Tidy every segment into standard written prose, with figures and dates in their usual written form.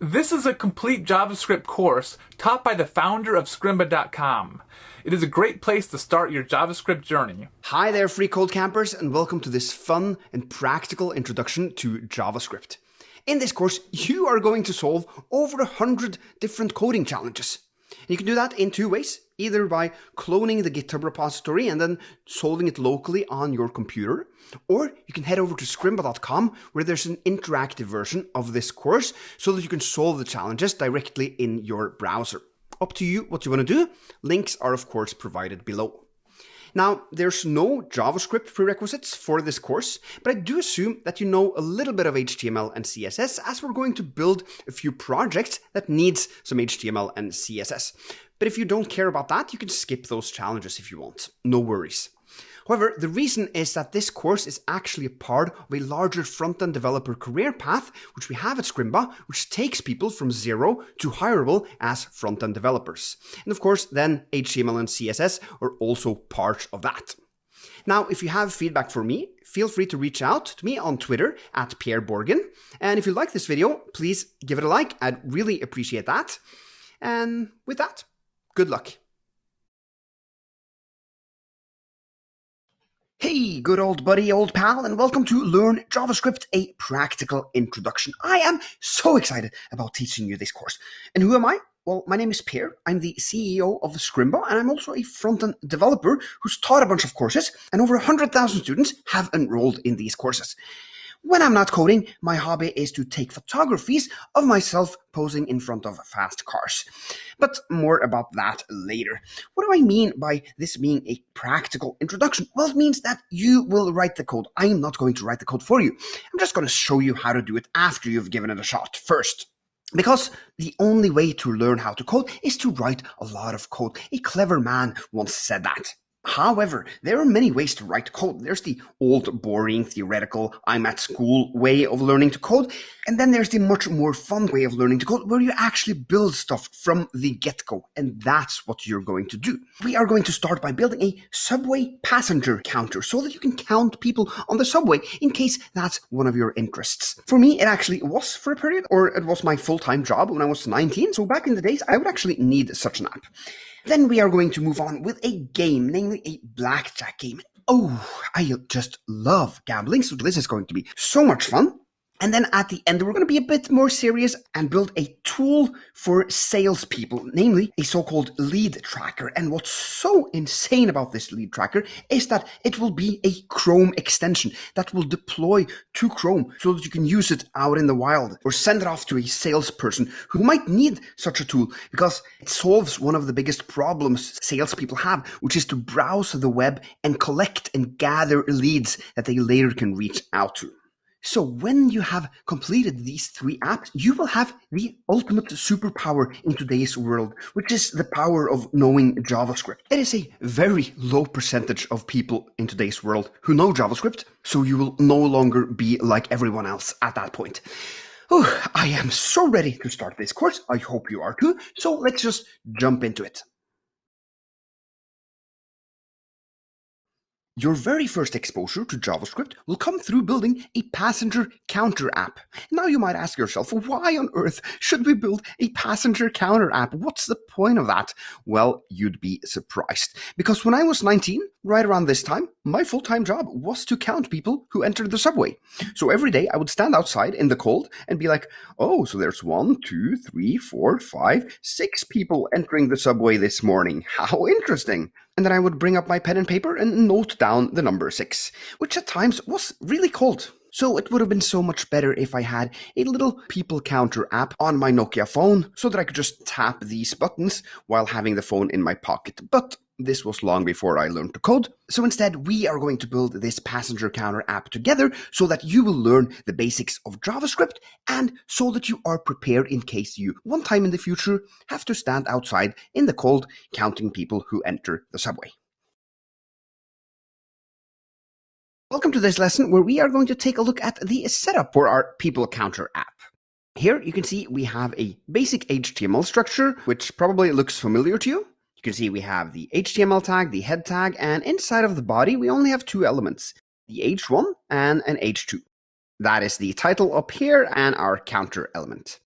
This is a complete JavaScript course taught by the founder of Scrimba.com. It is a great place to start your JavaScript journey. Hi there, free code campers, and welcome to this fun and practical introduction to JavaScript. In this course, you are going to solve over 100 different coding challenges. You can do that in two ways, either by cloning the GitHub repository and then solving it locally on your computer, or you can head over to scrimba.com where there's an interactive version of this course so that you can solve the challenges directly in your browser. Up to you what you want to do. Links are of course provided below. Now, there's no JavaScript prerequisites for this course, but I do assume that you know a little bit of HTML and CSS as we're going to build a few projects that needs some HTML and CSS. But if you don't care about that, you can skip those challenges if you want. No worries. However, the reason is that this course is actually a part of a larger front-end developer career path, which we have at Scrimba, which takes people from zero to hireable as front-end developers. And of course, then HTML and CSS are also part of that. Now, if you have feedback for me, feel free to reach out to me on Twitter at Pierre Borgen. And if you like this video, please give it a like. I'd really appreciate that. And with that, good luck. Hey, good old buddy, old pal, and welcome to Learn JavaScript, a practical introduction. I am so excited about teaching you this course. And who am I? Well, my name is Pierre. I'm the CEO of Scrimba, and I'm also a front-end developer who's taught a bunch of courses, and over 100,000 students have enrolled in these courses. When I'm not coding, my hobby is to take photographies of myself posing in front of fast cars. But more about that later. What do I mean by this being a practical introduction? Well, it means that you will write the code. I am not going to write the code for you. I'm just going to show you how to do it after you've given it a shot first. Because the only way to learn how to code is to write a lot of code. A clever man once said that. However, there are many ways to write code. There's the old, boring, theoretical, I'm at school way of learning to code. And then there's the much more fun way of learning to code where you actually build stuff from the get-go. And that's what you're going to do. We are going to start by building a subway passenger counter so that you can count people on the subway in case that's one of your interests. For me, it actually was for a period, or it was my full-time job when I was 19. So back in the days, I would actually need such an app. Then we are going to move on with a game, namely a blackjack game. Oh, I just love gambling, so this is going to be so much fun. And then at the end, we're going to be a bit more serious and build a tool for salespeople, namely a so-called lead tracker. And what's so insane about this lead tracker is that it will be a Chrome extension that will deploy to Chrome so that you can use it out in the wild or send it off to a salesperson who might need such a tool because it solves one of the biggest problems salespeople have, which is to browse the web and collect and gather leads that they later can reach out to. So when you have completed these three apps, you will have the ultimate superpower in today's world, which is the power of knowing JavaScript. It is a very low percentage of people in today's world who know JavaScript, so you will no longer be like everyone else at that point. Oh, I am so ready to start this course. I hope you are too. So let's just jump into it. Your very first exposure to JavaScript will come through building a passenger counter app. Now you might ask yourself, why on earth should we build a passenger counter app? What's the point of that? Well, you'd be surprised. Because when I was 19, right around this time, my full-time job was to count people who entered the subway. So every day I would stand outside in the cold and be like, oh, so there's 1, 2, 3, 4, 5, 6 people entering the subway this morning. How interesting. And then I would bring up my pen and paper and note down the number 6, which at times was really cold. So it would have been so much better if I had a little people counter app on my Nokia phone so that I could just tap these buttons while having the phone in my pocket. But this was long before I learned to code. So instead, we are going to build this passenger counter app together so that you will learn the basics of JavaScript and so that you are prepared in case you, one time in the future, have to stand outside in the cold counting people who enter the subway. Welcome to this lesson where we are going to take a look at the setup for our people counter app. Here you can see we have a basic HTML structure, which probably looks familiar to you. You can see we have the HTML tag, the head tag, and inside of the body, we only have two elements, the h1 and an h2. That is the title up here and our counter element.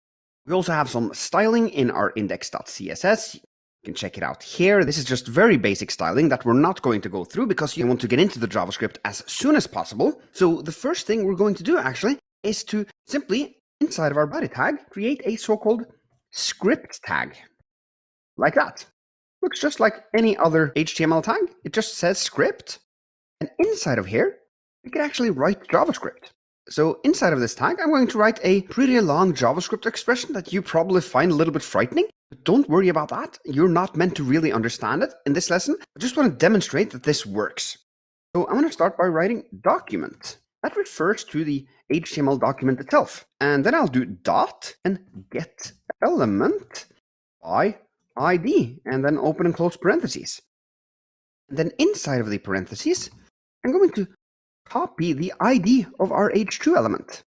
We also have some styling in our index.css. You can check it out here. This is just very basic styling that we're not going to go through because you want to get into the JavaScript as soon as possible. So the first thing we're going to do actually is to simply, inside of our body tag, create a so-called script tag. Like that. Looks just like any other HTML tag. It just says script. And inside of here, we can actually write JavaScript. So inside of this tag, I'm going to write a pretty long JavaScript expression that you probably find a little bit frightening. But don't worry about that. You're not meant to really understand it in this lesson. I just want to demonstrate that this works. So I'm going to start by writing document. That refers to the HTML document itself. And then I'll do dot and get element by ID, and then open and close parentheses. And then inside of the parentheses, I'm going to copy the ID of our h2 element.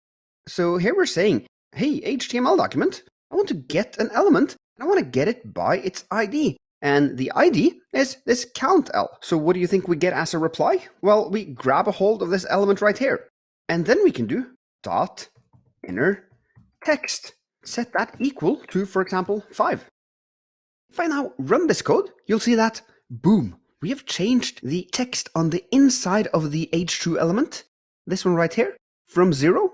So here we're saying, hey, HTML document, I want to get an element, and I want to get it by its ID. And the ID is this count L. So what do you think we get as a reply? Well, we grab a hold of this element right here. And then we can do dot inner text. Set that equal to, for example, 5. If I now run this code, you'll see that, boom, we have changed the text on the inside of the h2 element, this one right here, from 0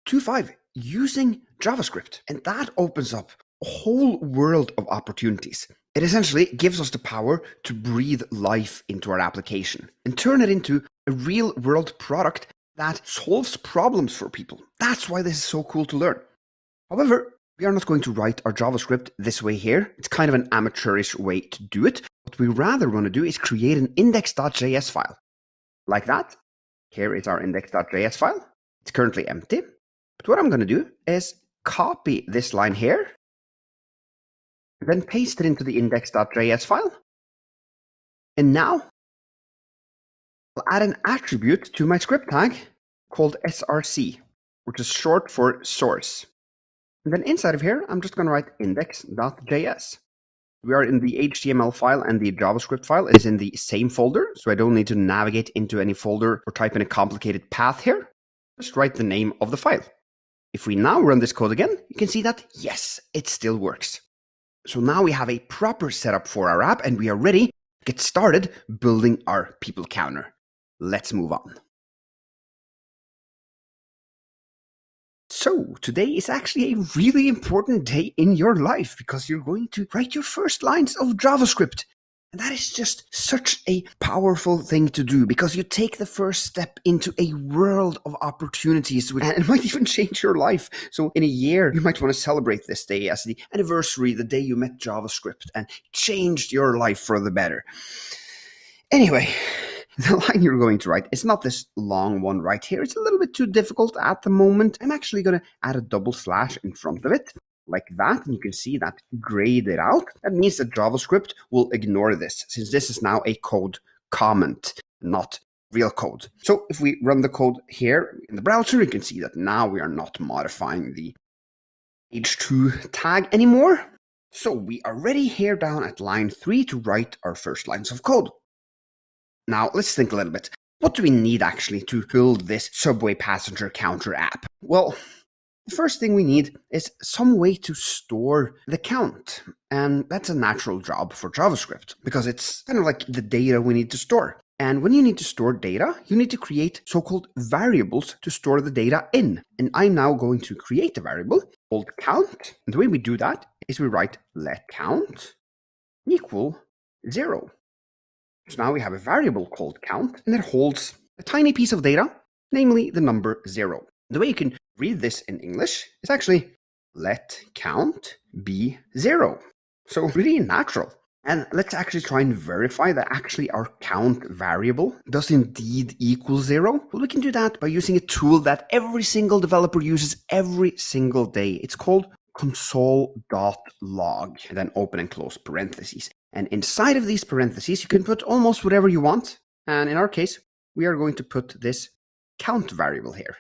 to 5 using JavaScript. And that opens up a whole world of opportunities. It essentially gives us the power to breathe life into our application and turn it into a real world product that solves problems for people. That's why this is so cool to learn. However, we are not going to write our JavaScript this way here. It's kind of an amateurish way to do it. What we rather want to do is create an index.js file. Like that. Here is our index.js file. It's currently empty. But what I'm going to do is copy this line here, then paste it into the index.js file. And now I'll add an attribute to my script tag called src, which is short for source. And then inside of here, I'm just going to write index.js. We are in the HTML file and the JavaScript file is in the same folder, so I don't need to navigate into any folder or type in a complicated path here. Just write the name of the file. If we now run this code again, you can see that, yes, it still works. So now we have a proper setup for our app and we are ready to get started building our people counter. Let's move on. So today is actually a really important day in your life because you're going to write your first lines of JavaScript. And that is just such a powerful thing to do because you take the first step into a world of opportunities and it might even change your life. So in a year, you might want to celebrate this day as the anniversary, the day you met JavaScript and changed your life for the better. Anyway, the line you're going to write is not this long one right here. It's a little bit too difficult at the moment. I'm actually going to add a double slash in front of it, like that. And you can see that grayed it out. That means that JavaScript will ignore this, since this is now a code comment, not real code. So if we run the code here in the browser, you can see that now we are not modifying the h2 tag anymore. So we are ready here down at line 3 to write our first lines of code. Now, let's think a little bit. What do we need actually to build this subway passenger counter app? Well, the first thing we need is some way to store the count. And that's a natural job for JavaScript because it's kind of like the data we need to store. And when you need to store data, you need to create so-called variables to store the data in. And I'm now going to create a variable called count. And the way we do that is we write let count equal 0. So now we have a variable called count, and it holds a tiny piece of data, namely the number 0. The way you can read this in English is actually let count be 0. So really natural. And let's actually try and verify that actually our count variable does indeed equal 0. Well, we can do that by using a tool that every single developer uses every single day. It's called console.log, and then open and close parentheses. And inside of these parentheses, you can put almost whatever you want. And in our case, we are going to put this count variable here.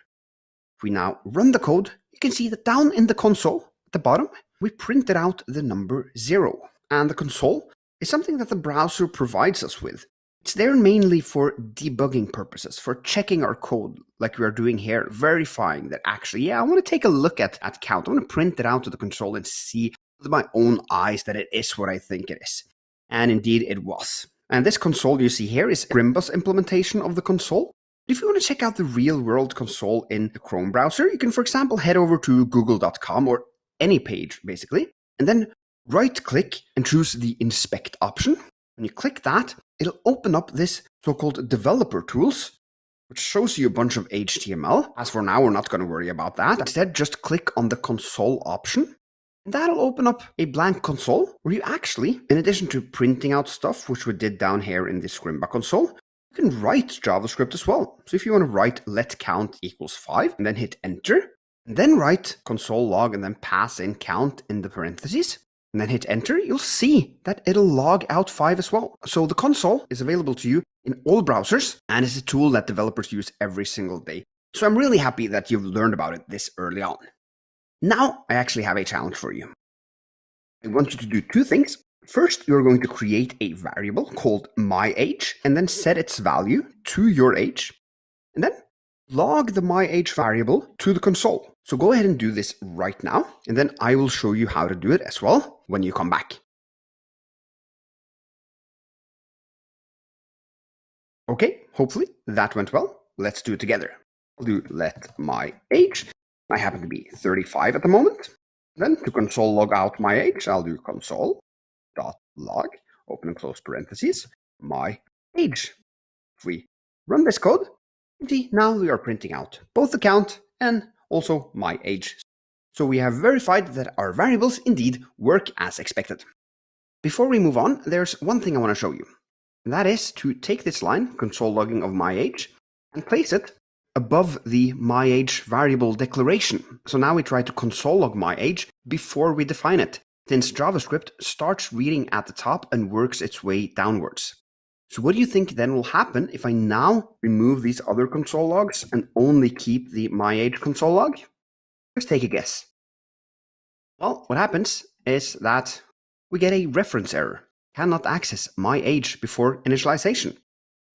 If we now run the code, you can see that down in the console at the bottom, we printed out the number 0. And the console is something that the browser provides us with. It's there mainly for debugging purposes, for checking our code like we are doing here, verifying that actually, yeah, I want to take a look at count. I want to print it out to the console and see with my own eyes that it is what I think it is. And indeed it was. And this console you see here is Scrimba's implementation of the console. If you want to check out the real world console in the Chrome browser, you can, for example, head over to google.com or any page basically, and then right click and choose the inspect option. When you click that, it'll open up this so-called developer tools, which shows you a bunch of HTML. As for now, we're not going to worry about that. Instead, just click on the console option. And that'll open up a blank console where you actually, in addition to printing out stuff, which we did down here in the Scrimba console, you can write JavaScript as well. So if you want to write let count equals 5 and then hit enter, and then write console log and then pass in count in the parentheses, and then hit enter, you'll see that it'll log out 5 as well. So the console is available to you in all browsers and is a tool that developers use every single day. So I'm really happy that you've learned about it this early on. Now I actually have a challenge for you. I want you to do two things. First, you're going to create a variable called myAge and then set its value to your age, and then log the myAge variable to the console. So go ahead and do this right now, and then I will show you how to do it as well when you come back. Okay, hopefully that went well. Let's do it together. I'll do let myAge. I happen to be 35 at the moment. Then to console log out myAge, I'll do console.log, open and close parentheses, myAge. If we run this code, see, now we are printing out both the count and also myAge. So we have verified that our variables indeed work as expected. Before we move on, there's one thing I want to show you. And that is to take this line, console logging of myAge, and place it above the myAge variable declaration. So now we try to console log myAge before we define it, since JavaScript starts reading at the top and works its way downwards. So what do you think then will happen if I now remove these other console logs and only keep the myAge console log? Just take a guess. Well, what happens is that we get a reference error. Cannot access myAge before initialization.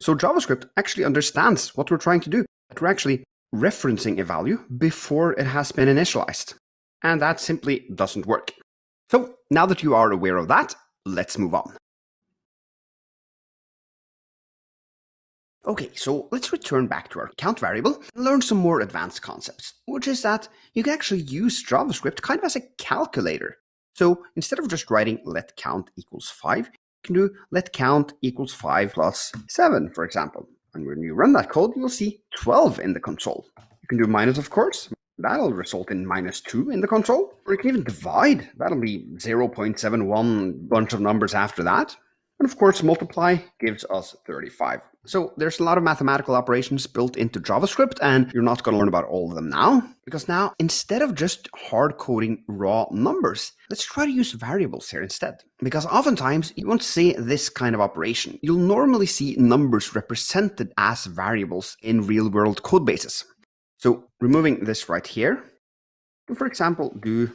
So JavaScript actually understands what we're trying to do, that we're actually referencing a value before it has been initialized. And that simply doesn't work. So now that you are aware of that, let's move on. Okay, so let's return back to our count variable and learn some more advanced concepts, which is that you can actually use JavaScript kind of as a calculator. So instead of just writing let count equals 5, you can do let count equals 5 plus 7, for example. And when you run that code, you'll see 12 in the console. You can do minus, of course. That'll result in minus 2 in the console. Or you can even divide. That'll be 0.71, bunch of numbers after that. And of course, multiply gives us 35. So there's a lot of mathematical operations built into JavaScript, and you're not going to learn about all of them now. Because now, instead of just hard coding raw numbers, let's try to use variables here instead. Because oftentimes, you won't see this kind of operation. You'll normally see numbers represented as variables in real-world code bases. So removing this right here, for example, do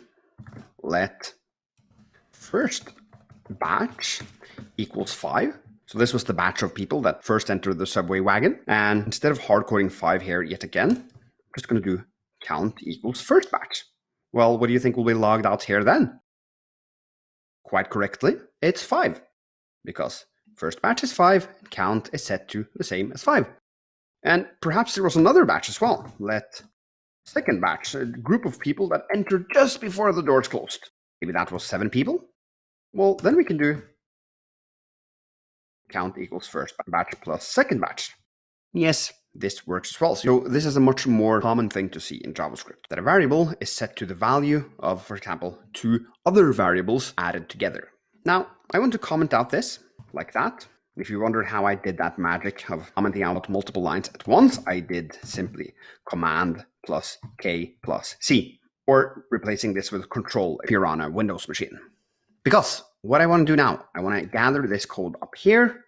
let first batch equals 5. So this was the batch of people that first entered the subway wagon. And instead of hard coding 5 here yet again, I'm just going to do count equals first batch. Well, what do you think will be logged out here then? Quite correctly, it's 5. Because first batch is 5, and count is set to the same as 5. And perhaps there was another batch as well. Let second batch, a group of people that entered just before the doors closed. Maybe that was 7 people. Well, then we can do count equals first batch plus second batch. Yes, this works as well. So this is a much more common thing to see in JavaScript, that a variable is set to the value of, for example, 2 other variables added together. Now, I want to comment out this like that. If you wondered how I did that magic of commenting out multiple lines at once, I did simply Command plus K plus C, or replacing this with Control if you're on a Windows machine. Because what I want to do now, I want to gather this code up here,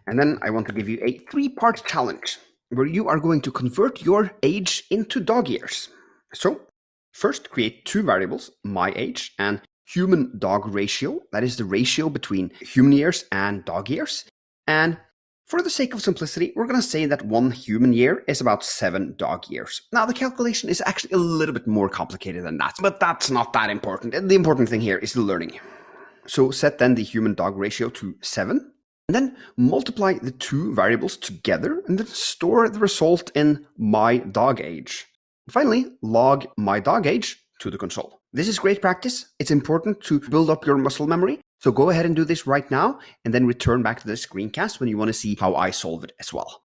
and then I want to give you a 3-part challenge where you are going to convert your age into dog years. So first create 2 variables, myAge and human dog ratio. That is the ratio between human years and dog years. And for the sake of simplicity, we're going to say that 1 human year is about 7 dog years. Now, the calculation is actually a little bit more complicated than that, but that's not that important. The important thing here is the learning. So set then the human-dog ratio to 7, and then multiply the two variables together, and then store the result in my dog age. Finally, log my dog age to the console. This is great practice. It's important to build up your muscle memory. So go ahead and do this right now, and then return back to the screencast when you want to see how I solve it as well.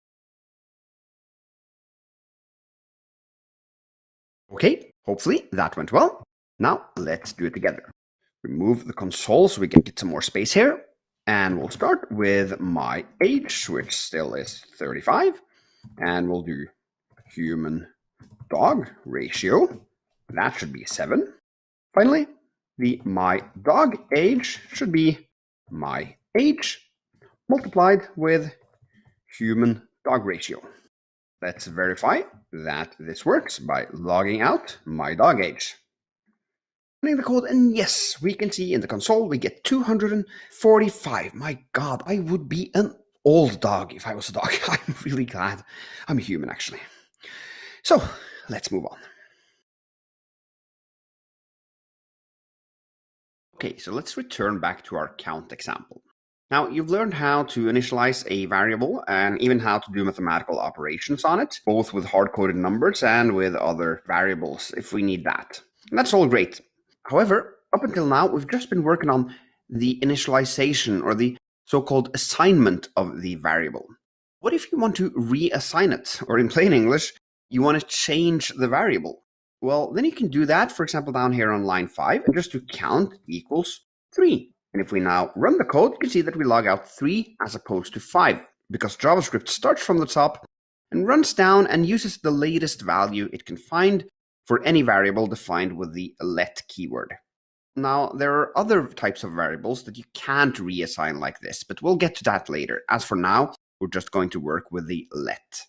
Okay, hopefully that went well. Now let's do it together. Remove the console so we can get some more space here. And we'll start with my age, which still is 35. And we'll do human dog ratio. That should be 7. Finally, the my dog age should be my age multiplied with human dog ratio. Let's verify that this works by logging out my dog age. Running the code, and yes, we can see in the console we get 245. My God, I would be an old dog if I was a dog. I'm really glad I'm a human, actually. So let's move on. Okay, so let's return back to our count example. Now, you've learned how to initialize a variable and even how to do mathematical operations on it, both with hard-coded numbers and with other variables if we need that. And that's all great. However, up until now, we've just been working on the initialization or the so-called assignment of the variable. What if you want to reassign it? Or in plain English, you want to change the variable? Well, then you can do that, for example, down here on line 5, and just do count equals 3. And if we now run the code, you can see that we log out 3 as opposed to 5, because JavaScript starts from the top and runs down and uses the latest value it can find for any variable defined with the let keyword. Now, there are other types of variables that you can't reassign like this, but we'll get to that later. As for now, we're just going to work with the let.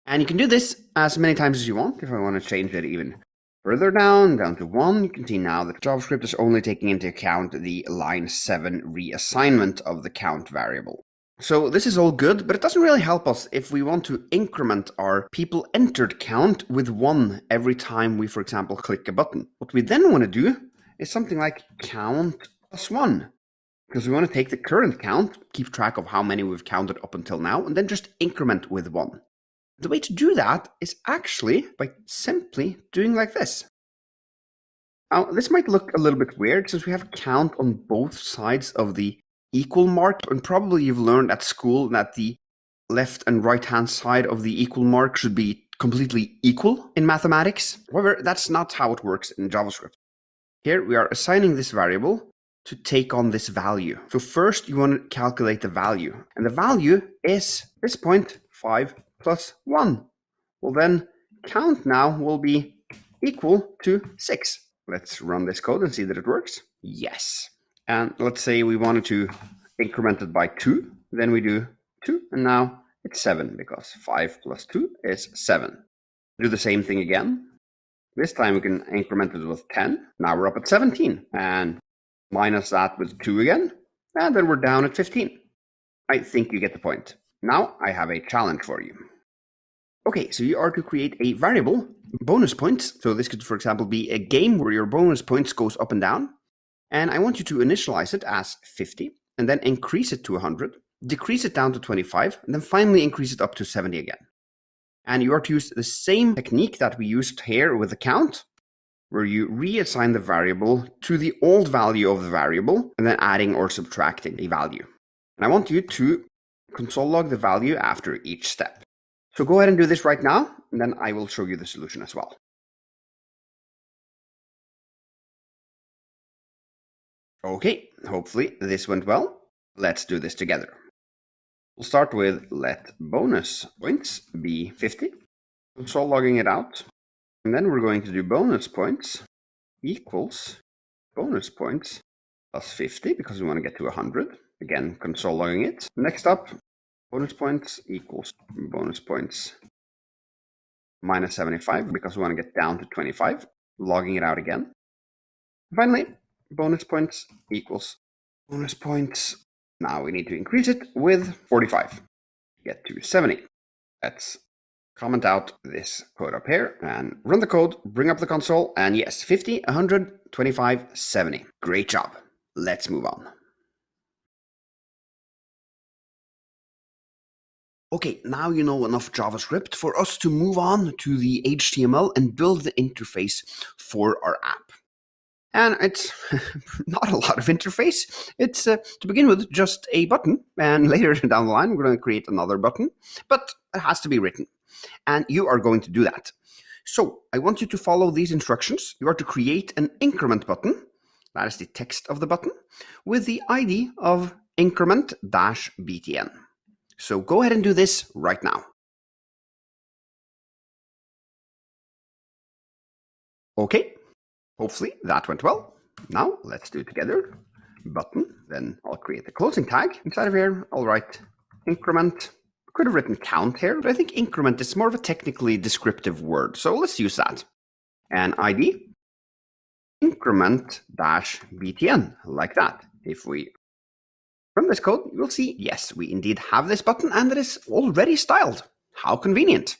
And you can do this as many times as you want. If I want to change it even further down to 1, you can see now that JavaScript is only taking into account the line 7 reassignment of the count variable. So this is all good, but it doesn't really help us if we want to increment our people entered count with 1 every time we, for example, click a button. What we then want to do is something like count plus 1, because we want to take the current count, keep track of how many we've counted up until now, and then just increment with 1. The way to do that is actually by simply doing like this. Now, this might look a little bit weird since we have count on both sides of the equal mark, and probably you've learned at school that the left and right hand side of the equal mark should be completely equal in mathematics. However, that's not how it works in JavaScript. Here we are assigning this variable to take on this value. So first you want to calculate the value, and the value is this point 5 plus 1. Well, then count now will be equal to 6. Let's run this code and see that it works. Yes. And let's say we wanted to increment it by 2. Then we do 2, and now it's 7 because 5 plus 2 is 7. Do the same thing again. This time we can increment it with 10. Now we're up at 17. And minus that with 2 again. And then we're down at 15. I think you get the point. Now I have a challenge for you. Okay, so you are to create a variable, bonus points. So this could, for example, be a game where your bonus points goes up and down. And I want you to initialize it as 50, and then increase it to 100, decrease it down to 25, and then finally increase it up to 70 again. And you are to use the same technique that we used here with the count, where you reassign the variable to the old value of the variable, and then adding or subtracting a value. And I want you to console log the value after each step. So go ahead and do this right now, and then I will show you the solution as well. Okay, hopefully this went well. Let's do this together. We'll start with let bonus points be 50. Console logging it out. And then we're going to do bonus points equals bonus points plus 50 because we want to get to 100. Again, console logging it. Next up, bonus points equals bonus points minus 75 because we want to get down to 25. Logging it out again. Finally, bonus points equals bonus points Now we need to increase it with 45. Get to 70. Let's comment out this code up here and run the code, bring up the console, and yes, 50, 100, 25, 70. Great job. Let's move on. Okay, now you know enough JavaScript for us to move on to the HTML and build the interface for our app. And it's not a lot of interface. It's, to begin with, just a button. And later down the line, we're going to create another button. But it has to be written. And you are going to do that. So I want you to follow these instructions. You are to create an increment button. That is the text of the button, with the ID of increment-btn. So go ahead and do this right now. Okay, hopefully that went well. Now let's do it together. Button, then I'll create the closing tag. Inside of here, I'll write increment. Could have written count here, but I think increment is more of a technically descriptive word, so let's use that. And ID, increment-btn, like that. If we run this code, you'll see, yes, we indeed have this button and it is already styled. How convenient.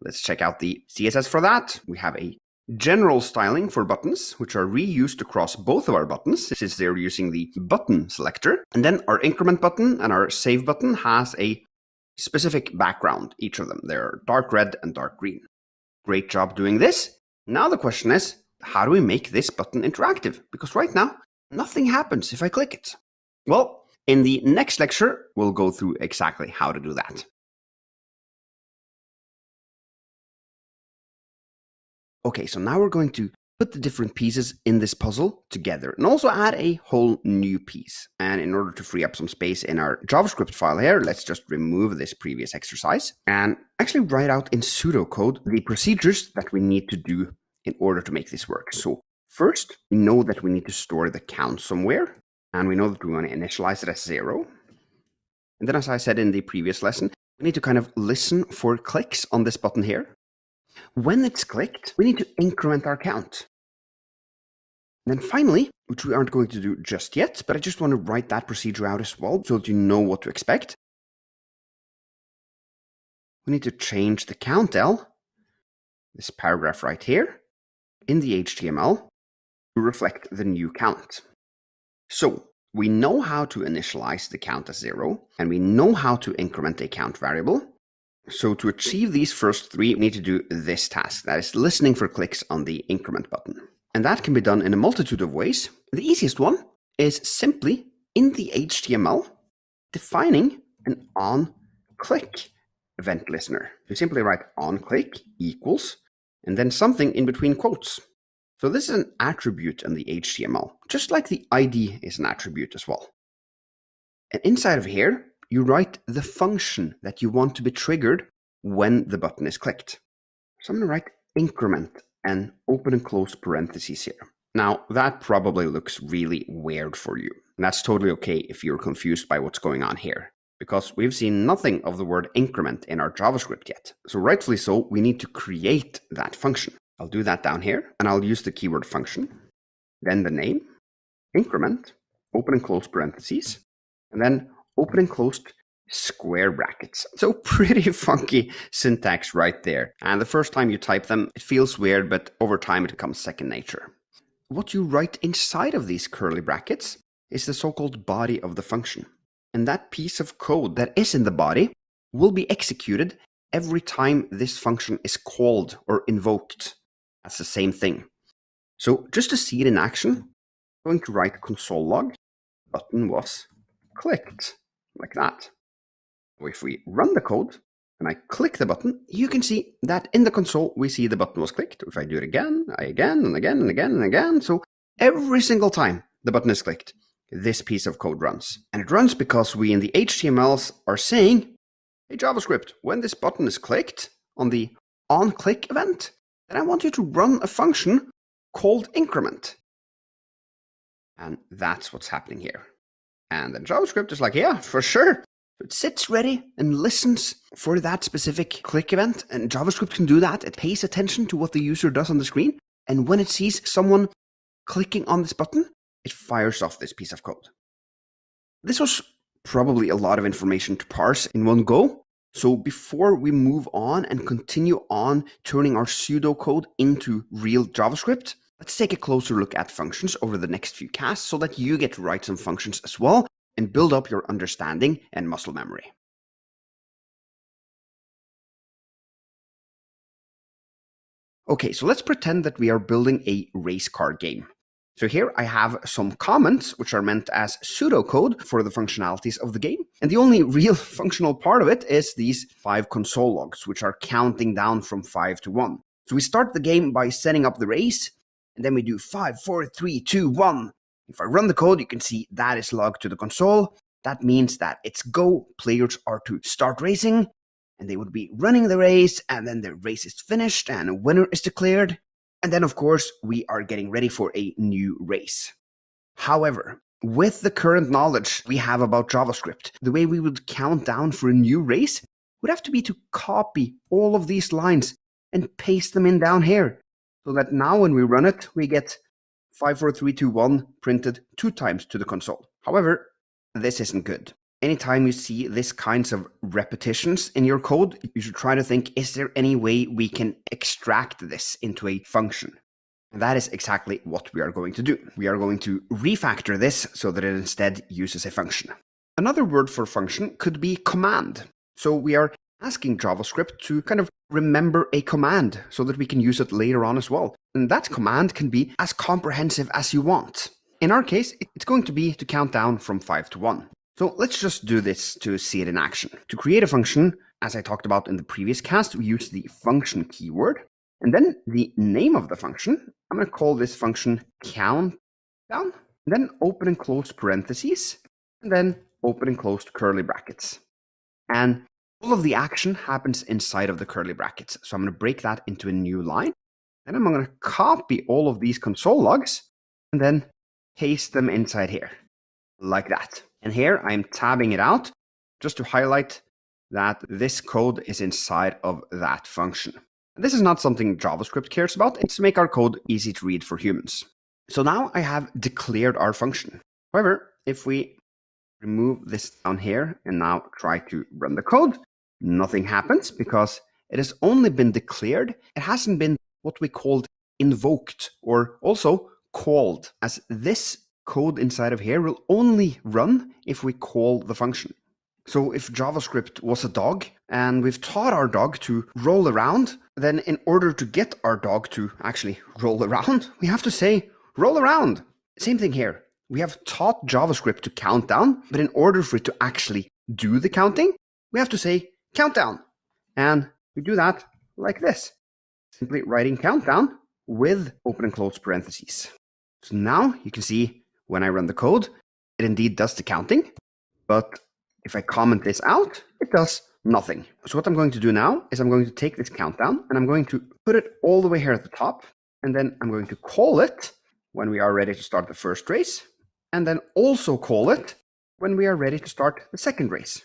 Let's check out the CSS for that. We have a general styling for buttons, which are reused across both of our buttons, since they're using the button selector. And then our increment button and our save button has a specific background, each of them. They're dark red and dark green. Great job doing this. Now the question is, how do we make this button interactive? Because right now, nothing happens if I click it. Well, in the next lecture, we'll go through exactly how to do that. Okay, so now we're going to put the different pieces in this puzzle together and also add a whole new piece. And in order to free up some space in our JavaScript file here, let's just remove this previous exercise and actually write out in pseudocode the procedures that we need to do in order to make this work. So first, we know that we need to store the count somewhere, and we know that we want to initialize it as 0. And then, as I said in the previous lesson, we need to kind of listen for clicks on this button here. When it's clicked, we need to increment our count. And then finally, which we aren't going to do just yet, but I just want to write that procedure out as well so that you know what to expect. We need to change the count_l, this paragraph right here, in the HTML to reflect the new count. So we know how to initialize the count as 0, and we know how to increment a count variable. So to achieve these first three, we need to do this task, that is listening for clicks on the increment button. And that can be done in a multitude of ways. The easiest one is simply in the HTML defining an onClick event listener. You simply write onClick equals, and then something in between quotes. So this is an attribute in the HTML, just like the ID is an attribute as well. And inside of here, you write the function that you want to be triggered when the button is clicked. So I'm going to write increment and open and close parentheses here. Now, that probably looks really weird for you. And that's totally okay if you're confused by what's going on here, because we've seen nothing of the word increment in our JavaScript yet. So rightfully so, we need to create that function. I'll do that down here, and I'll use the keyword function, then the name, increment, open and close parentheses, and then open and closed square brackets. So pretty funky syntax right there. And the first time you type them, it feels weird, but over time it becomes second nature. What you write inside of these curly brackets is the so-called body of the function. And that piece of code that is in the body will be executed every time this function is called or invoked. That's the same thing. So just to see it in action, I'm going to write console log button was clicked. Like that. If we run the code and I click the button, you can see that in the console we see the button was clicked. If I do it again, again and again and again and again, so every single time the button is clicked, this piece of code runs. And it runs because we in the HTMLs are saying, hey JavaScript, when this button is clicked on the onClick event, then I want you to run a function called increment. And that's what's happening here. And then JavaScript is like, yeah, for sure. It sits ready and listens for that specific click event. And JavaScript can do that. It pays attention to what the user does on the screen. And when it sees someone clicking on this button, it fires off this piece of code. This was probably a lot of information to parse in one go. So before we move on and continue on turning our pseudocode into real JavaScript, let's take a closer look at functions over the next few casts so that you get to write some functions as well and build up your understanding and muscle memory. Okay, so let's pretend that we are building a race car game. So here I have some comments, which are meant as pseudocode for the functionalities of the game. And the only real functional part of it is these 5 console logs, which are counting down from 5 to 1. So we start the game by setting up the race, and then we do 5, 4, 3, 2, 1. If I run the code, you can see that is logged to the console. That means that it's go, players are to start racing, and they would be running the race, and then the race is finished, and a winner is declared. And then, of course, we are getting ready for a new race. However, with the current knowledge we have about JavaScript, the way we would count down for a new race would have to be to copy all of these lines and paste them in down here, so that now when we run it, we get 5, 4, 3, 2, 1 printed 2 times to the console. However, this isn't good. Anytime you see this kinds of repetitions in your code, you should try to think, is there any way we can extract this into a function? And that is exactly what we are going to do. We are going to refactor this so that it instead uses a function. Another word for function could be command. So we are asking JavaScript to kind of remember a command so that we can use it later on as well. And that command can be as comprehensive as you want. In our case, it's going to be to count down from 5 to 1. So let's just do this to see it in action. To create a function, as I talked about in the previous cast, we use the function keyword. And then the name of the function, I'm going to call this function countdown. Then open and close parentheses. And then open and closed curly brackets. And all of the action happens inside of the curly brackets. So I'm going to break that into a new line. And I'm going to copy all of these console logs and then paste them inside here, like that. And here I'm tabbing it out just to highlight that this code is inside of that function. And this is not something JavaScript cares about. It's to make our code easy to read for humans. So now I have declared our function. However, if we remove this down here and now try to run the code, nothing happens because it has only been declared. It hasn't been what we called invoked or also called, as this code inside of here will only run if we call the function. So if JavaScript was a dog and we've taught our dog to roll around, then in order to get our dog to actually roll around, we have to say roll around. Same thing here. We have taught JavaScript to count down, but in order for it to actually do the counting, we have to say countdown. And we do that like this, simply writing countdown with open and close parentheses. So now you can see when I run the code, it indeed does the counting, but if I comment this out, it does nothing. So what I'm going to do now is I'm going to take this countdown and I'm going to put it all the way here at the top, and then I'm going to call it when we are ready to start the first race, and then also call it when we are ready to start the second race.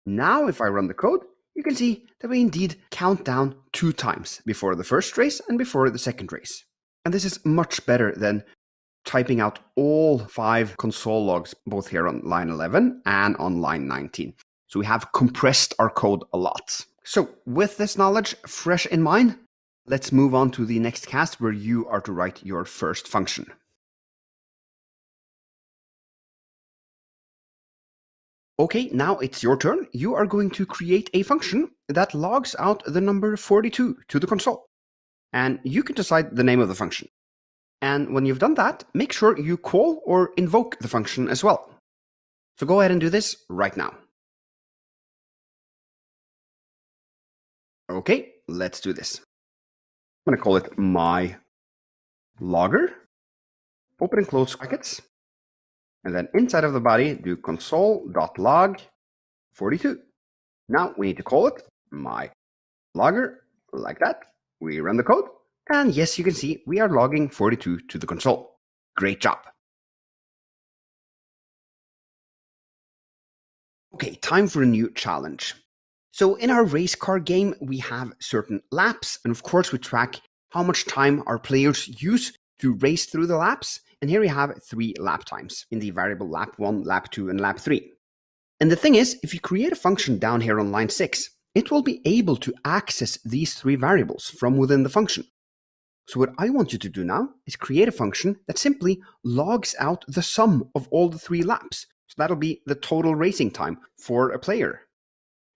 Now if I run the code, you can see that we indeed count down 2 times before the first race and before the second race. And this is much better than typing out all 5 console logs, both here on line 11 and on line 19. So we have compressed our code a lot. So with this knowledge fresh in mind, let's move on to the next cast where you are to write your first function. Okay, now it's your turn. You are going to create a function that logs out the number 42 to the console. And you can decide the name of the function. And when you've done that, make sure you call or invoke the function as well. So go ahead and do this right now. Okay, let's do this. I'm going to call it my logger. Open and close brackets. And then inside of the body, do console.log 42. Now we need to call it my logger, like that. We run the code. And yes, you can see we are logging 42 to the console. Great job. Okay, time for a new challenge. So in our race car game, we have certain laps, and of course we track how much time our players use to race through the laps. And here we have 3 lap times in the variable lap 1, lap 2, and lap 3. And the thing is, if you create a function down here on line 6, it will be able to access these 3 variables from within the function. So what I want you to do now is create a function that simply logs out the sum of all the 3 laps. So that'll be the total racing time for a player.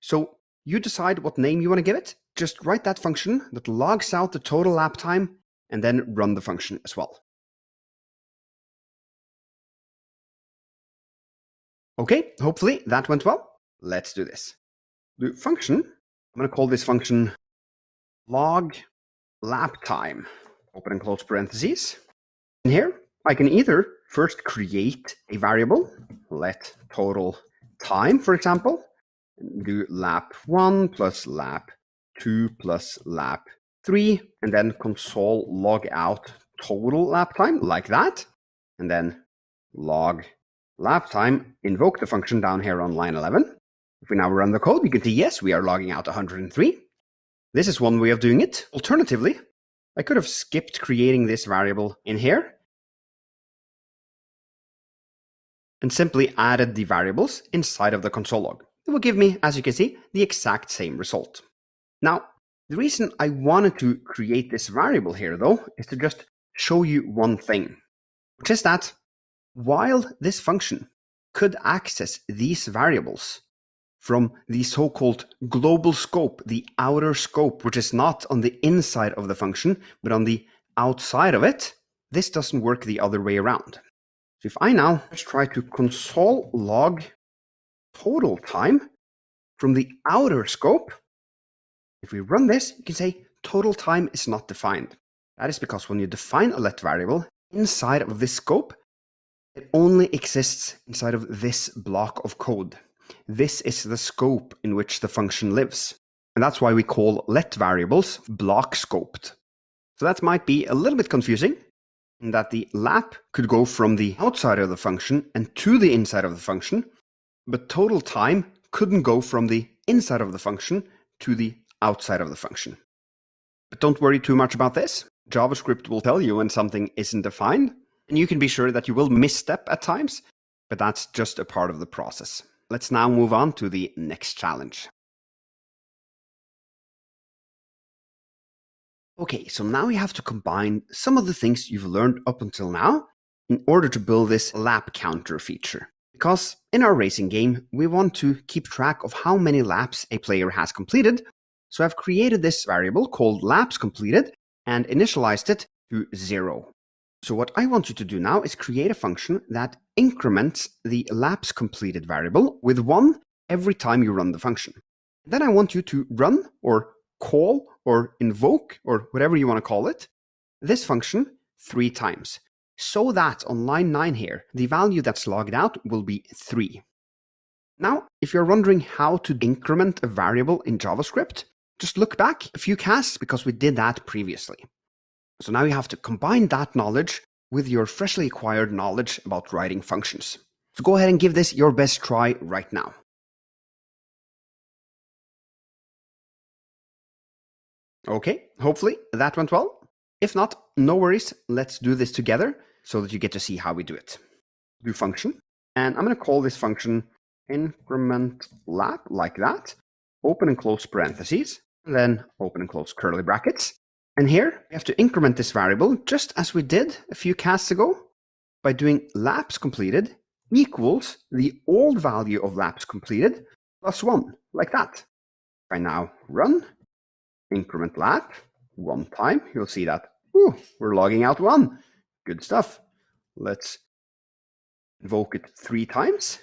So you decide what name you want to give it. Just write that function that logs out the total lap time and then run the function as well. Okay, hopefully that went well. Let's do this. The function, I'm going to call this function log lap time, open and close parentheses. And here I can either first create a variable, let total time, for example, do lap 1 plus lap 2 plus lap 3, and then console log out total lap time like that, and then log lap time, invoke the function down here on line 11. If we now run the code, you can see, yes, we are logging out 103. This is one way of doing it. Alternatively, I could have skipped creating this variable in here and simply added the variables inside of the console log. It will give me, as you can see, the exact same result. Now, the reason I wanted to create this variable here, though, is to just show you one thing, which is that while this function could access these variables from the so-called global scope, the outer scope, which is not on the inside of the function, but on the outside of it, this doesn't work the other way around. So if I now just try to console log total time from the outer scope, if we run this, you can say total time is not defined. That is because when you define a let variable inside of this scope, it only exists inside of this block of code. This is the scope in which the function lives. And that's why we call let variables block scoped. So that might be a little bit confusing, in that the lap could go from the outside of the function and to the inside of the function, but total time couldn't go from the inside of the function to the outside of the function. But don't worry too much about this. JavaScript will tell you when something isn't defined, and you can be sure that you will misstep at times, but that's just a part of the process. Let's now move on to the next challenge. Okay, so now you have to combine some of the things you've learned up until now in order to build this lap counter feature. Because in our racing game, we want to keep track of how many laps a player has completed. So I've created this variable called laps completed and initialized it to 0. So what I want you to do now is create a function that increments the laps completed variable with 1 every time you run the function. Then I want you to run or call or invoke or whatever you want to call it, this function 3 times. So that on line 9 here, the value that's logged out will be 3. Now, if you're wondering how to increment a variable in JavaScript, just look back a few casts because we did that previously. So now you have to combine that knowledge with your freshly acquired knowledge about writing functions. So go ahead and give this your best try right now. Okay, hopefully that went well. If not, no worries. Let's do this together so that you get to see how we do it. Do function, and I'm going to call this function increment lap like that. Open and close parentheses, and then open and close curly brackets. And here we have to increment this variable just as we did a few casts ago by doing laps completed equals the old value of laps completed plus 1, like that. If I now run increment lap 1 time, you'll see that we're logging out 1. Good stuff. Let's invoke it 3 times.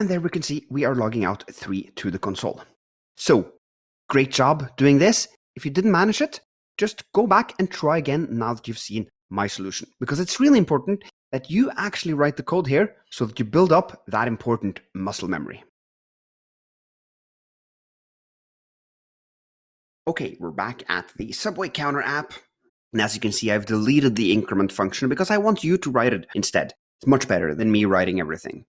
And there we can see we are logging out 3 to the console. So, great job doing this. If you didn't manage it, just go back and try again now that you've seen my solution. Because it's really important that you actually write the code here so that you build up that important muscle memory. Okay, we're back at the Subway Counter app. And as you can see, I've deleted the increment function because I want you to write it instead. It's much better than me writing everything.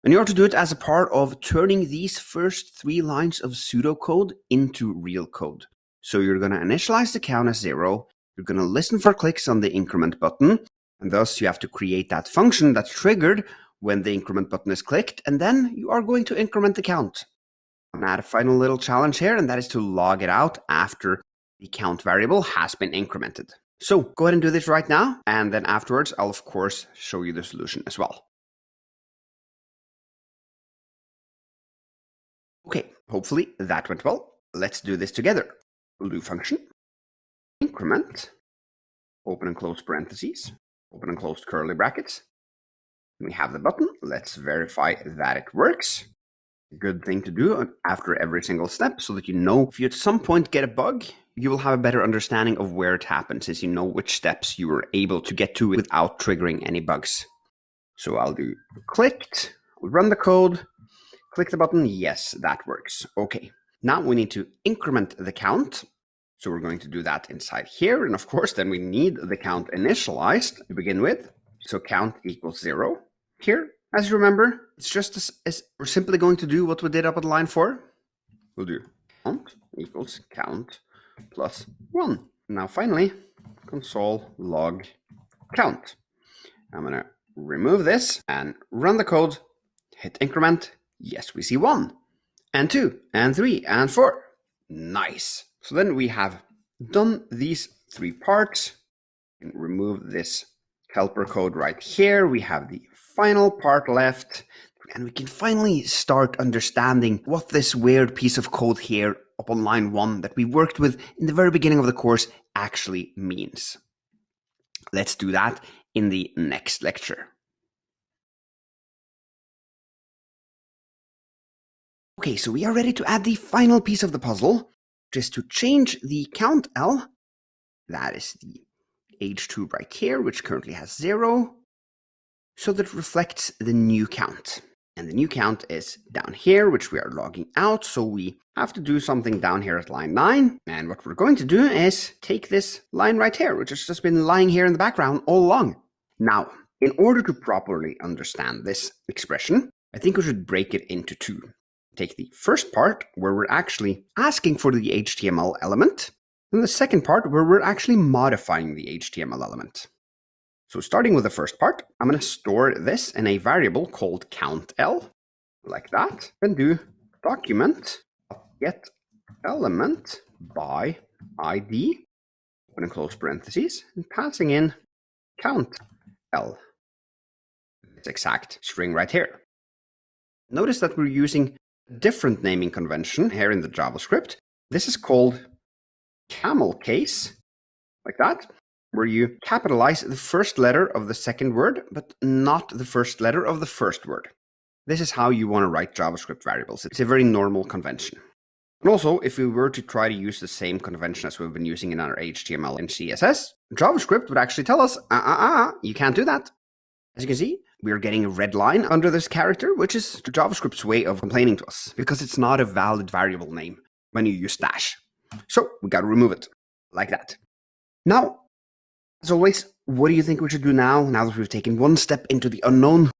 And you are to do it as a part of turning these first 3 lines of pseudocode into real code. So you're going to initialize the count as 0, You're going to listen for clicks on the increment button, and thus you have to create that function that's triggered when the increment button is clicked, and then you are going to increment the count. And add a final little challenge here, and that is to log it out after the count variable has been incremented. So go ahead and do this right now, and then afterwards I'll of course show you the solution as well. Okay, hopefully that went well. Let's do this together. We'll do function, increment, open and close parentheses, open and close curly brackets. We have the button. Let's verify that it works. A good thing to do after every single step so that you know if you at some point get a bug, you will have a better understanding of where it happened since you know which steps you were able to get to without triggering any bugs. So I'll do clicked, I'll run the code, click the button. Yes, that works. Okay, now we need to increment the count. So we're going to do that inside here. And of course, then we need the count initialized to begin with. So count equals 0. Here, as you remember, it's just as we're simply going to do what we did up at line 4. We'll do count equals count plus 1. Now finally, console log count. I'm going to remove this and run the code, hit increment. Yes, we see 1 and 2 and 3 and 4. Nice. So then we have done these 3 parts. And remove this helper code right here. We have the final part left, and we can finally start understanding what this weird piece of code here up on line 1 that we worked with in the very beginning of the course actually means. Let's do that in the next lecture. Okay, so we are ready to add the final piece of the puzzle, which is to change the count L. That is the age 2 right here, which currently has 0, so that it reflects the new count. And the new count is down here, which we are logging out, so we have to do something down here at line 9. And what we're going to do is take this line right here, which has just been lying here in the background all along. Now, in order to properly understand this expression, I think we should break it into 2. Take the first part, where we're actually asking for the HTML element, and the second part, where we're actually modifying the HTML element. So starting with the first part, I'm going to store this in a variable called countL, like that, and do document get element by ID, open and close parentheses, and passing in countL, this exact string right here. Notice that we're using a different naming convention here in the JavaScript. This is called camel case, like that, where you capitalize the first letter of the second word, but not the first letter of the first word. This is how you want to write JavaScript variables. It's a very normal convention. And also, if we were to try to use the same convention as we've been using in our HTML and CSS, JavaScript would actually tell us, you can't do that. As you can see, we are getting a red line under this character, which is JavaScript's way of complaining to us, because it's not a valid variable name when you use dash. So we got to remove it, like that. Now, as always, what do you think we should do now that we've taken one step into the unknown?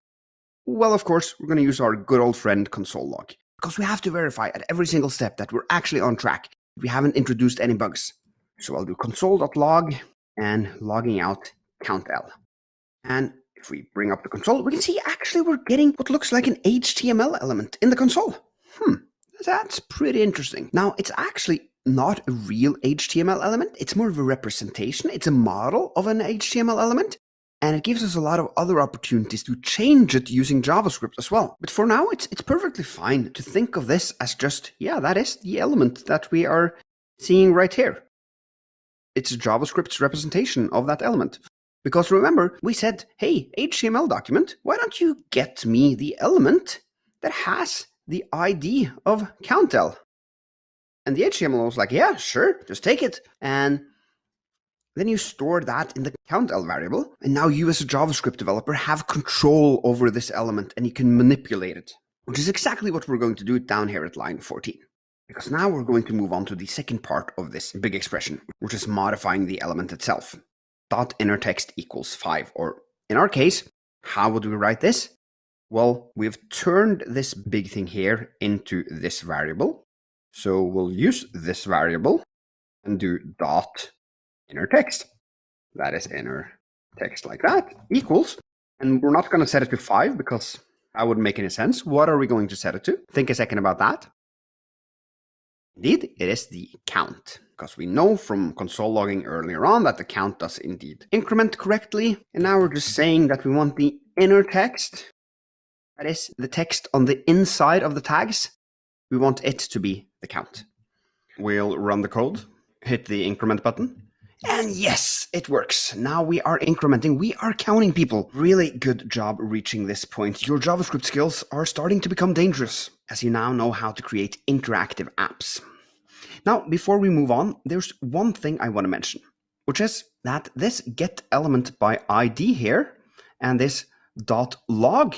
Well, of course, we're going to use our good old friend console log, because we have to verify at every single step that we're actually on track. We haven't introduced any bugs. So I'll do console.log and logging out countL. And if we bring up the console, we can see actually we're getting what looks like an HTML element in the console. That's pretty interesting. Now, it's actually not a real HTML element. It's more of a representation. It's a model of an HTML element. And it gives us a lot of other opportunities to change it using JavaScript as well. But for now, it's perfectly fine to think of this as just, that is the element that we are seeing right here. It's JavaScript's representation of that element. Because remember, we said, hey, HTML document, why don't you get me the element that has the ID of countL? And the HTML was like, yeah, sure, just take it. And then you store that in the countL variable. And now you as a JavaScript developer have control over this element and you can manipulate it, which is exactly what we're going to do down here at line 14. Because now we're going to move on to the second part of this big expression, which is modifying the element itself. Dot inner text equals 5. Or in our case, how would we write this? Well, we've turned this big thing here into this variable. So we'll use this variable and do dot inner text. That is inner text like that, equals, and we're not going to set it to 5 because that wouldn't make any sense. What are we going to set it to? Think a second about that. Indeed, it is the count, because we know from console logging earlier on that the count does indeed increment correctly. And now we're just saying that we want the inner text, that is the text on the inside of the tags, we want it to be the count. We'll run the code, hit the increment button, and yes, it works. Now we are incrementing, we are counting people. Really good job reaching this point. Your JavaScript skills are starting to become dangerous, as you now know how to create interactive apps. Now, before we move on, there's one thing I want to mention, which is that this get element by ID here and this .log,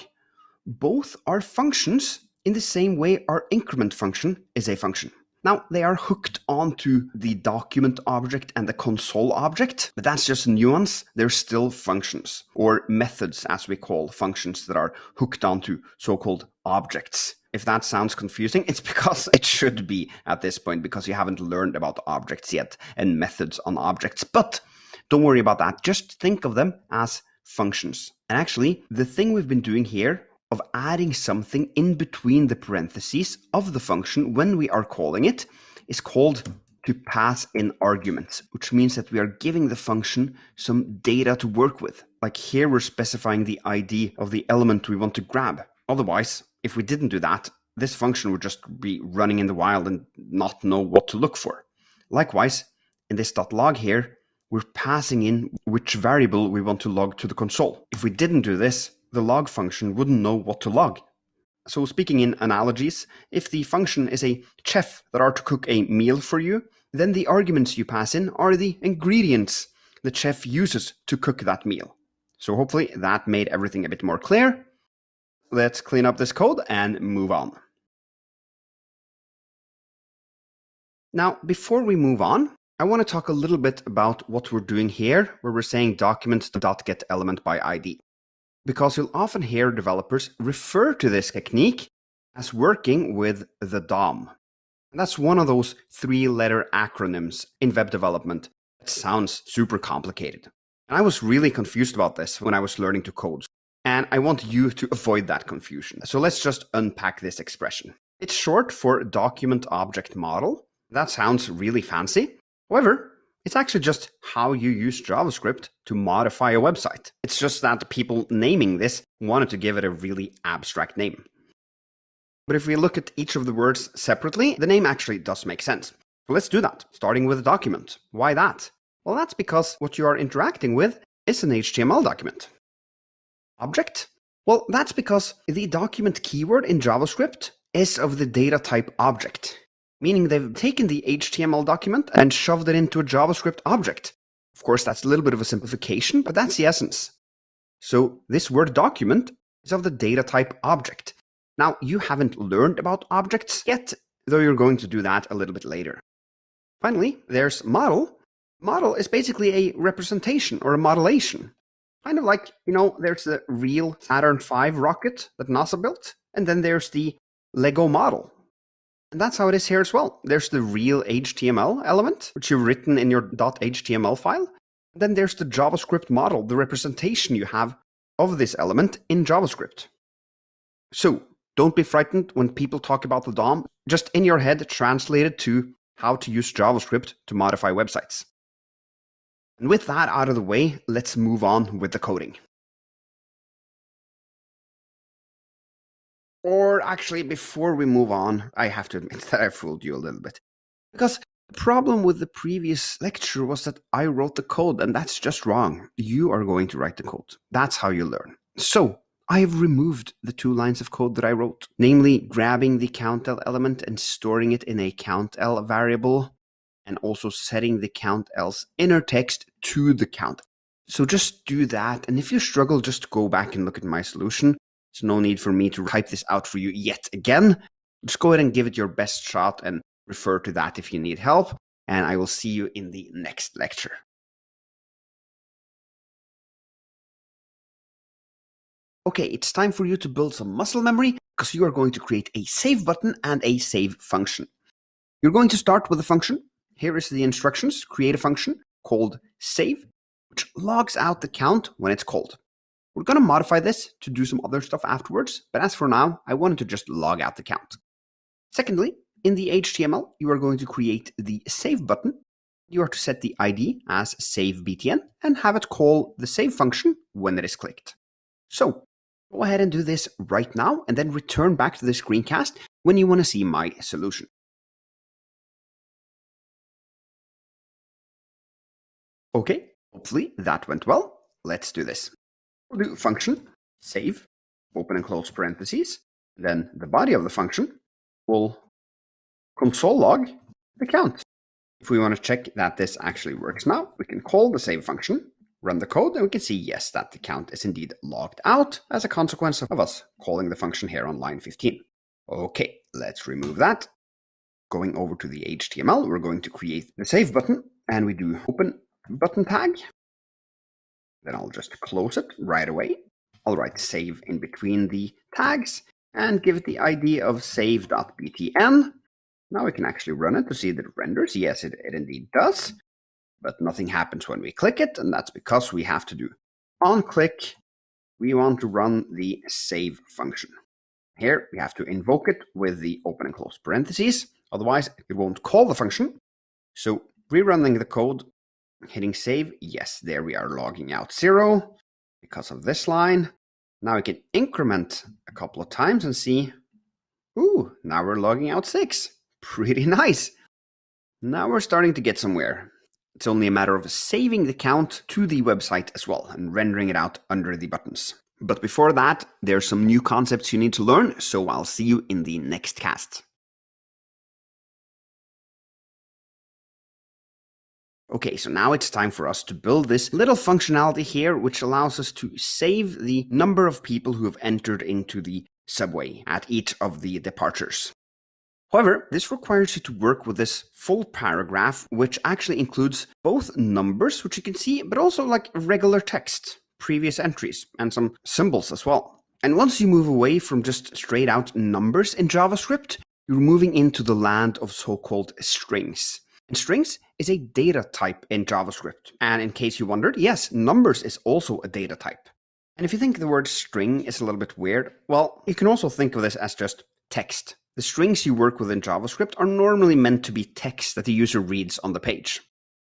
both are functions in the same way our increment function is a function. Now, they are hooked onto the document object and the console object, but that's just a nuance. They're still functions, or methods as we call functions that are hooked onto so-called objects. If that sounds confusing, it's because it should be at this point, because you haven't learned about objects yet and methods on objects. But don't worry about that. Just think of them as functions. And actually, the thing we've been doing here of adding something in between the parentheses of the function when we are calling it is called to pass in arguments, which means that we are giving the function some data to work with. Like here, we're specifying the ID of the element we want to grab. Otherwise, if we didn't do that, this function would just be running in the wild and not know what to look for. Likewise, in this .log here, we're passing in which variable we want to log to the console. If we didn't do this, the log function wouldn't know what to log. So speaking in analogies, if the function is a chef that are to cook a meal for you, then the arguments you pass in are the ingredients the chef uses to cook that meal. So hopefully that made everything a bit more clear. Let's clean up this code and move on. Now, before we move on, I want to talk a little bit about what we're doing here, where we're saying document.getElementById. Because you'll often hear developers refer to this technique as working with the DOM. And that's one of those 3-letter acronyms in web development that sounds super complicated. And I was really confused about this when I was learning to code. And I want you to avoid that confusion. So let's just unpack this expression. It's short for document object model. That sounds really fancy. However, it's actually just how you use JavaScript to modify a website. It's just that the people naming this wanted to give it a really abstract name. But if we look at each of the words separately, the name actually does make sense. So let's do that, starting with a document. Why that? Well, that's because what you are interacting with is an HTML document. Object? Well, that's because the document keyword in JavaScript is of the data type object. Meaning they've taken the HTML document and shoved it into a JavaScript object. Of course, that's a little bit of a simplification, but that's the essence. So this word document is of the data type object. Now, you haven't learned about objects yet, though you're going to do that a little bit later. Finally, there's model. Model is basically a representation or a modelation. Kind of like, there's the real Saturn V rocket that NASA built, and then there's the Lego model. And that's how it is here as well. There's the real HTML element, which you've written in your .html file. And then there's the JavaScript model, the representation you have of this element in JavaScript. So don't be frightened when people talk about the DOM. Just in your head, translate it to how to use JavaScript to modify websites. And with that out of the way, let's move on with the coding. Or actually, before we move on, I have to admit that I fooled you a little bit. Because the problem with the previous lecture was that I wrote the code, and that's just wrong. You are going to write the code. That's how you learn. So I have removed the 2 lines of code that I wrote, namely grabbing the COUNTL element and storing it in a COUNTL variable, and also setting the COUNTL's inner text to the count. So just do that, and if you struggle, just go back and look at my solution. There's no need for me to type this out for you yet again. Just go ahead and give it your best shot and refer to that if you need help. And I will see you in the next lecture. Okay, it's time for you to build some muscle memory because you are going to create a save button and a save function. You're going to start with a function. Here is the instructions. Create a function. called save, which logs out the count when it's called. We're going to modify this to do some other stuff afterwards, but as for now, I wanted to just log out the count. Secondly, in the HTML, you are going to create the save button. You are to set the ID as saveBTN and have it call the save function when it is clicked. So go ahead and do this right now and then return back to the screencast when you want to see my solution. Okay, hopefully that went well. Let's do this. We'll do function save, open and close parentheses. Then the body of the function will console log the count. If we want to check that this actually works now, we can call the save function, run the code, and we can see, yes, that the count is indeed logged out as a consequence of us calling the function here on line 15. Okay, let's remove that. Going over to the HTML, we're going to create the save button, and we do open button tag. Then I'll just close it right away. I'll write save in between the tags and give it the ID of save.btn. Now we can actually run it to see that it renders. Yes, it indeed does, but nothing happens when we click it, and that's because we have to do on click. We want to run the save function. Here we have to invoke it with the open and close parentheses, otherwise it won't call the function. So rerunning the code, hitting save, yes, there we are logging out 0 because of this line. Now we can increment a couple of times and see, ooh, now we're logging out 6. Pretty nice. Now we're starting to get somewhere. It's only a matter of saving the count to the website as well and rendering it out under the buttons. But before that, there's some new concepts you need to learn, so I'll see you in the next cast. Okay, so now it's time for us to build this little functionality here, which allows us to save the number of people who have entered into the subway at each of the departures. However, this requires you to work with this full paragraph, which actually includes both numbers, which you can see, but also like regular text, previous entries, and some symbols as well. And once you move away from just straight out numbers in JavaScript, you're moving into the land of so-called strings. And strings is a data type in JavaScript. And in case you wondered, yes, numbers is also a data type. And if you think the word string is a little bit weird, well, you can also think of this as just text. The strings you work with in JavaScript are normally meant to be text that the user reads on the page.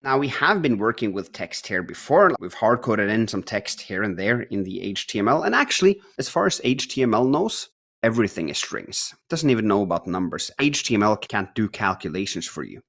Now, we have been working with text here before. We've hard-coded in some text here and there in the HTML. And actually, as far as HTML knows, everything is strings. It doesn't even know about numbers. HTML can't do calculations for you.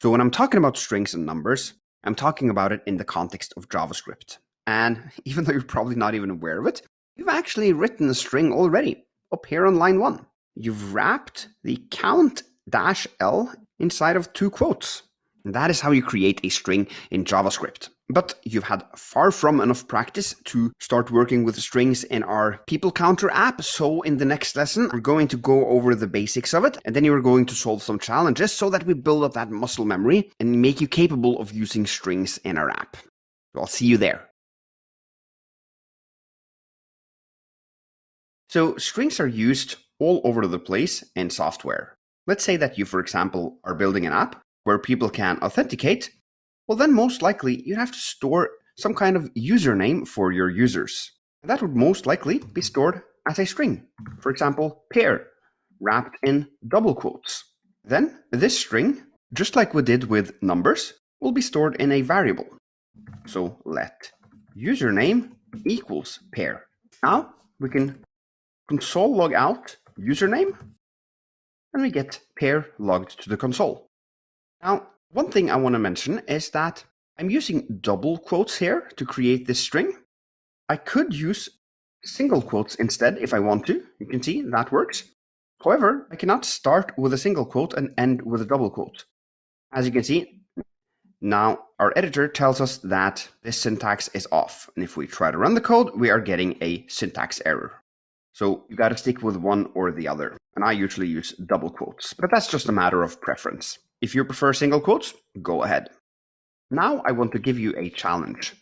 So when I'm talking about strings and numbers, I'm talking about it in the context of JavaScript. And even though you're probably not even aware of it, you've actually written a string already up here on line 1. You've wrapped the count-l inside of 2 quotes. And that is how you create a string in JavaScript. But you've had far from enough practice to start working with strings in our people counter app. So in the next lesson, we're going to go over the basics of it. And then you're going to solve some challenges so that we build up that muscle memory and make you capable of using strings in our app. So I'll see you there. So strings are used all over the place in software. Let's say that you, for example, are building an app where people can authenticate. Well, then most likely you'd have to store some kind of username for your users. That would most likely be stored as a string. For example, pair, wrapped in double quotes. Then this string, just like we did with numbers, will be stored in a variable. So let username equals pair. Now we can console log out username, and we get pair logged to the console. Now, one thing I want to mention is that I'm using double quotes here to create this string. I could use single quotes instead if I want to. You can see that works. However, I cannot start with a single quote and end with a double quote. As you can see, now our editor tells us that this syntax is off. And if we try to run the code, we are getting a syntax error. So you got to stick with one or the other. And I usually use double quotes, but that's just a matter of preference. If you prefer single quotes, go ahead. Now I want to give you a challenge.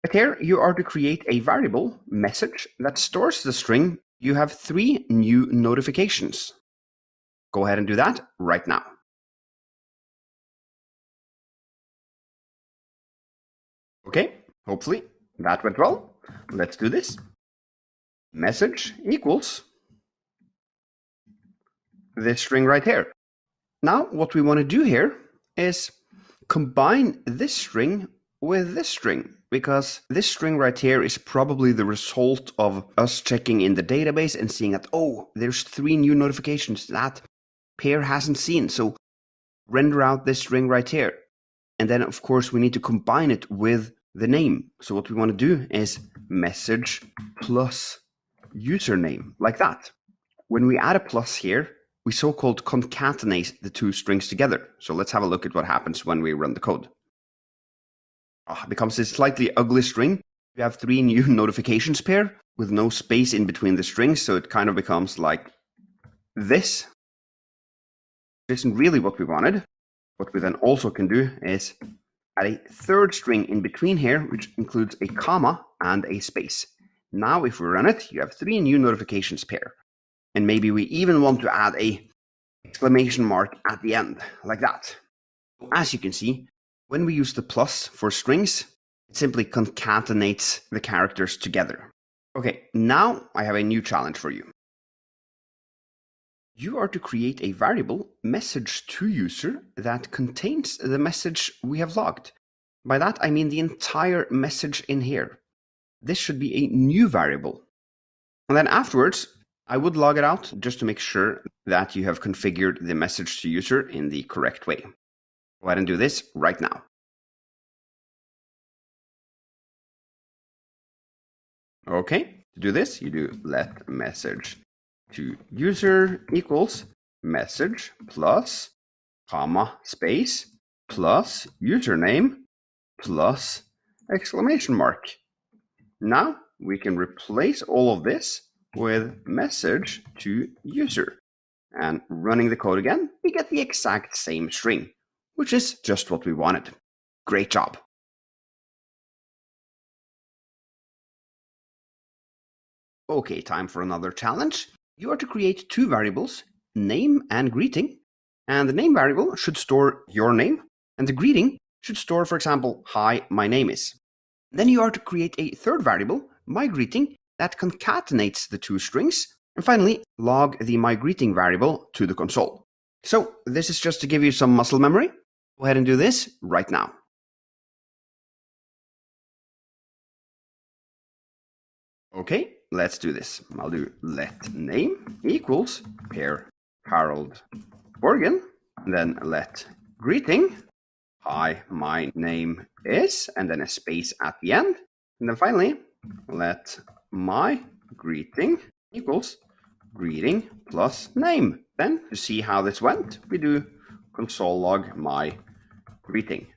Right here, you are to create a variable message that stores the string. You have 3 new notifications. Go ahead and do that right now. Okay, hopefully that went well. Let's do this. Message equals this string right here. Now what we want to do here is combine this string with this string, because this string right here is probably the result of us checking in the database and seeing that, oh, there's 3 new notifications that Pear hasn't seen. So render out this string right here. And then of course we need to combine it with the name. So what we want to do is message plus username, like that. When we add a plus here, we so-called concatenate the 2 strings together. So let's have a look at what happens when we run the code. It becomes a slightly ugly string. You have 3 new notifications pair with no space in between the strings, so it kind of becomes like this. This isn't really what we wanted. What we then also can do is add a 3rd string in between here, which includes a comma and a space. Now if we run it, you have 3 new notifications pair. And maybe we even want to add a exclamation mark at the end, like that. As you can see, when we use the plus for strings, it simply concatenates the characters together. Okay, now I have a new challenge for you. You are to create a variable message to user that contains the message we have logged. By that, I mean the entire message in here. This should be a new variable. And then afterwards, I would log it out just to make sure that you have configured the message to user in the correct way. Go ahead and do this right now. Okay, to do this, you do let message to user equals message plus comma space plus username plus exclamation mark. Now we can replace all of this with message to user. And running the code again, we get the exact same string, which is just what we wanted. Great job. Okay, time for another challenge. You are to create 2 variables, name and greeting. And the name variable should store your name, and the greeting should store, for example, hi, my name is. Then you are to create a 3rd variable, my greeting, that concatenates the 2 strings. And finally, log the my greeting variable to the console. So this is just to give you some muscle memory. Go ahead and do this right now. Okay, let's do this. I'll do let name equals Pear Harold Borgen, and then let greeting, hi, my name is, and then a space at the end. And then finally, let my greeting equals greeting plus name. Then to see how this went, we do console log my greeting.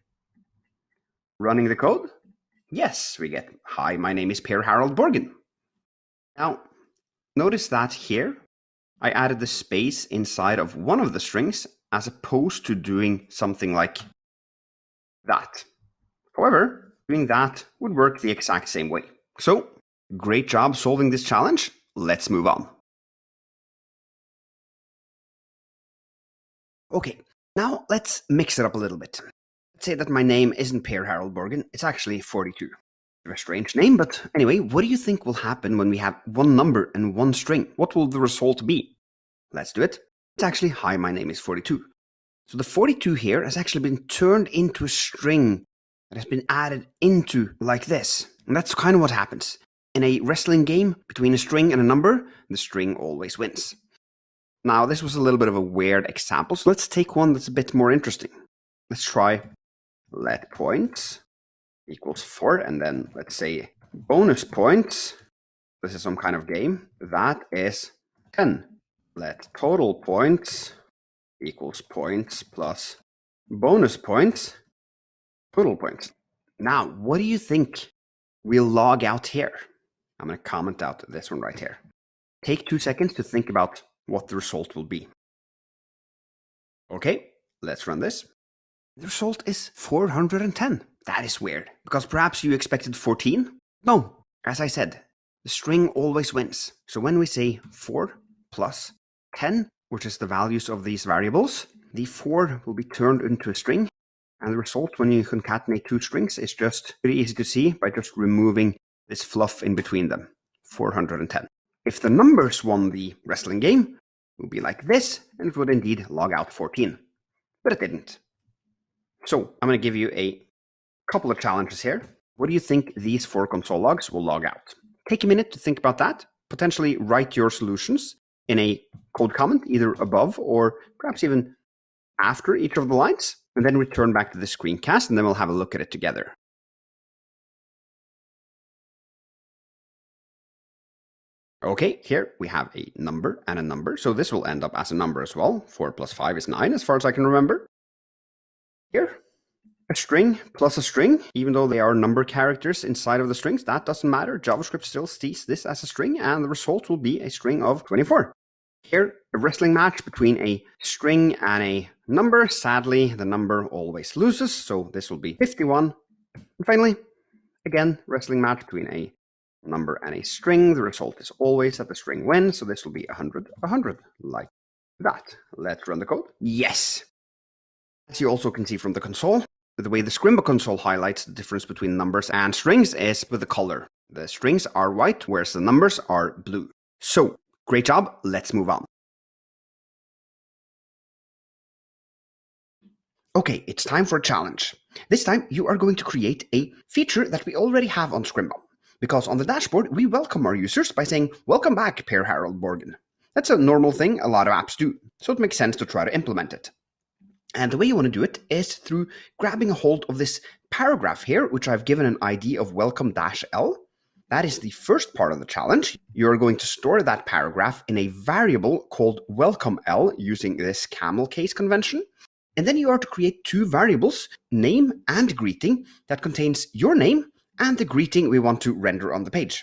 Running the code, yes, we get hi, my name is Pear Harold Borgen. Now, notice that here, I added the space inside of one of the strings as opposed to doing something like that. However, doing that would work the exact same way. So, great job solving this challenge. Let's move on. Okay, now let's mix it up a little bit. Let's say that my name isn't Pear Harold Borgen, it's actually 42. A strange name, but anyway, what do you think will happen when we have 1 number and 1 string? What will the result be? Let's do it. It's actually, hi, my name is 42. So the 42 here has actually been turned into a string that has been added into like this. And that's kind of what happens. In a wrestling game between a string and a number, the string always wins. Now, this was a little bit of a weird example, so let's take one that's a bit more interesting. Let's try let points equals 4, and then let's say bonus points. This is some kind of game. That is 10. Let total points equals points plus bonus points, total points. Now, what do you think we'll log out here? I'm going to comment out this one right here. Take 2 seconds to think about what the result will be. Okay, let's run this. The result is 410. That is weird, because perhaps you expected 14? No, as I said, the string always wins. So when we say 4 plus 10, which is the values of these variables, the 4 will be turned into a string, And the result when you concatenate two strings is just pretty easy to see by just removing this fluff in between them, 410. If the numbers won the wrestling game, it would be like this, and it would indeed log out 14. But it didn't. So I'm going to give you a couple of challenges here. What do you think these 4 console logs will log out? Take a minute to think about that. Potentially write your solutions in a code comment, either above or perhaps even after each of the lines, and then return back to the screencast, and then we'll have a look at it together. Okay, here we have a number and a number, so this will end up as a number as well. 4 plus 5 is 9, as far as I can remember. Here, a string plus a string, even though they are number characters inside of the strings, that doesn't matter. JavaScript still sees this as a string, and the result will be a string of 24. Here, a wrestling match between a string and a number. Sadly, the number always loses, so this will be 51. And finally, again, wrestling match between a number and a string. The result is always that the string wins, so this will be 100, 100, like that. Let's run the code. Yes! As you also can see from the console, the way the Scrimba console highlights the difference between numbers and strings is with the color. The strings are white, whereas the numbers are blue. So, great job, let's move on. Okay, it's time for a challenge. This time you are going to create a feature that we already have on Scrimba. Because on the dashboard, we welcome our users by saying, "Welcome back, Per Harold Borgen." That's a normal thing a lot of apps do, so it makes sense to try to implement it. And the way you want to do it is through grabbing a hold of this paragraph here, which I've given an ID of welcome-l. That is the first part of the challenge. You're going to store that paragraph in a variable called welcome-l using this camel case convention. And then you are to create 2 variables, name and greeting, that contains your name and the greeting we want to render on the page.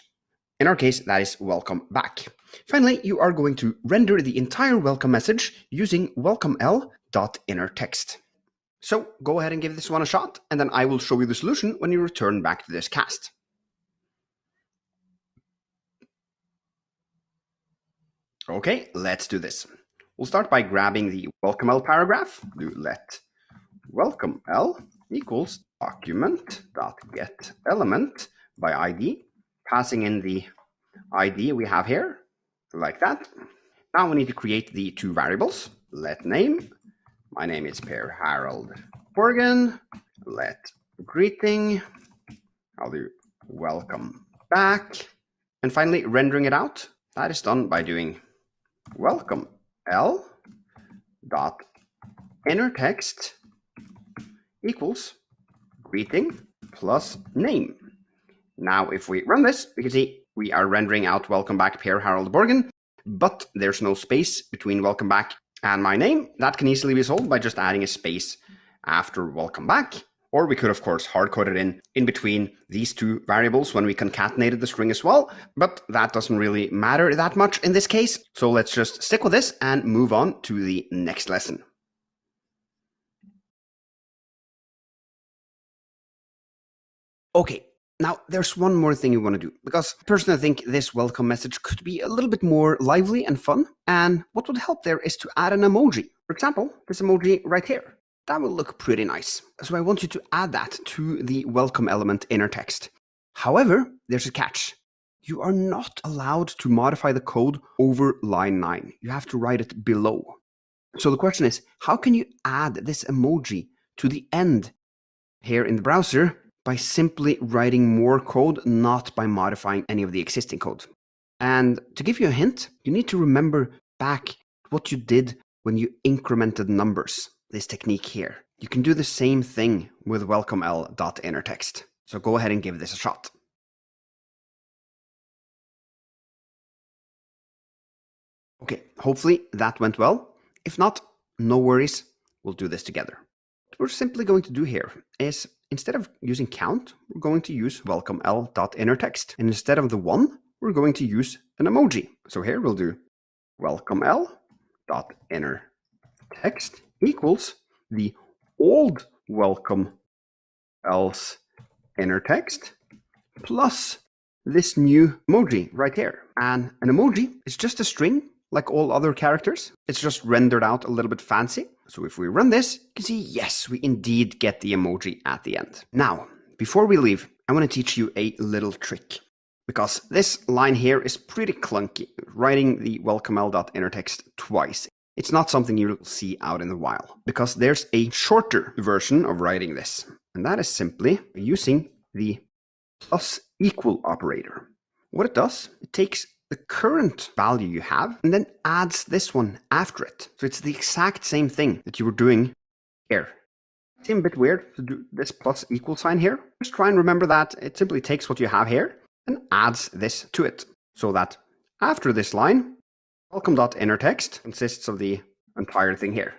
In our case, that is welcome back. Finally, you are going to render the entire welcome message using welcome-l.innerText. So go ahead and give this one a shot, and then I will show you the solution when you return back to this cast. Okay, let's do this. We'll start by grabbing the welcome-l paragraph. Do let welcome-l equals document.getElement by ID, passing in the ID we have here, like that. Now we need to create the 2 variables. Let name, my name is Per Harold Borgen. Let greeting, I'll do welcome back. And finally, rendering it out. That is done by doing welcome-l.innerText equals greeting plus name. Now, if we run this, we can see we are rendering out welcome back Per Harold Borgen, but there's no space between welcome back and my name. That can easily be solved by just adding a space after welcome back. Or we could, of course, hard-code it in between these 2 variables when we concatenated the string as well, but that doesn't really matter that much in this case. So let's just stick with this and move on to the next lesson. Okay, now there's one more thing you want to do, because personally I think this welcome message could be a little bit more lively and fun, and what would help there is to add an emoji. For example, this emoji right here. That will look pretty nice. So I want you to add that to the welcome element inner text. However, there's a catch. You are not allowed to modify the code over line 9. You have to write it below. So the question is, how can you add this emoji to the end here in the browser by simply writing more code, not by modifying any of the existing code? And to give you a hint, you need to remember back what you did when you incremented numbers. This technique here. You can do the same thing with welcome-l.innerText. So go ahead and give this a shot. Okay, hopefully that went well. If not, no worries, we'll do this together. What we're simply going to do here is, instead of using count, we're going to use welcome-l.innerText. And instead of the 1, we're going to use an emoji. So here we'll do welcome-l.innerText equals the old welcome else inner text plus this new emoji right here. And an emoji is just a string like all other characters. It's just rendered out a little bit fancy. So if we run this, you can see, yes, we indeed get the emoji at the end. Now, before we leave, I want to teach you a little trick, because this line here is pretty clunky, writing the welcome_l.inner text twice. It's not something you'll see out in the wild, because there's a shorter version of writing this, and that is simply using the plus equal operator. What it does, it takes the current value you have and then adds this one after it. So it's the exact same thing that you were doing here. Seems a bit weird to do this plus equal sign here. Just try and remember that it simply takes what you have here and adds this to it. So that after this line, welcome.inner text consists of the entire thing here.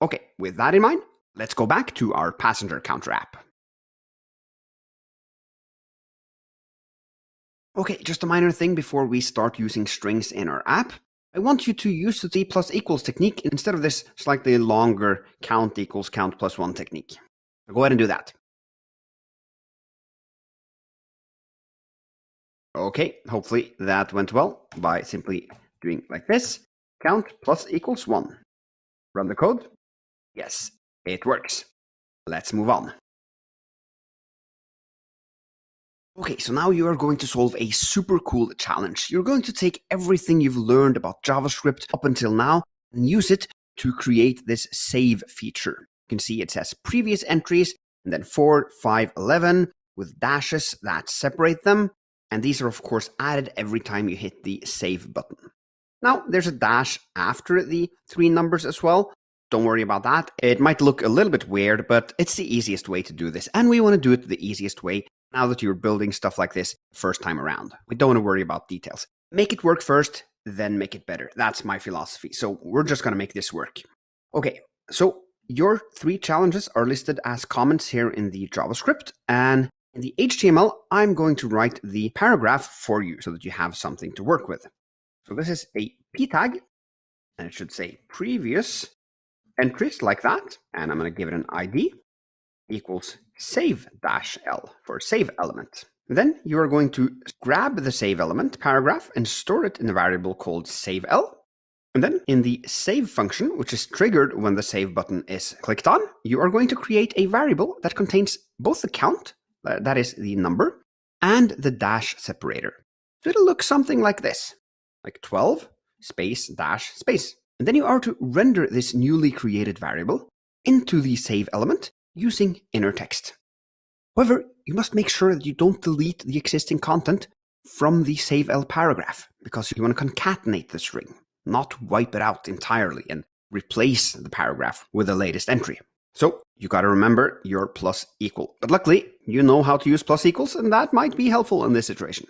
Okay, with that in mind, let's go back to our passenger counter app. Okay, just a minor thing before we start using strings in our app. I want you to use the plus equals technique instead of this slightly longer count equals count plus one technique. So go ahead and do that. Okay, hopefully that went well by simply doing like this. Count plus equals 1. Run the code. Yes, it works. Let's move on. Okay, so now you are going to solve a super cool challenge. You're going to take everything you've learned about JavaScript up until now and use it to create this save feature. You can see it says previous entries and then 4, 5, 11 with dashes that separate them. And these are of course added every time you hit the save button. Now there's a dash after the 3 numbers as well. Don't worry about that. It might look a little bit weird, but it's the easiest way to do this. And we want to do it the easiest way now that you're building stuff like this first time around. We don't want to worry about details. Make it work first, then make it better. That's my philosophy. So we're just going to make this work. Okay, so your 3 challenges are listed as comments here in the JavaScript. And in the HTML, I'm going to write the paragraph for you so that you have something to work with. So this is a p tag, and it should say previous entries like that. And I'm going to give it an ID equals save-l for save element. Then you are going to grab the save element paragraph and store it in a variable called save_l. And then in the save function, which is triggered when the save button is clicked on, you are going to create a variable that contains both the count, that is the number, and the dash separator. So it'll look something like this, like 12 space dash space. And then you are to render this newly created variable into the save element using inner text. However, you must make sure that you don't delete the existing content from the save_l paragraph, because you want to concatenate the string, not wipe it out entirely and replace the paragraph with the latest entry. So you got to remember your plus equal. But luckily, you know how to use plus equals, and that might be helpful in this situation.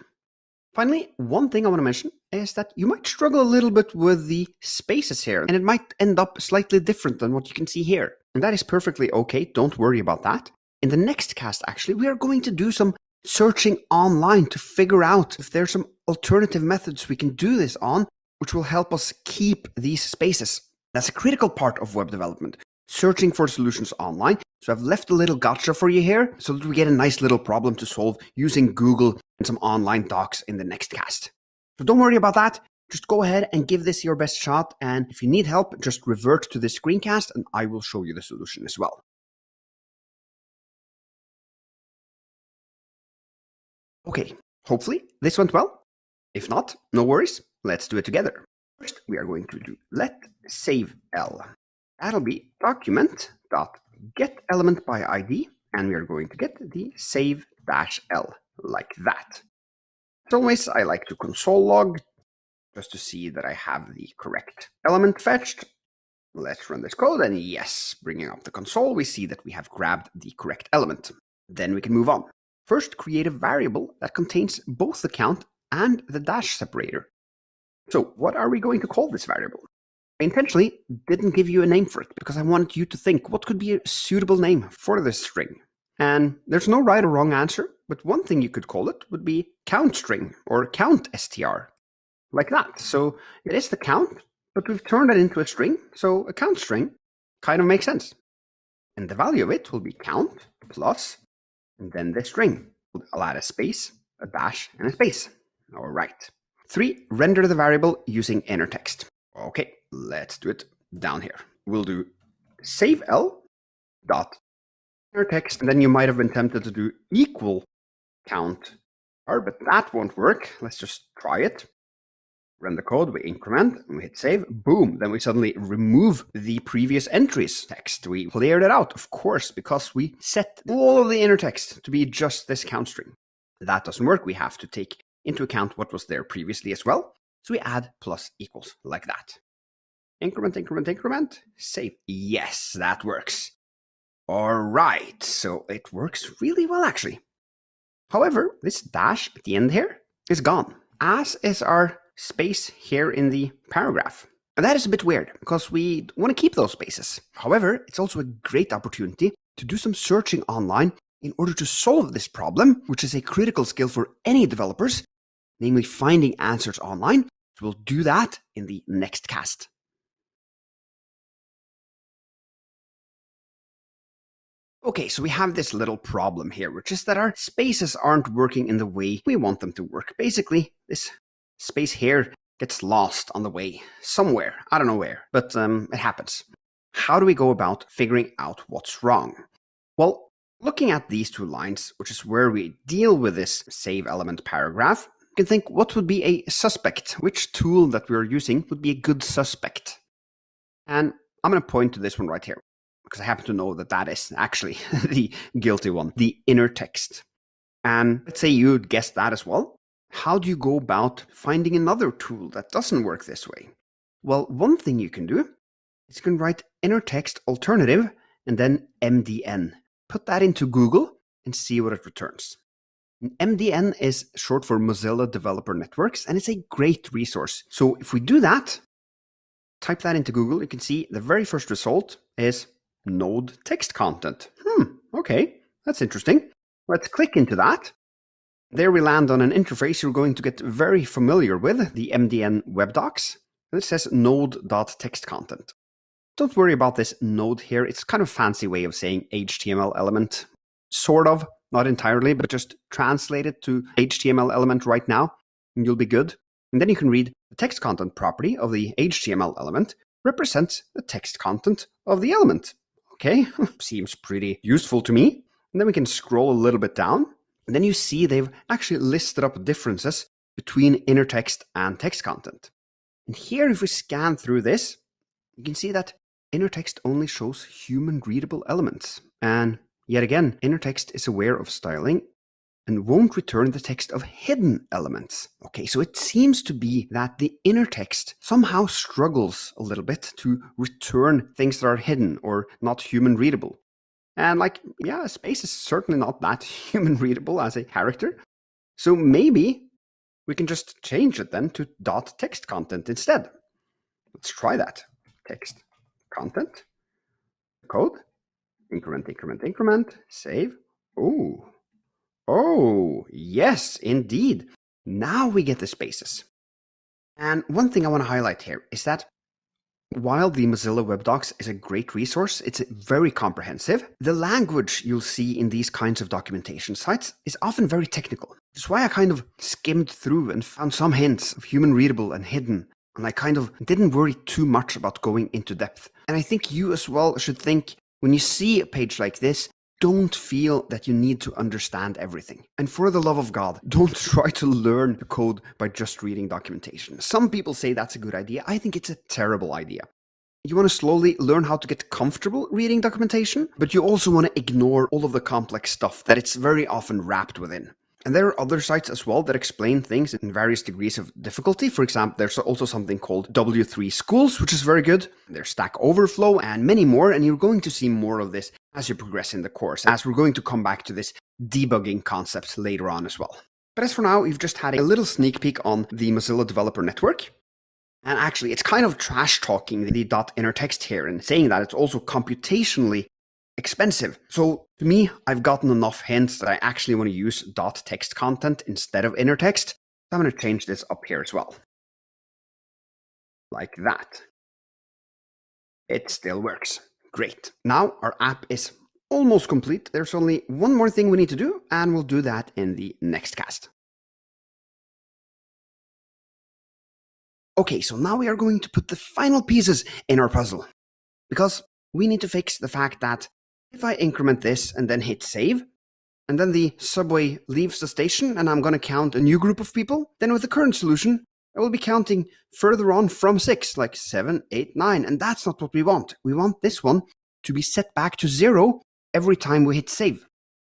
Finally, one thing I want to mention is that you might struggle a little bit with the spaces here, and it might end up slightly different than what you can see here. And that is perfectly okay, don't worry about that. In the next cast, actually, we are going to do some searching online to figure out if there's some alternative methods we can do this on, which will help us keep these spaces. That's a critical part of web development, searching for solutions online. So I've left a little gotcha for you here so that we get a nice little problem to solve using Google and some online docs in the next cast. So don't worry about that. Just go ahead and give this your best shot. And if you need help, just revert to this screencast and I will show you the solution as well. Okay, hopefully this went well. If not, no worries. Let's do it together. First, we are going to do let save_l. That'll be document.getElementById, and we are going to get the save-l like that. As always, I like to console log just to see that I have the correct element fetched. Let's run this code, and yes, bringing up the console, we see that we have grabbed the correct element. Then we can move on. First, create a variable that contains both the count and the dash separator. So what are we going to call this variable? I intentionally didn't give you a name for it because I wanted you to think what could be a suitable name for this string. And there's no right or wrong answer, but one thing you could call it would be count string or count str, like that. So it is the count, but we've turned it into a string, so a count string kind of makes sense. And the value of it will be count plus, and then the string. I'll add a space, a dash, and a space. All right. 3, render the variable using inner text. Okay, let's do it down here. we'll do save L dot inner text, and then you might have been tempted to do equal count R, but that won't work. Let's just try it. Run the code, we increment, and we hit save. Boom! Then we suddenly remove the previous entries text. We cleared it out, of course, because we set all of the inner text to be just this count string. That doesn't work. We have to take into account what was there previously as well. So we add plus equals like that. Increment, increment, increment. Save. Yes, that works. All right, so it works really well, actually. However, this dash at the end here is gone, as is our space here in the paragraph. And that is a bit weird, because we want to keep those spaces. However, it's also a great opportunity to do some searching online in order to solve this problem, which is a critical skill for any developers, namely finding answers online. So we'll do that in the next cast. Okay, so we have this little problem here, which is that our spaces aren't working in the way we want them to work. Basically, this space here gets lost on the way somewhere. I don't know where, but it happens. How do we go about figuring out what's wrong? Well, looking at these two lines, which is where we deal with this save element paragraph, you can think what would be a suspect? Which tool that we're using would be a good suspect? And I'm going to point to this one right here, because I happen to know that that is actually the guilty one, the inner text. And let's say you'd guess that as well. How do you go about finding another tool that doesn't work this way? Well, one thing you can do is you can write inner text alternative and then MDN. Put that into Google and see what it returns. And MDN is short for Mozilla Developer Networks, and it's a great resource. So if we do that, type that into Google, you can see the very first result is node text content. Okay, that's interesting. Let's click into that. There we land on an interface you're going to get very familiar with, the MDN web docs. And it says node.textcontent. Don't worry about this node here. It's kind of a fancy way of saying HTML element. Sort of, not entirely, but just translate it to HTML element right now, and you'll be good. And then you can read the text content property of the HTML element represents the text content of the element. Okay, seems pretty useful to me. And then we can scroll a little bit down. And then you see they've actually listed up differences between inner text and text content. And here, if we scan through this, you can see that inner text only shows human readable elements. And yet again, inner text is aware of styling and won't return the text of hidden elements. Okay, so it seems to be that the inner text somehow struggles a little bit to return things that are hidden or not human readable. And space is certainly not that human readable as a character. So maybe we can just change it then to .text content instead. Let's try that. Text content, code, increment, increment, increment, save. Oh, yes, indeed. Now we get the spaces. And one thing I want to highlight here is that while the Mozilla Web Docs is a great resource, it's very comprehensive, the language you'll see in these kinds of documentation sites is often very technical. That's why I kind of skimmed through and found some hints of human readable and hidden, and I kind of didn't worry too much about going into depth. And I think you as well should think, when you see a page like this, don't feel that you need to understand everything. And for the love of God, don't try to learn the code by just reading documentation. Some people say that's a good idea. I think it's a terrible idea. You want to slowly learn how to get comfortable reading documentation, but you also want to ignore all of the complex stuff that it's very often wrapped within. And there are other sites as well that explain things in various degrees of difficulty. For example, there's also something called W3 Schools, which is very good. There's Stack Overflow and many more, and you're going to see more of this as you progress in the course, as we're going to come back to this debugging concept later on as well. But as for now, you've just had a little sneak peek on the Mozilla Developer Network. And actually, it's kind of trash talking the .inner text here and saying that it's also computationally expensive. So to me, I've gotten enough hints that I actually want to use .text content instead of inner text. I'm going to change this up here as well. Like that. It still works. Great. Now our app is almost complete. There's only one more thing we need to do, and we'll do that in the next cast. Okay, so now we are going to put the final pieces in our puzzle. because we need to fix the fact that if I increment this and then hit save, and then the subway leaves the station and I'm going to count a new group of people, then with the current solution, I will be counting further on from 6, like 7, 8, 9, and that's not what we want. We want this one to be set back to 0 every time we hit save.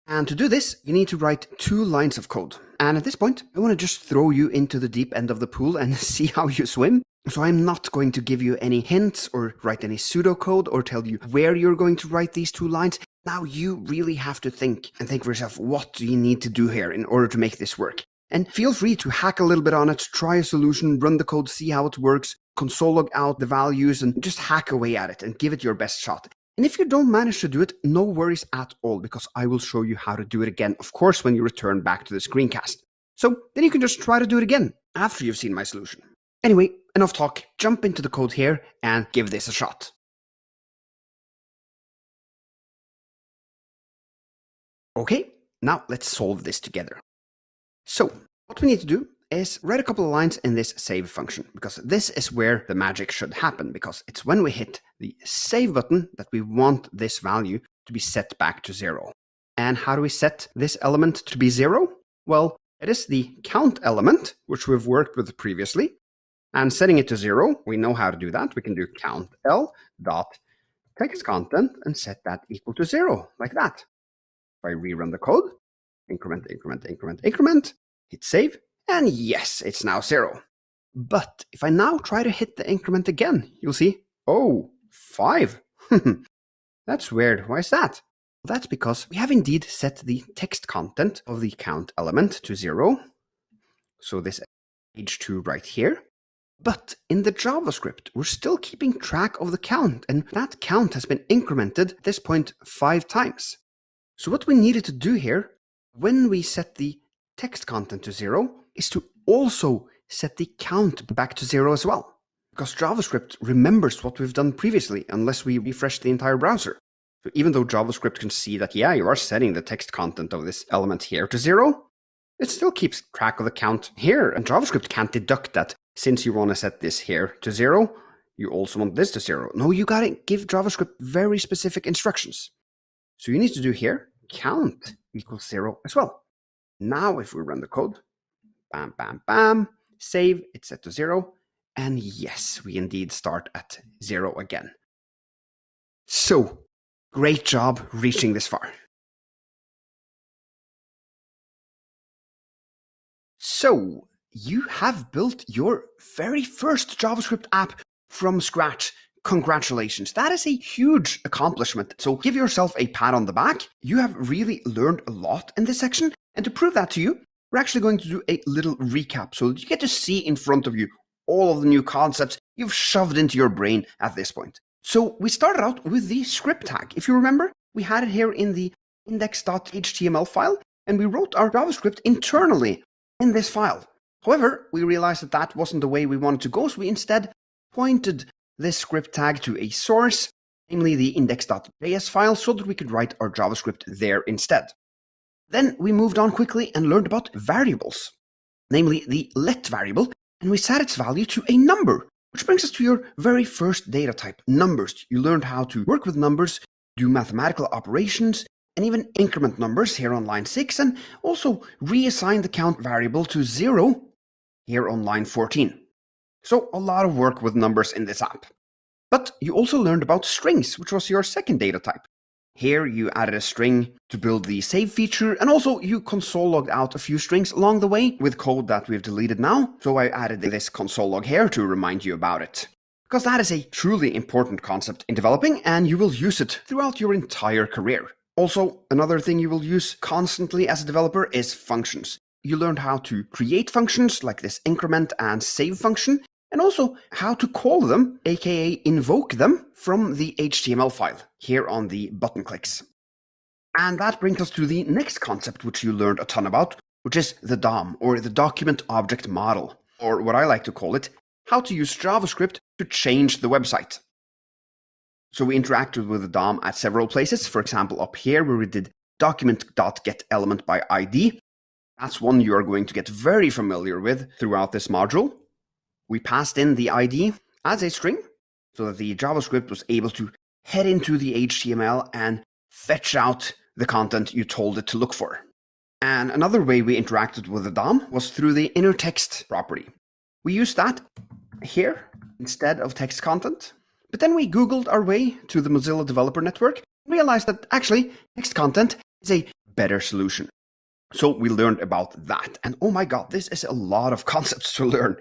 And to do this, you need to write 2 lines of code. And at this point, I want to just throw you into the deep end of the pool and see how you swim. So I'm not going to give you any hints or write any pseudocode or tell you where you're going to write these 2 lines. Now you really have to think for yourself, what do you need to do here in order to make this work? And feel free to hack a little bit on it, try a solution, run the code, see how it works, console log out the values, and just hack away at it and give it your best shot. And if you don't manage to do it, no worries at all, because I will show you how to do it again, of course, when you return back to the screencast. So then you can just try to do it again after you've seen my solution. Anyway, enough talk, jump into the code here and give this a shot. Okay, now let's solve this together. So what we need to do is write a couple of lines in this save function, because this is where the magic should happen, because it's when we hit the save button that we want this value to be set back to 0. And how do we set this element to be 0? Well, it is the count element, which we've worked with previously. And setting it to 0, we know how to do that. We can do count L dot text content and set that equal to 0, like that. If I rerun the code, increment, increment, increment, increment, hit save, and yes, it's now 0. But if I now try to hit the increment again, you'll see, oh, 5. That's weird. Why is that? Well, that's because we have indeed set the text content of the count element to 0. So this h2 right here. But in the JavaScript, we're still keeping track of the count, and that count has been incremented at this point 5 times. So what we needed to do here, when we set the text content to 0, is to also set the count back to 0 as well. Because JavaScript remembers what we've done previously, unless we refresh the entire browser. So even though JavaScript can see that, yeah, you are setting the text content of this element here to 0, it still keeps track of the count here, and JavaScript can't deduct that since you want to set this here to 0, you also want this to 0. No, you gotta give JavaScript very specific instructions. So you need to do here, count equals 0 as well. Now if we run the code, bam, bam, bam, save, it's set to 0, and yes, we indeed start at 0 again. So, great job reaching this far. So, you have built your very first JavaScript app from scratch. Congratulations. That is a huge accomplishment. So give yourself a pat on the back. You have really learned a lot in this section. And to prove that to you, we're actually going to do a little recap so that you get to see in front of you all of the new concepts you've shoved into your brain at this point. So we started out with the script tag. If you remember, we had it here in the index.html file, and we wrote our JavaScript internally in this file. However, we realized that that wasn't the way we wanted to go, so we instead pointed this script tag to a source, namely the index.js file, so that we could write our JavaScript there instead. Then we moved on quickly and learned about variables, namely the let variable, and we set its value to a number, which brings us to your very first data type, numbers. You learned how to work with numbers, do mathematical operations, and even increment numbers here on line 6, and also reassign the count variable to 0 here on line 14. So a lot of work with numbers in this app. But you also learned about strings, which was your second data type. Here you added a string to build the save feature, and also you console logged out a few strings along the way with code that we've deleted now. So I added this console log here to remind you about it. Because that is a truly important concept in developing, and you will use it throughout your entire career. Also, another thing you will use constantly as a developer is functions. You learned how to create functions like this increment and save function, and also how to call them, aka invoke them, from the HTML file here on the button clicks. And that brings us to the next concept which you learned a ton about, which is the DOM, or the Document Object Model, or what I like to call it, how to use JavaScript to change the website. So we interacted with the DOM at several places, for example up here where we did document.getElementById. That's one you are going to get very familiar with throughout this module. We passed in the ID as a string so that the JavaScript was able to head into the HTML and fetch out the content you told it to look for. And another way we interacted with the DOM was through the inner text property. We used that here instead of text content. But then we Googled our way to the Mozilla Developer Network and realized that actually text content is a better solution. So we learned about that. And oh my God, this is a lot of concepts to learn.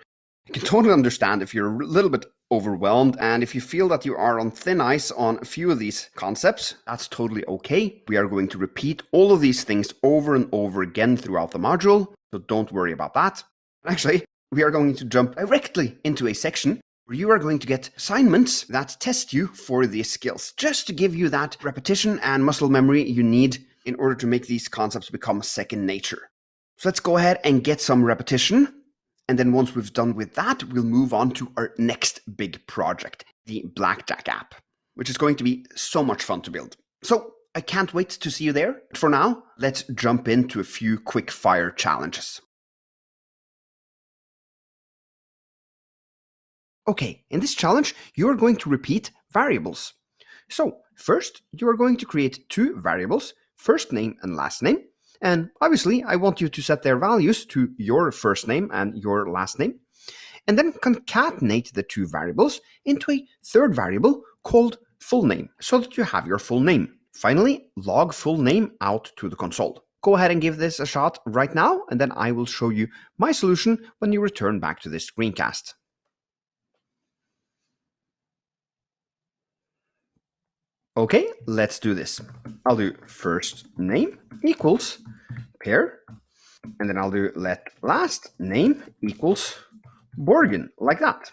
I can totally understand if you're a little bit overwhelmed, and if you feel that you are on thin ice on a few of these concepts, that's totally okay. We are going to repeat all of these things over and over again throughout the module, so don't worry about that. Actually, we are going to jump directly into a section where you are going to get assignments that test you for these skills, just to give you that repetition and muscle memory you need in order to make these concepts become second nature. So let's go ahead and get some repetition. And then once we've done with that, we'll move on to our next big project, the Blackjack app, which is going to be so much fun to build. So I can't wait to see you there. But for now, let's jump into a few quick fire challenges. Okay, in this challenge, you are going to repeat variables. So first, you are going to create two variables, first name and last name. And obviously, I want you to set their values to your first name and your last name, and then concatenate the two variables into a third variable called full name, so that you have your full name. Finally, log full name out to the console. Go ahead and give this a shot right now, and then I will show you my solution when you return back to this screencast. Okay, let's do this. I'll do first name equals pair, and then I'll do let last name equals Borgen, like that.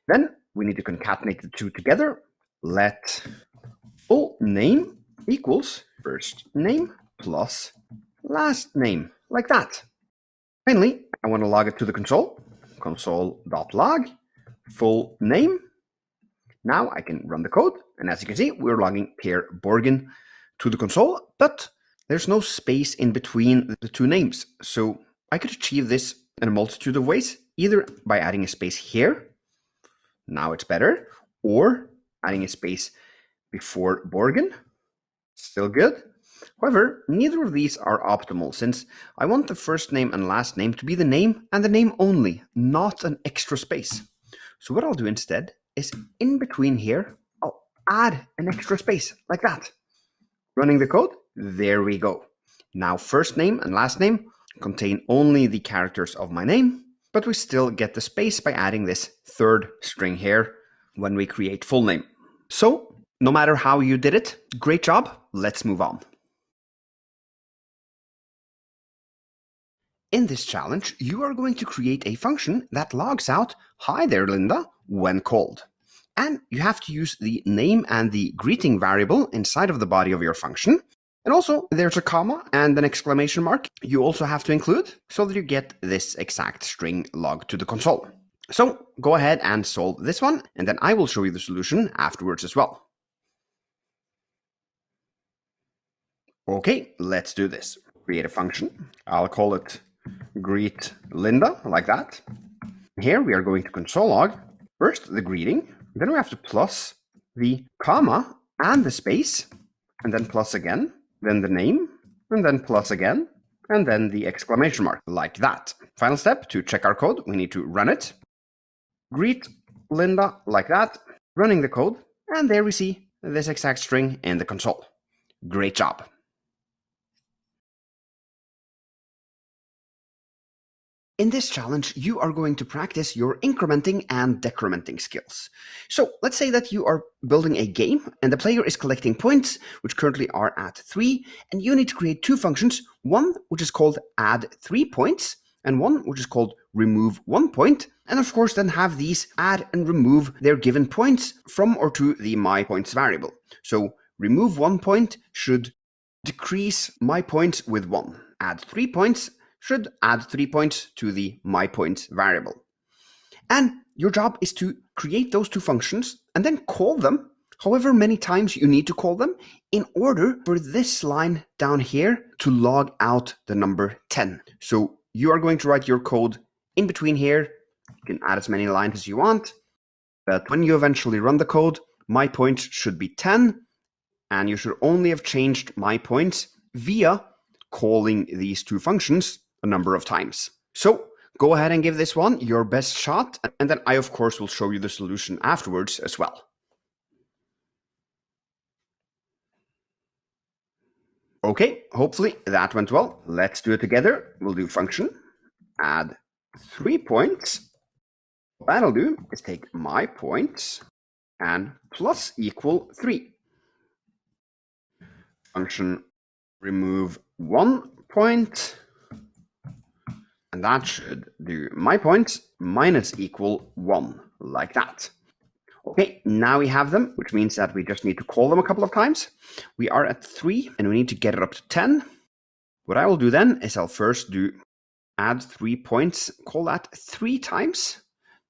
Then we need to concatenate the two together. Let full name equals first name plus last name, like that. Finally, I want to log it to the console. Console.log full name. Now I can run the code, and as you can see, we're logging Pierre Borgen to the console, but there's no space in between the two names. So I could achieve this in a multitude of ways, either by adding a space here, now it's better, or adding a space before Borgen, still good. However, neither of these are optimal, since I want the first name and last name to be the name and the name only, not an extra space. So what I'll do instead is in between here, I'll add an extra space like that. Running the code, there we go. Now first name and last name contain only the characters of my name, but we still get the space by adding this third string here when we create full name. So no matter how you did it, great job. Let's move on. In this challenge, you are going to create a function that logs out "Hi there, Linda" when called. And you have to use the name and the greeting variable inside of the body of your function. And also, there's a comma and an exclamation mark you also have to include so that you get this exact string logged to the console. So go ahead and solve this one, and then I will show you the solution afterwards as well. Okay, let's do this. Create a function. I'll call it greet Linda, like that. Here we are going to console log first the greeting, then we have to plus the comma and the space, and then plus again, then the name, and then plus again, and then the exclamation mark, like that. Final step, to check our code, we need to run it. Greet Linda, like that, running the code, and there we see this exact string in the console. Great job. In this challenge, you are going to practice your incrementing and decrementing skills. So let's say that you are building a game and the player is collecting points, which currently are at 3, and you need to create two functions, one which is called add 3 points, and one which is called remove 1 point, and of course then have these add and remove their given points from or to the myPoints variable. So remove 1 point should decrease myPoints with 1. Add 3 points should add 3 points to the myPoints variable. And your job is to create those two functions and then call them however many times you need to call them in order for this line down here to log out the number 10. So you are going to write your code in between here. You can add as many lines as you want, but when you eventually run the code, my point should be 10, and you should only have changed my points via calling these two functions a number of times. So go ahead and give this one your best shot, and then I, of course, will show you the solution afterwards as well. Okay, hopefully that went well. Let's do it together. We'll do function, add 3 points. What that'll do is take my points and plus equal 3. Function remove 1 point, and that should do my points minus equal 1, like that. Okay, now we have them, which means that we just need to call them a couple of times. We are at 3, and we need to get it up to 10. What I will do then is I'll first do add 3 points, call that 3 times,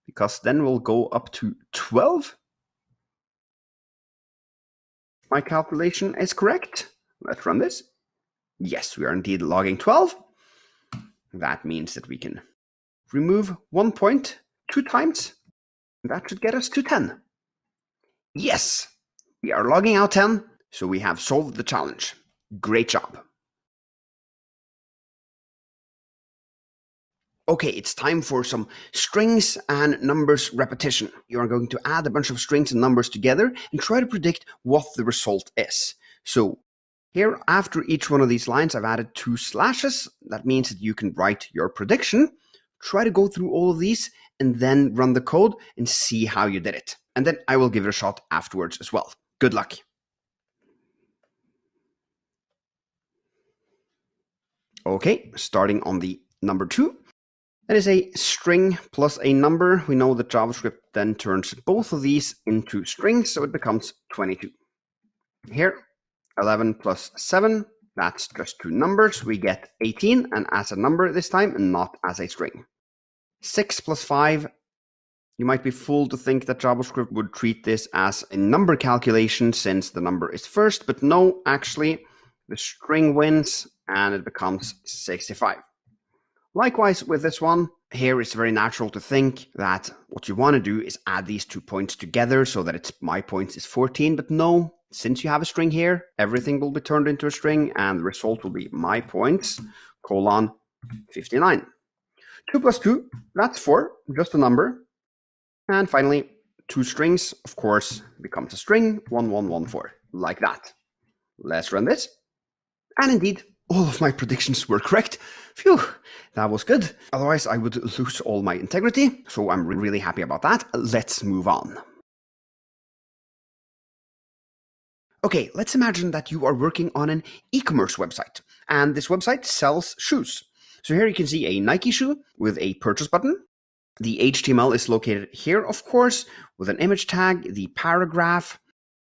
because then we'll go up to 12. My calculation is correct. Let's run this. Yes, we are indeed logging 12. That means that we can remove 1 point 2 times. That should get us to 10. Yes, we are logging out 10, so we have solved the challenge. Great job. Okay, it's time for some strings and numbers repetition. You are going to add a bunch of strings and numbers together and try to predict what the result is. So here, after each one of these lines, I've added 2 slashes. That means that you can write your prediction. Try to go through all of these and then run the code and see how you did it. And then I will give it a shot afterwards as well. Good luck. Okay, starting on the number 2. That is a string plus a number. We know that JavaScript then turns both of these into strings, so it becomes 22. Here, 11 plus 7, that's just 2 numbers. We get 18, and as a number this time, and not as a string. 6 plus 5, you might be fooled to think that JavaScript would treat this as a number calculation since the number is first, but no, actually, the string wins, and it becomes 65. Likewise with this one, here it's very natural to think that what you want to do is add these 2 points together so that it's my points is 14, but no, since you have a string here, everything will be turned into a string and the result will be my points, colon 59. 2 plus 2, that's 4, just a number. And finally, 2 strings, of course, becomes a string, 1114, like that. Let's run this. And indeed, all of my predictions were correct. Phew, that was good. Otherwise, I would lose all my integrity. So I'm really happy about that. Let's move on. Okay, let's imagine that you are working on an e-commerce website. And this website sells shoes. So here you can see a Nike shoe with a purchase button. The HTML is located here, of course, with an image tag, the paragraph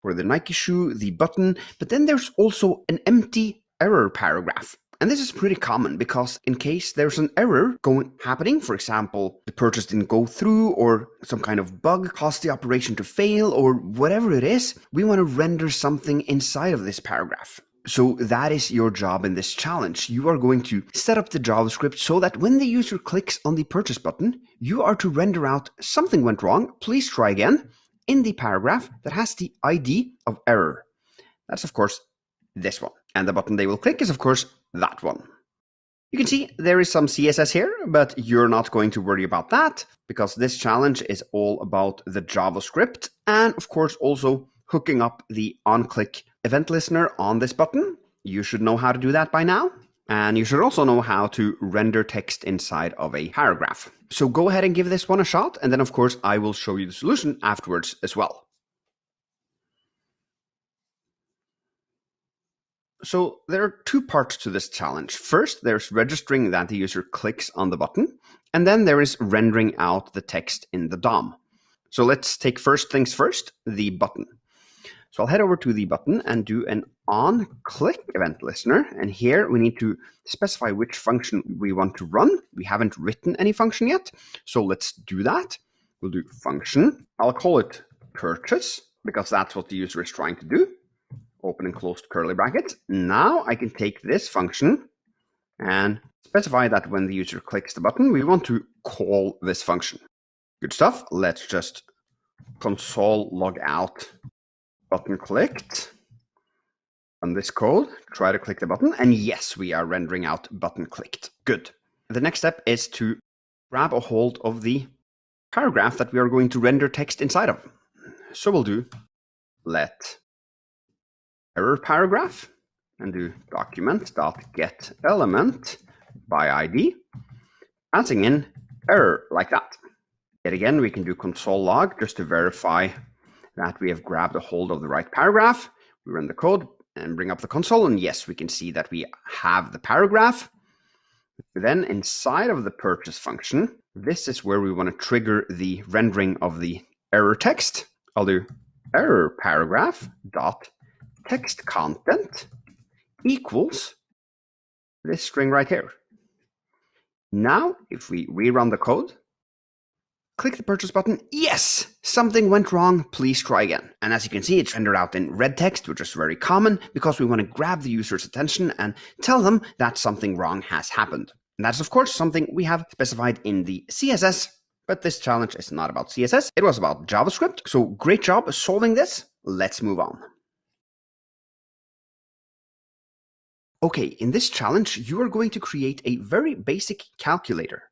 for the Nike shoe, the button. But then there's also an empty error paragraph. And this is pretty common because in case there's an error happening, for example, the purchase didn't go through or some kind of bug caused the operation to fail or whatever it is, we want to render something inside of this paragraph. So that is your job in this challenge. You are going to set up the JavaScript so that when the user clicks on the purchase button, you are to render out something went wrong, please try again, in the paragraph that has the ID of error. That's of course this one. And the button they will click is of course that one. You can see there is some CSS here, but you're not going to worry about that because this challenge is all about the JavaScript and of course also hooking up the onClick event listener on this button. You should know how to do that by now. And you should also know how to render text inside of a paragraph. So go ahead and give this one a shot. And then of course I will show you the solution afterwards as well. So there are 2 parts to this challenge. First, there's registering that the user clicks on the button, and then there is rendering out the text in the DOM. So let's take first things first, the button. So I'll head over to the button and do an onClick event listener, and here we need to specify which function we want to run. We haven't written any function yet, so let's do that. We'll do function. I'll call it purchase, because that's what the user is trying to do. Open and close curly brackets. Now I can take this function and specify that when the user clicks the button, we want to call this function. Good stuff. Let's just console log out button clicked. Run this code, try to click the button, and yes, we are rendering out button clicked. Good. The next step is to grab a hold of the paragraph that we are going to render text inside of. So we'll do let error paragraph and do document.getElement by ID, passing in error like that. Yet again, we can do console log just to verify that we have grabbed a hold of the right paragraph. We run the code and bring up the console, and yes, we can see that we have the paragraph. Then inside of the purchase function, this is where we want to trigger the rendering of the error text. I'll do error paragraph dot text content equals this string right here. Now, if we rerun the code, click the purchase button, yes, something went wrong, please try again. And as you can see, it's rendered out in red text, which is very common because we want to grab the user's attention and tell them that something wrong has happened. And that's, of course, something we have specified in the CSS, but this challenge is not about CSS, it was about JavaScript. So great job solving this. Let's move on. Okay, in this challenge, you are going to create a very basic calculator.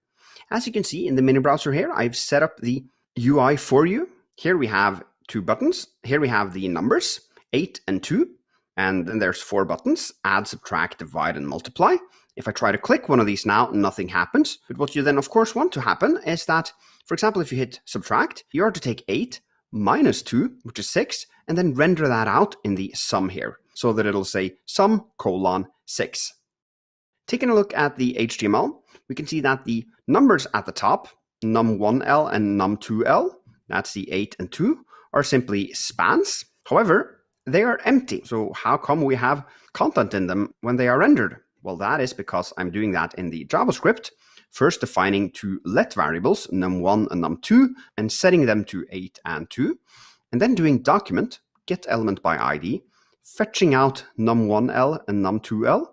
As you can see in the mini browser here, I've set up the UI for you. Here we have 2 buttons. Here we have the numbers, 8 and 2. And then there's 4 buttons, add, subtract, divide, and multiply. If I try to click one of these now, nothing happens. But what you then, of course, want to happen is that, for example, if you hit subtract, you are to take 8 minus 2, which is 6, and then render that out in the sum here, so that it'll say sum:6. Taking a look at the HTML, we can see that the numbers at the top, num1l and num2l, that's the 8 and 2, are simply spans. However, they are empty. So how come we have content in them when they are rendered? Well, that is because I'm doing that in the JavaScript, first defining 2 let variables, num1 and num2, and setting them to 8 and 2, and then doing document, getElement by ID, fetching out num1l and num2l,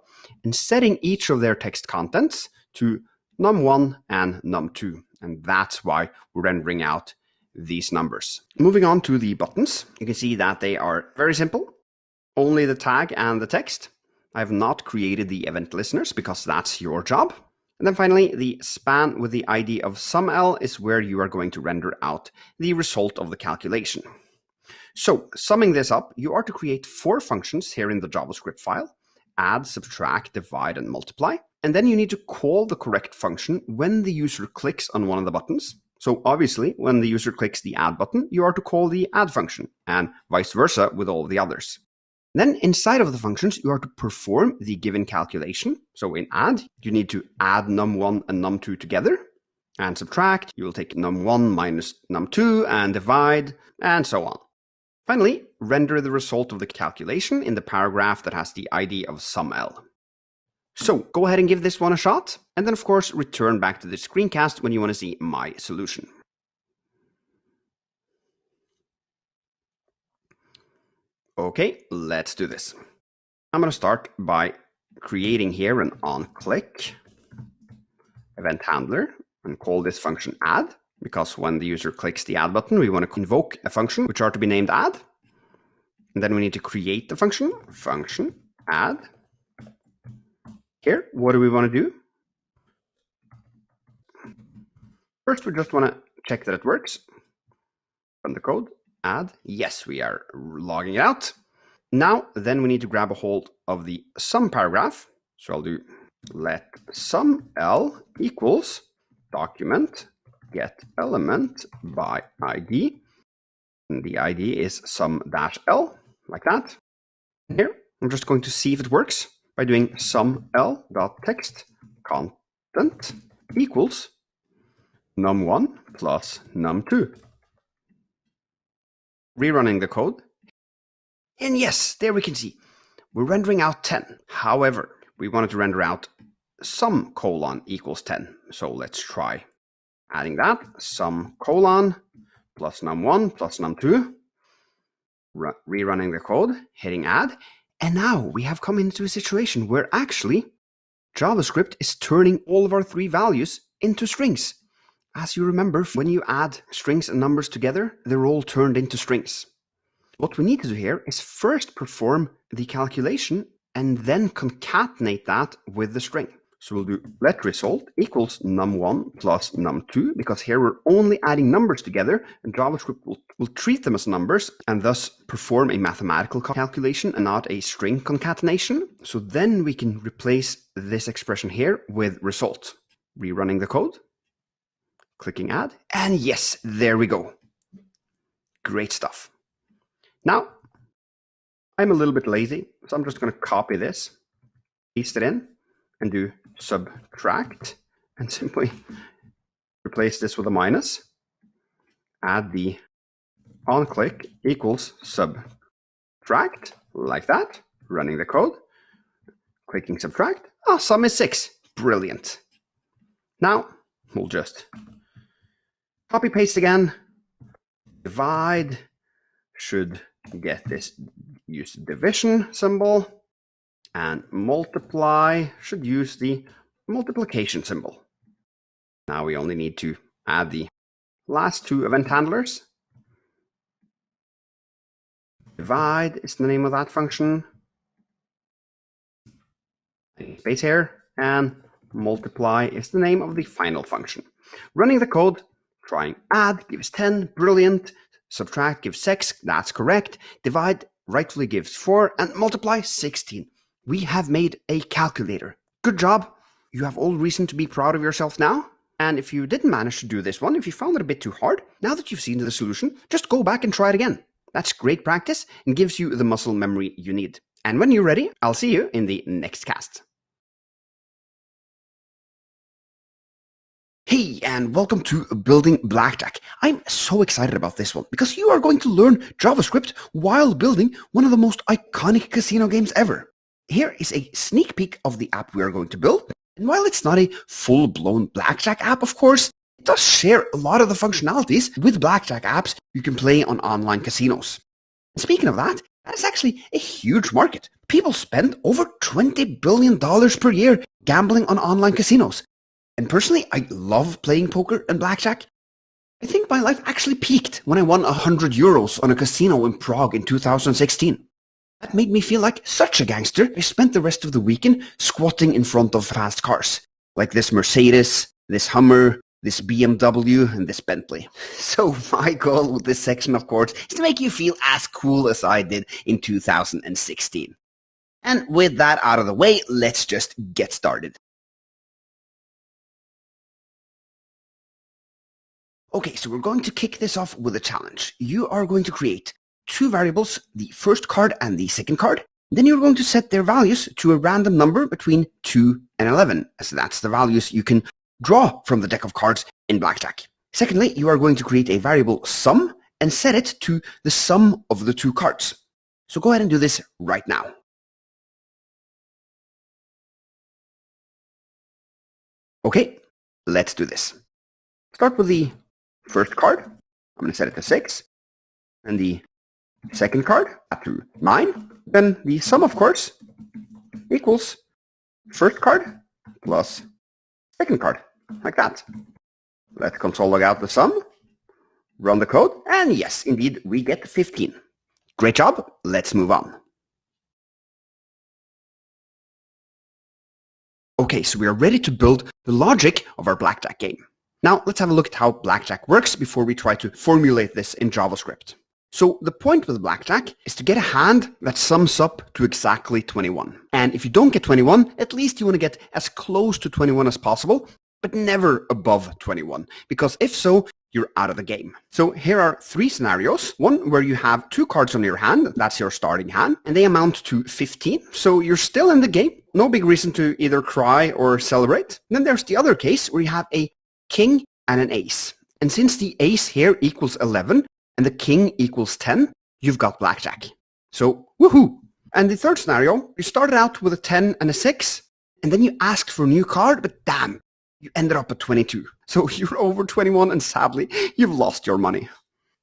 and setting each of their text contents to num1 and num2. And that's why we're rendering out these numbers. Moving on to the buttons, you can see that they are very simple. Only the tag and the text. I have not created the event listeners because that's your job. And then finally, the span with the ID of suml is where you are going to render out the result of the calculation. So summing this up, you are to create 4 functions here in the JavaScript file: add, subtract, divide, and multiply. And then you need to call the correct function when the user clicks on one of the buttons. So obviously, when the user clicks the add button, you are to call the add function, and vice versa with all the others. Then inside of the functions, you are to perform the given calculation. So in add, you need to add num1 and num2 together. And subtract, you will take num1 minus num2 and divide, and so on. Finally, render the result of the calculation in the paragraph that has the ID of suml. So go ahead and give this one a shot, and then of course return back to the screencast when you want to see my solution. Okay, let's do this. I'm going to start by creating here an onClick event handler and call this function add, because when the user clicks the add button, we want to invoke a function which are to be named add. And then we need to create the function add. Here, what do we want to do? First, we just want to check that it works. Run the code, add. Yes, we are logging it out. Now, then we need to grab a hold of the sum paragraph. So I'll do let suml equals document getElement by ID. And the ID is sum-l, like that. Here, I'm just going to see if it works by doing suml.text content equals num1 plus num2. Rerunning the code. And yes, there we can see we're rendering out 10. However, we wanted to render out sum colon equals 10. So let's try adding that, sum colon plus num1 plus num2. Rerunning the code, hitting add. And now we have come into a situation where actually JavaScript is turning all of our 3 values into strings. As you remember, when you add strings and numbers together, they're all turned into strings. What we need to do here is first perform the calculation and then concatenate that with the string. So we'll do let result equals num1 plus num2, because here we're only adding numbers together, and JavaScript will treat them as numbers and thus perform a mathematical calculation and not a string concatenation. So then we can replace this expression here with result. Rerunning the code, clicking add, and yes, there we go. Great stuff. Now, I'm a little bit lazy, so I'm just going to copy this, paste it in, and do subtract, and simply replace this with a minus. Add the onClick equals subtract, like that. Running the code, clicking subtract. Oh, sum is 6. Brilliant. Now, we'll just copy paste again. Divide should get this, use the division symbol, and multiply should use the multiplication symbol. Now we only need to add the last two event handlers. Divide is the name of that function. Space here, and multiply is the name of the final function. Running the code, trying add gives 10, brilliant. Subtract gives 6, that's correct. Divide rightfully gives 4, and multiply 16. We have made a calculator. Good job. You have all reason to be proud of yourself now. And if you didn't manage to do this one, if you found it a bit too hard, now that you've seen the solution, just go back and try it again. That's great practice and gives you the muscle memory you need. And when you're ready, I'll see you in the next cast. Hey, and welcome to Building Blackjack. I'm so excited about this one because you are going to learn JavaScript while building one of the most iconic casino games ever. Here is a sneak peek of the app we are going to build. And while it's not a full-blown blackjack app, of course, it does share a lot of the functionalities with blackjack apps you can play on online casinos. And speaking of that, that's actually a huge market. People spend over $20 billion per year gambling on online casinos. And personally, I love playing poker and blackjack. I think my life actually peaked when I won €100 on a casino in Prague in 2016. That made me feel like such a gangster. I spent the rest of the weekend squatting in front of fast cars, like this Mercedes, this Hummer, this BMW, and this Bentley. So my goal with this section, of course, is to make you feel as cool as I did in 2016. And with that out of the way, let's just get started. Okay, so we're going to kick this off with a challenge. You are going to create two variables, the first card and the second card. Then you're going to set their values to a random number between 2 and 11, as that's the values you can draw from the deck of cards in blackjack. Secondly, you are going to create a variable sum and set it to the sum of the two cards. So go ahead and do this right now. Okay, let's do this. Start with the first card. I'm going to set it to 6. And the second card up to 9. Then the sum, of course, equals first card plus second card, like that. Let console log out the sum, run the code, and yes, indeed, we get 15. Great job. Let's move on. Okay, so we are ready to build the logic of our blackjack game. Now, let's have a look at how blackjack works before we try to formulate this in JavaScript. So the point with blackjack is to get a hand that sums up to exactly 21. And if you don't get 21, at least you want to get as close to 21 as possible, but never above 21, because if so, you're out of the game. So here are 3 scenarios. One where you have 2 cards on your hand, that's your starting hand, and they amount to 15. So you're still in the game. No big reason to either cry or celebrate. And then there's the other case where you have a king and an ace. And since the ace here equals 11 and the king equals 10, you've got blackjack. So, woohoo! And the third scenario, you started out with a 10 and a 6, and then you asked for a new card, but damn, you ended up at 22. So you're over 21 and sadly, you've lost your money.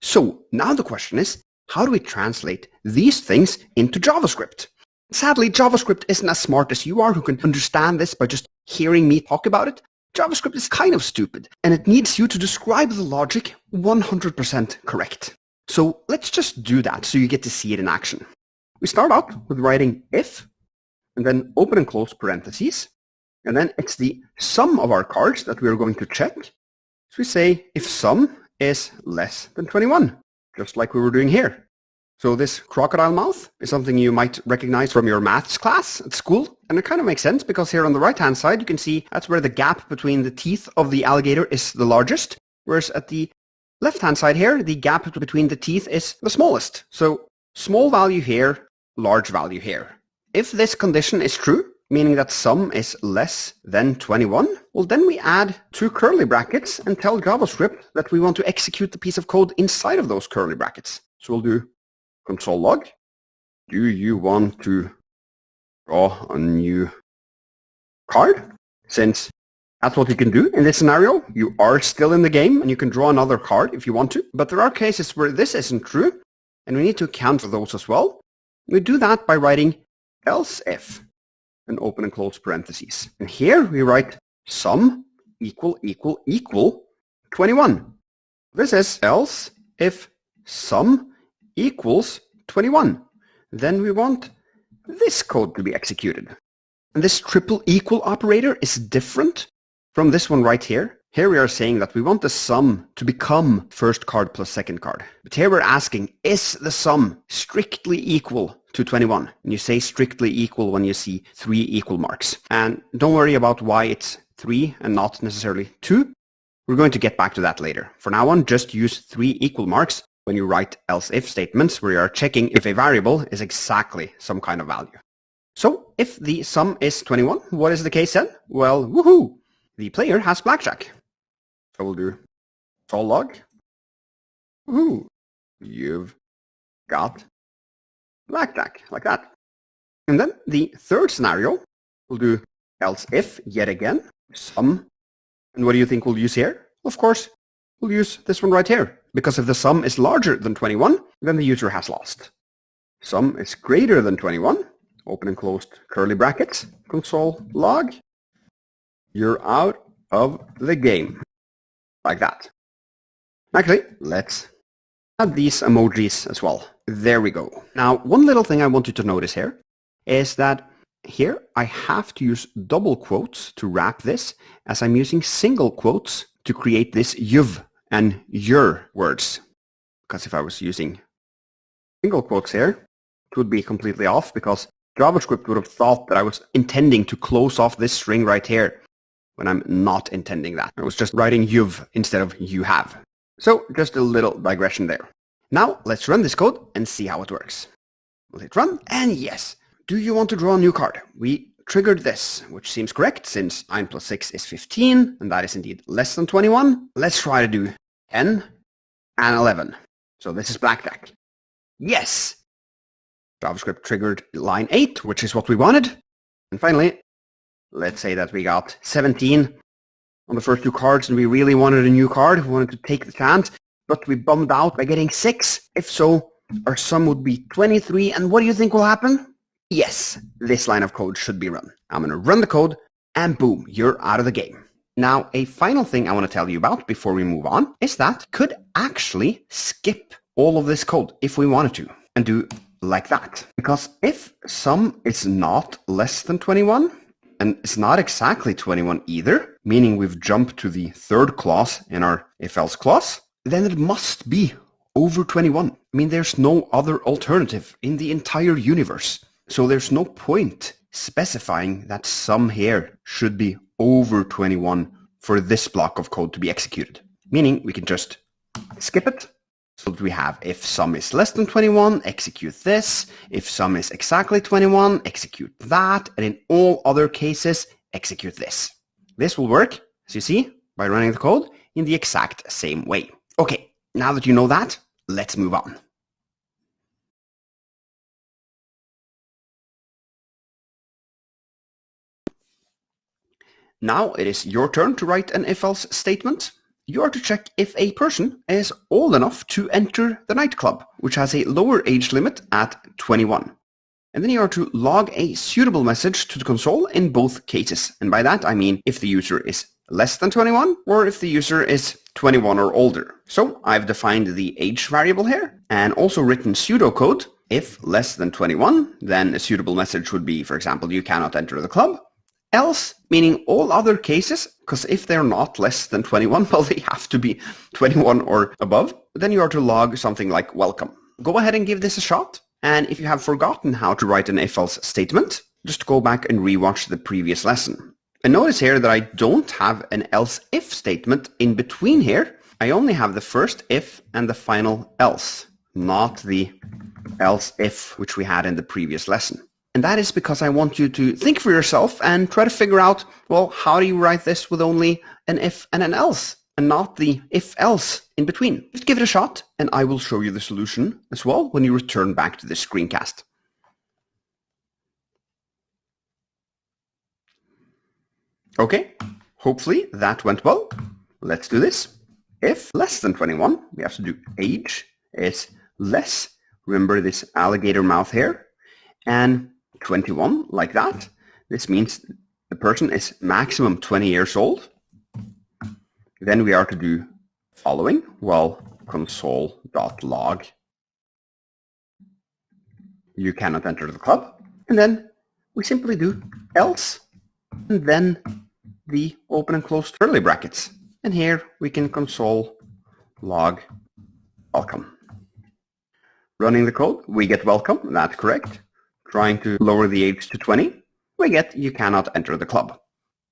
So now the question is, how do we translate these things into JavaScript? Sadly, JavaScript isn't as smart as you are, who can understand this by just hearing me talk about it. JavaScript is kind of stupid, and it needs you to describe the logic 100% correct. So let's just do that so you get to see it in action. We start out with writing if, and then open and close parentheses, and then it's the sum of our cards that we're going to check. So we say if sum is less than 21, just like we were doing here. So this crocodile mouth is something you might recognize from your maths class at school. And it kind of makes sense because here on the right-hand side, you can see that's where the gap between the teeth of the alligator is the largest. Whereas at the left-hand side here, the gap between the teeth is the smallest. So small value here, large value here. If this condition is true, meaning that sum is less than 21, well then we add two curly brackets and tell JavaScript that we want to execute the piece of code inside of those curly brackets. So we'll do console log. Do you want to draw a new card? Since that's what you can do in this scenario, you are still in the game and you can draw another card if you want to. But there are cases where this isn't true and we need to account for those as well. We do that by writing else if and open and close parentheses. And here we write sum equal 21. This is else if sum equals 21. Then we want this code to be executed. And this triple equal operator is different from this one right here. Here we are saying that we want the sum to become first card plus second card. But here we're asking, is the sum strictly equal to 21? And you say strictly equal when you see 3 equal marks. And don't worry about why it's 3 and not necessarily 2. We're going to get back to that later. For now on, just use 3 equal marks when you write else if statements where you are checking if a variable is exactly some kind of value. So if the sum is 21, what is the case then? Well, woohoo! The player has blackjack. So we'll do console log. Woohoo! You've got blackjack, like that. And then the third scenario, we'll do else if yet again, sum. And what do you think we'll use here? Of course, we'll use this one right here. Because if the sum is larger than 21, then the user has lost. Sum is greater than 21. Open and closed curly brackets. Console log. You're out of the game. Like that. Actually, let's add these emojis as well. There we go. Now, one little thing I want you to notice here is that here I have to use double quotes to wrap this, as I'm using single quotes to create this you've and your words. Because if I was using single quotes here, it would be completely off because JavaScript would have thought that I was intending to close off this string right here when I'm not intending that. I was just writing you've instead of you have. So just a little digression there. Now let's run this code and see how it works. We'll hit run and yes. Do you want to draw a new card? We triggered this, which seems correct since 9 plus 6 is 15 and that is indeed less than 21. Let's try to do 10 and 11. So this is blackjack. Yes! JavaScript triggered line 8, which is what we wanted. And finally, let's say that we got 17 on the first two cards and we really wanted a new card. We wanted to take the chance, but we bummed out by getting 6. If so, our sum would be 23. And what do you think will happen? Yes, this line of code should be run. I'm going to run the code and boom, you're out of the game. Now, a final thing I want to tell you about before we move on is that we could actually skip all of this code if we wanted to and do like that. Because if sum is not less than 21 and it's not exactly 21 either, meaning we've jumped to the third clause in our if-else clause, then it must be over 21. I mean, there's no other alternative in the entire universe. So there's no point specifying that sum here should be over 21 for this block of code to be executed. Meaning we can just skip it. So that we have if sum is less than 21, execute this. If sum is exactly 21, execute that. And in all other cases, execute this. This will work, as you see, by running the code in the exact same way. Okay, now that you know that, let's move on. Now it is your turn to write an if-else statement. You are to check if a person is old enough to enter the nightclub, which has a lower age limit at 21. And then you are to log a suitable message to the console in both cases. And by that I mean if the user is less than 21 or if the user is 21 or older. So I've defined the age variable here and also written pseudocode. If less than 21, then a suitable message would be, for example, you cannot enter the club. Else, meaning all other cases, because if they're not less than 21, well, they have to be 21 or above, then you are to log something like welcome. Go ahead and give this a shot. And if you have forgotten how to write an if-else statement, just go back and rewatch the previous lesson. And notice here that I don't have an else-if statement in between here. I only have the first if and the final else, not the else-if which we had in the previous lesson. And that is because I want you to think for yourself and try to figure out, well, how do you write this with only an if and an else and not the if-else in between? Just give it a shot and I will show you the solution as well when you return back to this screencast. Okay, hopefully that went well. Let's do this. If less than 21, we have to do age is less. Remember this alligator mouth here. And 21, like that. This means the person is maximum 20 years old. Then we are to do following, well, console.log. You cannot enter the club. And then we simply do else, and then the open and close curly brackets. And here we can console log welcome. Running the code, we get welcome, that's correct. Trying to lower the age to 20, we get you cannot enter the club.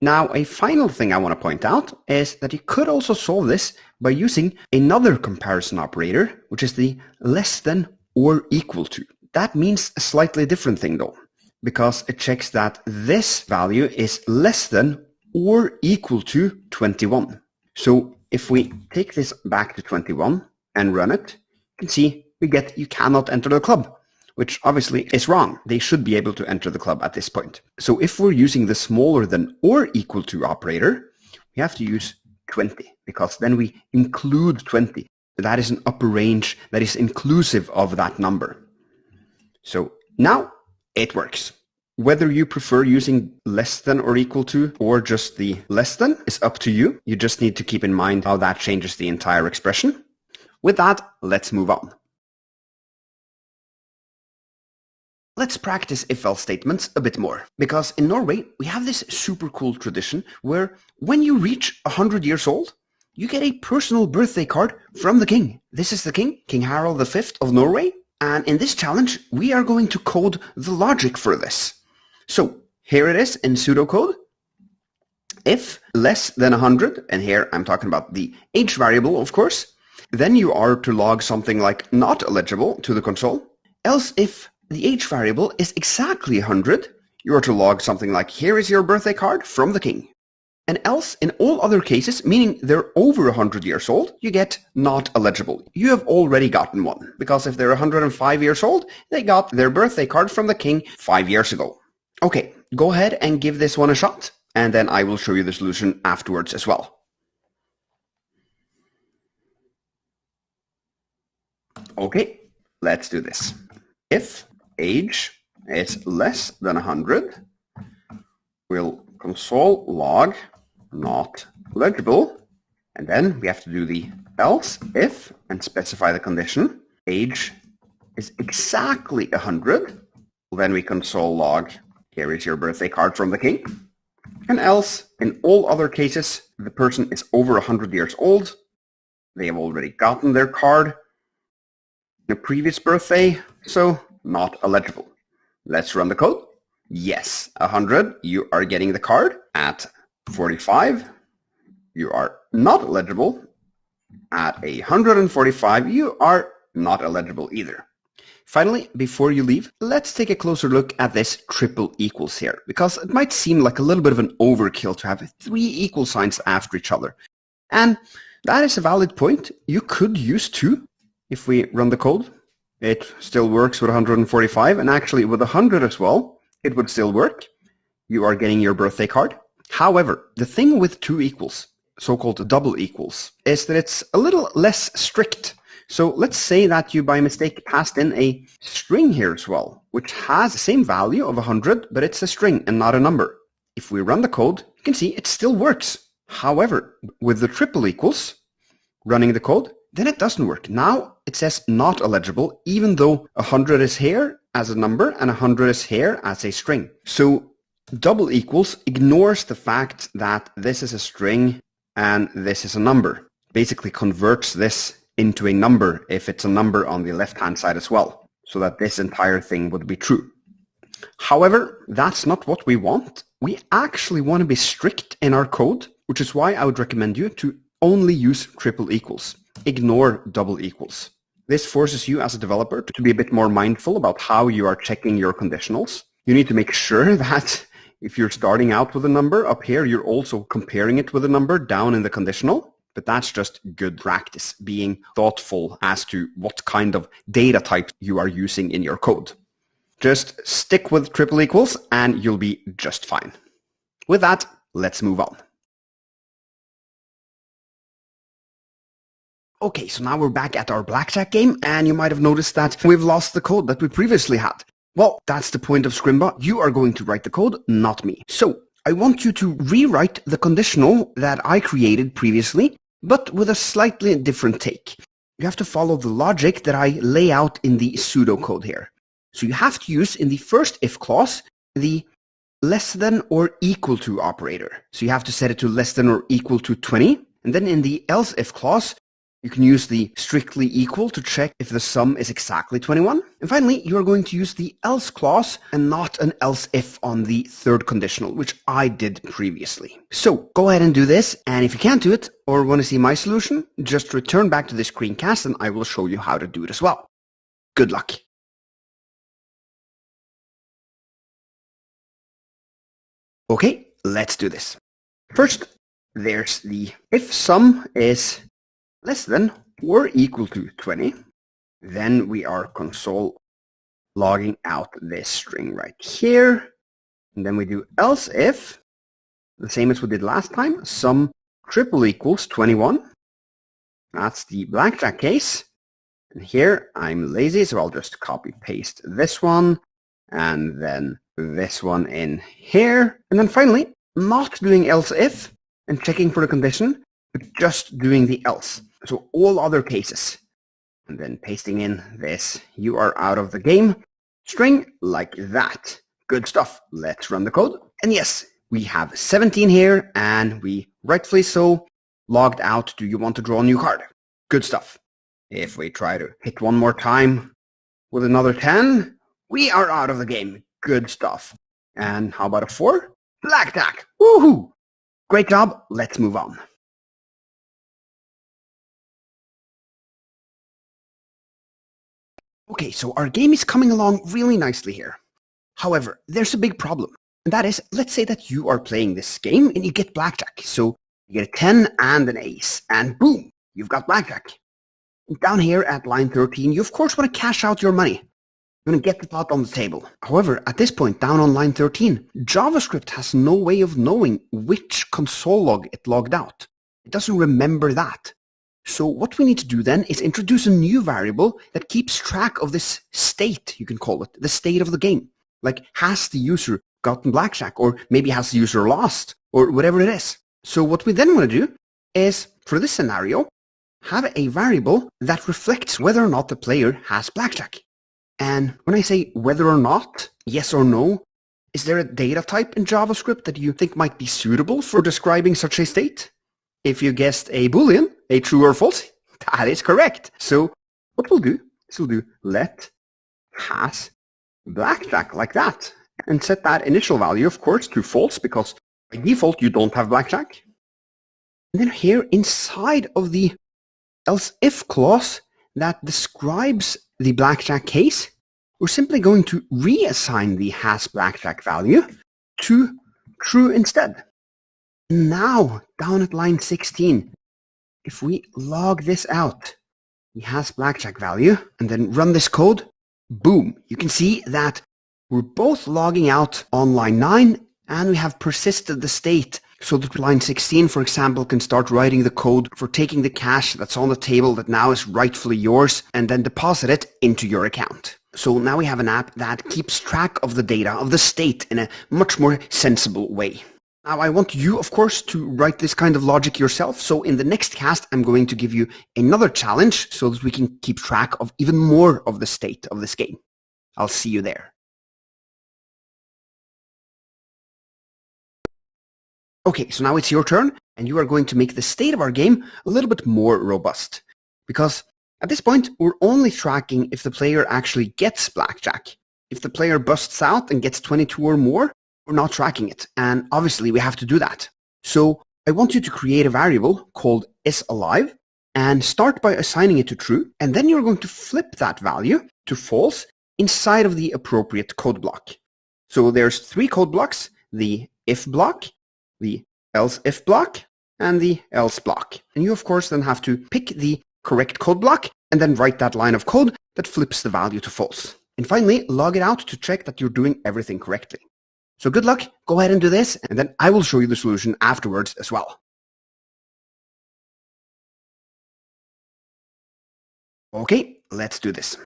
Now, a final thing I want to point out is that you could also solve this by using another comparison operator, which is the less than or equal to. That means a slightly different thing though, because it checks that this value is less than or equal to 21. So if we take this back to 21 and run it, you can see we get you cannot enter the club, which obviously is wrong. They should be able to enter the club at this point. So if we're using the smaller than or equal to operator, we have to use 20 because then we include 20. That is an upper range that is inclusive of that number. So now it works. Whether you prefer using less than or equal to or just the less than is up to you. You just need to keep in mind how that changes the entire expression. With that, let's move on. Let's practice if-else statements a bit more, because in Norway, we have this super cool tradition where when you reach 100 years old, you get a personal birthday card from the king. This is the king, King Harald V of Norway, and in this challenge, we are going to code the logic for this. So here it is in pseudocode. If less than 100, and here I'm talking about the age variable, of course, then you are to log something like not eligible to the console. Else if the age variable is exactly 100, you are to log something like, here is your birthday card from the king. And else, in all other cases, meaning they're over 100 years old, you get not eligible. You have already gotten one, because if they're 105 years old, they got their birthday card from the king 5 years ago. Okay, go ahead and give this one a shot, and then I will show you the solution afterwards as well. Okay, let's do this. If age is less than 100, we'll console log not eligible, and then we have to do the else if and specify the condition. Age is exactly 100, then we console log here is your birthday card from the king. And else, in all other cases, the person is over 100 years old, they have already gotten their card in a previous birthday, so not eligible. Let's run the code. Yes, 100, you are getting the card. At 45, you are not eligible. At 145, you are not eligible either. Finally, before you leave, let's take a closer look at this triple equals here, because it might seem like a little bit of an overkill to have 3 equal signs after each other. And that is a valid point. You could use 2 if we run the code. It still works with 145, and actually with 100 as well, it would still work. You are getting your birthday card. However, the thing with 2 equals, so-called double equals, is that it's a little less strict. So let's say that you by mistake passed in a string here as well, which has the same value of 100, but it's a string and not a number. If we run the code, you can see it still works. However, with the triple equals, running the code, then it doesn't work. Now it says not illegible, even though 100 is here as a number and 100 is here as a string. So double equals ignores the fact that this is a string and this is a number. Basically converts this into a number if it's a number on the left-hand side as well, so that this entire thing would be true. However, that's not what we want. We actually want to be strict in our code, which is why I would recommend you to only use triple equals. Ignore double equals. This forces you as a developer to be a bit more mindful about how you are checking your conditionals. You need to make sure that if you're starting out with a number up here, you're also comparing it with a number down in the conditional. But that's just good practice, being thoughtful as to what kind of data type you are using in your code. Just stick with triple equals and you'll be just fine. With that, let's move on. Okay, so now we're back at our blackjack game, and you might have noticed that we've lost the code that we previously had. Well, that's the point of Scrimba. You are going to write the code, not me. So, I want you to rewrite the conditional that I created previously, but with a slightly different take. You have to follow the logic that I lay out in the pseudocode here. So you have to use in the first if clause the less than or equal to operator. So you have to set it to less than or equal to 20. And then in the else if clause, you can use the strictly equal to check if the sum is exactly 21. And finally, you are going to use the else clause and not an else if on the third conditional, which I did previously. So go ahead and do this. And if you can't do it or want to see my solution, just return back to the screencast and I will show you how to do it as well. Good luck. Okay, let's do this. First, there's the if sum is less than or equal to 20, then we are console logging out this string right here. And then we do else if, the same as we did last time, sum triple equals 21. That's the blackjack case. And here I'm lazy, so I'll just copy paste this one and then this one in here. And then finally, not doing else if and checking for the condition, but just doing the else. So all other cases. And then pasting in this you are out of the game string like that. Good stuff. Let's run the code. And yes, we have 17 here and we rightfully so logged out. Do you want to draw a new card? Good stuff. If we try to hit one more time with another 10, we are out of the game. Good stuff. And how about a 4? Blackjack. Woohoo! Great job. Let's move on. Okay, so our game is coming along really nicely here. However, there's a big problem. And that is, let's say that you are playing this game and you get blackjack. So you get a 10 and an ace. And boom, you've got blackjack. And down here at line 13, you of course want to cash out your money. You're going to get the pot on the table. However, at this point, down on line 13, JavaScript has no way of knowing which console log it logged out. It doesn't remember that. So what we need to do then is introduce a new variable that keeps track of this state, you can call it, the state of the game. Like, has the user gotten blackjack? Or maybe has the user lost? Or whatever it is. So what we then want to do is, for this scenario, have a variable that reflects whether or not the player has blackjack. And when I say whether or not, yes or no, is there a data type in JavaScript that you think might be suitable for describing such a state? If you guessed a Boolean, a true or false, that is correct. So what we'll do is we'll do let has blackjack like that and set that initial value, of course, to false because by default you don't have blackjack. And then here inside of the else if clause that describes the blackjack case, we're simply going to reassign the has blackjack value to true instead. Now, down at line 16, if we log this out, the has blackjack value, and then run this code, boom, you can see that we're both logging out on line 9, and we have persisted the state so that line 16, for example, can start writing the code for taking the cash that's on the table that now is rightfully yours, and then deposit it into your account. So now we have an app that keeps track of the data, of the state, in a much more sensible way. Now, I want you, of course, to write this kind of logic yourself. So in the next cast, I'm going to give you another challenge so that we can keep track of even more of the state of this game. I'll see you there. Okay, so now it's your turn, and you are going to make the state of our game a little bit more robust. Because at this point, we're only tracking if the player actually gets blackjack. If the player busts out and gets 22 or more, we're not tracking it. And obviously, we have to do that. So I want you to create a variable called isAlive and start by assigning it to true. And then you're going to flip that value to false inside of the appropriate code block. So there's 3 code blocks, the if block, the else if block, and the else block. And you, of course, then have to pick the correct code block and then write that line of code that flips the value to false. And finally, log it out to check that you're doing everything correctly. So good luck, go ahead and do this, and then I will show you the solution afterwards as well. Okay, let's do this.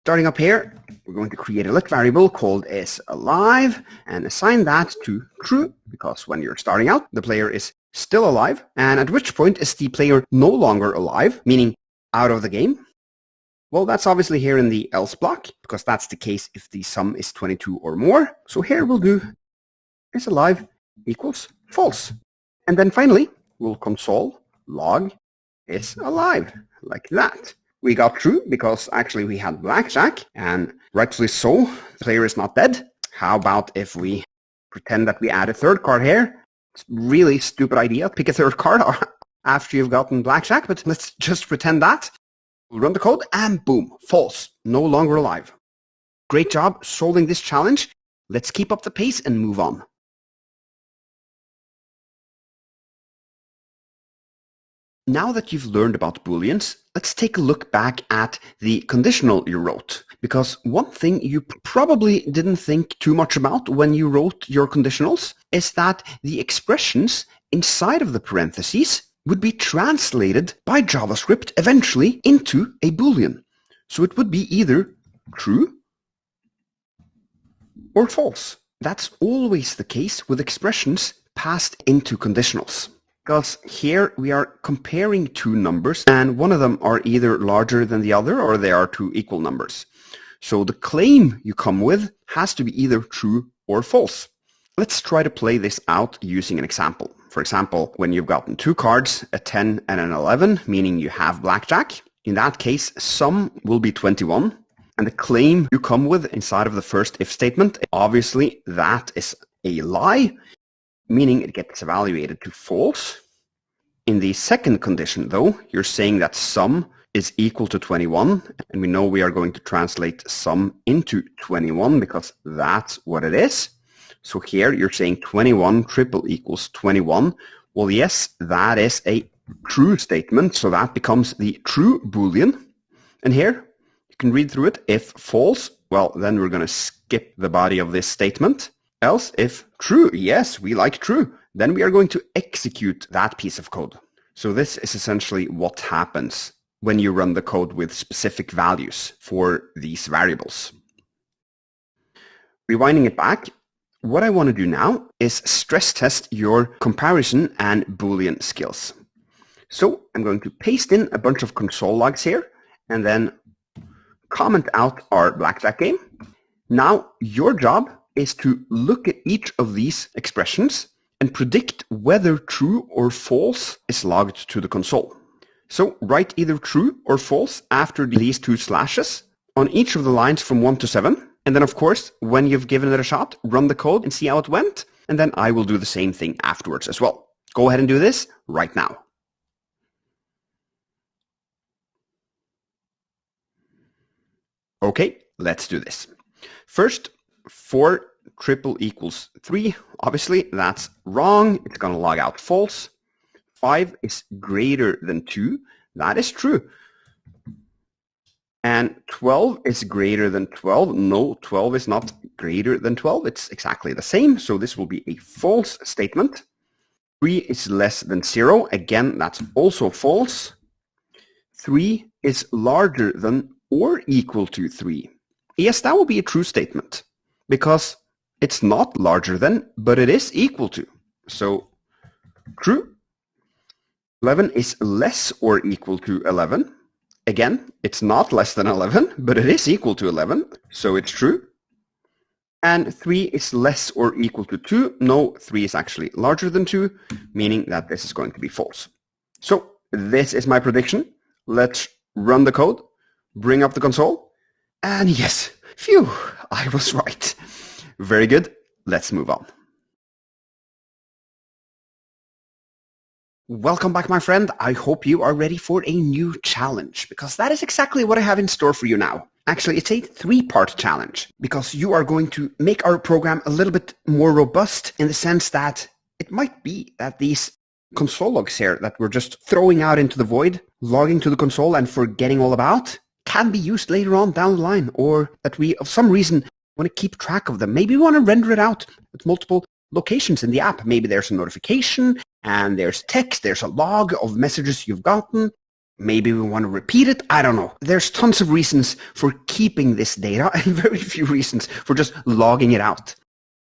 Starting up here, we're going to create a let variable called isAlive and assign that to true, because when you're starting out, the player is still alive, and at which point is the player no longer alive, meaning out of the game? Well, that's obviously here in the else block, because that's the case if the sum is 22 or more. So here we'll do isAlive equals false. And then finally, we'll console log isAlive, like that. We got true because actually we had blackjack, and rightfully so, the player is not dead. How about if we pretend that we add a third card here? It's a really stupid idea. Pick a third card after you've gotten blackjack, but let's just pretend that. We'll run the code and boom, false, no longer alive. Great job solving this challenge. Let's keep up the pace and move on. Now that you've learned about Booleans, let's take a look back at the conditional you wrote. Because one thing you probably didn't think too much about when you wrote your conditionals is that the expressions inside of the parentheses would be translated by JavaScript eventually into a Boolean. So it would be either true or false. That's always the case with expressions passed into conditionals. Because here we are comparing 2 numbers, and one of them are either larger than the other or they are 2 equal numbers. So the claim you come with has to be either true or false. Let's try to play this out using an example. For example, when you've gotten 2 cards, a 10 and an 11, meaning you have blackjack, in that case, sum will be 21. And the claim you come with inside of the first if statement, obviously that is a lie, meaning it gets evaluated to false. In the second condition, though, you're saying that sum is equal to 21, and we know we are going to translate sum into 21 because that's what it is. So here you're saying 21 triple equals 21. Well, yes, that is a true statement, so that becomes the true Boolean. And here you can read through it. If false, well, then we're going to skip the body of this statement. Else, if true, yes, we like true, then we are going to execute that piece of code. So this is essentially what happens when you run the code with specific values for these variables. Rewinding it back, what I want to do now is stress test your comparison and Boolean skills. So I'm going to paste in a bunch of console logs here and then comment out our blackjack game. Now your job is to look at each of these expressions and predict whether true or false is logged to the console. So write either true or false after these 2 slashes on each of the lines from 1 to 7. And then, of course, when you've given it a shot, run the code and see how it went. And then I will do the same thing afterwards as well. Go ahead and do this right now. Okay, let's do this. First, 4 triple equals 3. Obviously, that's wrong. It's going to log out false. 5 is greater than 2. That is true. And 12 is greater than 12. No, 12 is not greater than 12. It's exactly the same. So this will be a false statement. 3 is less than 0. Again, that's also false. 3 is larger than or equal to 3. Yes, that will be a true statement because it's not larger than, but it is equal to. So true. 11 is less or equal to 11. Again, it's not less than 11, but it is equal to 11, so it's true. And 3 is less or equal to 2. No, 3 is actually larger than 2, meaning that this is going to be false. So this is my prediction. Let's run the code, bring up the console, and yes, phew, I was right. Very good. Let's move on. Welcome back, my friend. I hope you are ready for a new challenge, because that is exactly what I have in store for you now. Actually, it's a 3-part challenge, because you are going to make our program a little bit more robust in the sense that it might be that these console logs here that we're just throwing out into the void, logging to the console and forgetting all about, can be used later on down the line, or that we, of some reason, want to keep track of them. Maybe we want to render it out at multiple locations in the app. Maybe there's a notification, and there's text, there's a log of messages you've gotten. Maybe we want to repeat it. I don't know. There's tons of reasons for keeping this data and very few reasons for just logging it out.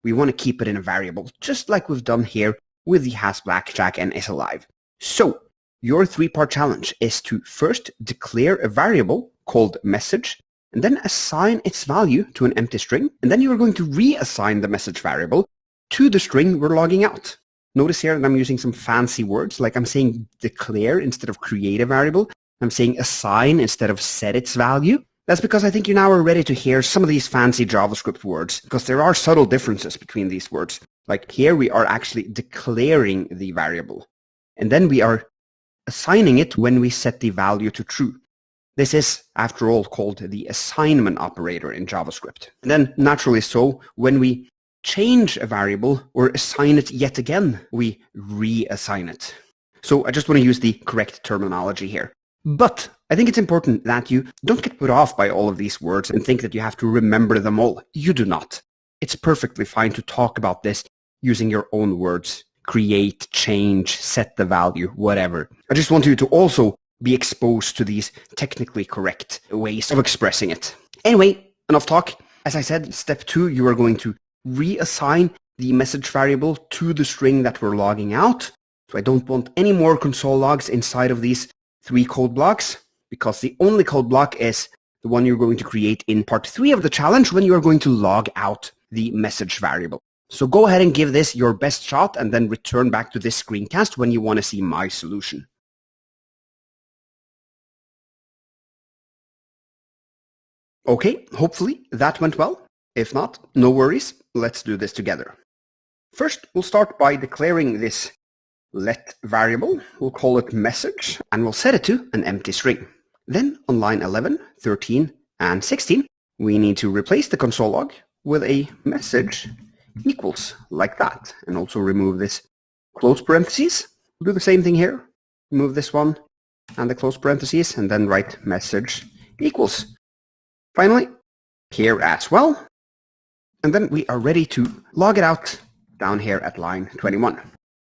We want to keep it in a variable, just like we've done here with the has blackjack and is alive. So your 3-part challenge is to first declare a variable called message, and then assign its value to an empty string, and then you are going to reassign the message variable to the string we're logging out. Notice here that I'm using some fancy words, like I'm saying declare instead of create a variable. I'm saying assign instead of set its value. That's because I think you now are ready to hear some of these fancy JavaScript words, because there are subtle differences between these words. Like here we are actually declaring the variable, and then we are assigning it when we set the value to true. This is, after all, called the assignment operator in JavaScript. And then, naturally so, when we change a variable or assign it yet again, we reassign it. So I just want to use the correct terminology here. But I think it's important that you don't get put off by all of these words and think that you have to remember them all. You do not. It's perfectly fine to talk about this using your own words. Create, change, set the value, whatever. I just want you to also be exposed to these technically correct ways of expressing it. Anyway, enough talk. As I said, step 2, you are going to reassign the message variable to the string that we're logging out. So I don't want any more console logs inside of these 3 code blocks, because the only code block is the one you're going to create in part 3 of the challenge when you are going to log out the message variable. So go ahead and give this your best shot, and then return back to this screencast when you want to see my solution. Okay, hopefully that went well. If not, no worries. Let's do this together. First, we'll start by declaring this let variable. We'll call it message, and we'll set it to an empty string. Then on line 11, 13, and 16, we need to replace the console log with a message equals, like that, and also remove this close parentheses. We'll do the same thing here. Remove this one and the close parentheses, and then write message equals. Finally, here as well. And then we are ready to log it out down here at line 21.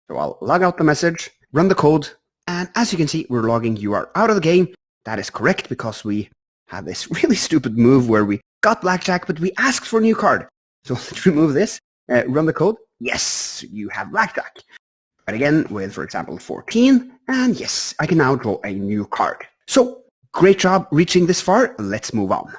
So I'll log out the message, run the code, and as you can see, we're logging you are out of the game. That is correct, because we had this really stupid move where we got blackjack, but we asked for a new card. So let's remove this, run the code. Yes, you have blackjack. But again, with, for example, 14, and yes, I can now draw a new card. So, great job reaching this far. Let's move on.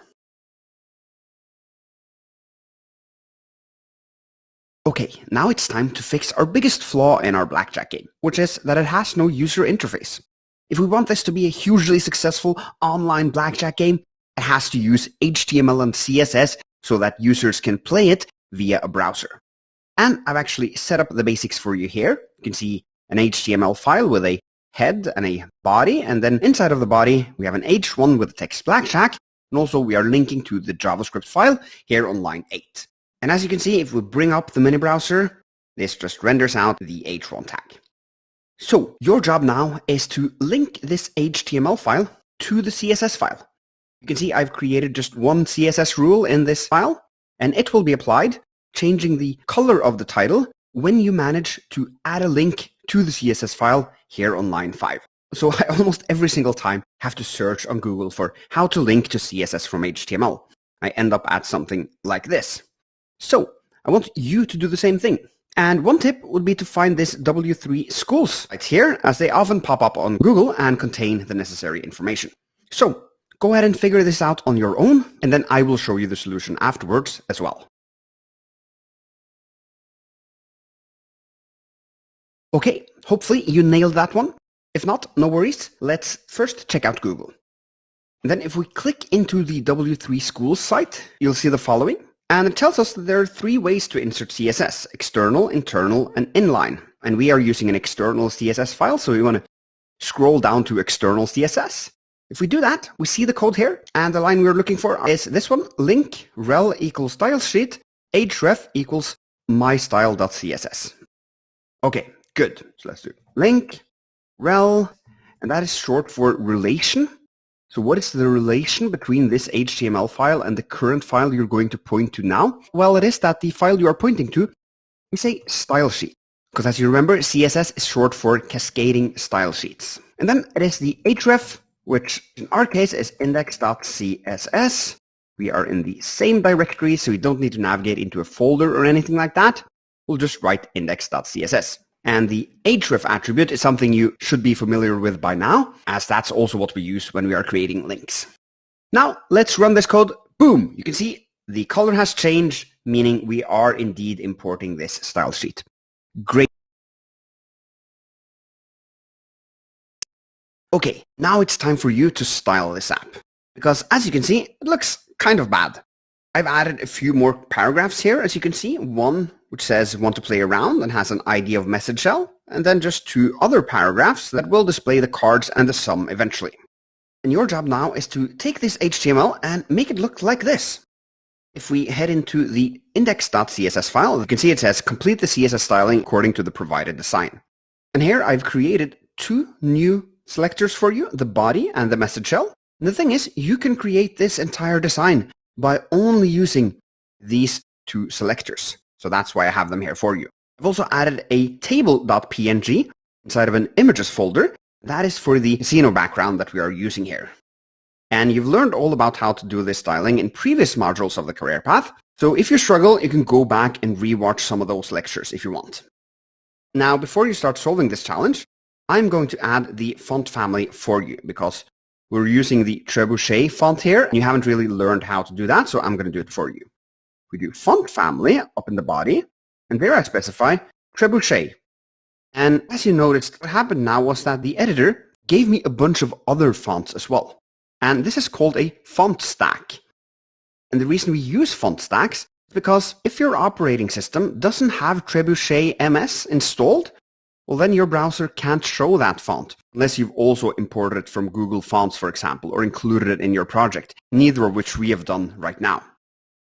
Okay, now it's time to fix our biggest flaw in our blackjack game, which is that it has no user interface. If we want this to be a hugely successful online blackjack game, it has to use HTML and CSS so that users can play it via a browser. And I've actually set up the basics for you here. You can see an HTML file with a head and a body, and then inside of the body we have an H1 with the text blackjack, and also we are linking to the JavaScript file here on line 8. And as you can see, if we bring up the mini browser, this just renders out the H1 tag. So your job now is to link this HTML file to the CSS file. You can see I've created just one CSS rule in this file, and it will be applied, changing the color of the title when you manage to add a link to the CSS file here on line 5. So I almost every single time have to search on Google for how to link to CSS from HTML. I end up at something like this. So I want you to do the same thing. And one tip would be to find this W3 schools right here, as they often pop up on Google and contain the necessary information. So go ahead and figure this out on your own, and then I will show you the solution afterwards as well. Okay, hopefully you nailed that one. If not, no worries. Let's first check out Google. And then if we click into the W3 Schools site, you'll see the following. And it tells us that there are 3 ways to insert CSS: external, internal, and inline. And we are using an external CSS file, so we want to scroll down to external CSS. If we do that, we see the code here, and the line we're looking for is this one: link rel equals stylesheet, href equals mystyle.css. Okay, good. So let's do link rel, and that is short for relation. So what is the relation between this HTML file and the current file you're going to point to now? Well, it is that the file you are pointing to is a style sheet. Because as you remember, CSS is short for cascading style sheets. And then it is the href, which in our case is index.css. We are in the same directory, so we don't need to navigate into a folder or anything like that. We'll just write index.css. And the href attribute is something you should be familiar with by now, as that's also what we use when we are creating links. Now, let's run this code. Boom! You can see the color has changed, meaning we are indeed importing this style sheet. Great. Okay, now it's time for you to style this app. Because as you can see, it looks kind of bad. I've added a few more paragraphs here, as you can see. One which says want to play around and has an ID of message shell, and then just 2 other paragraphs that will display the cards and the sum eventually. And your job now is to take this HTML and make it look like this. If we head into the index.css file, you can see it says complete the CSS styling according to the provided design. And here I've created 2 new selectors for you, the body and the message shell. And the thing is, you can create this entire design by only using these 2 selectors. So that's why I have them here for you. I've also added a table.png inside of an images folder. That is for the casino background that we are using here. And you've learned all about how to do this styling in previous modules of the career path. So if you struggle, you can go back and rewatch some of those lectures if you want. Now, before you start solving this challenge, I'm going to add the font family for you because we're using the Trebuchet font here. You haven't really learned how to do that, so I'm going to do it for you. We do font family up in the body, and there I specify Trebuchet. And as you noticed, what happened now was that the editor gave me a bunch of other fonts as well. And this is called a font stack. And the reason we use font stacks is because if your operating system doesn't have Trebuchet MS installed, well, then your browser can't show that font unless you've also imported it from Google Fonts, for example, or included it in your project, neither of which we have done right now.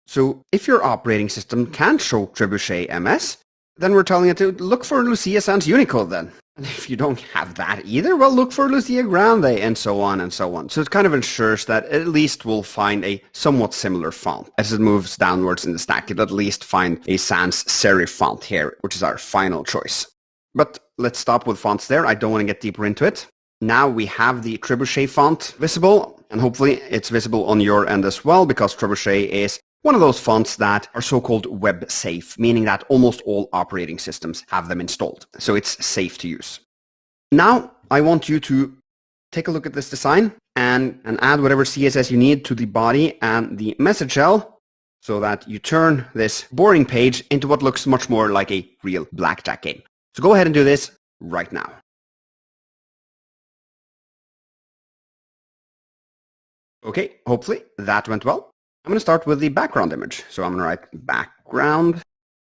So if your operating system can't show Trebuchet MS, then we're telling it to look for Lucia Sans Unicode then. And if you don't have that either, well, look for Lucia Grande, and so on and so on. So it kind of ensures that at least we'll find a somewhat similar font. As it moves downwards in the stack, it'll at least find a sans serif font here, which is our final choice. But let's stop with fonts there. I don't want to get deeper into it. Now we have the Trebuchet font visible, and hopefully it's visible on your end as well, because Trebuchet is one of those fonts that are so-called web safe, meaning that almost all operating systems have them installed. So it's safe to use. Now I want you to take a look at this design and add whatever CSS you need to the body and the message shell so that you turn this boring page into what looks much more like a real blackjack game. So go ahead and do this right now. Okay, hopefully that went well. I'm going to start with the background image. So I'm going to write background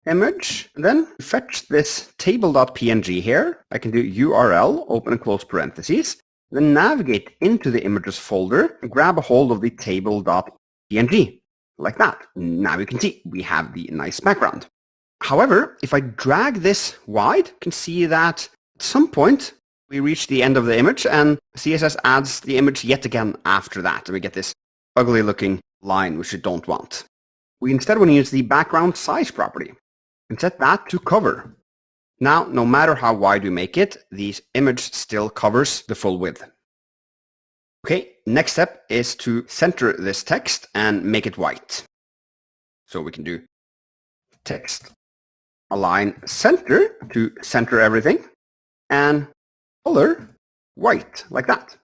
image, and then fetch this table.png here. I can do URL, open and close parentheses, then navigate into the images folder and grab a hold of the table.png, like that. Now you can see we have the nice background. However, if I drag this wide, you can see that at some point we reach the end of the image and CSS adds the image yet again after that. And we get this ugly looking line, which we don't want. We instead want to use the background size property and set that to cover. Now, no matter how wide we make it, the image still covers the full width. Okay, next step is to center this text and make it white. So we can do text align center to center everything, and color white, like that.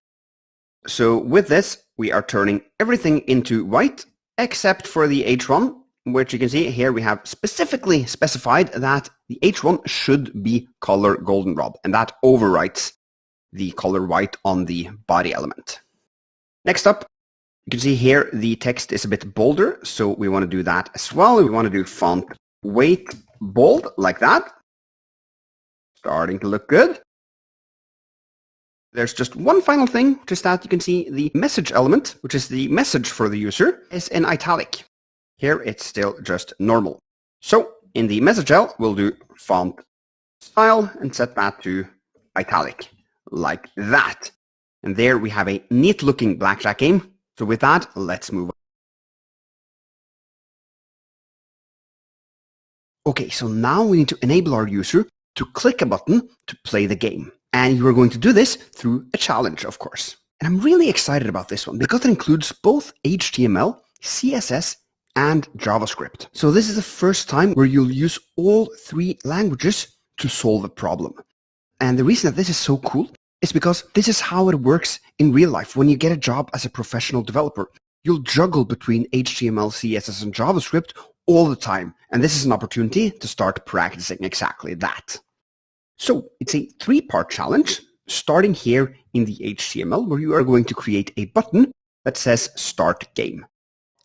So with this, we are turning everything into white, except for the H1, which you can see here we have specifically specified that the H1 should be color goldenrod, and that overwrites the color white on the body element. Next up, you can see here the text is a bit bolder, so we want to do that as well. We want to do font weight bold, like that. Starting to look good. There's just one final thing, which is that you can see the message element, which is the message for the user, is in italic. Here it's still just normal. So in the message L, we'll do font style and set that to italic, like that. And there we have a neat looking blackjack game. So with that, let's move on. Okay, so now we need to enable our user to click a button to play the game. And you are going to do this through a challenge, of course. And I'm really excited about this one because it includes both HTML, CSS, and JavaScript. So this is the first time where you'll use all three languages to solve a problem. And the reason that this is so cool is because this is how it works in real life. When you get a job as a professional developer, you'll juggle between HTML, CSS, and JavaScript all the time. And this is an opportunity to start practicing exactly that. So it's a three-part challenge, starting here in the HTML, where you are going to create a button that says Start Game.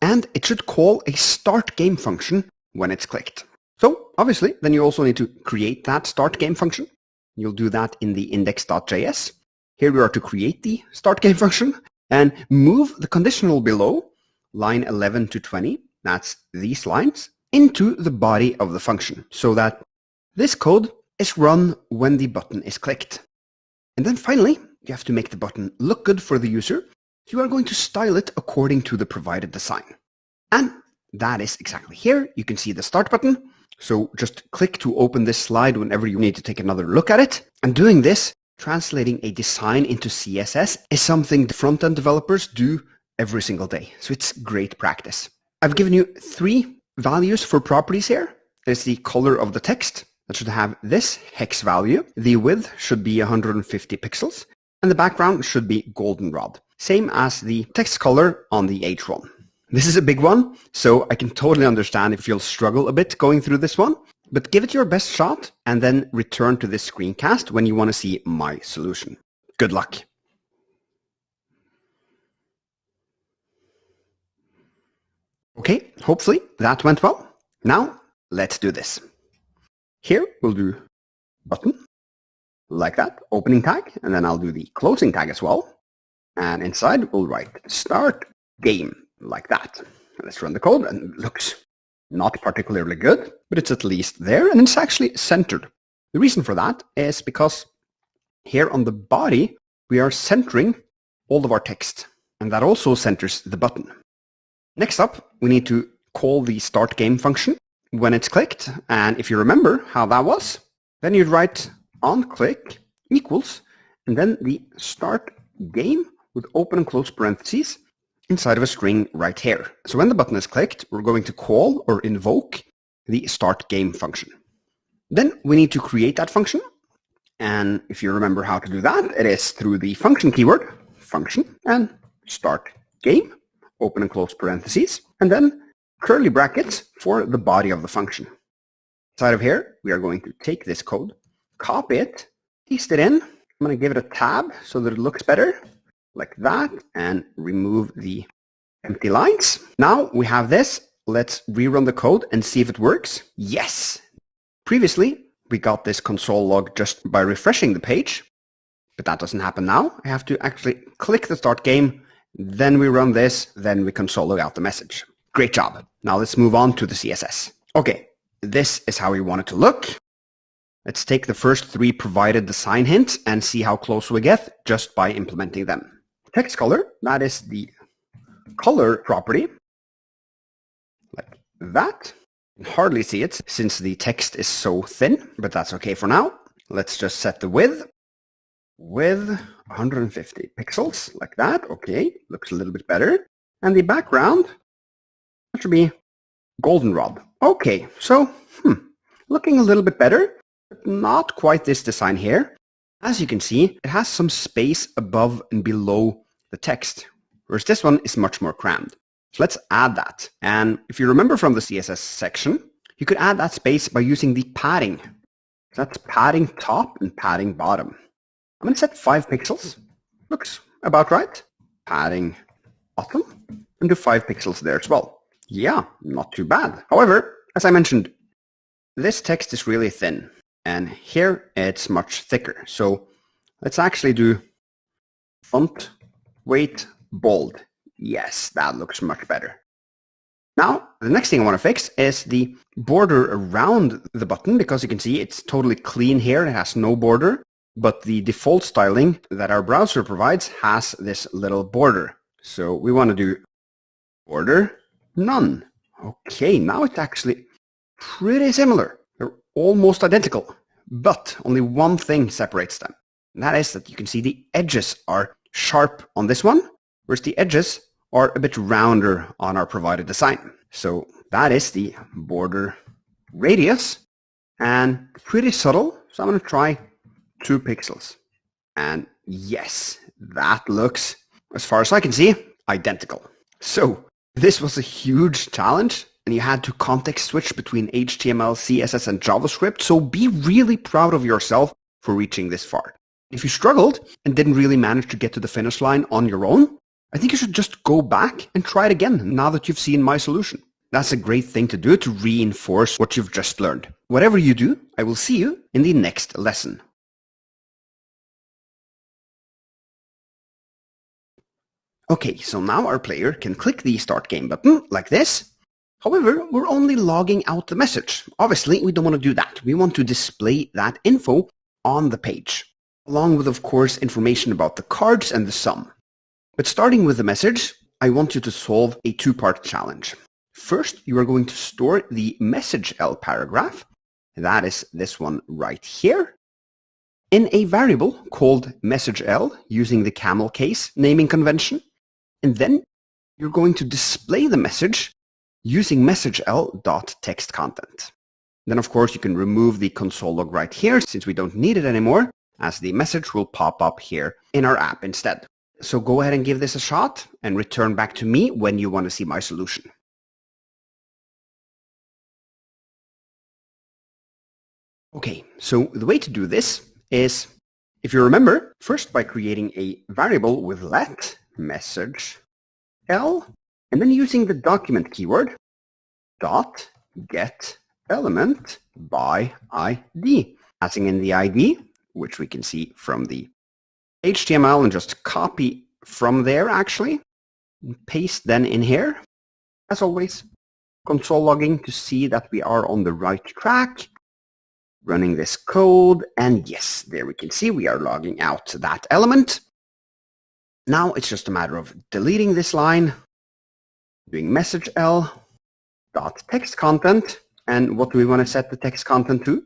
And it should call a Start Game function when it's clicked. So obviously, then you also need to create that Start Game function. You'll do that in the index.js. Here we are to create the Start Game function and move the conditional below, line 11 to 20, that's these lines, into the body of the function, so that this code is run when the button is clicked. And then finally, you have to make the button look good for the user. You are going to style it according to the provided design. And that is exactly here. You can see the start button. So just click to open this slide whenever you need to take another look at it. And doing this, translating a design into CSS, is something the front-end developers do every single day. So it's great practice. I've given you three values for properties here. There's the color of the text. That should have this hex value. The width should be 150 pixels. And the background should be goldenrod. Same as the text color on the H1. This is a big one, so I can totally understand if you'll struggle a bit going through this one. But give it your best shot and then return to this screencast when you want to see my solution. Good luck. Okay, hopefully that went well. Now, let's do this. Here, we'll do button, like that, opening tag, and then I'll do the closing tag as well. And inside, we'll write start game, like that. Let's run the code, and it looks not particularly good, but it's at least there, and it's actually centered. The reason for that is because here on the body, we are centering all of our text, and that also centers the button. Next up, we need to call the start game function when it's clicked, and if you remember how that was, then you'd write onClick equals, and then the start game with open and close parentheses inside of a string right here. So when the button is clicked, we're going to call or invoke the start game function. Then we need to create that function, and if you remember how to do that, it is through the function keyword, function, and start game, open and close parentheses, and then curly brackets for the body of the function. Inside of here, we are going to take this code, copy it, paste it in. I'm going to give it a tab so that it looks better, like that, and remove the empty lines. Now we have this. Let's rerun the code and see if it works. Yes! Previously, we got this console log just by refreshing the page, but that doesn't happen now. I have to actually click the start game, then we run this, then we console log out the message. Great job. Now let's move on to the CSS. Okay, this is how we want it to look. Let's take the first three provided design hints and see how close we get just by implementing them. Text color, that is the color property, like that. You can hardly see it since the text is so thin, but that's okay for now. Let's just set the width with 150 pixels, like that. Okay, looks a little bit better. And the background, that should be goldenrod. Okay, so looking a little bit better, but not quite this design here. As you can see, it has some space above and below the text, whereas this one is much more crammed. So let's add that. And if you remember from the CSS section, you could add that space by using the padding. That's padding top and padding bottom. I'm going to set 5 pixels. Looks about right. Padding bottom and do 5 pixels there as well. Yeah, not too bad. However, as I mentioned, this text is really thin. And here it's much thicker. So let's actually do font weight bold. Yes, that looks much better. Now, the next thing I want to fix is the border around the button, because you can see it's totally clean here. It has no border, but the default styling that our browser provides has this little border. So we want to do border none. Okay, now it's actually pretty similar. They're almost identical, but only one thing separates them. And that is that you can see the edges are sharp on this one, whereas the edges are a bit rounder on our provided design. So that is the border radius, and pretty subtle. So I'm going to try 2 pixels. And yes, that looks, as far as I can see, identical. So this was a huge challenge, and you had to context switch between HTML, CSS, and JavaScript. So be really proud of yourself for reaching this far. If you struggled and didn't really manage to get to the finish line on your own, I think you should just go back and try it again now that you've seen my solution. That's a great thing to do to reinforce what you've just learned. Whatever you do, I will see you in the next lesson. Okay, so now our player can click the Start Game button like this. However, we're only logging out the message. Obviously, we don't want to do that. We want to display that info on the page, along with, of course, information about the cards and the sum. But starting with the message, I want you to solve a 2-part challenge. First, you are going to store the message L paragraph, that is this one right here, in a variable called message L using the camel case naming convention. And then you're going to display the message using message L.textContent. Then, of course, you can remove the console log right here since we don't need it anymore, as the message will pop up here in our app instead. So go ahead and give this a shot and return back to me when you want to see my solution. Okay, so the way to do this is, if you remember, first by creating a variable with let message L, and then using the document keyword dot get element by ID, passing in the ID, which we can see from the HTML, and just copy from there actually, and paste then in here. As always, console logging to see that we are on the right track, running this code, and yes, there we can see we are logging out that element. Now it's just a matter of deleting this line, doing message L dot text content, and what do we want to set the text content to?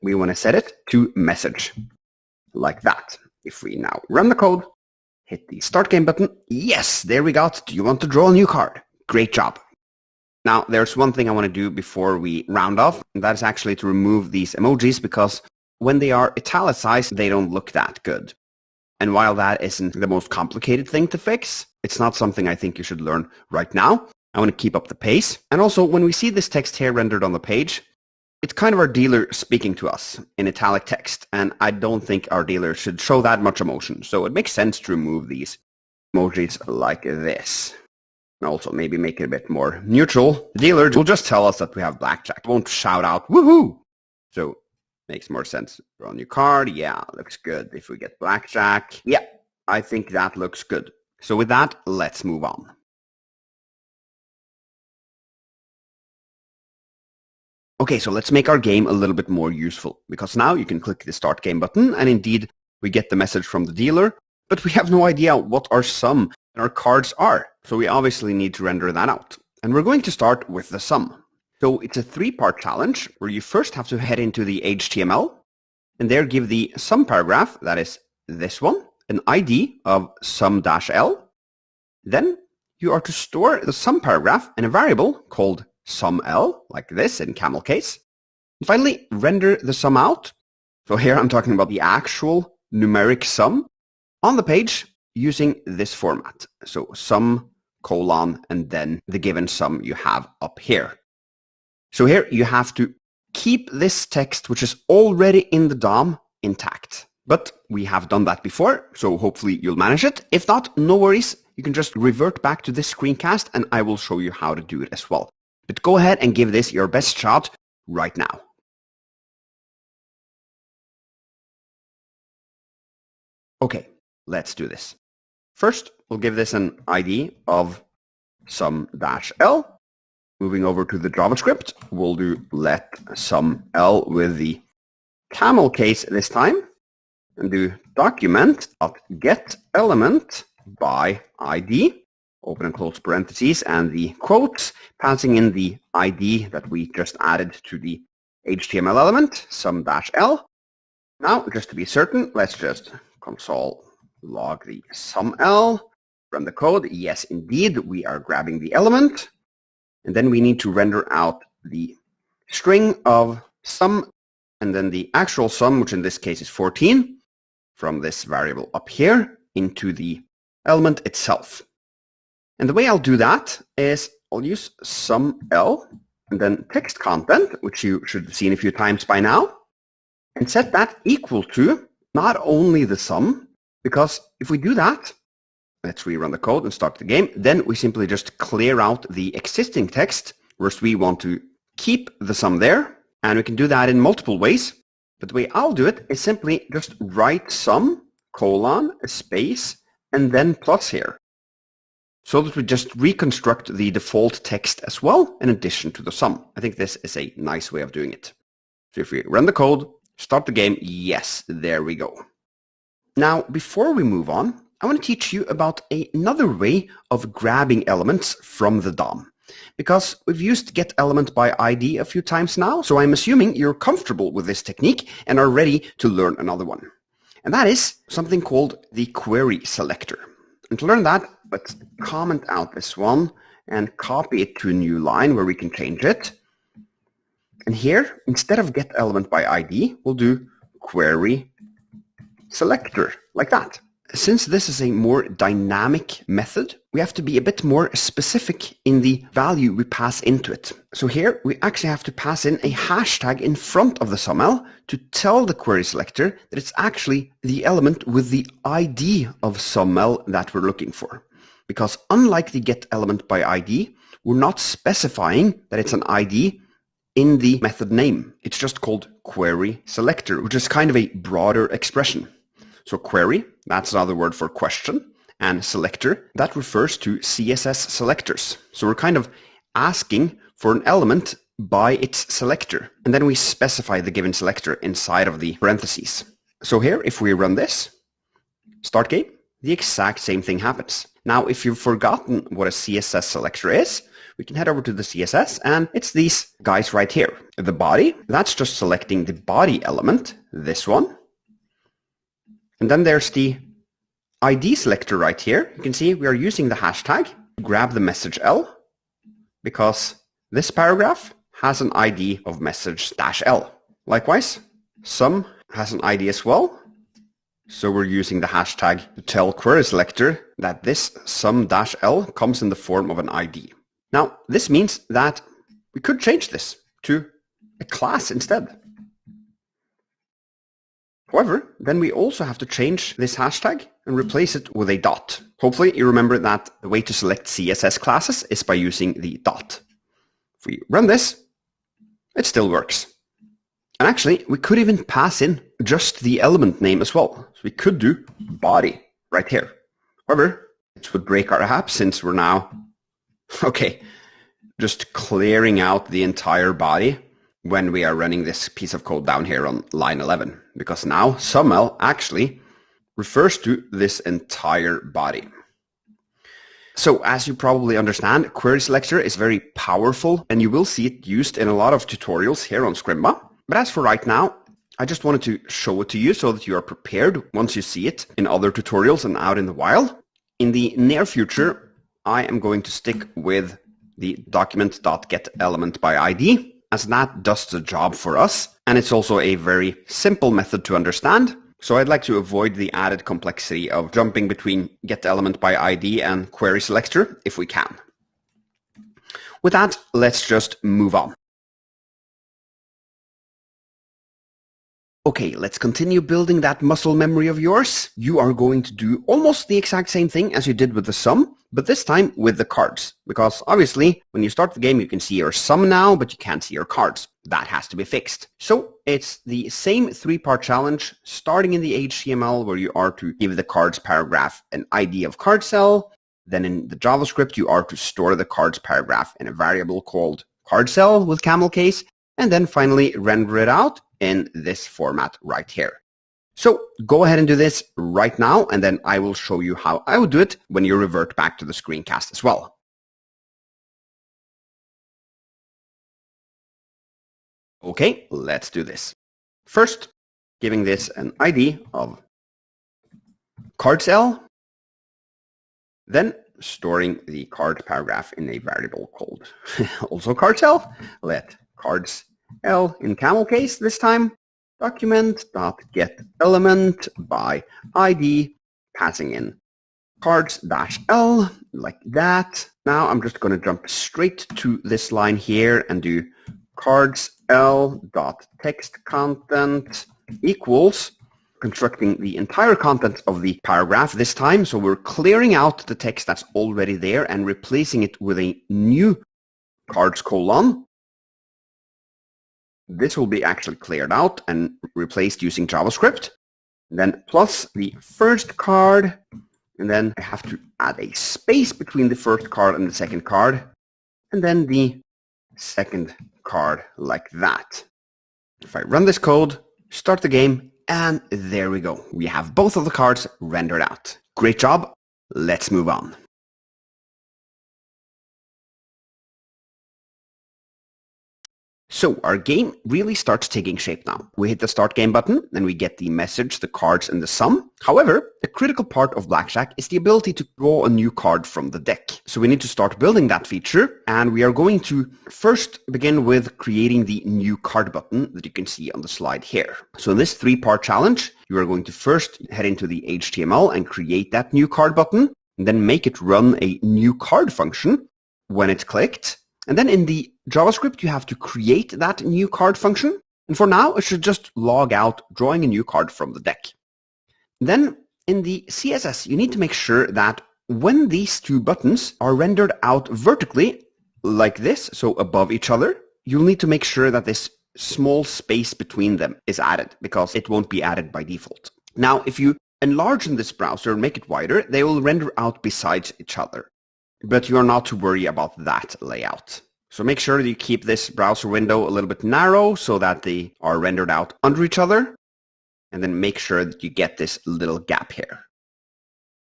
We want to set it to message, like that. If we now run the code, hit the Start Game button, yes, there we got, do you want to draw a new card? Great job. Now, there's one thing I want to do before we round off, and that is actually to remove these emojis, because when they are italicized, they don't look that good. And while that isn't the most complicated thing to fix, it's not something I think you should learn right now. I want to keep up the pace. And also, when we see this text here rendered on the page, it's kind of our dealer speaking to us in italic text, and I don't think our dealer should show that much emotion. So it makes sense to remove these emojis like this. And also maybe make it a bit more neutral. The dealer will just tell us that we have blackjack. It won't shout out, woohoo! So makes more sense. Draw a new card. Yeah, looks good. If we get blackjack, yeah, I think that looks good. So with that, let's move on. Okay, so let's make our game a little bit more useful, because now you can click the Start Game button, and indeed we get the message from the dealer, but we have no idea what our sum and our cards are. So we obviously need to render that out. And we're going to start with the sum. So it's a 3-part challenge where you first have to head into the HTML and there give the sum paragraph, that is this one, an ID of sum-L. Then you are to store the sum paragraph in a variable called sum-L, like this in camel case. Finally, render the sum out. So here I'm talking about the actual numeric sum on the page using this format. So sum, colon, and then the given sum you have up here. So here you have to keep this text, which is already in the DOM, intact. But we have done that before, so hopefully you'll manage it. If not, no worries. You can just revert back to this screencast and I will show you how to do it as well. But go ahead and give this your best shot right now. Okay, let's do this. First, we'll give this an ID of sum-l. Moving over to the JavaScript, we'll do let sum-l with the camel case this time, and do document.getElement by ID, open and close parentheses, and the quotes, passing in the ID that we just added to the HTML element, sum-l. Now, just to be certain, let's just console log the sum-l from the code. Yes, indeed, we are grabbing the element. And then we need to render out the string of sum and then the actual sum, which in this case is 14, from this variable up here into the element itself. And the way I'll do that is I'll use sum-l and then text content, which you should have seen a few times by now, and set that equal to not only the sum, because if we do that, let's rerun the code and start the game, then we simply just clear out the existing text, whereas we want to keep the sum there, and we can do that in multiple ways. But the way I'll do it is simply just write sum, colon, a space, and then plus here, so that we just reconstruct the default text as well in addition to the sum. I think this is a nice way of doing it. So if we run the code, start the game, yes, there we go. Now, before we move on, I want to teach you about another way of grabbing elements from the DOM. Because we've used getElementById a few times now, so I'm assuming you're comfortable with this technique and are ready to learn another one. And that is something called the query selector. And to learn that, let's comment out this one and copy it to a new line where we can change it. And here, instead of getElementById, we'll do query selector, like that. Since this is a more dynamic method, we have to be a bit more specific in the value we pass into it. So here we actually have to pass in a hashtag in front of the sum-l to tell the query selector that it's actually the element with the ID of sum-l that we're looking for. Because unlike the getElementById, we're not specifying that it's an ID in the method name. It's just called query selector, which is kind of a broader expression. So query, that's another word for question, and selector, that refers to CSS selectors. So we're kind of asking for an element by its selector, and then we specify the given selector inside of the parentheses. So here, if we run this, start game, the exact same thing happens. Now, if you've forgotten what a CSS selector is, we can head over to the CSS, and it's these guys right here. The body, that's just selecting the body element, this one. And then there's the ID selector right here. You can see we are using the hashtag to grab the message L because this paragraph has an ID of message-L. Likewise, sum has an ID as well. So we're using the hashtag to tell query selector that this sum-L comes in the form of an ID. Now, this means that we could change this to a class instead. However, then we also have to change this hashtag and replace it with a dot. Hopefully you remember that the way to select CSS classes is by using the dot. If we run this, it still works. And actually, we could even pass in just the element name as well. So we could do body right here. However, it would break our app since we're now, just clearing out the entire body when we are running this piece of code down here on line 11, because now sum-l actually refers to this entire body. So as you probably understand, query selector is very powerful and you will see it used in a lot of tutorials here on Scrimba. But as for right now, I just wanted to show it to you so that you are prepared once you see it in other tutorials and out in the wild. In the near future, I am going to stick with the document.getElementById. as that does the job for us, and it's also a very simple method to understand. So I'd like to avoid the added complexity of jumping between getElementById and querySelector if we can. With that, let's just move on. Okay, let's continue building that muscle memory of yours. You are going to do almost the exact same thing as you did with the sum, but this time with the cards. Because obviously, when you start the game, you can see your sum now, but you can't see your cards. That has to be fixed. So it's the same 3-part challenge, starting in the HTML, where you are to give the cards paragraph an ID of card cell. Then in the JavaScript, you are to store the cards paragraph in a variable called card cell with camel case, and then finally render it out in this format right here. So go ahead and do this right now, and then I will show you how I would do it when you revert back to the screencast as well. Okay, let's do this. First, giving this an ID of card cell, then storing the card paragraph in a variable called also card cell. Let cards L in camel case this time, document.getElement by ID, passing in cards-L like that. Now I'm just going to jump straight to this line here and do cards_L.textContent equals, constructing the entire content of the paragraph this time. So we're clearing out the text that's already there and replacing it with a new cards colon. This will be actually cleared out and replaced using JavaScript. And then plus the first card, and then I have to add a space between the first card and the second card, and then the second card like that. If I run this code, start the game, and there we go. We have both of the cards rendered out. Great job. Let's move on. So our game really starts taking shape now. We hit the start game button, and we get the message, the cards, and the sum. However, the critical part of Blackjack is the ability to draw a new card from the deck. So we need to start building that feature, and we are going to first begin with creating the new card button that you can see on the slide here. So in this 3-part challenge, you are going to first head into the HTML and create that new card button, and then make it run a new card function when it's clicked. And then in the JavaScript, you have to create that new card function. And for now, it should just log out drawing a new card from the deck. Then in the CSS, you need to make sure that when these two buttons are rendered out vertically like this, so above each other, you'll need to make sure that this small space between them is added, because it won't be added by default. Now, if you enlarge in this browser and make it wider, they will render out besides each other. But you are not to worry about that layout. So make sure that you keep this browser window a little bit narrow so that they are rendered out under each other. And then make sure that you get this little gap here.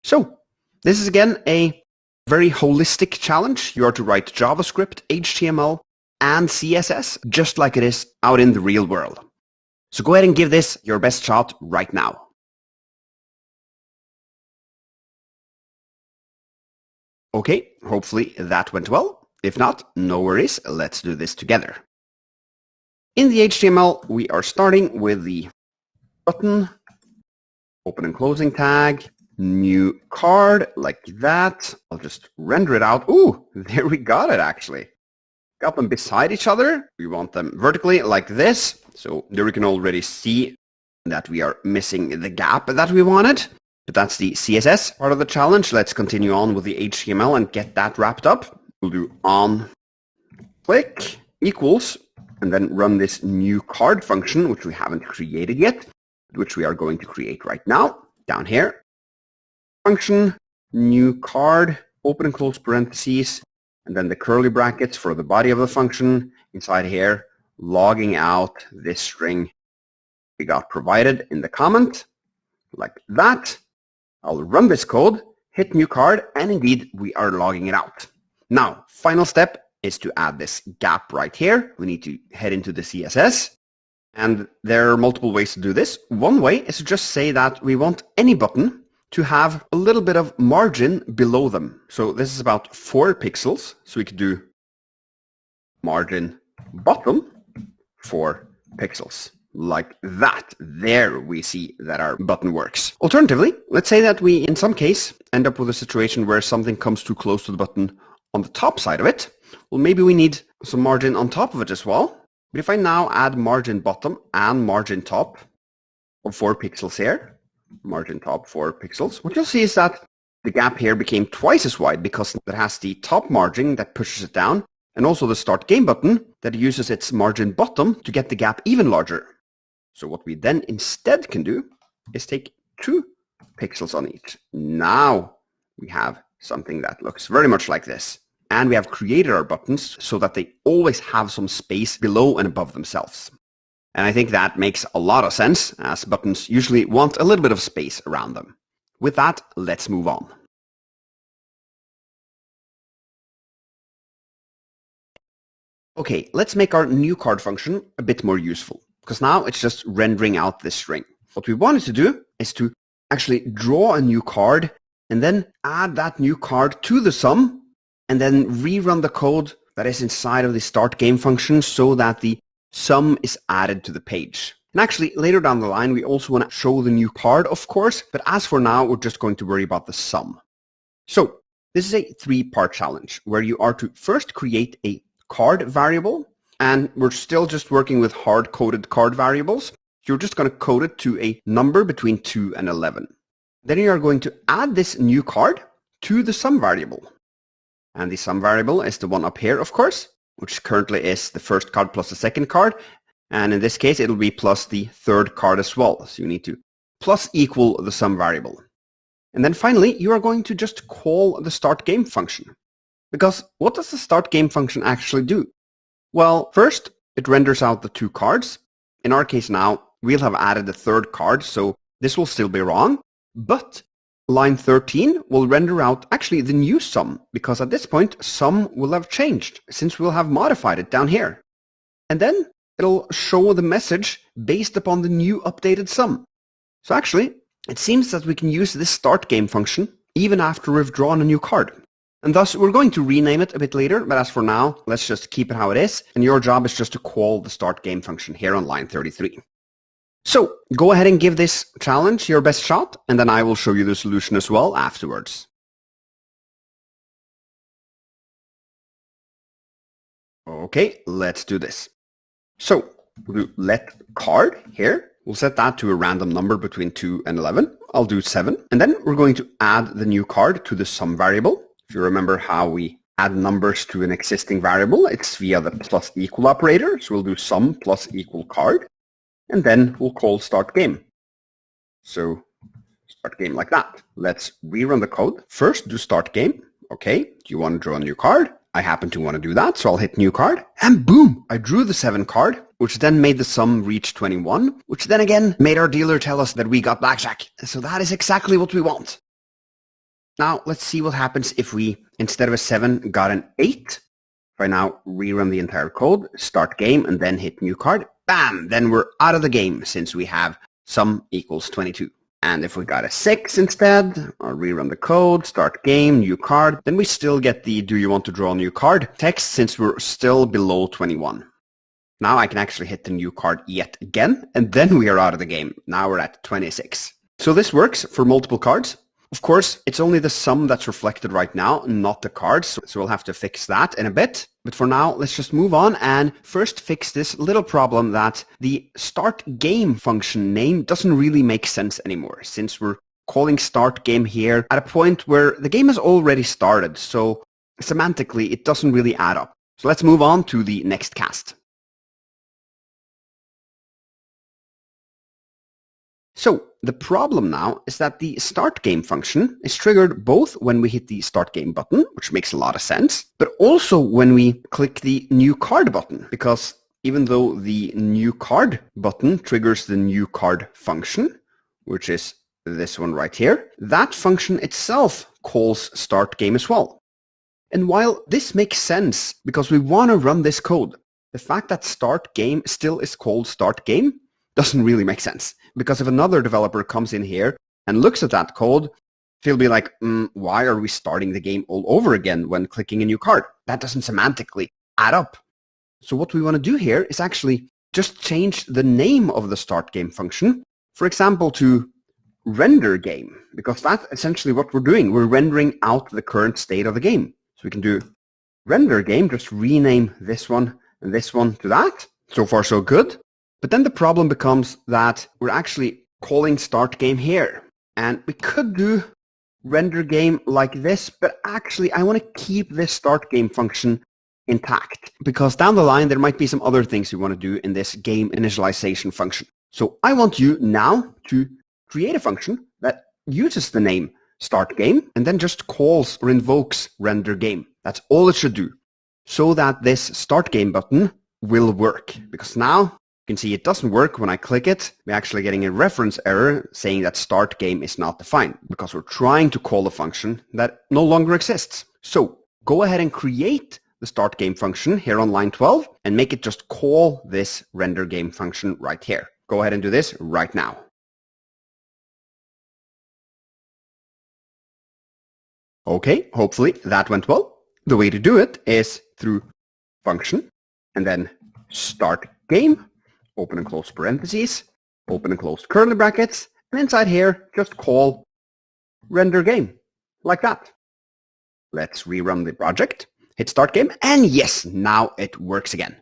So this is again a very holistic challenge. You are to write JavaScript, HTML, and CSS just like it is out in the real world. So go ahead and give this your best shot right now. Okay, hopefully that went well. If not, no worries, let's do this together. In the HTML, we are starting with the button, open and closing tag, new card, like that. I'll just render it out. Ooh, there we got it actually. Got them beside each other. We want them vertically like this. So there we can already see that we are missing the gap that we wanted. But that's the CSS part of the challenge. Let's continue on with the HTML and get that wrapped up. We'll do on click equals, and then run this new card function, which we haven't created yet, which we are going to create right now. Down here, function, new card, open and close parentheses, and then the curly brackets for the body of the function. Inside here, logging out this string we got provided in the comment, like that. I'll run this code, hit new card, and indeed we are logging it out. Now, final step is to add this gap right here. We need to head into the CSS, and there are multiple ways to do this. One way is to just say that we want any button to have a little bit of margin below them. So this is about 4 pixels. So we could do margin bottom, 4 pixels. Like that. There we see that our button works. Alternatively, let's say that we in some case end up with a situation where something comes too close to the button on the top side of it. Well, maybe we need some margin on top of it as well. But if I now add margin bottom and margin top of 4 pixels here, margin top 4 pixels, what you'll see is that the gap here became twice as wide because it has the top margin that pushes it down and also the start game button that uses its margin bottom to get the gap even larger. So what we then instead can do is take 2 pixels on each. Now we have something that looks very much like this. And we have created our buttons so that they always have some space below and above themselves. And I think that makes a lot of sense, as buttons usually want a little bit of space around them. With that, let's move on. Okay, let's make our new card function a bit more useful, because now it's just rendering out this string. What we wanted to do is to actually draw a new card and then add that new card to the sum and then rerun the code that is inside of the start game function so that the sum is added to the page. And actually, later down the line, we also want to show the new card, of course, but as for now, we're just going to worry about the sum. So this is a 3-part challenge where you are to first create a card variable, and we're still just working with hard-coded card variables. You're just going to code it to a number between 2 and 11. Then you are going to add this new card to the sum variable. And the sum variable is the one up here, of course, which currently is the first card plus the second card. And in this case, it'll be plus the third card as well. So you need to plus equal the sum variable. And then finally, you are going to just call the start game function. Because what does the start game function actually do? Well, first, it renders out the 2 cards. In our case now, we'll have added the third card, so this will still be wrong. But line 13 will render out actually the new sum, because at this point, sum will have changed since we'll have modified it down here. And then it'll show the message based upon the new updated sum. So actually, it seems that we can use this start game function even after we've drawn a new card. And thus, we're going to rename it a bit later, but as for now, let's just keep it how it is, and your job is just to call the start game function here on line 33. So, go ahead and give this challenge your best shot, and then I will show you the solution as well afterwards. Okay, let's do this. So, we'll do let card here. We'll set that to a random number between 2 and 11. I'll do 7. And then we're going to add the new card to the sum variable. If you remember how we add numbers to an existing variable, it's via the plus equal operator. So we'll do sum plus equal card. And then we'll call start game. So start game like that. Let's rerun the code. First, do start game. Okay, do you want to draw a new card? I happen to want to do that, so I'll hit new card. And boom, I drew the 7 card, which then made the sum reach 21, which then again made our dealer tell us that we got blackjack. So that is exactly what we want. Now, let's see what happens if we, instead of a 7, got an 8. If I now rerun the entire code, start game, and then hit new card, bam! Then we're out of the game since we have sum equals 22. And if we got a 6 instead, I'll rerun the code, start game, new card, then we still get the do you want to draw a new card text since we're still below 21. Now I can actually hit the new card yet again, and then we are out of the game. Now we're at 26. So this works for multiple cards. Of course, it's only the sum that's reflected right now, not the cards, so we'll have to fix that in a bit. But for now, let's just move on and first fix this little problem that the start game function name doesn't really make sense anymore, since we're calling start game here at a point where the game has already started, so semantically it doesn't really add up. So let's move on to the next cast. So the problem now is that the start game function is triggered both when we hit the start game button, which makes a lot of sense, but also when we click the new card button, because even though the new card button triggers the new card function, which is this one right here, that function itself calls start game as well. And while this makes sense because we want to run this code, the fact that start game still is called start game doesn't really make sense. Because if another developer comes in here and looks at that code, he'll be like, why are we starting the game all over again when clicking a new card? That doesn't semantically add up. So what we want to do here is actually just change the name of the start game function, for example, to render game, because that's essentially what we're doing. We're rendering out the current state of the game. So we can do render game, just rename this one and this one to that. So far, so good. But then the problem becomes that we're actually calling start game here. And we could do render game like this, but actually I want to keep this start game function intact, because down the line there might be some other things we want to do in this game initialization function. So I want you now to create a function that uses the name start game and then just calls or invokes render game. That's all it should do, so that this start game button will work. Because now you can see it doesn't work when I click it. We're actually getting a reference error saying that start game is not defined, because we're trying to call a function that no longer exists. So go ahead and create the start game function here on line 12 and make it just call this render game function right here. Go ahead and do this right now. Okay, hopefully that went well. The way to do it is through function and then start game, open and close parentheses, open and close curly brackets, and inside here just call render game like that. Let's rerun the project. Hit start game, and yes, now it works again.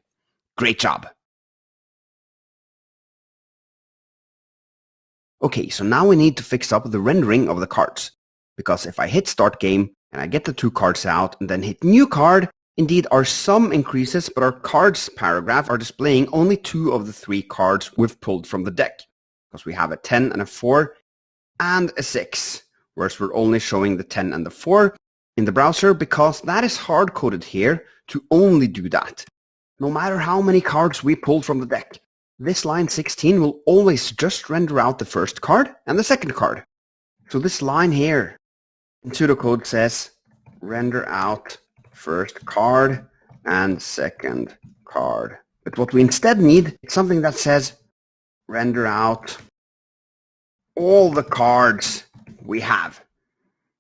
Great job. Okay, so now we need to fix up the rendering of the cards, because if I hit start game and I get the 2 cards out and then hit new card, indeed our sum increases, but our cards paragraph are displaying only 2 of the 3 cards we've pulled from the deck, because we have a 10 and a 4 and a 6, whereas we're only showing the 10 and the 4 in the browser, because that is hard-coded here to only do that. No matter how many cards we pulled from the deck, this line 16 will always just render out the first card and the second card. So this line here in pseudocode says render out first card and second card. But what we instead need is something that says render out all the cards we have,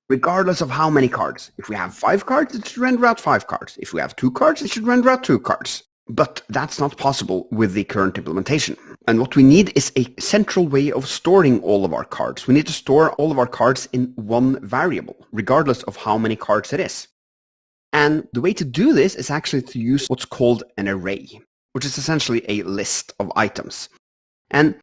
regardless of how many cards. If we have 5 cards, it should render out 5 cards. If we have 2 cards, it should render out 2 cards. But that's not possible with the current implementation. And what we need is a central way of storing all of our cards. We need to store all of our cards in one variable, regardless of how many cards it is. And the way to do this is actually to use what's called an array, which is essentially a list of items. And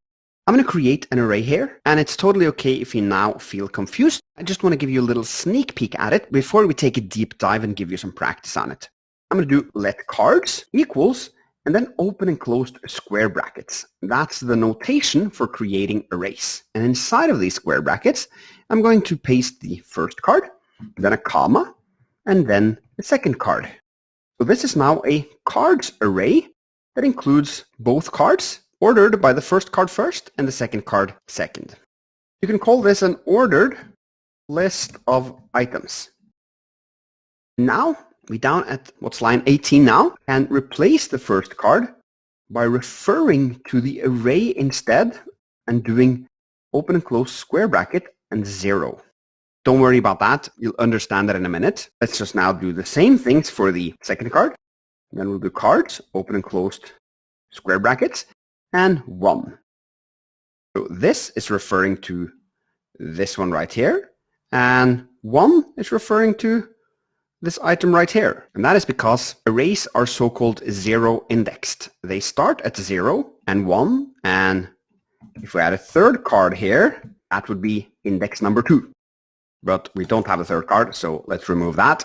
I'm going to create an array here, and it's totally okay if you now feel confused. I just want to give you a little sneak peek at it before we take a deep dive and give you some practice on it. I'm going to do let cards equals, and then open and closed square brackets. That's the notation for creating arrays. And inside of these square brackets, I'm going to paste the first card, then a comma, and then the second card. So this is now a cards array that includes both cards ordered by the first card first and the second card second. You can call this an ordered list of items. Now, we down at what's line 18 now, and replace the first card by referring to the array instead and doing open and close square bracket and 0. Don't worry about that. You'll understand that in a minute. Let's just now do the same things for the second card. Then we'll do cards, open and closed square brackets, and 1. So this is referring to this one right here, and 1 is referring to this item right here. And that is because arrays are so-called zero indexed. They start at 0 and 1, and if we add a third card here, that would be index number 2. But we don't have a third card, so let's remove that.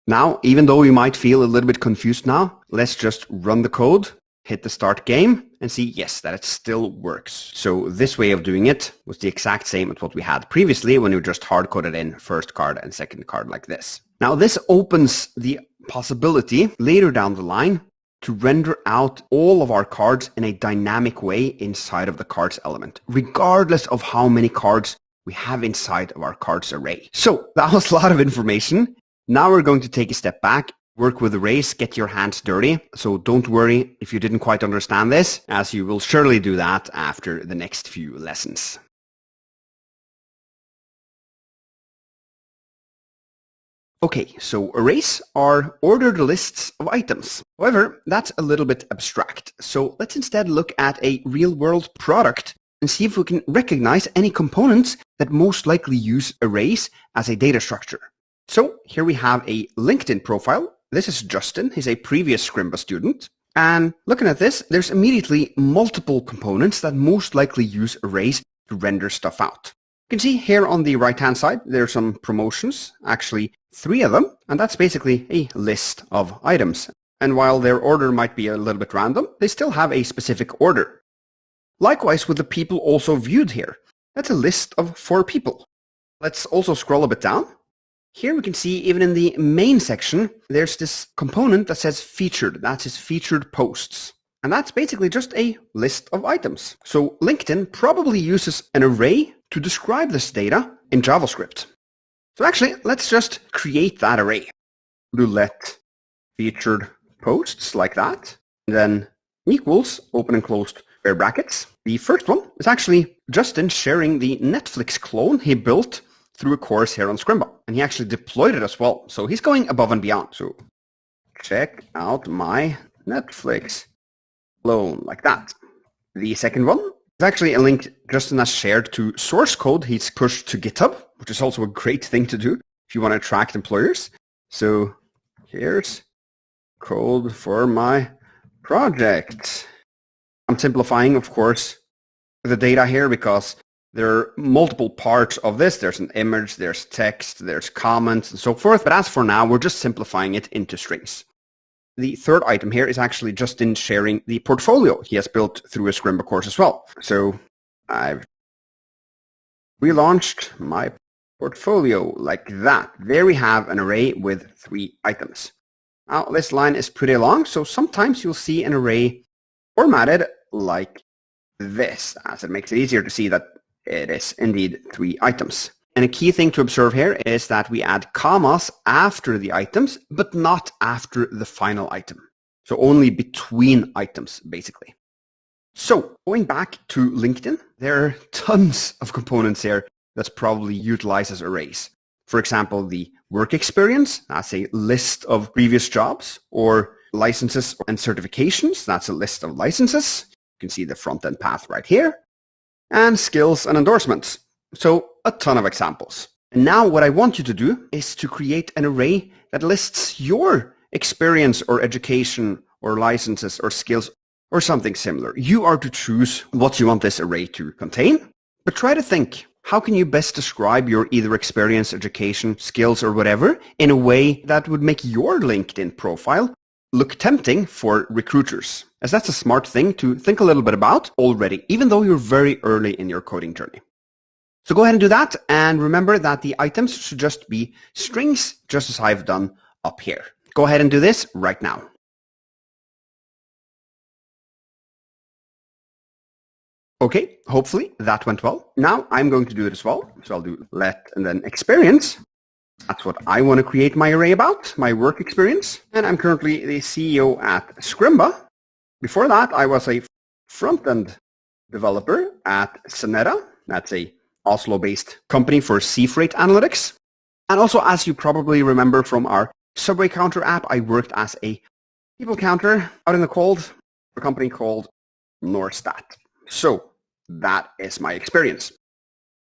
Now, even though you might feel a little bit confused now, let's just run the code, hit the start game, and see, yes, that it still works. So this way of doing it was the exact same as what we had previously when you just hard-coded in first card and second card like this. Now this opens the possibility later down the line to render out all of our cards in a dynamic way inside of the cards element, regardless of how many cards we have inside of our cards array. So that was a lot of information. Now we're going to take a step back, work with arrays, get your hands dirty. So don't worry if you didn't quite understand this, as you will surely do that after the next few lessons. Okay, so arrays are ordered lists of items. However, that's a little bit abstract. So let's instead look at a real-world product and see if we can recognize any components that most likely use arrays as a data structure. So here we have a LinkedIn profile. This is Justin. He's a previous Scrimba student. And looking at this, there's immediately multiple components that most likely use arrays to render stuff out. You can see here on the right-hand side, there are some promotions, actually 3 of them, and that's basically a list of items. And while their order might be a little bit random, they still have a specific order. Likewise with the people also viewed here. That's a list of 4 people. Let's also scroll a bit down. Here we can see even in the main section, there's this component that says featured. That's his featured posts. And that's basically just a list of items. So LinkedIn probably uses an array to describe this data in JavaScript. So actually, let's just create that array. Do let featured posts like that, and then equals open and closed square brackets. The first one is actually Justin sharing the Netflix clone he built through a course here on Scrimba, and he actually deployed it as well. So he's going above and beyond. So check out my Netflix clone like that. The second one is actually a link Justin has shared to source code he's pushed to GitHub, which is also a great thing to do if you want to attract employers. So here's code for my project. I'm simplifying, of course, the data here because there are multiple parts of this. There's an image, there's text, there's comments, and so forth. But as for now, we're just simplifying it into strings. The third item here is actually Justin sharing the portfolio he has built through a Scrimba course as well. So I've relaunched my portfolio like that. There we have an array with 3 items. Now this line is pretty long, so sometimes you'll see an array formatted like this, as it makes it easier to see that it is indeed 3 items. And a key thing to observe here is that we add commas after the items, but not after the final item. So only between items, basically. So going back to LinkedIn, there are tons of components here that's probably utilized as arrays. For example, the work experience, that's a list of previous jobs, or licenses and certifications, that's a list of licenses. You can see the front-end path right here. And skills and endorsements. So a ton of examples. And now what I want you to do is to create an array that lists your experience or education or licenses or skills or something similar. You are to choose what you want this array to contain, but try to think, how can you best describe your either experience, education, skills, or whatever in a way that would make your LinkedIn profile look tempting for recruiters? As that's a smart thing to think a little bit about already, even though you're very early in your coding journey. So go ahead and do that, and remember that the items should just be strings, just as I've done up here. Go ahead and do this right now. Okay, hopefully that went well. Now I'm going to do it as well. So I'll do let and then experience. That's what I want to create my array about, my work experience. And I'm currently the CEO at Scrimba. Before that, I was a front-end developer at Soneta. That's a Oslo-based company for sea freight analytics. And also, as you probably remember from our subway counter app, I worked as a people counter out in the cold for a company called Norstat. So that is my experience.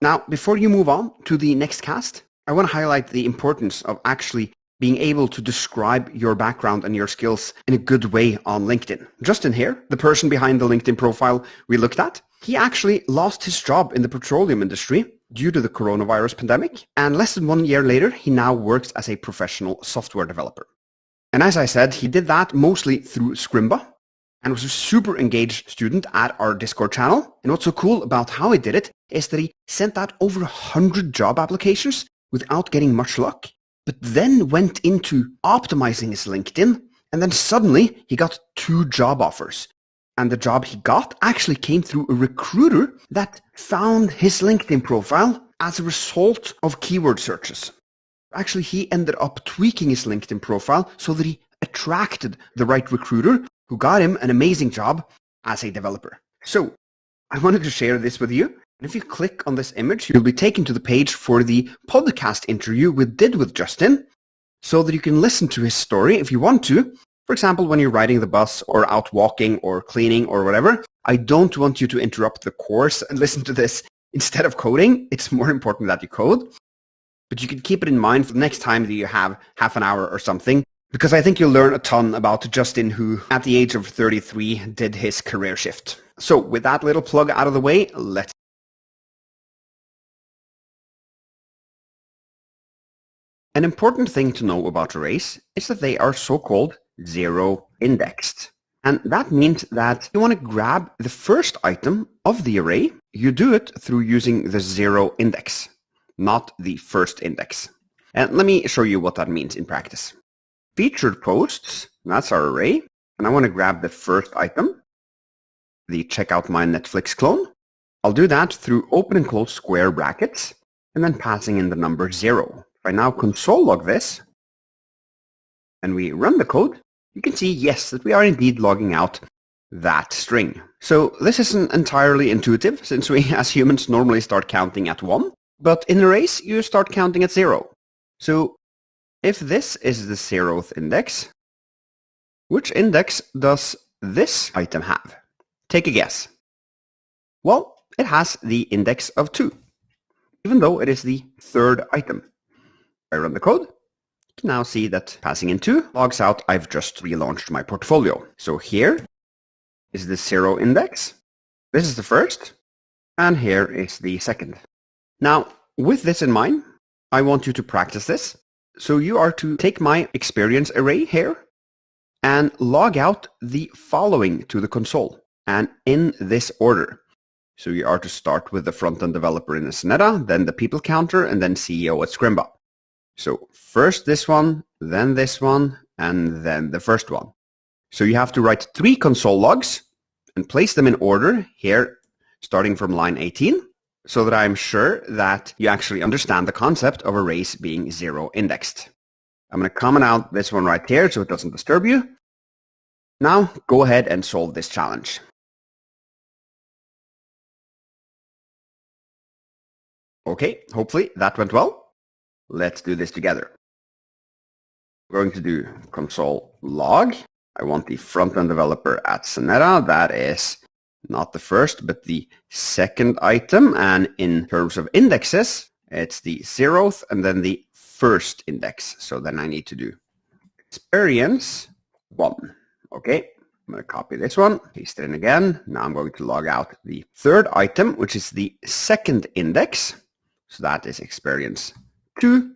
Now, before you move on to the next cast, I want to highlight the importance of actually being able to describe your background and your skills in a good way on LinkedIn. Justin here, the person behind the LinkedIn profile we looked at, he actually lost his job in the petroleum industry due to the coronavirus pandemic. And less than 1 year later, he now works as a professional software developer. And as I said, he did that mostly through Scrimba and was a super engaged student at our Discord channel. And what's so cool about how he did it is that he sent out over 100 job applications without getting much luck, but then went into optimizing his LinkedIn, and then suddenly he got 2 job offers. And the job he got actually came through a recruiter that found his LinkedIn profile as a result of keyword searches. Actually, he ended up tweaking his LinkedIn profile so that he attracted the right recruiter who got him an amazing job as a developer. So I wanted to share this with you. And if you click on this image, you'll be taken to the page for the podcast interview we did with Justin. so that you can listen to his story if you want to. For example, when you're riding the bus or out walking or cleaning or whatever. I don't want you to interrupt the course and listen to this instead of coding. It's more important that you code. But you can keep it in mind for the next time that you have half an hour or something, because I think you'll learn a ton about Justin, who at the age of 33 did his career shift. So with that little plug out of the way, let's... An important thing to know about arrays is that they are so-called zero-indexed. And that means that you want to grab the first item of the array. You do it through using the zero index, not the first index. And let me show you what that means in practice. Featured posts, that's our array. And I want to grab the first item, the check out my Netflix clone. I'll do that through open and close square brackets and then passing in the number 0. If I now console log this and we run the code, you can see, yes, that we are indeed logging out that string. So this isn't entirely intuitive, since we as humans normally start counting at 1, but in arrays you start counting at 0. So if this is the 0th index, which index does this item have? Take a guess. Well, it has the index of 2, even though it is the third item. If I run the code, you can now see that passing in 2 logs out I've just relaunched my portfolio. So here is the 0 index. This is the first, and here is the second. Now, with this in mind, I want you to practice this. So you are to take my experience array here and log out the following to the console, and in this order. So you are to start with the front-end developer in Soneta, then the people counter, and then CEO at Scrimba. So first this one, then this one, and then the first one. So you have to write 3 console logs and place them in order here, starting from line 18, so that I'm sure that you actually understand the concept of arrays being zero indexed. I'm going to comment out this one right here so it doesn't disturb you. Now go ahead and solve this challenge. Okay, hopefully that went well. Let's do this together. We're going to do console log. I want the front-end developer at Soneta. That is not the first, but the second item. And in terms of indexes, it's the 0th and then the first index. So then I need to do experience 1. Okay, I'm going to copy this one, paste it in again. Now I'm going to log out the third item, which is the second index. So that is experience 2.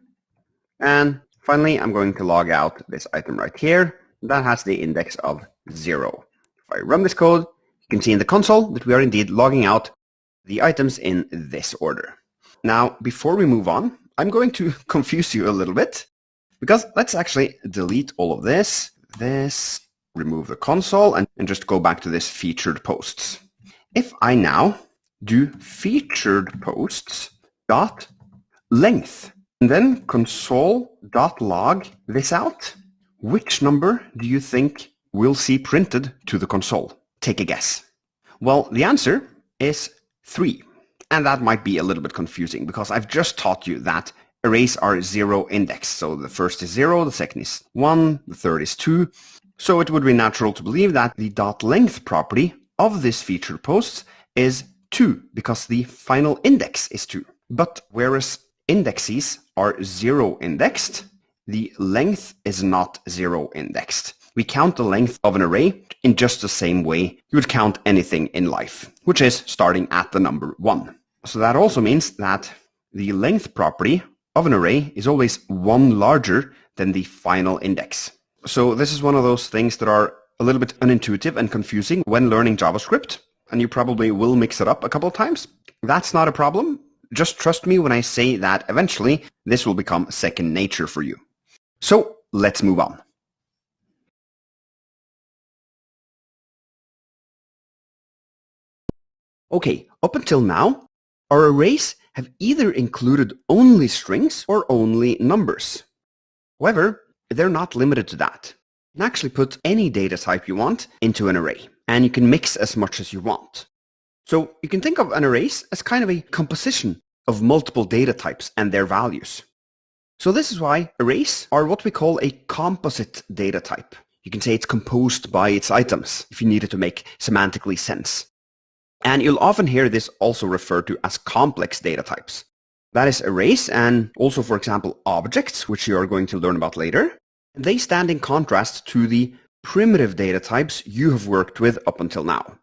And finally, I'm going to log out this item right here. That has the index of 0. If I run this code, you can see in the console that we are indeed logging out the items in this order. Now, before we move on, I'm going to confuse you a little bit, because let's actually delete all of this, remove the console, and just go back to this featured posts. If I now do featured posts dot length, and then console.log this out, which number do you think we'll see printed to the console? Take a guess. Well, the answer is 3. And that might be a little bit confusing because I've just taught you that arrays are zero indexed. So the first is 0, the second is 1, the third is 2. So it would be natural to believe that the dot length property of this featured post is 2 because the final index is 2. But whereas indexes are zero indexed, the length is not zero indexed. We count the length of an array in just the same way you would count anything in life, which is starting at the number 1. So that also means that the length property of an array is always 1 larger than the final index. So this is one of those things that are a little bit unintuitive and confusing when learning JavaScript, and you probably will mix it up a couple of times. That's not a problem. Just trust me when I say that eventually this will become second nature for you. So let's move on. Okay, up until now, our arrays have either included only strings or only numbers. However, they're not limited to that. You can actually put any data type you want into an array, and you can mix as much as you want. So you can think of an array as kind of a composition of multiple data types and their values. So this is why arrays are what we call a composite data type. You can say it's composed by its items if you need it to make semantically sense. And you'll often hear this also referred to as complex data types. That is arrays and also, for example, objects, which you are going to learn about later. They stand in contrast to the primitive data types you have worked with up until now.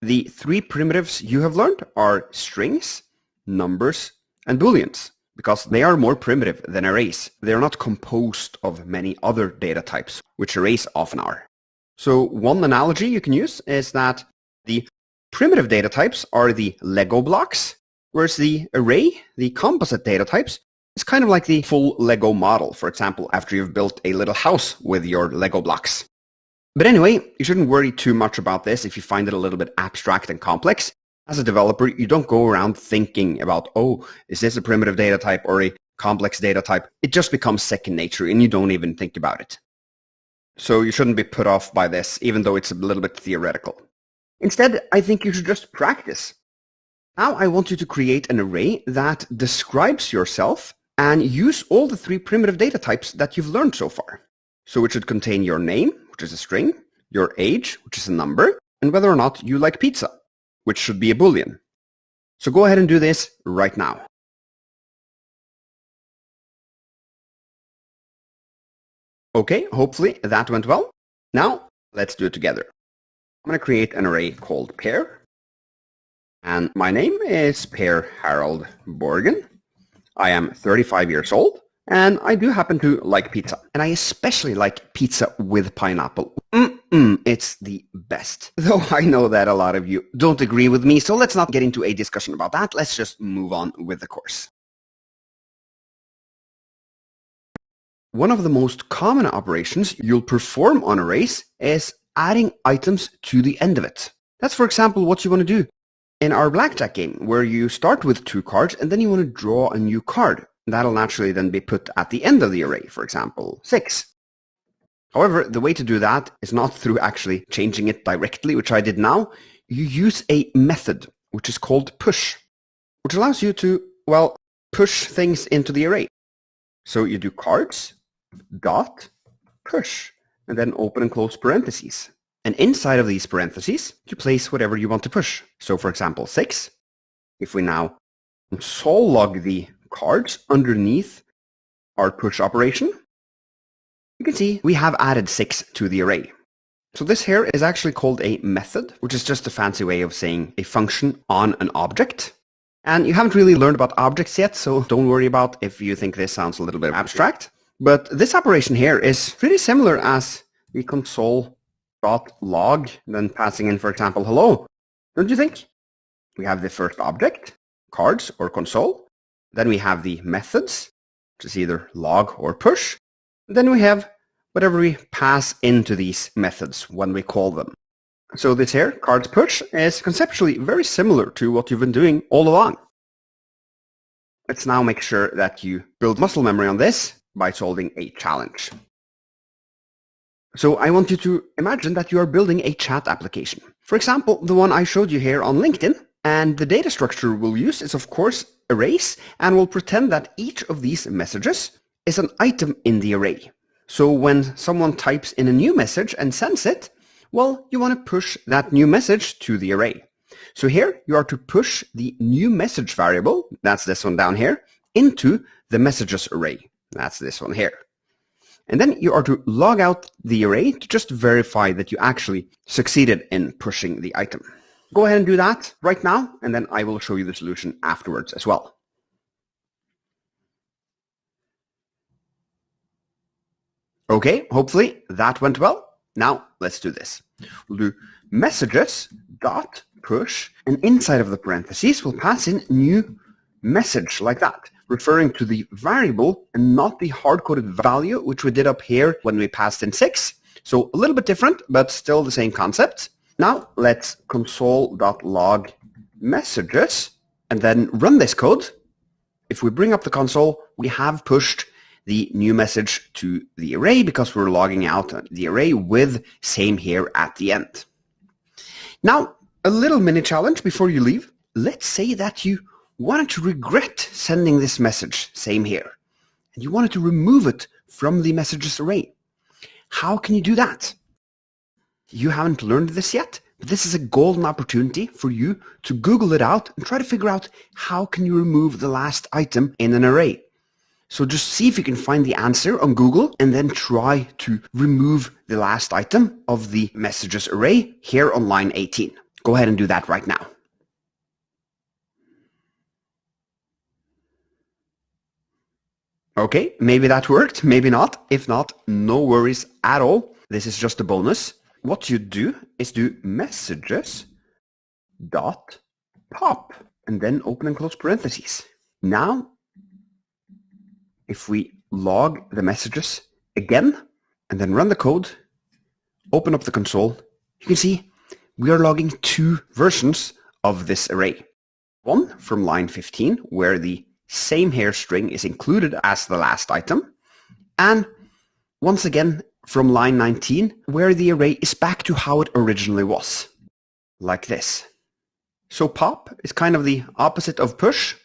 The three primitives you have learned are strings, numbers, and booleans, because they are more primitive than arrays. They are not composed of many other data types, which arrays often are. So one analogy you can use is that the primitive data types are the Lego blocks, whereas the array, the composite data types, is kind of like the full Lego model, for example, after you've built a little house with your Lego blocks. But anyway, you shouldn't worry too much about this if you find it a little bit abstract and complex. As a developer, you don't go around thinking about, oh, is this a primitive data type or a complex data type? It just becomes second nature and you don't even think about it. So you shouldn't be put off by this, even though it's a little bit theoretical. Instead, I think you should just practice. Now I want you to create an array that describes yourself and use all the three primitive data types that you've learned so far. So it should contain your name, which is a string, your age, which is a number, and whether or not you like pizza, which should be a boolean. So go ahead and do this right now. Okay, hopefully that went well. Now let's do it together. I'm going to create an array called pair. And my name is Per Harold Borgen. I am 35 years old, and I do happen to like pizza. And I especially like pizza with pineapple. It's the best. Though I know that a lot of you don't agree with me, so let's not get into a discussion about that. Let's just move on with the course. One of the most common operations you'll perform on arrays is adding items to the end of it. That's, for example, what you want to do in our blackjack game, where you start with 2 cards and then you want to draw a new card. That'll naturally then be put at the end of the array, for example, 6. However, the way to do that is not through actually changing it directly, which I did now. You use a method, which is called push, which allows you to, well, push things into the array. So you do cards, dot, push, and then open and close parentheses. And inside of these parentheses, you place whatever you want to push. So for example, 6. If we now console log the cards underneath our push operation, you can see we have added 6 to the array. So this here is actually called a method, which is just a fancy way of saying a function on an object. And you haven't really learned about objects yet, so don't worry about if you think this sounds a little bit abstract. But this operation here is pretty similar as the console.log, then passing in, for example, hello. Don't you think? We have the first object, cards or console. Then we have the methods, which is either log or push. Then we have whatever we pass into these methods when we call them. So this here, cards push, is conceptually very similar to what you've been doing all along. Let's now make sure that you build muscle memory on this by solving a challenge. So I want you to imagine that you are building a chat application. For example, the one I showed you here on LinkedIn, and the data structure we'll use is of course arrays, and we'll pretend that each of these messages is an item in the array. So when someone types in a new message and sends it, well, you want to push that new message to the array. So here you are to push the new message variable, that's this one down here, into the messages array. That's this one here. And then you are to log out the array to just verify that you actually succeeded in pushing the item. Go ahead and do that right now, and then I will show you the solution afterwards as well. Okay, hopefully that went well. Now let's do this. We'll do messages dot push, and inside of the parentheses we'll pass in new message like that, referring to the variable and not the hard-coded value, which we did up here when we passed in 6. So a little bit different, but still the same concept. Now let's console.log messages and then run this code. If we bring up the console, we have pushed the new message to the array because we're logging out the array with same here at the end. Now, a little mini challenge before you leave. Let's say that you wanted to regret sending this message, same here. and you wanted to remove it from the messages array. How can you do that? You haven't learned this yet, but this is a golden opportunity for you to Google it out and try to figure out how can you remove the last item in an array. So just see if you can find the answer on Google and then try to remove the last item of the messages array here on line 18. Go ahead and do that right now. Okay, maybe that worked, maybe not. If not, no worries at all. This is just a bonus. What you do is do messages dot pop and then open and close parentheses. Now, if we log the messages again and then run the code, open up the console, you can see we are logging two versions of this array. One from line 15, where the same hair string is included as the last item, and once again from line 19, where the array is back to how it originally was, like this. So pop is kind of the opposite of push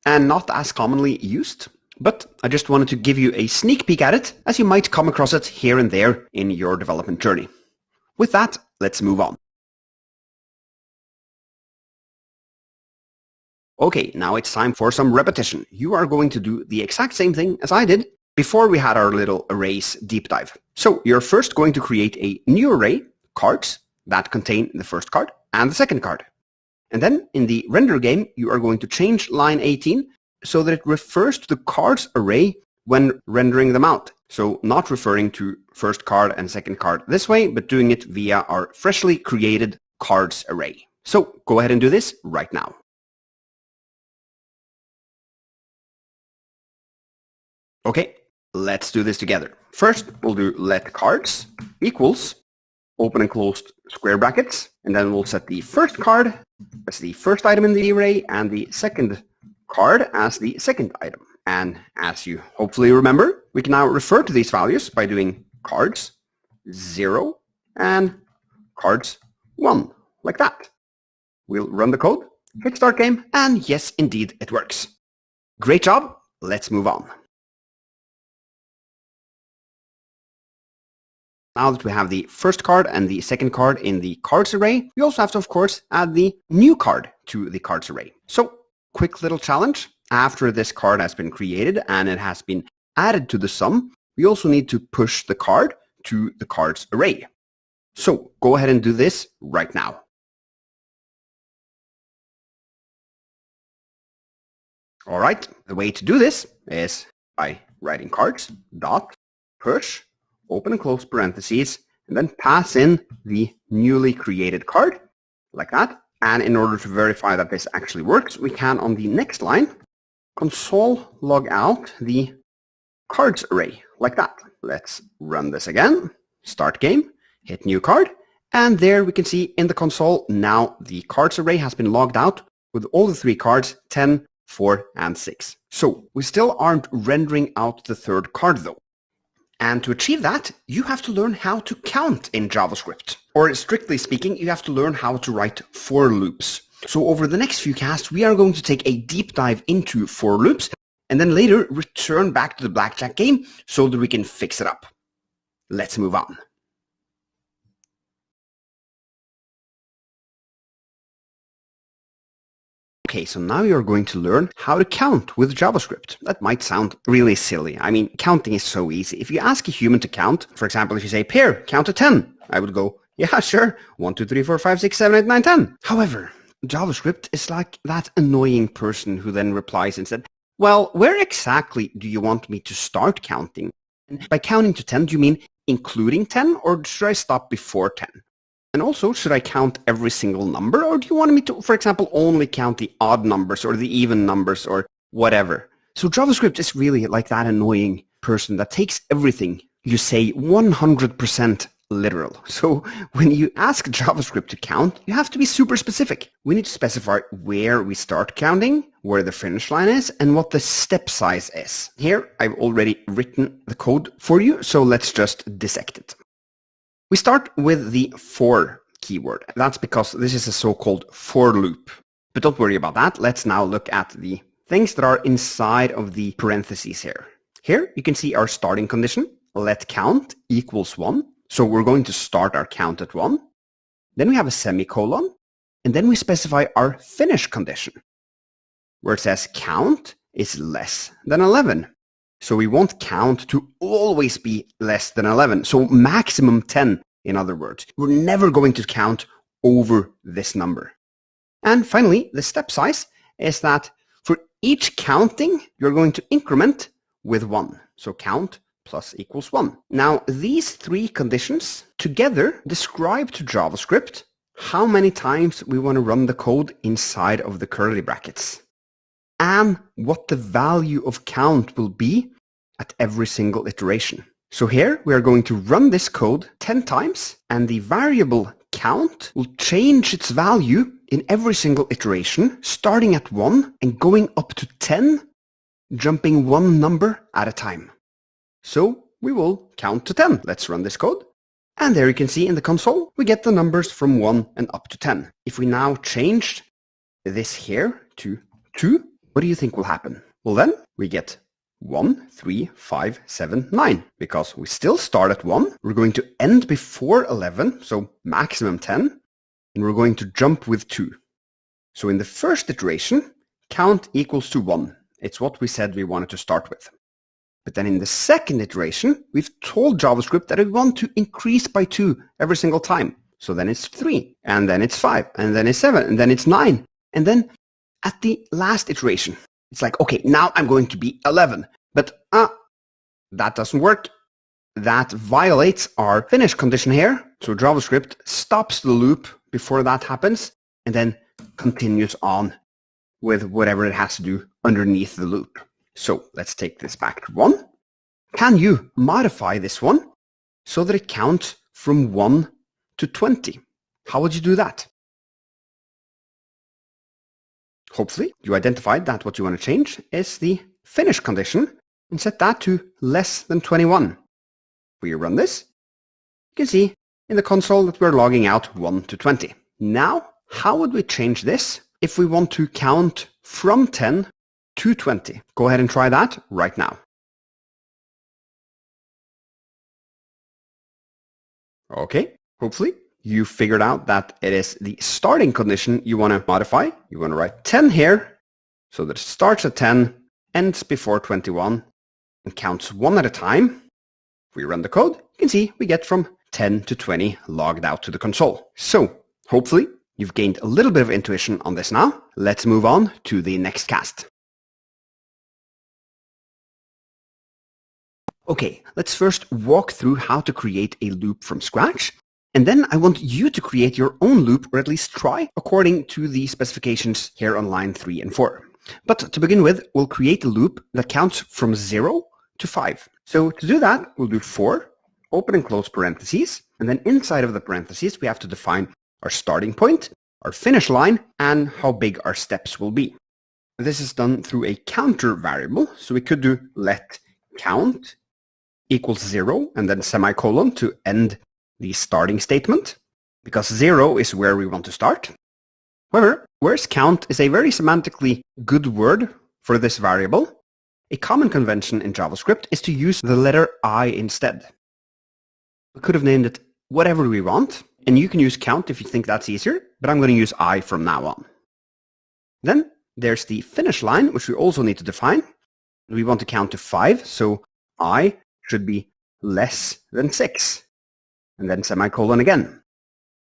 and not as commonly used, but I just wanted to give you a sneak peek at it, as you might come across it here and there in your development journey. With that, let's move on. Okay, now it's time for some repetition. You are going to do the exact same thing as I did before we had our little arrays deep dive. So you're first going to create a new array, cards, that contain the first card and the second card. And then in the render game, you are going to change line 18 so that it refers to the cards array when rendering them out. So not referring to first card and second card this way, but doing it via our freshly created cards array. So go ahead and do this right now. Okay, let's do this together. First, we'll do let cards equals open and closed square brackets, and then we'll set the first card as the first item in the array and the second card as the second item. And as you hopefully remember, we can now refer to these values by doing cards 0 and cards 1, like that. We'll run the code, hit start game, and yes, indeed, it works. Great job. Let's move on. Now that we have the first card and the second card in the cards array, we also have to, of course, add the new card to the cards array. So, quick little challenge. After this card has been created and it has been added to the sum, we also need to push the card to the cards array. So, go ahead and do this right now. All right, the way to do this is by writing cards dot push open and close parentheses, and then pass in the newly created card, like that. And in order to verify that this actually works, we can, on the next line, console log out the cards array, like that. Let's run this again, start game, hit new card, and there we can see in the console, now the cards array has been logged out with all the three cards, 10, 4, and 6. So we still aren't rendering out the third card though. And to achieve that, you have to learn how to count in JavaScript. Or strictly speaking, you have to learn how to write for loops. So over the next few casts, we are going to take a deep dive into for loops and then later return back to the blackjack game so that we can fix it up. Let's move on. Okay, so now you're going to learn how to count with JavaScript. That might sound really silly. I mean, counting is so easy. If you ask a human to count, for example, if you say, "Peer, count to 10, I would go, "Yeah, sure, 1, 2, 3, 4, 5, 6, 7, 8, 9, 10. However, JavaScript is like that annoying person who then replies and said, "Well, where exactly do you want me to start counting? And by counting to 10, do you mean including 10, or should I stop before 10? And also, should I count every single number, or do you want me to, for example, only count the odd numbers or the even numbers or whatever?" So JavaScript is really like that annoying person that takes everything you say 100% literal. So when you ask JavaScript to count, you have to be super specific. We need to specify where we start counting, where the finish line is, and what the step size is. Here, I've already written the code for you, so let's just dissect it. We start with the for keyword. That's because this is a so-called for loop. But don't worry about that. Let's now look at the things that are inside of the parentheses here. Here you can see our starting condition, let count equals 1. So we're going to start our count at 1. Then we have a semicolon, and then we specify our finish condition, where it says count is less than 11. So we want count to always be less than 11. So maximum 10, in other words. We're never going to count over this number. And finally, the step size is that for each counting, you're going to increment with 1. So count plus equals 1. Now, these three conditions together describe to JavaScript how many times we want to run the code inside of the curly brackets, and what the value of count will be at every single iteration. So here we are going to run this code 10 times, and the variable count will change its value in every single iteration, starting at 1 and going up to 10, jumping one number at a time. So we will count to 10. Let's run this code. And there you can see in the console, we get the numbers from 1 and up to 10. If we now change this here to 2, what do you think will happen? Well, then we get 1, 3, 5, 7, 9. Because we still start at 1, we're going to end before 11, so maximum 10, and we're going to jump with 2. So in the first iteration, count equals to 1. It's what we said we wanted to start with. But then in the second iteration, we've told JavaScript that we want to increase by 2 every single time. So then it's 3, and then it's 5, and then it's 7, and then it's 9. And then at the last iteration, it's like, okay, now I'm going to be 11. But that doesn't work. That violates our finish condition here. So JavaScript stops the loop before that happens, and then continues on with whatever it has to do underneath the loop. So let's take this back to 1. Can you modify this one so that it counts from 1 to 20? How would you do that? Hopefully you identified that what you want to change is the finish condition and set that to less than 21. We run this. You can see in the console that we're logging out 1 to 20. Now, how would we change this if we want to count from 10 to 20? Go ahead and try that right now. Okay, hopefully you figured out that it is the starting condition you want to modify. You want to write 10 here so that it starts at 10, ends before 21, and counts 1 at a time. If we run the code, you can see we get from 10 to 20 logged out to the console. So hopefully you've gained a little bit of intuition on this now. Let's move on to the next cast. Okay, let's first walk through how to create a loop from scratch. And then I want you to create your own loop, or at least try, according to the specifications here on line 3 and 4. But to begin with, we'll create a loop that counts from 0 to 5. So to do that, we'll do for, open and close parentheses, and then inside of the parentheses, we have to define our starting point, our finish line, and how big our steps will be. This is done through a counter variable, so we could do let count equals 0, and then semicolon to end the starting statement, because 0 is where we want to start. However, whereas count is a very semantically good word for this variable, a common convention in JavaScript is to use the letter I instead. We could have named it whatever we want, and you can use count if you think that's easier, but I'm going to use I from now on. Then there's the finish line, which we also need to define. We want to count to 5, so I should be less than 6, and then semicolon again.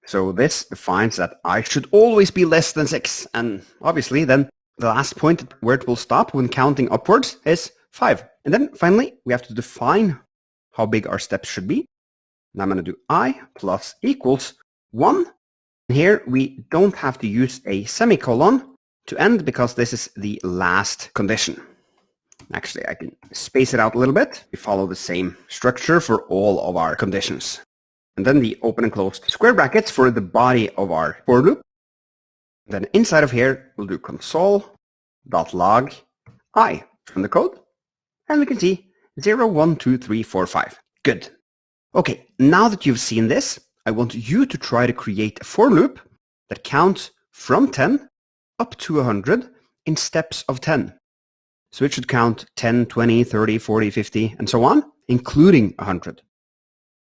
So this defines that I should always be less than 6, and obviously then the last point where it will stop when counting upwards is 5. And then finally we have to define how big our steps should be. And I'm going to do I plus equals 1. Here we don't have to use a semicolon to end because this is the last condition. Actually, I can space it out a little bit. We follow the same structure for all of our conditions. And then the open and closed square brackets for the body of our for loop. Then inside of here, we'll do console.log I from the code. And we can see 0, 1, 2, 3, 4, 5. Good. Okay, now that you've seen this, I want you to try to create a for loop that counts from 10 up to 100 in steps of 10. So it should count 10, 20, 30, 40, 50, and so on, including 100.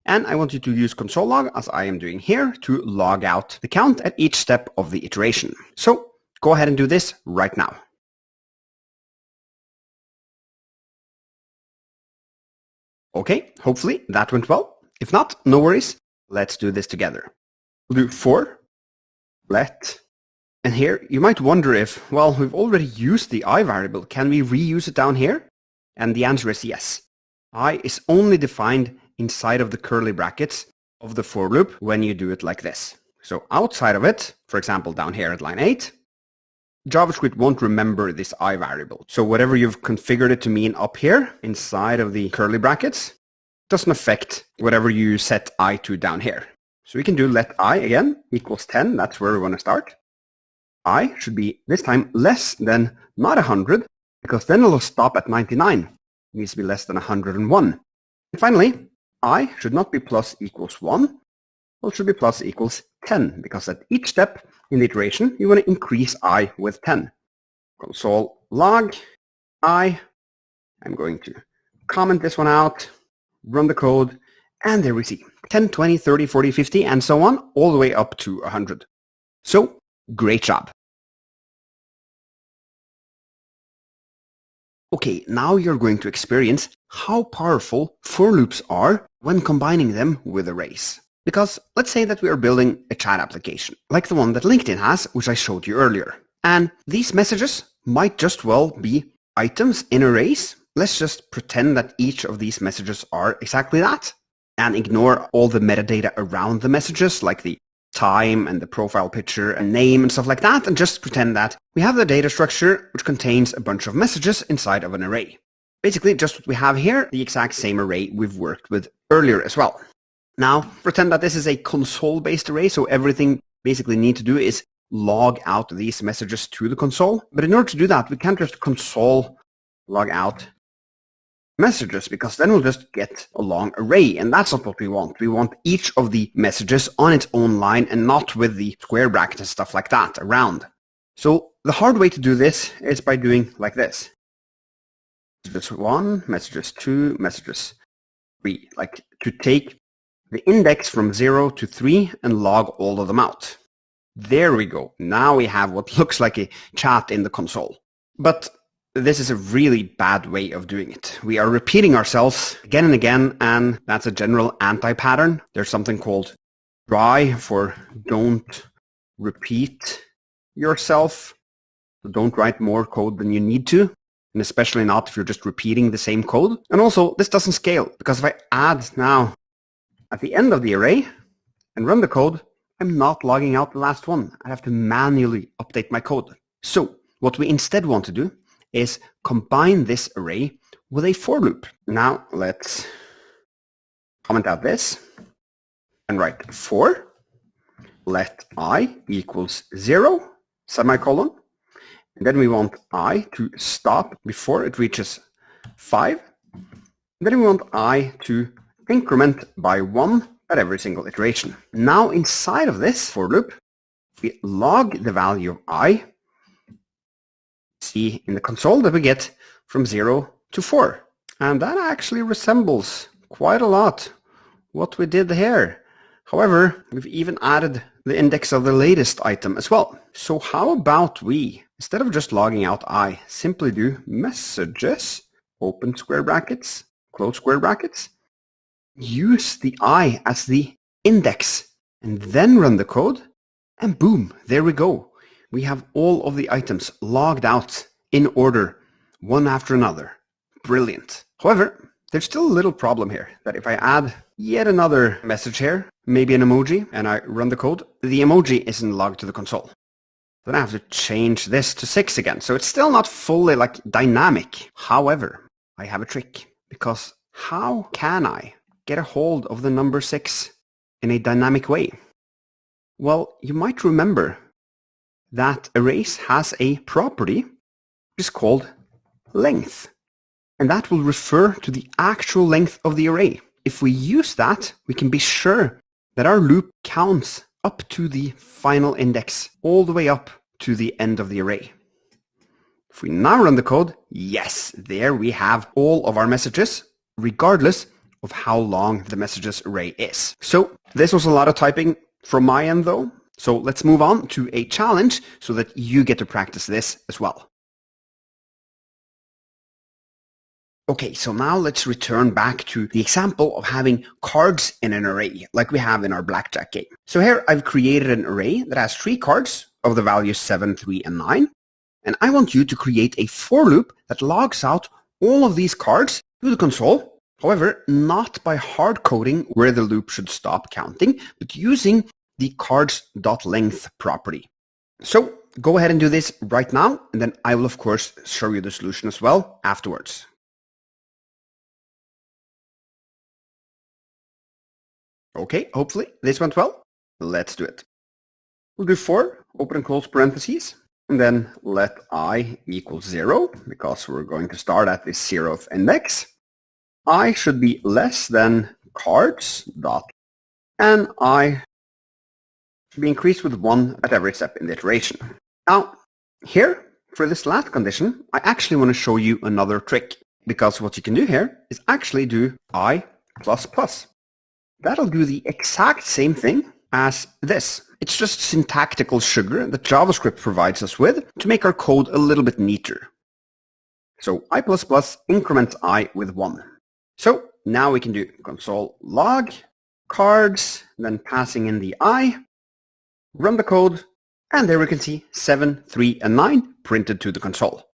And I want you to use console log, as I am doing here, to log out the count at each step of the iteration. So go ahead and do this right now. Okay, hopefully that went well. If not, no worries. Let's do this together. We'll do for let, and here you might wonder if, well, we've already used the I variable. Can we reuse it down here? And the answer is yes. I is only defined inside of the curly brackets of the for loop when you do it like this. So outside of it, for example, down here at line 8, JavaScript won't remember this I variable. So whatever you've configured it to mean up here inside of the curly brackets doesn't affect whatever you set I to down here. So we can do let I again equals 10. That's where we want to start. I should be this time less than not 100, because then it'll stop at 99. It needs to be less than 101. And finally, I should not be plus equals 1. Well, it should be plus equals 10, because at each step in the iteration, you want to increase I with 10. Console log I. I'm going to comment this one out, run the code, and there we see 10, 20, 30, 40, 50, and so on, all the way up to 100. So, great job. Okay, now you're going to experience how powerful for loops are when combining them with arrays. Because let's say that we are building a chat application, like the one that LinkedIn has, which I showed you earlier. And these messages might just well be items in arrays. Let's just pretend that each of these messages are exactly that, and ignore all the metadata around the messages, like the time and the profile picture and name and stuff like that, and just pretend that we have the data structure which contains a bunch of messages inside of an array. Basically, just what we have here, the exact same array we've worked with earlier as well. Now, pretend that this is a console-based array, so everything basically need to do is log out these messages to the console. But in order to do that, we can't just console log out messages, because then we'll just get a long array, and that's not what we want. We want each of the messages on its own line and not with the square bracket and stuff like that around. So the hard way to do this is by doing like this. Messages 1, messages 2, messages 3. Like to take the index from 0 to 3 and log all of them out. There we go. Now we have what looks like a chat in the console. But this is a really bad way of doing it. We are repeating ourselves again and again, and that's a general anti-pattern. There's something called DRY for don't repeat yourself. So don't write more code than you need to, and especially not if you're just repeating the same code. And also, this doesn't scale, because if I add now at the end of the array and run the code, I'm not logging out the last one. I have to manually update my code. So what we instead want to do is combine this array with a for loop. Now let's comment out this and write for let I equals 0, semicolon. And then we want I to stop before it reaches 5. And then we want I to increment by 1 at every single iteration. Now inside of this for loop, we log the value of I. See in the console that we get from 0 to 4. And that actually resembles quite a lot what we did here. However, we've even added the index of the latest item as well. So how about we, instead of just logging out I, simply do messages, open square brackets, close square brackets, use the I as the index, and then run the code, and boom, there we go. We have all of the items logged out in order, one after another. Brilliant. However, there's still a little problem here, that if I add yet another message here, maybe an emoji, and I run the code, the emoji isn't logged to the console. Then I have to change this to 6 again. So it's still not fully like dynamic. However, I have a trick, because how can I get a hold of the number 6 in a dynamic way? Well, you might remember that arrays has a property which is called length. And that will refer to the actual length of the array. If we use that, we can be sure that our loop counts up to the final index, all the way up to the end of the array. If we now run the code, yes, there we have all of our messages, regardless of how long the messages array is. So this was a lot of typing from my end though. So let's move on to a challenge so that you get to practice this as well. Okay, so now let's return back to the example of having cards in an array, like we have in our blackjack game. So here I've created an array that has 3 cards of the values 7, 3, and 9. And I want you to create a for loop that logs out all of these cards to the console. However, not by hard coding where the loop should stop counting, but using the cards.length property. So go ahead and do this right now, and then I will of course show you the solution as well afterwards. Okay, hopefully this went well. Let's do it. We'll do for, open and close parentheses, and then let I equal 0, because we're going to start at the 0th index. I should be less than cards dot, and I should be increased with 1 at every step in the iteration. Now, here, for this last condition, I actually want to show you another trick, because what you can do here is actually do I++. That'll do the exact same thing as this. It's just syntactical sugar that JavaScript provides us with to make our code a little bit neater. So I++ increments I with 1. So now we can do console log cards, then passing in the I, run the code, and there we can see 7, 3, and 9 printed to the console.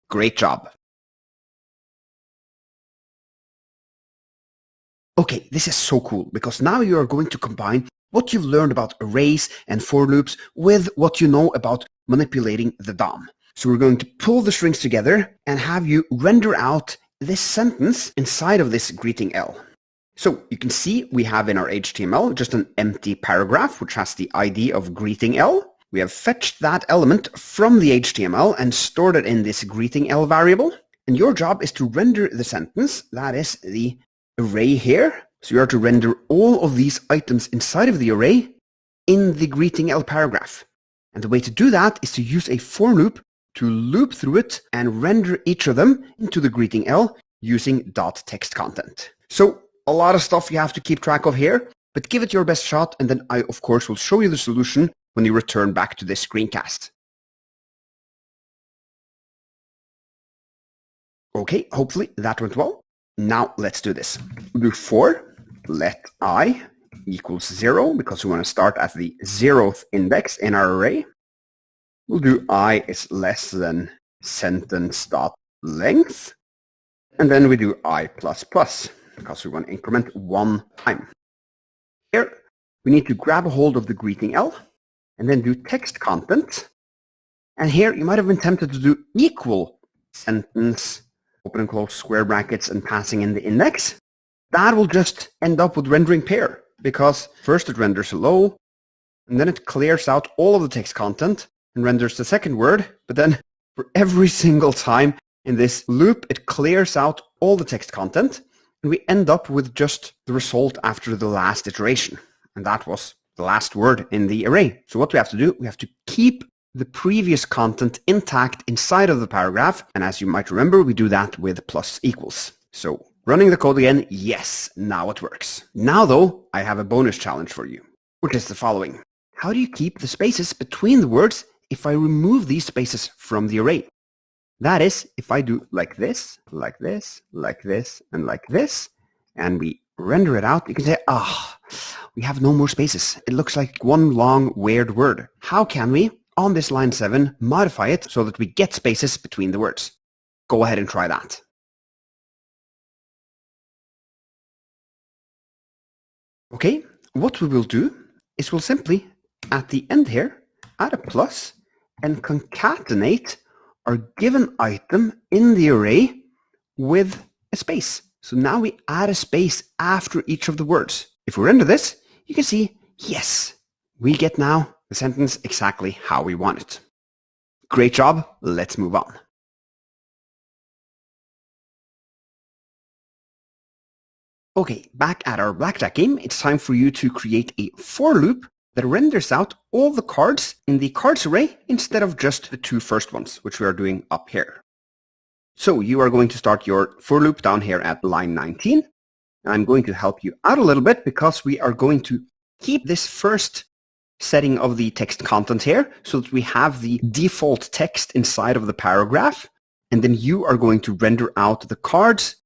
Great job. Okay, this is so cool because now you are going to combine what you've learned about arrays and for loops with what you know about manipulating the DOM. So we're going to pull the strings together and have you render out this sentence inside of this greeting L. So you can see we have in our HTML just an empty paragraph which has the ID of greeting L. We have fetched that element from the HTML and stored it in this greeting L variable. And your job is to render the sentence, that is the array here. So you are to render all of these items inside of the array in the greeting L paragraph. And the way to do that is to use a for loop to loop through it and render each of them into the greeting L using .textContent. So a lot of stuff you have to keep track of here, but give it your best shot, and then I of course will show you the solution when you return back to this screencast. Okay, hopefully that went well. Now let's do this. We'll do for let I equals 0 because we want to start at the 0th index in our array. We'll do I is less than sentence.length. And then we do I++ because we want to increment 1 time. Here we need to grab a hold of the greeting L and then do text content. And here you might have been tempted to do equal sentence, open and close square brackets, and passing in the index. That will just end up with rendering pair because first it renders hello, and then it clears out all of the text content and renders the second word, but then for every single time in this loop, it clears out all the text content, and we end up with just the result after the last iteration. And that was the last word in the array. So what we have to do, we have to keep the previous content intact inside of the paragraph. And as you might remember, we do that with plus equals. So running the code again, yes, now it works. Now though, I have a bonus challenge for you, which is the following. How do you keep the spaces between the words if I remove these spaces from the array? That is, if I do like this, like this, like this, and like this, and we render it out, you can say, we have no more spaces. It looks like one long weird word. How can we, on this line 7, modify it so that we get spaces between the words? Go ahead and try that. Okay, what we will do is we'll simply, at the end here, add a plus and concatenate our given item in the array with a space. So now we add a space after each of the words. If we render this, you can see, yes, we get now the sentence exactly how we want it. Great job. Let's move on. Okay, back at our blackjack game, it's time for you to create a for loop that renders out all the cards in the cards array instead of just the 2 first ones, which we are doing up here. So you are going to start your for loop down here at line 19. And I'm going to help you out a little bit because we are going to keep this first setting of the text content here so that we have the default text inside of the paragraph. And then you are going to render out the cards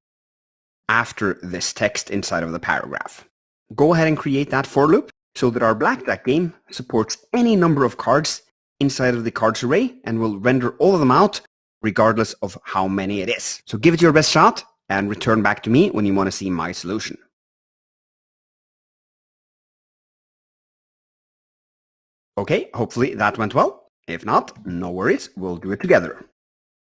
after this text inside of the paragraph. Go ahead and create that for loop so that our blackjack game supports any number of cards inside of the cards array and will render all of them out regardless of how many it is. So give it your best shot and return back to me when you want to see my solution. Okay, hopefully that went well. If not, no worries, we'll do it together.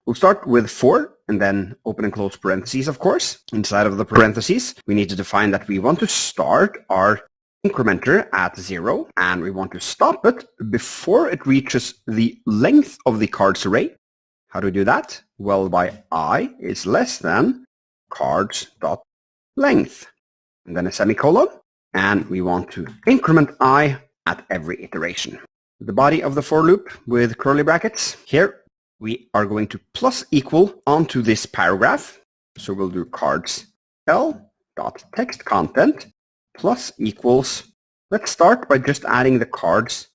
We'll start with for and then open and close parentheses, of course. Inside of the parentheses, we need to define that we want to start our incrementer at 0 and we want to stop it before it reaches the length of the cards array. How do we do that? Well, by I is less than cards.length. And then a semicolon. And we want to increment I at every iteration. The body of the for loop with curly brackets. Here we are going to plus equal onto this paragraph. So we'll do cards L.text content plus equals. Let's start by just adding the cards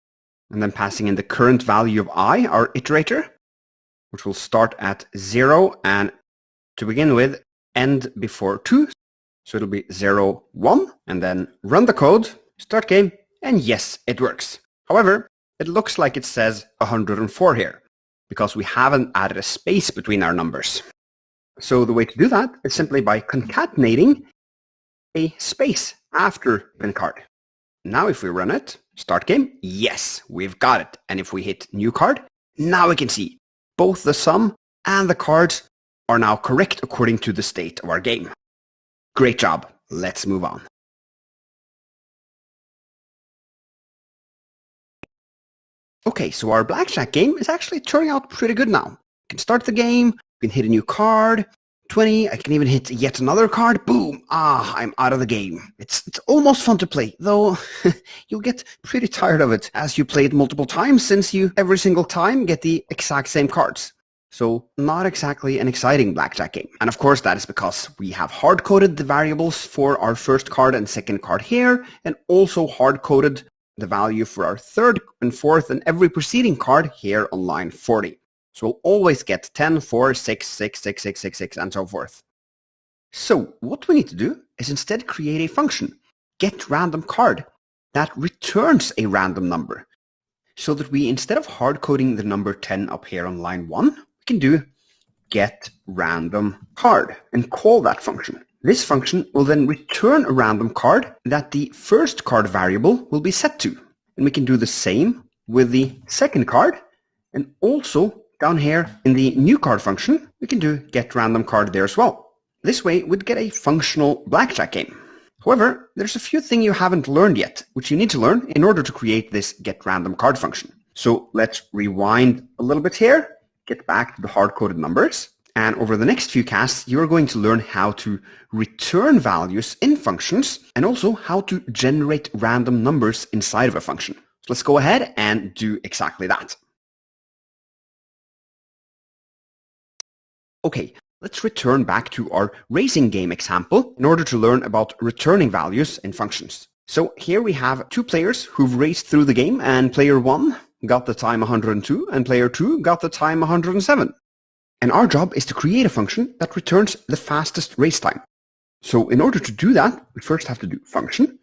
and then passing in the current value of I, our iterator, which will start at 0 and to begin with end before 2. So it'll be 0, 1 and then run the code, start game, and yes, it works. However, it looks like it says 104 here because we haven't added a space between our numbers. So the way to do that is simply by concatenating a space after pin card. Now if we run it, start game, yes, we've got it. And if we hit new card, now we can see both the sum and the cards are now correct according to the state of our game. Great job. Let's move on. Okay, so our blackjack game is actually turning out pretty good now. You can start the game, you can hit a new card, 20, I can even hit yet another card, boom, I'm out of the game. It's almost fun to play, though you'll get pretty tired of it as you play it multiple times since you every single time get the exact same cards. So not exactly an exciting blackjack game. And of course that is because we have hard-coded the variables for our first card and second card here, and also hard-coded the value for our third and fourth and every preceding card here on line 40. So we'll always get 10, 4, 6, 6, 6, 6, 6, 6, and so forth. So what we need to do is instead create a function, getRandomCard, that returns a random number. So that we, instead of hard-coding the number 10 up here on line 1, we can do getRandomCard and call that function. This function will then return a random card that the first card variable will be set to. And we can do the same with the second card. And also down here in the new card function, we can do getRandomCard there as well. This way we'd get a functional blackjack game. However, there's a few things you haven't learned yet, which you need to learn in order to create this getRandomCard function. So let's rewind a little bit here, get back to the hard-coded numbers. And over the next few casts, you're going to learn how to return values in functions and also how to generate random numbers inside of a function. So let's go ahead and do exactly that. Okay, let's return back to our racing game example in order to learn about returning values in functions. So here we have two players who've raced through the game, and player 1 got the time 102 and player 2 got the time 107. And our job is to create a function that returns the fastest race time. So in order to do that, we first have to do function. And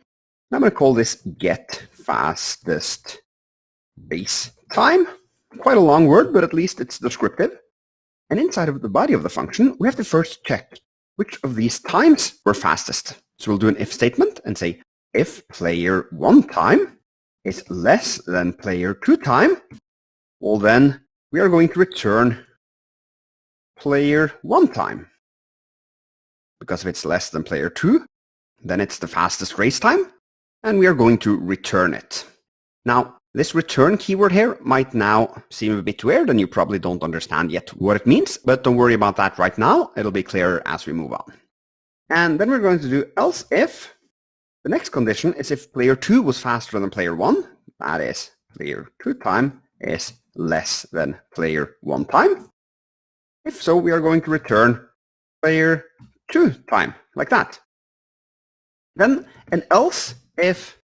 I'm going to call this getFastestRaceTime. Quite a long word, but at least it's descriptive. And inside of the body of the function, we have to first check which of these times were fastest. So we'll do an if statement and say, if player 1 time is less than player 2 time, well then we are going to return player 1 time. Because if it's less than player 2, then it's the fastest race time, and we are going to return it. Now, this return keyword here might now seem a bit weird, and you probably don't understand yet what it means, but don't worry about that right now. It'll be clearer as we move on. And then we're going to do else if. The next condition is if player 2 was faster than player 1, that is player 2 time, is less than player 1 time? If so, we are going to return player 2 time, like that. Then an else if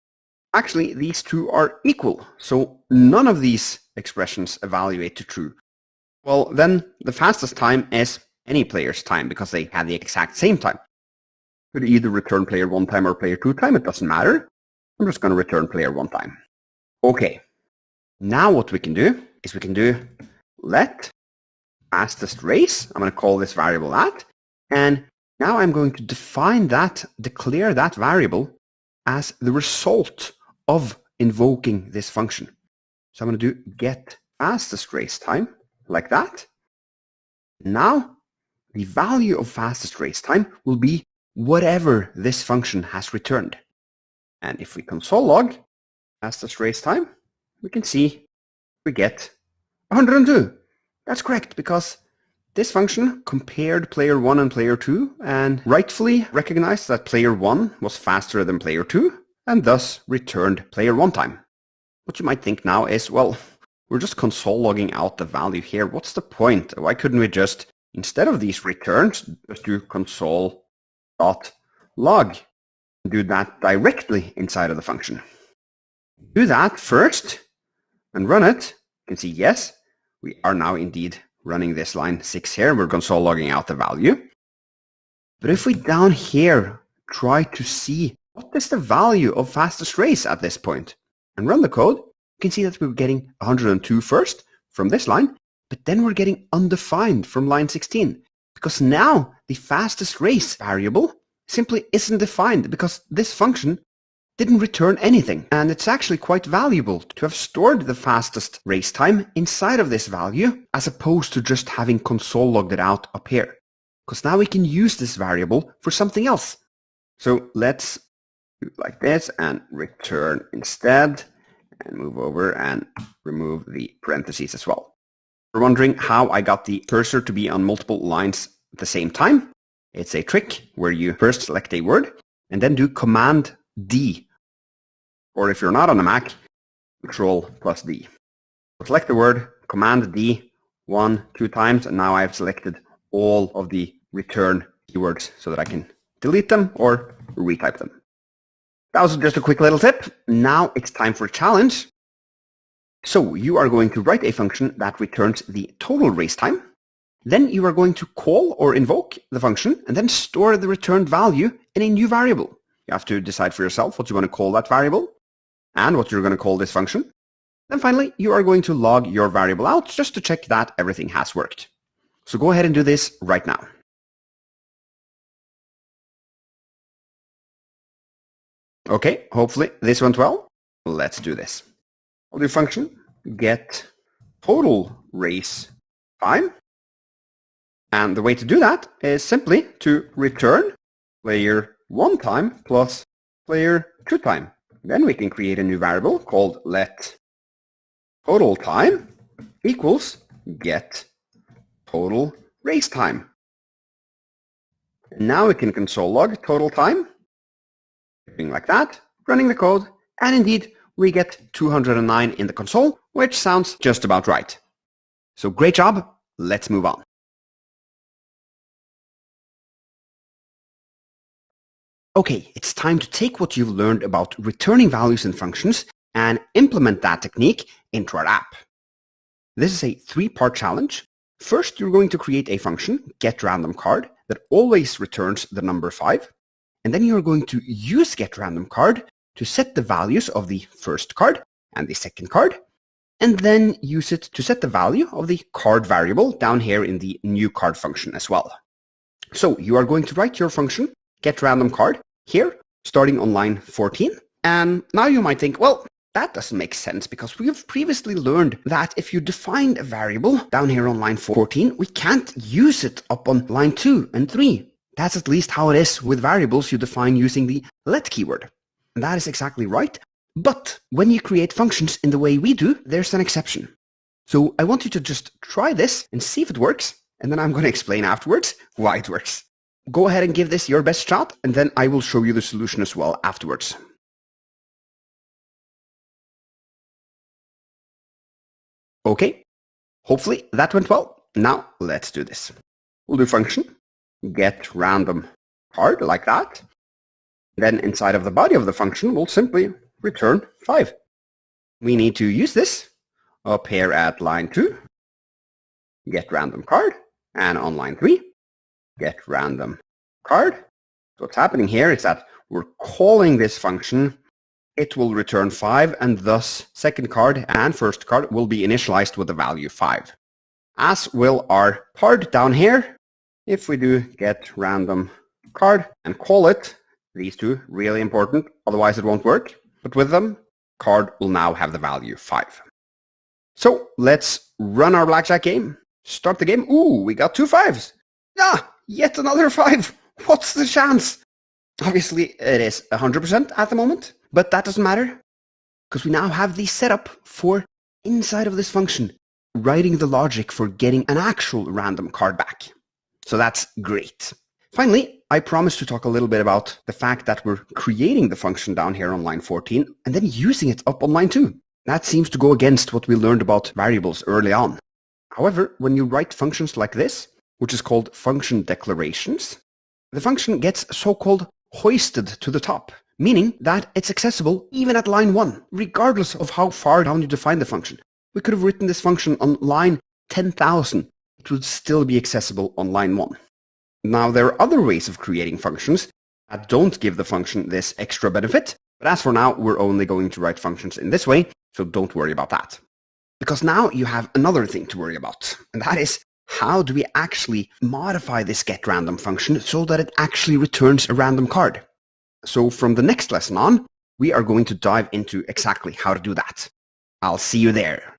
actually these two are equal, so none of these expressions evaluate to true. Well, then the fastest time is any player's time because they have the exact same time. Could either return player 1 time or player 2 time, it doesn't matter. I'm just going to return player 1 time. Okay, now what we can do is we can do let fastest race. I'm going to call this variable that. And now I'm going to define that, declare that variable as the result of invoking this function. So I'm going to do get fastest race time, like that. Now the value of fastest race time will be whatever this function has returned. And if we console log fastest race time, we can see we get 102. That's correct because this function compared player 1 and player 2 and rightfully recognized that player 1 was faster than player 2 and thus returned player 1 time. What you might think now is, well, we're just console logging out the value here. What's the point? Why couldn't we just, instead of these returns, just do console.log and do that directly inside of the function? Do that first and run it. You can see, yes, we are now indeed running this line 6 here. We're console logging out the value. But if we down here try to see what is the value of fastest race at this point and run the code, you can see that we're getting 102 first from this line, but then we're getting undefined from line 16 because now the fastest race variable simply isn't defined because this function didn't return anything. And it's actually quite valuable to have stored the fastest race time inside of this value as opposed to just having console logged it out up here. Because now we can use this variable for something else. So let's do it like this and return instead and move over and remove the parentheses as well. You're wondering how I got the cursor to be on multiple lines at the same time? It's a trick where you first select a word and then do Command D. Or if you're not on a Mac, Control plus D. Select the word, Command D 1, 2 times, and now I've selected all of the return keywords so that I can delete them or retype them. That was just a quick little tip. Now it's time for a challenge. So you are going to write a function that returns the total race time. Then you are going to call or invoke the function and then store the returned value in a new variable. You have to decide for yourself what you want to call that variable and what you're going to call this function. Then finally, you are going to log your variable out just to check that everything has worked. So go ahead and do this right now. Okay, hopefully this went well. Let's do this. I'll do function get total race time. And the way to do that is simply to return player 1 time plus player 2 time. Then we can create a new variable called let total time equals get total race time. Now we can console log total time, doing like that, running the code, and indeed we get 209 in the console, which sounds just about right. So great job, let's move on. Okay, it's time to take what you've learned about returning values and functions and implement that technique into our app. This is a 3-part challenge. First, you're going to create a function, getRandomCard, that always returns the number 5. And then you're going to use getRandomCard to set the values of the first card and the second card, and then use it to set the value of the card variable down here in the new card function as well. So you are going to write your function, getRandomCard, here, starting on line 14. And now you might think, well, that doesn't make sense because we have previously learned that if you define a variable down here on line 14, we can't use it up on line 2 and 3. That's at least how it is with variables you define using the let keyword. And that is exactly right. But when you create functions in the way we do, there's an exception. So I want you to just try this and see if it works. And then I'm going to explain afterwards why it works. Go ahead and give this your best shot, and then I will show you the solution as well afterwards. Okay, hopefully that went well. Now let's do this. We'll do function get random card like that. Then inside of the body of the function, we'll simply return 5. We need to use this up here at line 2, get random card, and on line 3, get random card. So what's happening here is that we're calling this function. It will return 5, and thus second card and first card will be initialized with the value 5. As will our card down here. If we do get random card and call it, these two really important, otherwise it won't work. But with them, card will now have the value 5. So let's run our blackjack game. Start the game. Ooh, we got 2 5s. Ah, yet another 5. What's the chance? Obviously, it is 100% at the moment, but that doesn't matter because we now have the setup for inside of this function, writing the logic for getting an actual random card back. So that's great. Finally, I promised to talk a little bit about the fact that we're creating the function down here on line 14 and then using it up on line 2. That seems to go against what we learned about variables early on. However, when you write functions like this, which is called function declarations, the function gets so-called hoisted to the top, meaning that it's accessible even at line 1, regardless of how far down you define the function. We could have written this function on line 10,000. It would still be accessible on line 1. Now, there are other ways of creating functions that don't give the function this extra benefit, but as for now, we're only going to write functions in this way, so don't worry about that. Because now you have another thing to worry about, and that is how do we actually modify this getRandom function so that it actually returns a random card? So from the next lesson on, we are going to dive into exactly how to do that. I'll see you there.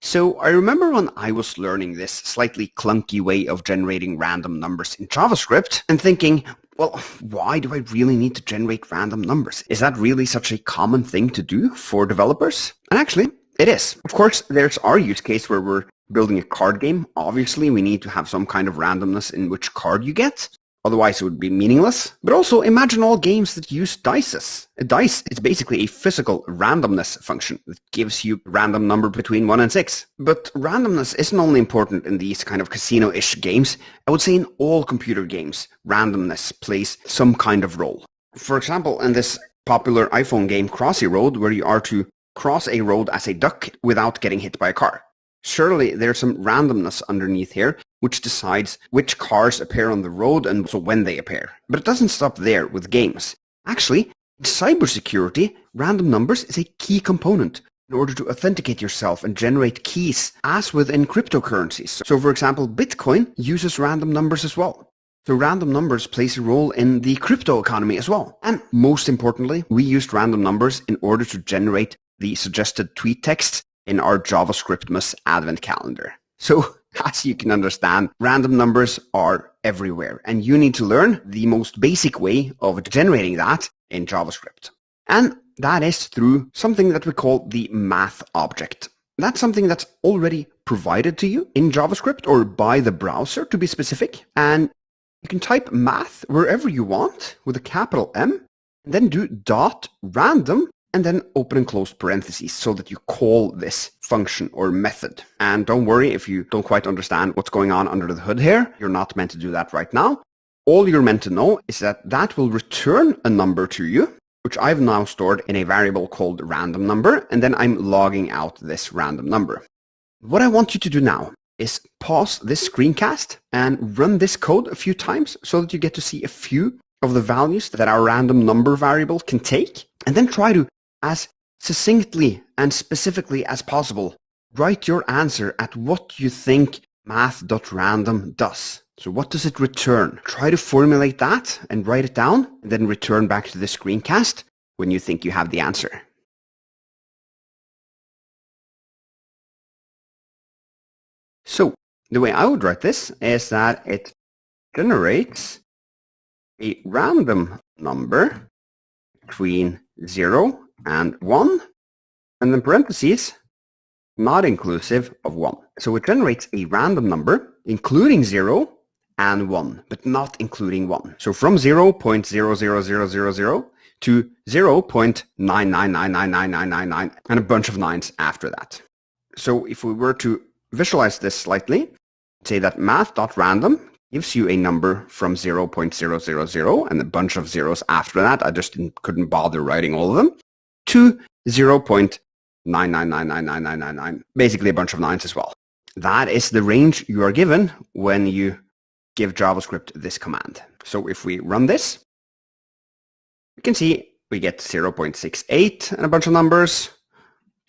So I remember when I was learning this slightly clunky way of generating random numbers in JavaScript and thinking, well, why do I really need to generate random numbers? Is that really such a common thing to do for developers? And actually, it is. Of course, there's our use case where we're building a card game. Obviously, we need to have some kind of randomness in which card you get. Otherwise, it would be meaningless. But also, imagine all games that use dices. A dice is basically a physical randomness function that gives you a random number between 1 and 6. But randomness isn't only important in these kind of casino-ish games. I would say in all computer games, randomness plays some kind of role. For example, in this popular iPhone game Crossy Road, where you are to cross a road as a duck without getting hit by a car. Surely there's some randomness underneath here, which decides which cars appear on the road and also when they appear. But it doesn't stop there with games. Actually, in cybersecurity, random numbers is a key component in order to authenticate yourself and generate keys, as within cryptocurrencies. So for example, Bitcoin uses random numbers as well. So random numbers plays a role in the crypto economy as well. And most importantly, we used random numbers in order to generate the suggested tweet text in our JavaScriptmas advent calendar. So, as you can understand, random numbers are everywhere, and you need to learn the most basic way of generating that in JavaScript. And that is through something that we call the math object. That's something that's already provided to you in JavaScript, or by the browser to be specific. And you can type math wherever you want with a capital M, and then do .random, and then open and close parentheses so that you call this function or method. And don't worry if you don't quite understand what's going on under the hood here. You're not meant to do that right now. All you're meant to know is that that will return a number to you, which I've now stored in a variable called random number, and then I'm logging out this random number. What I want you to do now is pause this screencast and run this code a few times so that you get to see a few of the values that our random number variable can take, and then try to, as succinctly and specifically as possible, write your answer at what you think math.random does. So what does it return? Try to formulate that and write it down, and then return back to the screencast when you think you have the answer. So the way I would write this is that it generates a random number between 0 and 1, and then parentheses, not inclusive of 1. So it generates a random number, including 0 and 1, but not including 1. So from 0.00000 to 0.9999999 and a bunch of 9s after that. So if we were to visualize this slightly, say that math.random gives you a number from 0.000 and a bunch of zeros after that. I just couldn't bother writing all of them, to 0.9999999, basically a bunch of 9s as well. That is the range you are given when you give JavaScript this command. So if we run this, we can see we get 0.68 and a bunch of numbers,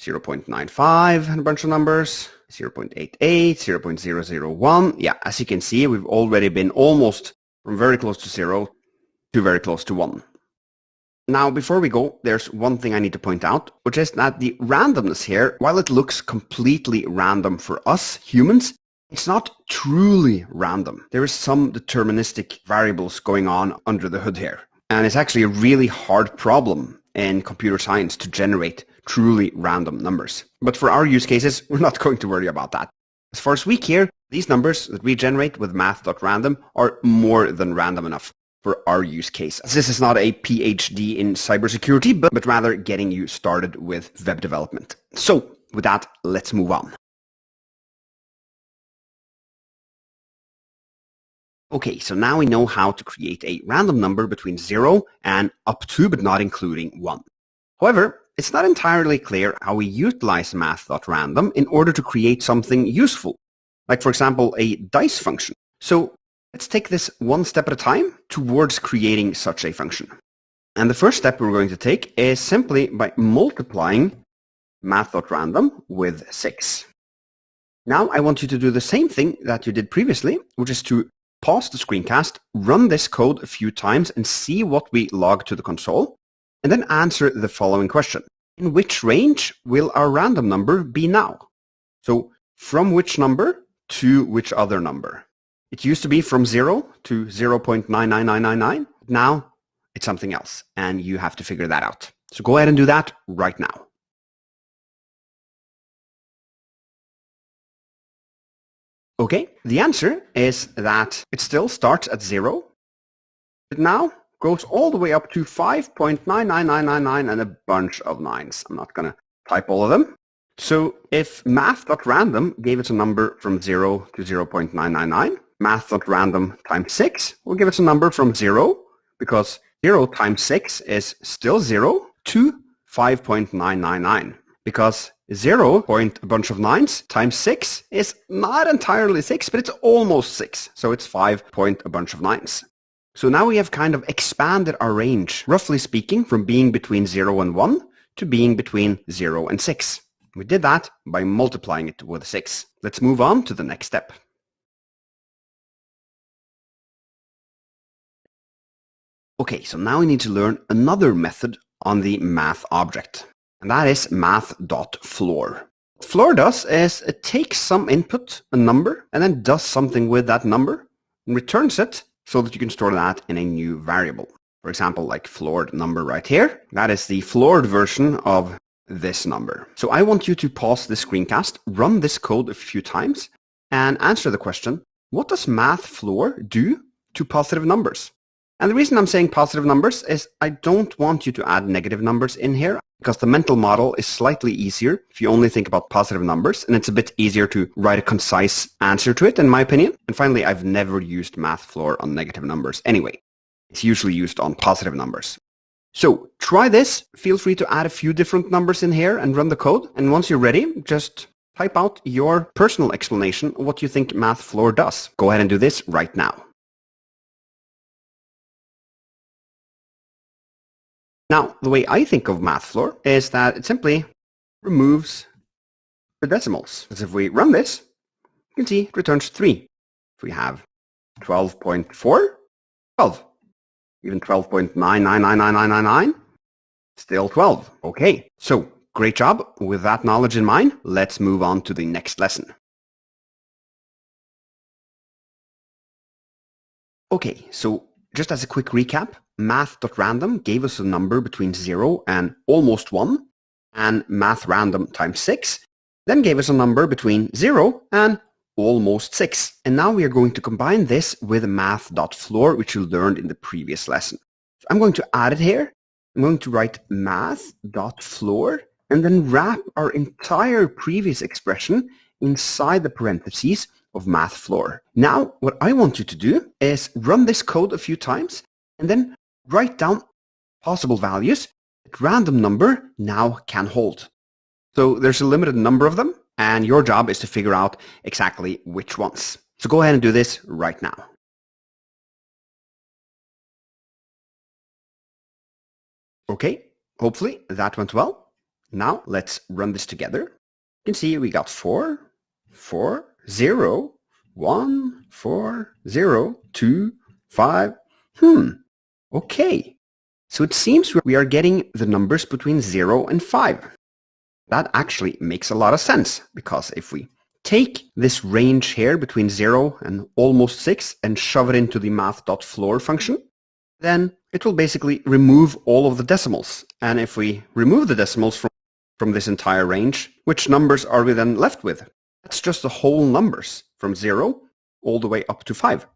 0.95 and a bunch of numbers, 0.88, 0.001. Yeah, as you can see, we've already been almost from very close to 0 to very close to 1. Now, before we go, there's one thing I need to point out, which is that the randomness here, while it looks completely random for us humans, it's not truly random. There is some deterministic variables going on under the hood here. And it's actually a really hard problem in computer science to generate truly random numbers. But for our use cases, we're not going to worry about that. As far as we care, these numbers that we generate with math.random are more than random enough for our use case. This is not a PhD in cybersecurity, but rather getting you started with web development. So with that, let's move on. Okay, so now we know how to create a random number between 0 and up to, but not including 1. However, it's not entirely clear how we utilize math.random in order to create something useful, like for example, a dice function. So let's take this one step at a time towards creating such a function. And the first step we're going to take is simply by multiplying math.random with 6. Now I want you to do the same thing that you did previously, which is to pause the screencast, run this code a few times and see what we log to the console, and then answer the following question. In which range will our random number be now? So from which number to which other number? It used to be from 0 to 0.99999. Now it's something else, and you have to figure that out. So go ahead and do that right now. Okay, the answer is that it still starts at 0, but now goes all the way up to 5.99999 and a bunch of 9s. I'm not going to type all of them. So if math.random gave us a number from 0 to 0.999, math.random times 6 will give us a number from 0, because 0 times 6 is still 0, to 5.999, because 0 point a bunch of 9s times 6 is not entirely 6, but it's almost 6. So it's 5 point a bunch of 9s. So now we have kind of expanded our range, roughly speaking, from being between 0 and 1 to being between 0 and 6. We did that by multiplying it with 6. Let's move on to the next step. Okay, so now we need to learn another method on the math object, and that is math.floor. What floor does is it takes some input, a number, and then does something with that number and returns it so that you can store that in a new variable. For example, like floored number right here. That is the floored version of this number. So I want you to pause the screencast, run this code a few times, and answer the question, what does math.floor do to positive numbers? And the reason I'm saying positive numbers is I don't want you to add negative numbers in here, because the mental model is slightly easier if you only think about positive numbers, and it's a bit easier to write a concise answer to it, in my opinion. And finally, I've never used math.floor on negative numbers anyway. It's usually used on positive numbers. So try this. Feel free to add a few different numbers in here and run the code. And once you're ready, just type out your personal explanation of what you think math.floor does. Go ahead and do this right now. Now, the way I think of math.floor is that it simply removes the decimals. Because if we run this, you can see it returns 3. If we have 12.4, 12. Even 12.9999999, still 12. Okay, so great job. With that knowledge in mind, let's move on to the next lesson. Okay, so just as a quick recap, math.random gave us a number between 0 and almost 1, and math.random times 6 then gave us a number between 0 and almost 6. And now we are going to combine this with math.floor, which you learned in the previous lesson. So I'm going to add it here, I'm going to write math.floor and then wrap our entire previous expression inside the parentheses of math floor. Now, what I want you to do is run this code a few times and then write down possible values that random number now can hold. So there's a limited number of them, and your job is to figure out exactly which ones. So go ahead and do this right now. Okay, hopefully that went well. Now let's run this together. You can see we got 4, 4, 0, 1, 4, 0, 2, 5. Okay. So it seems we are getting the numbers between 0 and 5. That actually makes a lot of sense, because if we take this range here between 0 and almost 6 and shove it into the math.floor function, then it will basically remove all of the decimals. And if we remove the decimals from this entire range, which numbers are we then left with? That's just the whole numbers from 0 all the way up to 5.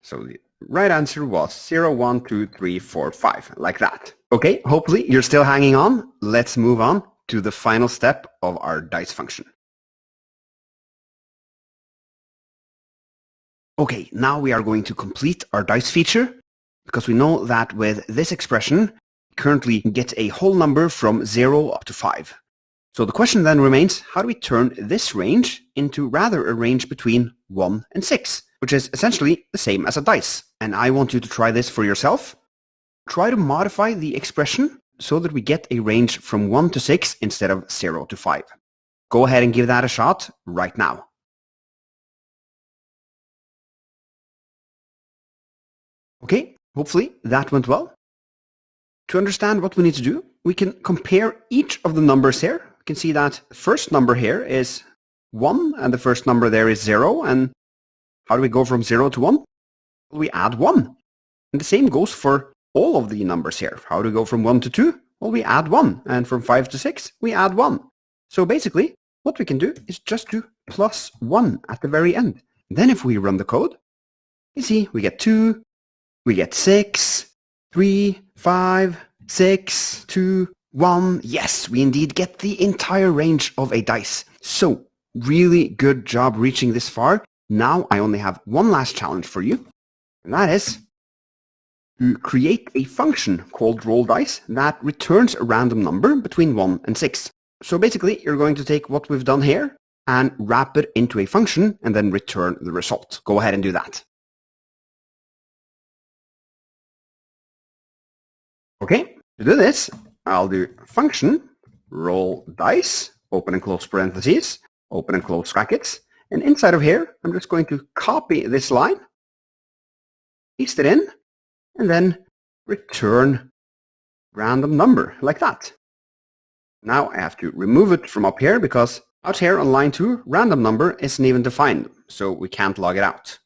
So the right answer was 0, 1, 2, 3, 4, 5, like that. Okay, hopefully you're still hanging on. Let's move on to the final step of our dice function. Okay, now we are going to complete our dice feature, because we know that with this expression, we currently get a whole number from 0 up to 5. So the question then remains, how do we turn this range into rather a range between 1 and 6, which is essentially the same as a dice. And I want you to try this for yourself. Try to modify the expression so that we get a range from 1 to 6 instead of 0 to 5. Go ahead and give that a shot right now. Okay, hopefully that went well. To understand what we need to do, we can compare each of the numbers here. You can see that the first number here is 1 and the first number there is 0. And how do we go from 0 to 1? Well, we add 1. And the same goes for all of the numbers here. How do we go from 1 to 2? Well, we add 1. And from 5 to 6, we add 1. So basically, what we can do is just do plus 1 at the very end. Then if we run the code, you see we get 2, we get 6, 3, 5, 6, 2, 1. Yes, we indeed get the entire range of a dice. So, really good job reaching this far. Now I only have one last challenge for you, and that is to create a function called roll dice that returns a random number between 1 and 6. So basically, you're going to take what we've done here and wrap it into a function and then return the result. Go ahead and do that. Okay, to do this, I'll do function roll dice, open and close parentheses, open and close brackets, and inside of here, I'm just going to copy this line, paste it in, and then return random number, like that. Now I have to remove it from up here, because out here on line 2, random number isn't even defined, so we can't log it out.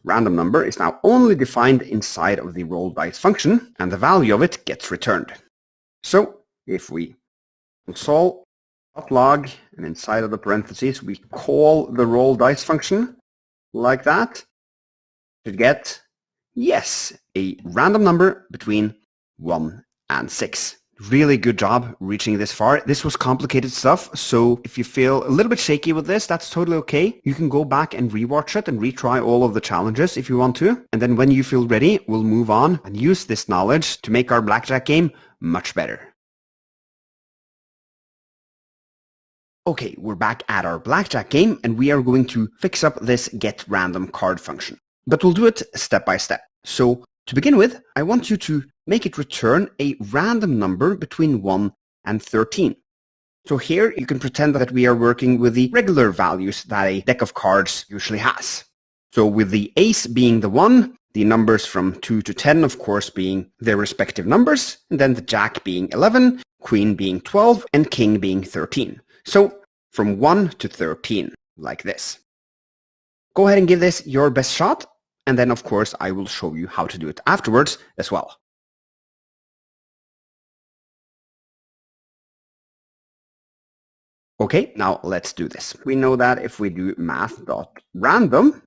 Random number is now only defined inside of the roll dice function, and the value of it gets returned. So if we console.log, and inside of the parentheses we call the roll dice function like that, to get, yes, a random number between 1 and 6. Really good job reaching this far. This was complicated stuff, so if you feel a little bit shaky with this, that's totally okay. You can go back and rewatch it and retry all of the challenges if you want to. And then when you feel ready, we'll move on and use this knowledge to make our blackjack game much better. Okay, we're back at our blackjack game, and we are going to fix up this getRandomCard function. But we'll do it step by step. So to begin with, I want you to make it return a random number between 1 and 13. So here you can pretend that we are working with the regular values that a deck of cards usually has. So with the ace being the 1, the numbers from 2 to 10 of course being their respective numbers, and then the jack being 11, queen being 12, and king being 13. So from 1 to 13, like this. Go ahead and give this your best shot, and then of course I will show you how to do it afterwards as well. Okay, now let's do this. We know that if we do math.random,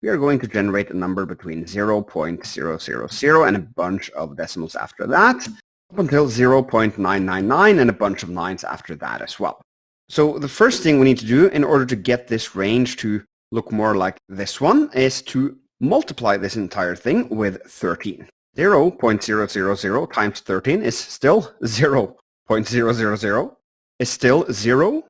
we are going to generate a number between 0.000 and a bunch of decimals after that. up until 0.999 and a bunch of 9s after that as well. So the first thing we need to do in order to get this range to look more like this one is to multiply this entire thing with 13. 0.000 times 13 is still 0.000 is still 0,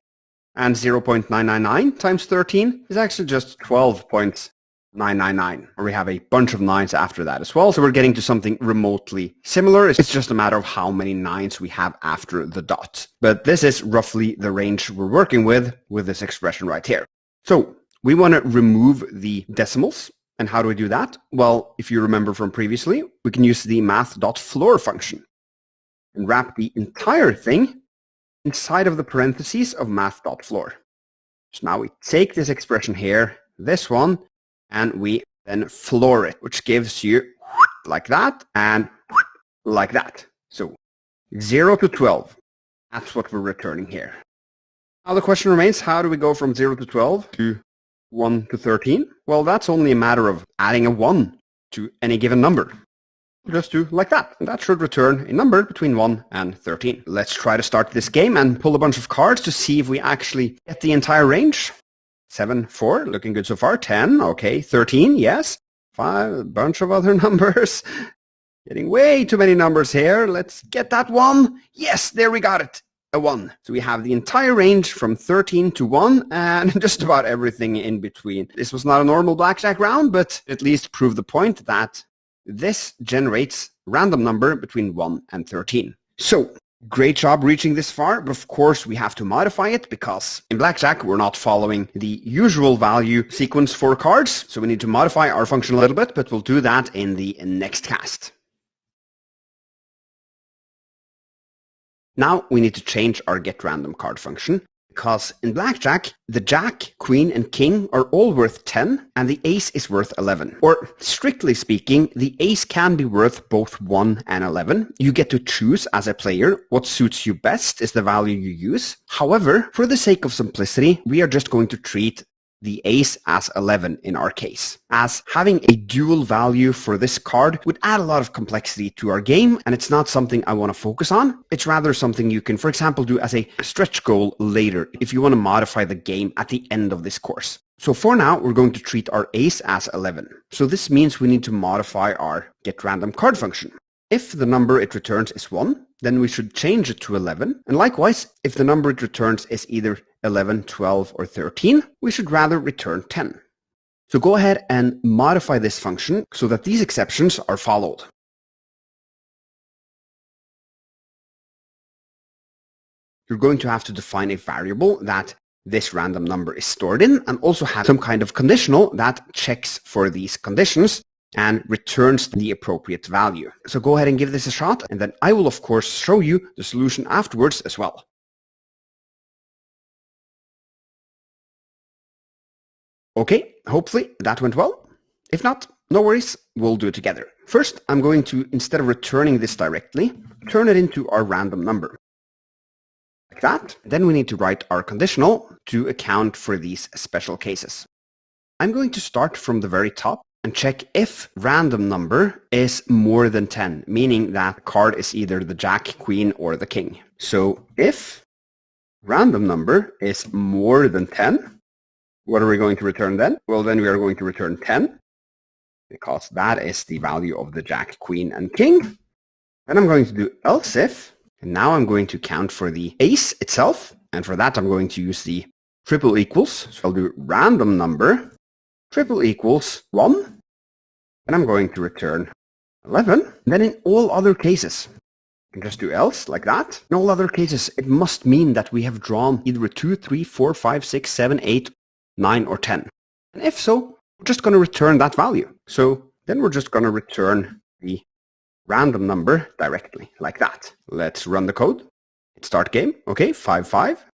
and 0.999 times 13 is actually just 12.999, or we have a bunch of 9s after that as well, so we're getting to something remotely similar. It's just a matter of how many 9s we have after the dot. But this is roughly the range we're working with this expression right here. So we want to remove the decimals. And how do we do that? Well, if you remember from previously, we can use the math.floor function and wrap the entire thing inside of the parentheses of math.floor. So now we take this expression here, this one, and we then floor it, which gives you like that and like that. So 0 to 12, that's what we're returning here. Now the question remains, how do we go from 0 to 12 to 1 to 13? Well, that's only a matter of adding a 1 to any given number. Just do like that. And that should return a number between 1 and 13. Let's try to start this game and pull a bunch of cards to see if we actually get the entire range. 7, 4, looking good so far. 10, okay. 13, yes. 5, a bunch of other numbers. Getting way too many numbers here. Let's get that 1. Yes, there we got it. A 1. So we have the entire range from 13 to 1 and just about everything in between. This was not a normal blackjack round, but at least proved the point that this generates a random number between 1 and 13. So, great job reaching this far, but of course we have to modify it because in blackjack we're not following the usual value sequence for cards. So we need to modify our function a little bit, but we'll do that in the next cast. Now we need to change our getRandomCard function because in blackjack, the jack, queen, and king are all worth 10 and the ace is worth 11. Or strictly speaking, the ace can be worth both 1 and 11. You get to choose as a player what suits you best is the value you use. However, for the sake of simplicity, we are just going to treat the ace as 11 in our case, as having a dual value for this card would add a lot of complexity to our game, and it's not something I want to focus on. It's rather something you can, for example, do as a stretch goal later if you want to modify the game at the end of this course. So for now, we're going to treat our ace as 11. So this means we need to modify our getRandomCard function. If the number it returns is 1, then we should change it to 11. And likewise, if the number it returns is either 11, 12, or 13, we should rather return 10. So go ahead and modify this function so that these exceptions are followed. You're going to have to define a variable that this random number is stored in and also have some kind of conditional that checks for these conditions and returns the appropriate value. So go ahead and give this a shot, and then I will of course show you the solution afterwards as well. Okay, hopefully that went well. If not, no worries, we'll do it together. First, I'm going to, instead of returning this directly, turn it into our random number. Like that. Then we need to write our conditional to account for these special cases. I'm going to start from the very top and check if random number is more than 10, meaning that card is either the jack, queen, or the king. So if random number is more than 10, what are we going to return then? Well, then we are going to return 10, because that is the value of the jack, queen, and king. Then I'm going to do else if, and now I'm going to count for the ace itself, and for that I'm going to use the triple equals. So I'll do random number triple equals 1, and I'm going to return 11. And then in all other cases, I can just do else like that. In all other cases, it must mean that we have drawn either a 2, 3, 4, 5, 6, 7, 8, 9, or 10. And if so, we're just going to return that value. So then we're just going to return the random number directly, like that. Let's run the code. Start game. Okay, 5, 5.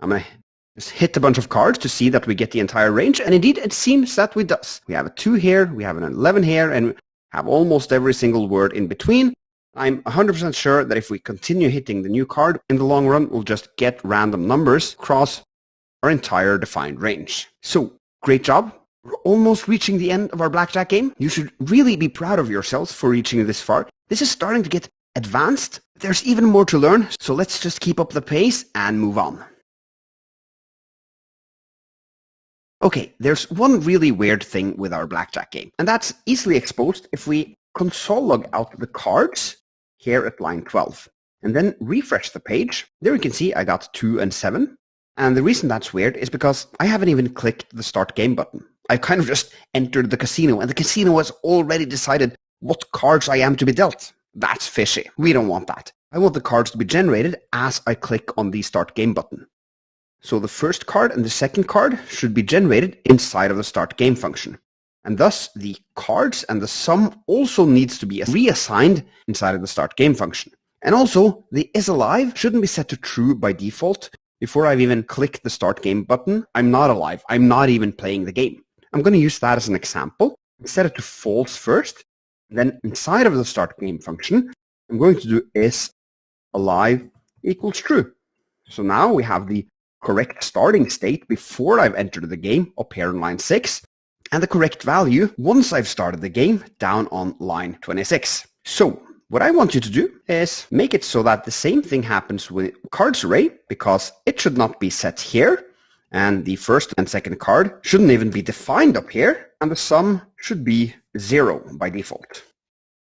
I'm going to just hit a bunch of cards to see that we get the entire range. And indeed, it seems that we does. We have a 2 here, we have an 11 here, and we have almost every single word in between. I'm 100% sure that if we continue hitting the new card, in the long run, we'll just get random numbers across our entire defined range. So, great job. We're almost reaching the end of our blackjack game. You should really be proud of yourselves for reaching this far. This is starting to get advanced. There's even more to learn, so let's just keep up the pace and move on. Okay, there's one really weird thing with our blackjack game, and that's easily exposed if we console log out the cards here at line 12, and then refresh the page. There you can see I got 2 and 7, and the reason that's weird is because I haven't even clicked the start game button. I kind of just entered the casino, and the casino has already decided what cards I am to be dealt. That's fishy. We don't want that. I want the cards to be generated as I click on the start game button. So the first card and the second card should be generated inside of the start game function. And thus the cards and the sum also needs to be reassigned inside of the start game function. And also the isAlive shouldn't be set to true by default. Before I've even clicked the start game button, I'm not alive. I'm not even playing the game. I'm going to use that as an example. Set it to false first. Then inside of the start game function, I'm going to do isAlive equals true. So now we have the correct starting state before I've entered the game up here on line 6, and the correct value once I've started the game down on line 26. So what I want you to do is make it so that the same thing happens with cards array, because it should not be set here, and the first and second card shouldn't even be defined up here, and the sum should be 0 by default.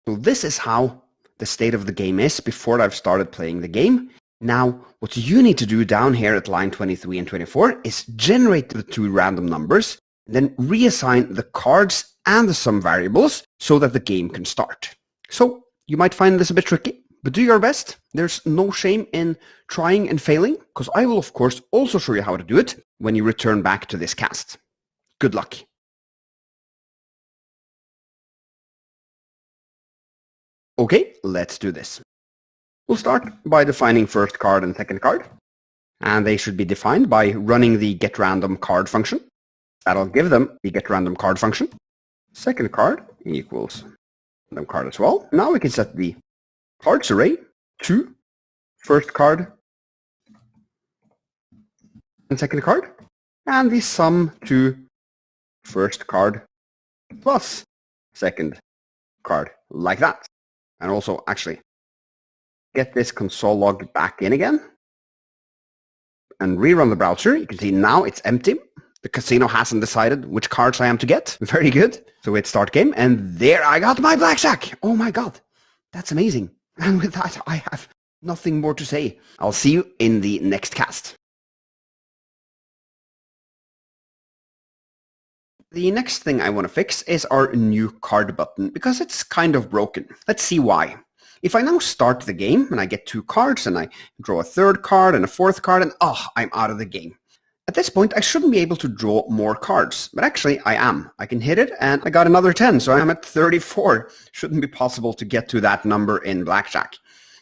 So this is how the state of the game is before I've started playing the game. Now, what you need to do down here at line 23 and 24 is generate the 2 random numbers, then reassign the cards and the sum variables so that the game can start. So, you might find this a bit tricky, but do your best. There's no shame in trying and failing, because I will of course also show you how to do it when you return back to this cast. Good luck. Okay, let's do this. We'll start by defining first card and second card, and they should be defined by running the getRandomCard function. That'll give them the getRandomCard function. Second card equals random card as well. Now we can set the cards array to first card and second card, and the sum to first card plus second card, like that. And also, actually, get this console log back in again and rerun the browser. You can see now it's empty. The casino hasn't decided which cards I am to get. Very good. So hit start game, and there I got my blackjack. Oh my god, that's amazing. And with that, I have nothing more to say. I'll see you in the next cast. The next thing I want to fix is our new card button, because it's kind of broken. Let's see why. If I now start the game and I get 2 cards and I draw a third card and a fourth card and I'm out of the game. At this point, I shouldn't be able to draw more cards, but actually I am. I can hit it and I got another 10, so I'm at 34. Shouldn't be possible to get to that number in blackjack.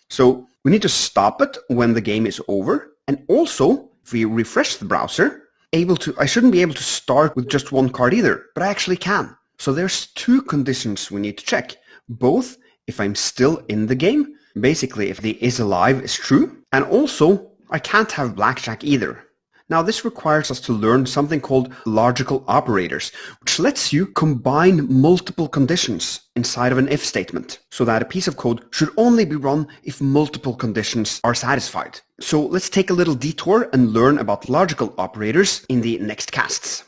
So we need to stop it when the game is over, and also if we refresh the browser, I shouldn't be able to start with just 1 card either, but I actually can. So there's 2 conditions we need to check, both if I'm still in the game, basically if the isAlive is true, and also I can't have blackjack either. Now this requires us to learn something called logical operators, which lets you combine multiple conditions inside of an if statement, so that a piece of code should only be run if multiple conditions are satisfied. So let's take a little detour and learn about logical operators in the next casts.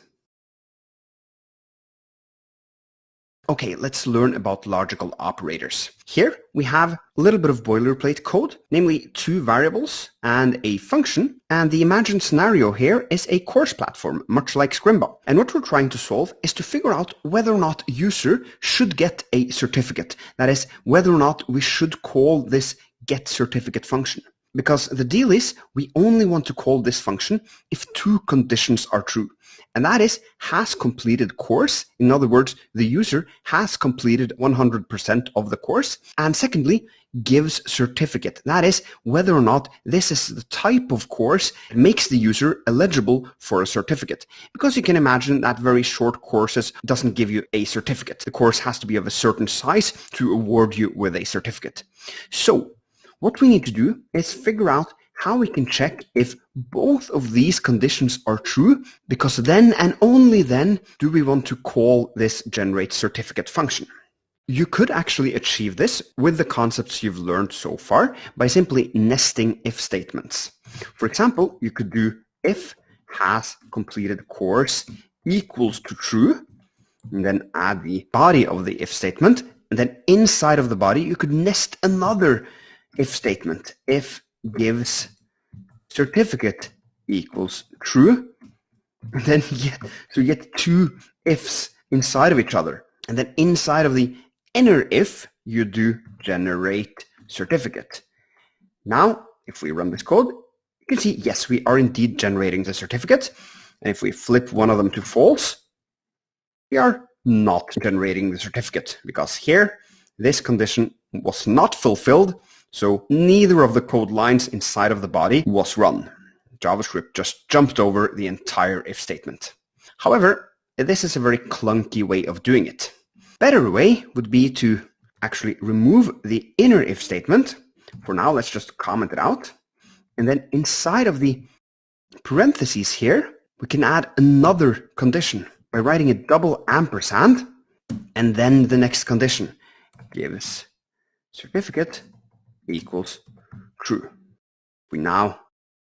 Okay, let's learn about logical operators. Here we have a little bit of boilerplate code, namely 2 variables and a function, and the imagined scenario here is a course platform, much like Scrimba. And what we're trying to solve is to figure out whether or not user should get a certificate. That is, whether or not we should call this getCertificate function. Because the deal is, we only want to call this function if 2 conditions are true. And that is, has completed course. In other words, the user has completed 100% of the course. And secondly, gives certificate. That is, whether or not this is the type of course that makes the user eligible for a certificate. Because you can imagine that very short courses doesn't give you a certificate. The course has to be of a certain size to award you with a certificate. So, what we need to do is figure out how we can check if both of these conditions are true, because then and only then do we want to call this generate certificate function. You could actually achieve this with the concepts you've learned so far by simply nesting if statements. For example, you could do if has completed course equals to true, and then add the body of the if statement, and then inside of the body you could nest another if statement. If gives certificate equals true, and then you get two ifs inside of each other, and then inside of the inner if you do generate certificate. Now if we run this code, you can see yes, we are indeed generating the certificate, and if we flip one of them to false, we are not generating the certificate, because here this condition was not fulfilled, so neither of the code lines inside of the body was run. JavaScript just jumped over the entire if statement. However, this is a very clunky way of doing it. Better way would be to actually remove the inner if statement. For now, let's just comment it out. And then inside of the parentheses here, we can add another condition by writing a double ampersand and then the next condition gives certificate equals true. We now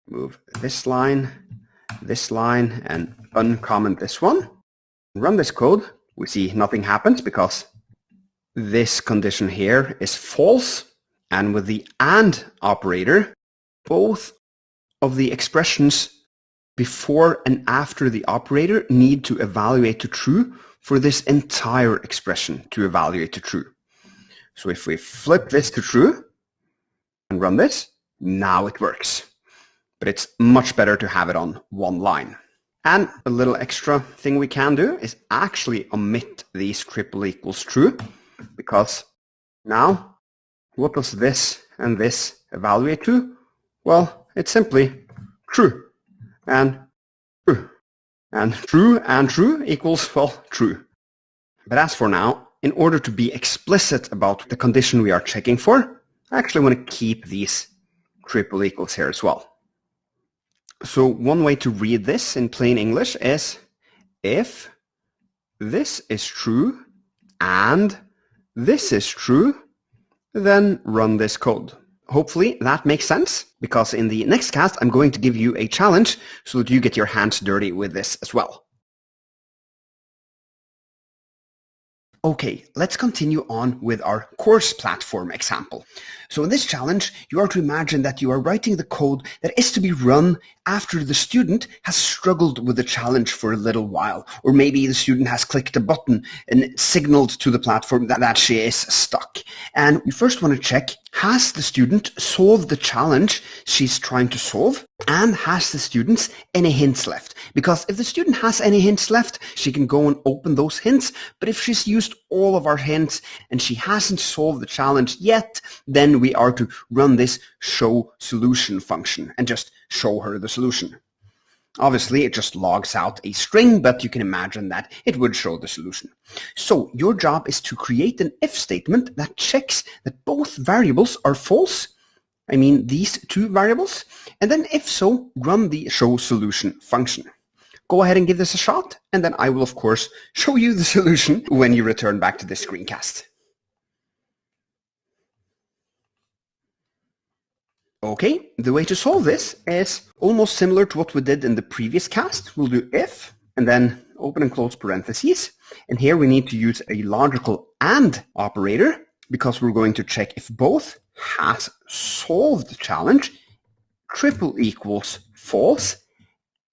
move this line, and uncomment this one. Run this code. We see nothing happens because this condition here is false. And with the AND operator, both of the expressions before and after the operator need to evaluate to true for this entire expression to evaluate to true. So if we flip this to true and run this, now it works. But it's much better to have it on one line. And a little extra thing we can do is actually omit these triple equals true, because now what does this and this evaluate to? Well, it's simply true and true. And true equals, well, true. But as for now, in order to be explicit about the condition we are checking for, I actually want to keep these triple equals here as well. So one way to read this in plain English is if this is true and this is true, then run this code. Hopefully that makes sense, because in the next cast I'm going to give you a challenge so that you get your hands dirty with this as well. Okay, let's continue on with our course platform example. So in this challenge, you are to imagine that you are writing the code that is to be run after the student has struggled with the challenge for a little while, or maybe the student has clicked a button and signaled to the platform that she is stuck. And we first want to check, has the student solved the challenge she's trying to solve? And has the student any hints left? Because if the student has any hints left, she can go and open those hints. But if she's used all of our hints and she hasn't solved the challenge yet, then we are to run this show solution function and just show her the solution. Obviously, it just logs out a string, but you can imagine that it would show the solution. So your job is to create an if statement that checks that both variables are false. I mean, these two variables. And then if so, run the show solution function. Go ahead and give this a shot, and then I will, of course, show you the solution when you return back to this screencast. Okay, the way to solve this is almost similar to what we did in the previous cast. We'll do if, and then open and close parentheses. And here we need to use a logical AND operator, because we're going to check if both has solved the challenge, triple equals false,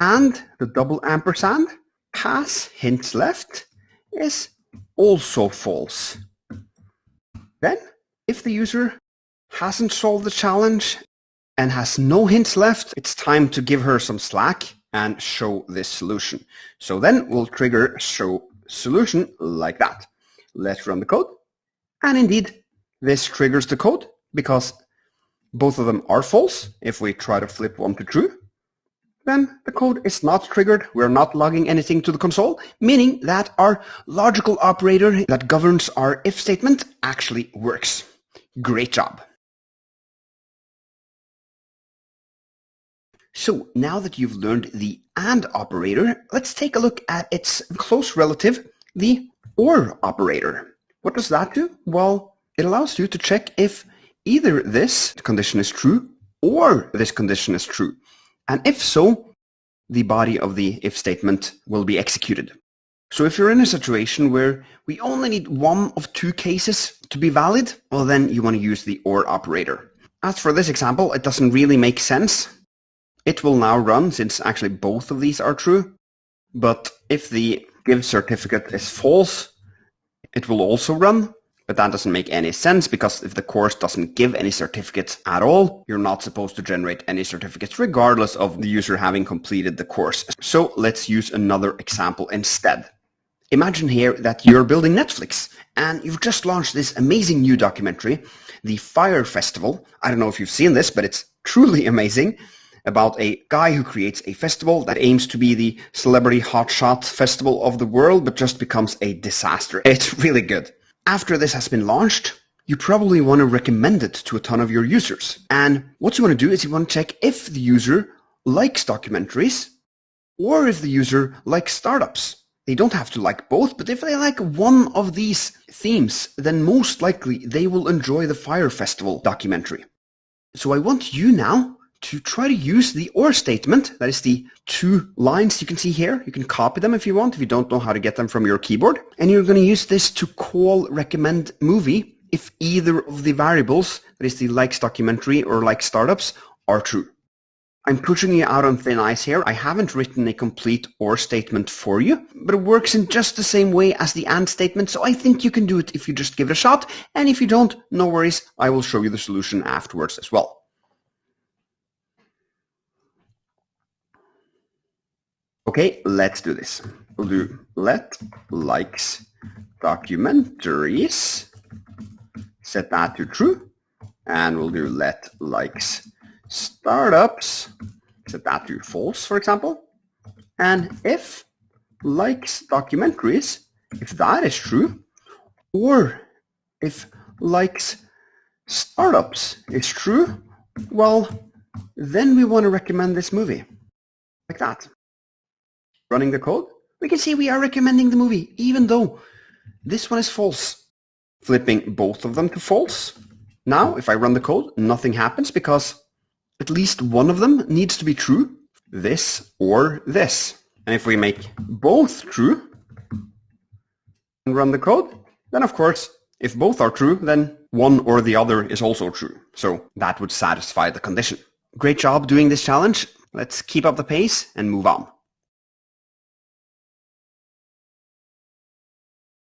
and the double ampersand has hints left is also false. Then, if the user hasn't solved the challenge and has no hints left, it's time to give her some slack and show this solution. So then we'll trigger show solution like that. Let's run the code. And indeed, this triggers the code because both of them are false. If we try to flip one to true, then the code is not triggered. We're not logging anything to the console, meaning that our logical operator that governs our if statement actually works. Great job. So now that you've learned the AND operator, let's take a look at its close relative, the OR operator. What does that do? Well, it allows you to check if either this condition is true or this condition is true. And if so, the body of the if statement will be executed. So if you're in a situation where we only need one of two cases to be valid, well then you want to use the OR operator. As for this example, it doesn't really make sense. It will now run since actually both of these are true. But if the give certificate is false, it will also run. But that doesn't make any sense because if the course doesn't give any certificates at all, you're not supposed to generate any certificates regardless of the user having completed the course. So let's use another example instead. Imagine here that you're building Netflix and you've just launched this amazing new documentary, The Fire Festival. I don't know if you've seen this, but it's truly amazing, about a guy who creates a festival that aims to be the celebrity hotshot festival of the world, but just becomes a disaster. It's really good. After this has been launched, you probably want to recommend it to a ton of your users. And what you want to do is you want to check if the user likes documentaries or if the user likes startups. They don't have to like both, but if they like one of these themes, then most likely they will enjoy the Fire Festival documentary. So I want you now to try to use the OR statement, that is the two lines you can see here. You can copy them if you want, if you don't know how to get them from your keyboard. And you're going to use this to call recommend movie if either of the variables, that is the likes documentary or like startups, are true. I'm pushing you out on thin ice here. I haven't written a complete OR statement for you, but it works in just the same way as the AND statement, so I think you can do it if you just give it a shot. And if you don't, no worries, I will show you the solution afterwards as well. Okay, let's do this. We'll do let likes documentaries, set that to true, and we'll do let likes startups, set that to false, for example. And if likes documentaries, if that is true, or if likes startups is true, well, then we want to recommend this movie, like that. Running the code, we can see we are recommending the movie, even though this one is false. Flipping both of them to false. Now, if I run the code, nothing happens because at least one of them needs to be true, this or this. And if we make both true and run the code, then of course, if both are true, then one or the other is also true. So that would satisfy the condition. Great job doing this challenge. Let's keep up the pace and move on.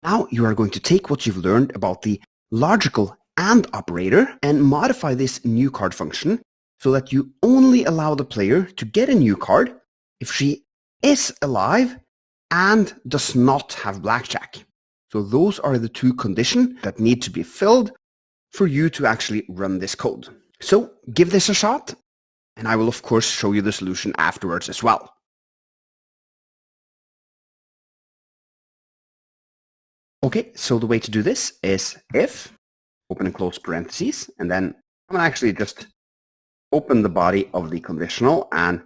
Now you are going to take what you've learned about the logical AND operator and modify this new card function so that you only allow the player to get a new card if she is alive and does not have blackjack. So those are the two conditions that need to be filled for you to actually run this code. So give this a shot, and I will of course show you the solution afterwards as well. Okay, so the way to do this is if, open and close parentheses, and then I'm going to actually just open the body of the conditional and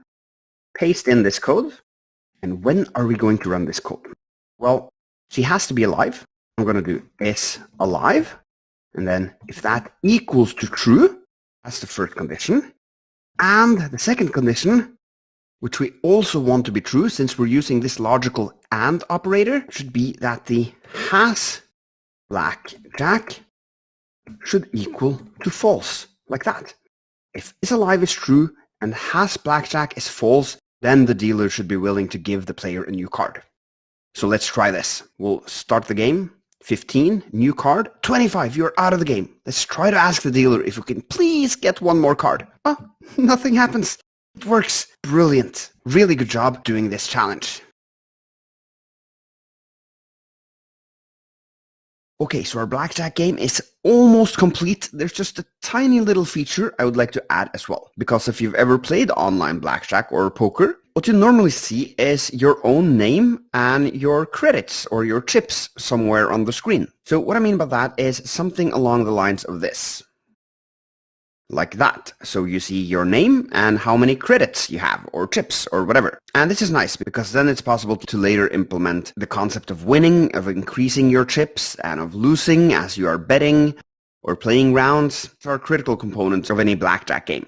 paste in this code. And when are we going to run this code? Well, she has to be alive. I'm going to do is alive. And then if that equals to true, that's the first condition. And the second condition, which we also want to be true since we're using this logical AND operator, should be that the has blackjack should equal to false, like that. If is alive is true and has blackjack is false, then the dealer should be willing to give the player a new card. So let's try this. We'll start the game. 15, new card. 25, you're out of the game. Let's try to ask the dealer if we can please get one more card. Oh, nothing happens. It works. Brilliant. Really good job doing this challenge. Okay, so our blackjack game is almost complete. There's just a tiny little feature I would like to add as well. Because if you've ever played online blackjack or poker, what you normally see is your own name and your credits or your chips somewhere on the screen. So what I mean by that is something along the lines of this. like that. So you see your name and how many credits you have, or chips, or whatever. And this is nice because then it's possible to later implement the concept of winning, of increasing your chips, and of losing as you are betting or playing rounds. These are critical components of any blackjack game.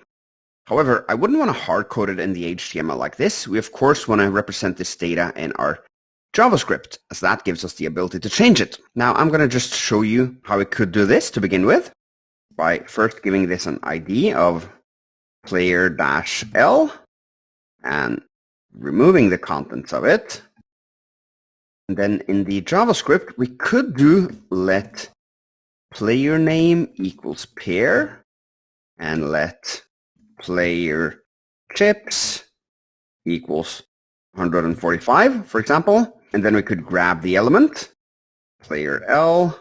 However, I wouldn't want to hard-code it in the HTML like this. We of course want to represent this data in our JavaScript, as that gives us the ability to change it. Now I'm going to just show you how we could do this to begin with, by first giving this an ID of player-L and removing the contents of it. And then in the JavaScript, we could do let player name equals pair and let player chips equals 145, for example. And then we could grab the element player L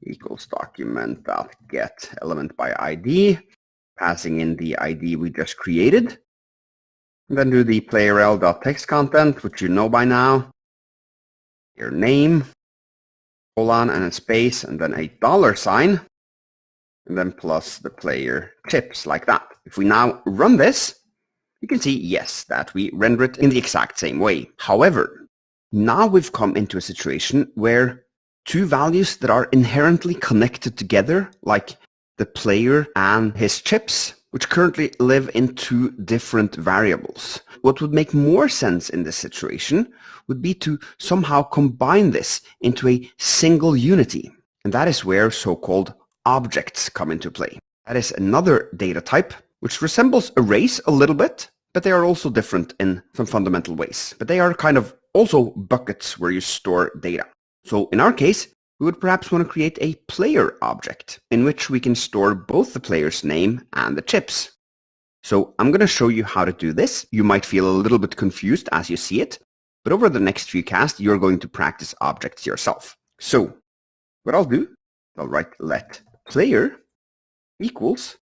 equals document.get element by ID, passing in the ID we just created. And then do the playerl.text content, which you know by now. Your name, colon, and a space, and then a $sign, and then plus the player chips, like that. If we now run this, you can see, yes, that we render it in the exact same way. However, now we've come into a situation where two values that are inherently connected together, like the player and his chips, which currently live in two different variables. What would make more sense in this situation would be to somehow combine this into a single unity. And that is where so-called objects come into play. That is another data type which resembles arrays a little bit, but they are also different in some fundamental ways. But they are kind of also buckets where you store data. So in our case, we would perhaps want to create a player object in which we can store both the player's name and the chips. So I'm going to show you how to do this. You might feel a little bit confused as you see it, but over the next few casts, you're going to practice objects yourself. So what I'll do, I'll write let player equals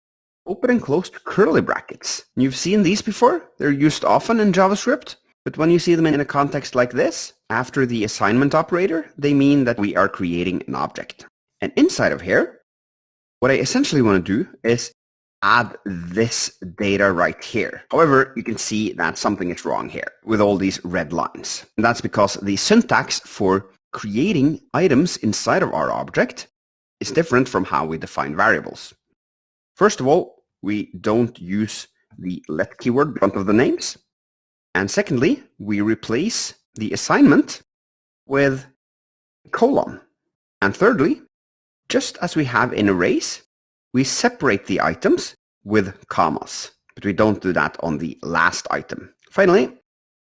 open and closed curly brackets. You've seen these before. They're used often in JavaScript. But when you see them in a context like this, after the assignment operator, they mean that we are creating an object. And inside of here, what I essentially want to do is add this data right here. However, you can see that something is wrong here with all these red lines. And that's because the syntax for creating items inside of our object is different from how we define variables. First of all, we don't use the let keyword in front of the names. And secondly, we replace the assignment with a colon. And thirdly, just as we have in arrays, we separate the items with commas, but we don't do that on the last item. Finally,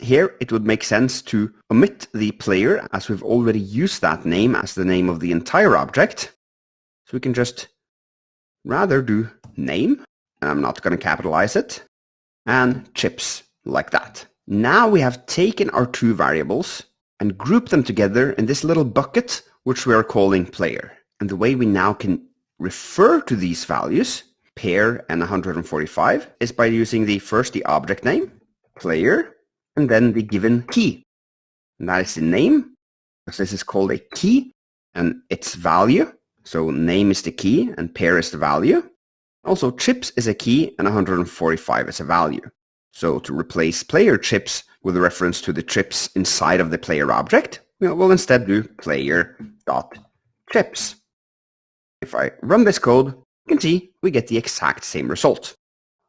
here it would make sense to omit the player, as we've already used that name as the name of the entire object. So we can just rather do name, and I'm not going to capitalize it, and chips, like that. Now we have taken our two variables and grouped them together in this little bucket, which we are calling player. And the way we now can refer to these values, pair and 145, is by using the object name, player, and then the given key. And that is the name, because this is called a key, and its value. So name is the key, and pair is the value. Also, chips is a key, and 145 is a value. So to replace player chips with a reference to the chips inside of the player object, we'll instead do player.chips. If I run this code, you can see we get the exact same result.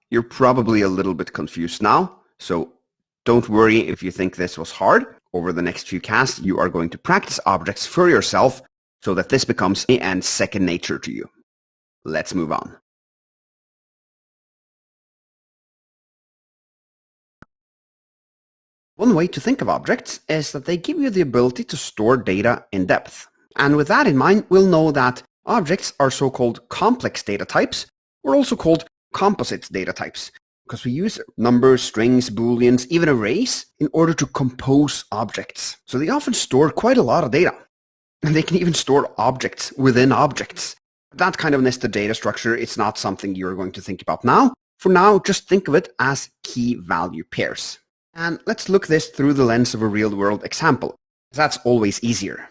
You're probably a little bit confused now, so don't worry if you think this was hard. Over the next few casts, you are going to practice objects for yourself so that this becomes second nature to you. Let's move on. One way to think of objects is that they give you the ability to store data in depth. And with that in mind, we'll know that objects are so-called complex data types, or also called composite data types, because we use numbers, strings, booleans, even arrays in order to compose objects. So they often store quite a lot of data. And they can even store objects within objects. That kind of nested data structure is not something you're going to think about now. For now, just think of it as key-value pairs. And let's look this through the lens of a real-world example. That's always easier.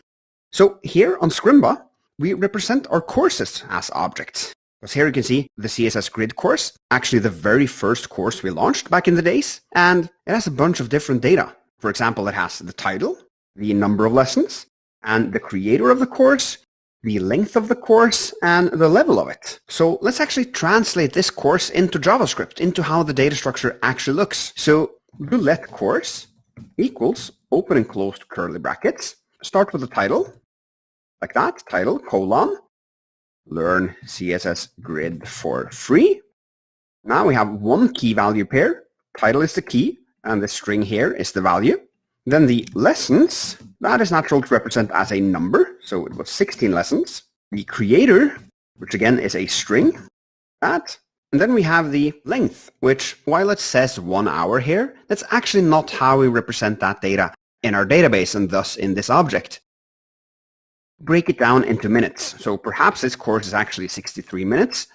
So here on Scrimba, we represent our courses as objects. Because here you can see the CSS Grid course, actually the very first course we launched back in the days, and it has a bunch of different data. For example, it has the title, the number of lessons, and the creator of the course, the length of the course, and the level of it. So let's actually translate this course into JavaScript, into how the data structure actually looks. So do let course equals open and closed curly brackets. Start with the title, like that, title, colon, learn CSS Grid for free. Now we have one key value pair. Title is the key, and the string here is the value. Then the lessons, that is natural to represent as a number, so it was 16 lessons. The creator, which again is a string, that. And then we have the length, which while it says 1 hour here, that's actually not how we represent that data in our database and thus in this object. Break it down into minutes. So perhaps this course is actually 63 minutes,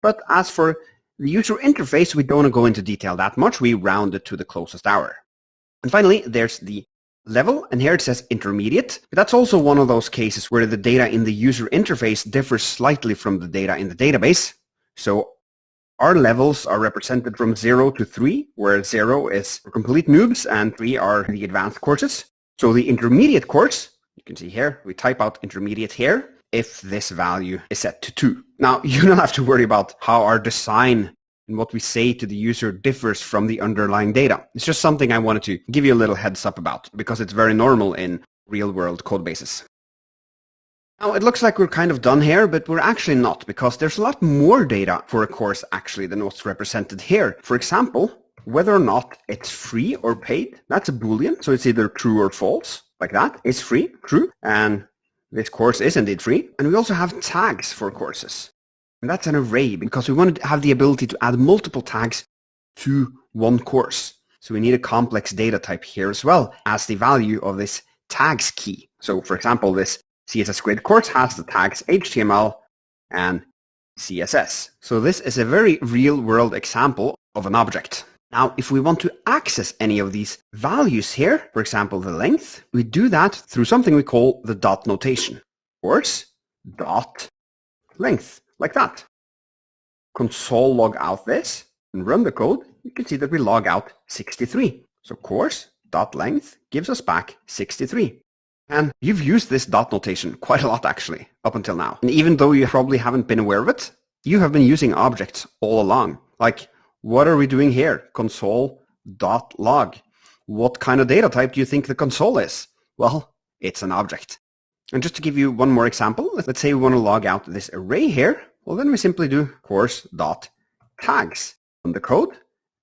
but as for the user interface, we don't want to go into detail that much. We round it to the closest hour. And finally, there's the level, and here it says intermediate. But that's also one of those cases where the data in the user interface differs slightly from the data in the database. So our levels are represented from 0 to 3, where 0 is for complete noobs and 3 are the advanced courses. So the intermediate course, you can see here, we type out intermediate here if this value is set to 2. Now, you don't have to worry about how our design and what we say to the user differs from the underlying data. It's just something I wanted to give you a little heads up about because it's very normal in real-world code bases. Now, it looks like we're kind of done here, but we're actually not, because there's a lot more data for a course actually than what's represented here. For example, whether or not it's free or paid, that's a Boolean, so it's either true or false, like that. It's free, true, and this course is indeed free. And we also have tags for courses. And that's an array because we want to have the ability to add multiple tags to one course. So we need a complex data type here as well as the value of this tags key. So for example, this CSS Grid course has the tags HTML and CSS. So this is a very real world example of an object. Now, if we want to access any of these values here, for example, the length, we do that through something we call the dot notation. Course dot length. Like that. Console log out this and run the code. You can see that we log out 63. So course.length gives us back 63. And you've used this dot notation quite a lot actually up until now. And even though you probably haven't been aware of it, you have been using objects all along. Like, what are we doing here? Console.log. What kind of data type do you think the console is? Well, it's an object. And just to give you one more example, let's say we want to log out this array here. Well, then we simply do course.tags on the code.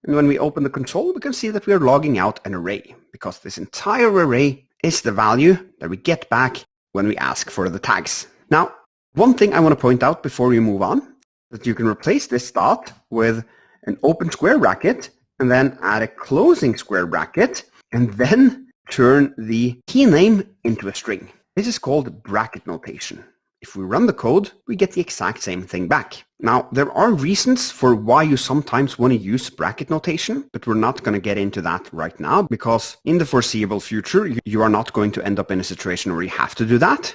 And when we open the console, we can see that we are logging out an array because this entire array is the value that we get back when we ask for the tags. Now, one thing I want to point out before we move on, that you can replace this dot with an open square bracket and then add a closing square bracket and then turn the key name into a string. This is called bracket notation. If we run the code, we get the exact same thing back. Now, there are reasons for why you sometimes want to use bracket notation, but we're not going to get into that right now because in the foreseeable future, you are not going to end up in a situation where you have to do that.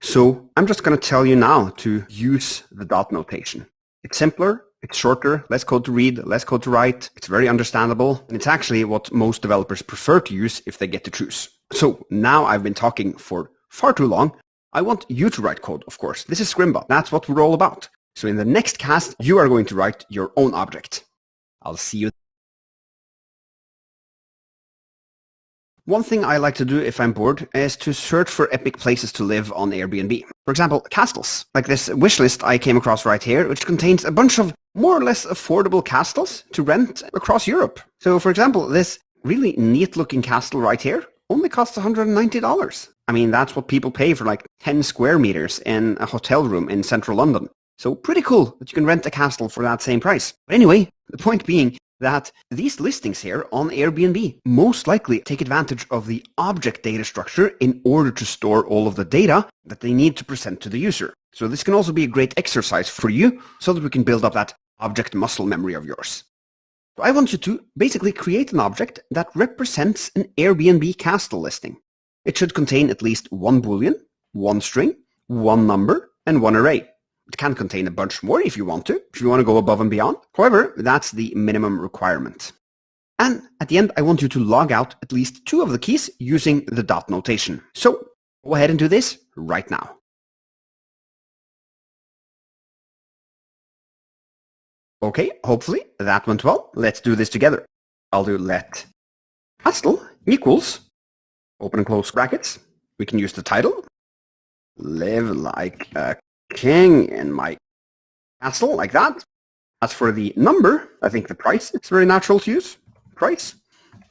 So I'm just going to tell you now to use the dot notation. It's simpler, it's shorter, less code to read, less code to write. It's very understandable, and it's actually what most developers prefer to use if they get to choose. So now I've been talking for far too long. I want you to write code, of course. This is Scrimba. That's what we're all about. So in the next cast, you are going to write your own object. I'll see you. One thing I like to do if I'm bored is to search for epic places to live on Airbnb. For example, castles, like this wish list I came across right here, which contains a bunch of more or less affordable castles to rent across Europe. So for example, this really neat looking castle right here only costs $190. I mean, that's what people pay for like 10 square meters in a hotel room in central London. So pretty cool that you can rent a castle for that same price. But anyway, the point being that these listings here on Airbnb most likely take advantage of the object data structure in order to store all of the data that they need to present to the user. So this can also be a great exercise for you so that we can build up that object muscle memory of yours. So I want you to basically create an object that represents an Airbnb castle listing. It should contain at least one Boolean, one string, one number, and one array. It can contain a bunch more if you want to go above and beyond. However, that's the minimum requirement. And at the end, I want you to log out at least 2 of the keys using the dot notation. So go ahead and do this right now. Okay, hopefully that went well. Let's do this together. I'll do let castle equals, open and close brackets. We can use the title. Live like a king in my castle, like that. As for the number, I think the price, it's very natural to use. Price,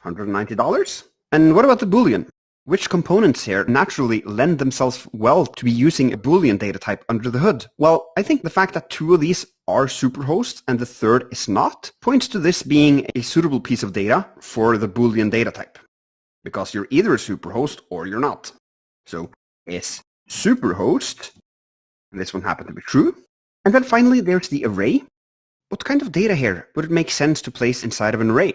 $190. And what about the Boolean? Which components here naturally lend themselves well to be using a Boolean data type under the hood? Well, I think the fact that 2 of these are superhosts and the third is not points to this being a suitable piece of data for the Boolean data type. Because you're either a superhost or you're not. So is superhost, and this one happened to be true. And then finally there's the array. What kind of data here would it make sense to place inside of an array?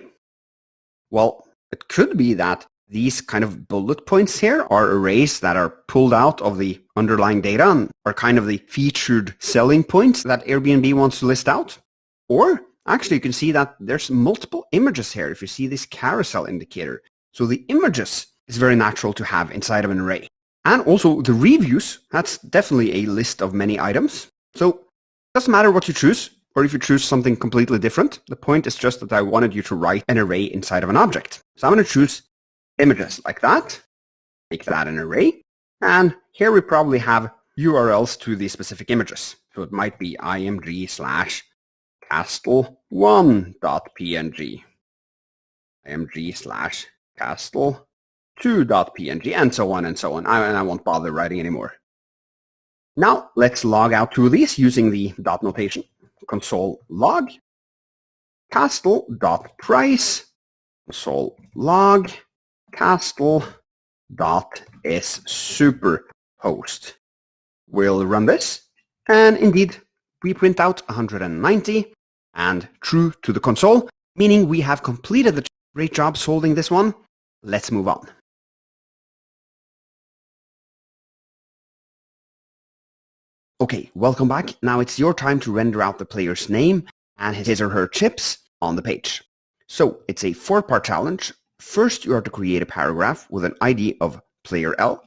Well, it could be that these kind of bullet points here are arrays that are pulled out of the underlying data and are kind of the featured selling points that Airbnb wants to list out. Or actually you can see that there's multiple images here if you see this carousel indicator. So the images is very natural to have inside of an array. And also the reviews, that's definitely a list of many items. So it doesn't matter what you choose, or if you choose something completely different. The point is just that I wanted you to write an array inside of an object. So I'm going to choose images like that, make that an array, and here we probably have URLs to the specific images. So it might be img/castle1.png, img/castle2.png, and so on and so on. And I won't bother writing anymore. Now let's log out 2 of these using the dot notation. Console log castle.price, console log castle.isSuperhost. We'll run this, and indeed we print out 190 and true to the console, meaning we have completed the great job solving this one. Let's move on. Okay, welcome back. Now it's your time to render out the player's name and his or her chips on the page. So it's a 4-part challenge. First, you are to create a paragraph with an ID of player L.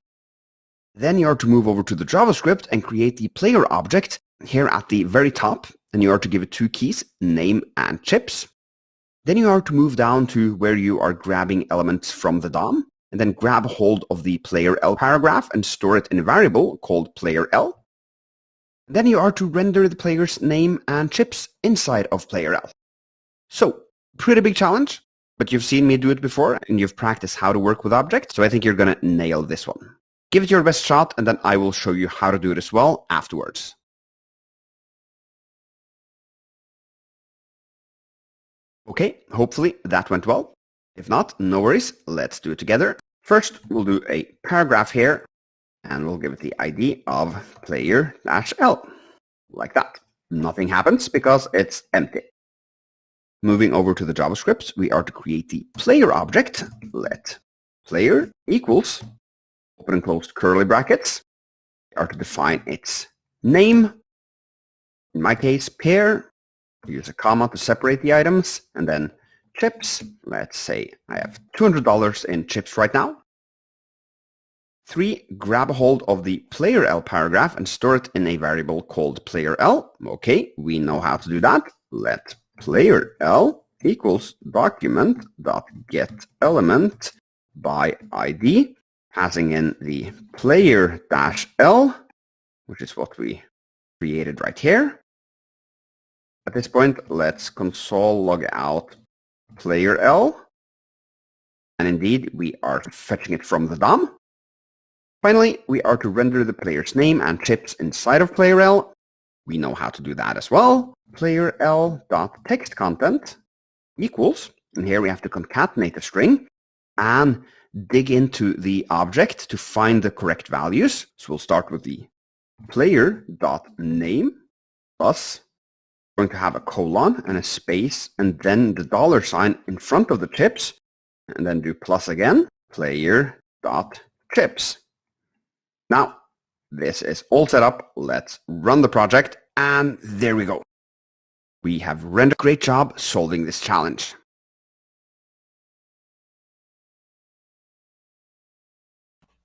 Then you are to move over to the JavaScript and create the player object here at the very top. And you are to give it 2 keys, name and chips. Then you are to move down to where you are grabbing elements from the DOM, and then grab hold of the player L paragraph and store it in a variable called player L. Then you are to render the player's name and chips inside of player L. So, pretty big challenge, but you've seen me do it before and you've practiced how to work with objects, so I think you're going to nail this one. Give it your best shot and then I will show you how to do it as well afterwards. Okay, hopefully that went well. If not, no worries, let's do it together. First, we'll do a paragraph here, and we'll give it the ID of player-L, like that. Nothing happens because it's empty. Moving over to the JavaScript, we are to create the player object. Let player equals, open and close curly brackets. We are to define its name. In my case, pair. Use a comma to separate the items, and then chips. Let's say I have $200 in chips right now. 3, grab a hold of the player L paragraph and store it in a variable called player L. Okay, we know how to do that. Let player L equals document.getElement by ID, passing in the player-L, which is what we created right here. At this point, let's console log out player L. And indeed, we are fetching it from the DOM. Finally, we are to render the player's name and chips inside of player L. We know how to do that as well. Player L.textContent equals, and here we have to concatenate a string and dig into the object to find the correct values. So we'll start with the player.name plus, going to have a colon and a space and then the $sign in front of the chips, and then do plus again, player.chips. Now, this is all set up. Let's run the project And there we go. We have rendered a great job solving this challenge.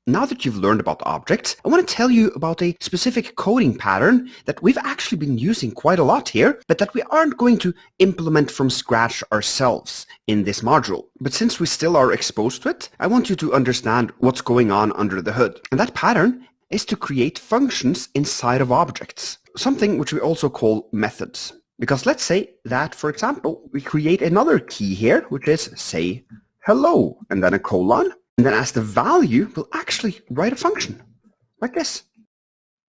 Now that you've learned about objects, I want to tell you about a specific coding pattern that we've actually been using quite a lot here, but that we aren't going to implement from scratch ourselves in this module. But since we still are exposed to it, I want you to understand what's going on under the hood. And that pattern is to create functions inside of objects, something which we also call methods. Because let's say that, for example, we create another key here, which is, say, hello, and then a colon. And then as the value, we'll actually write a function like this.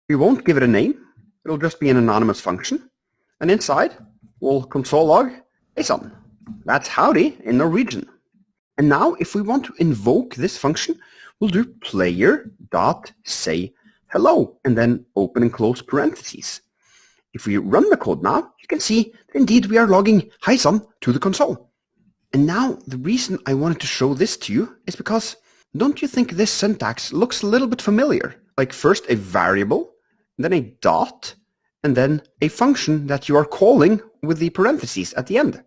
We won't give it a name. It'll just be an anonymous function. And inside, we'll console log aejugs. That's howdy in Norwegian. And now if we want to invoke this function, we'll do player.say hello and then open and close parentheses. If we run the code now, you can see that indeed we are logging aejugs to the console. And now the reason I wanted to show this to you is because don't you think this syntax looks a little bit familiar? Like first a variable, then a dot, and then a function that you are calling with the parentheses at the end.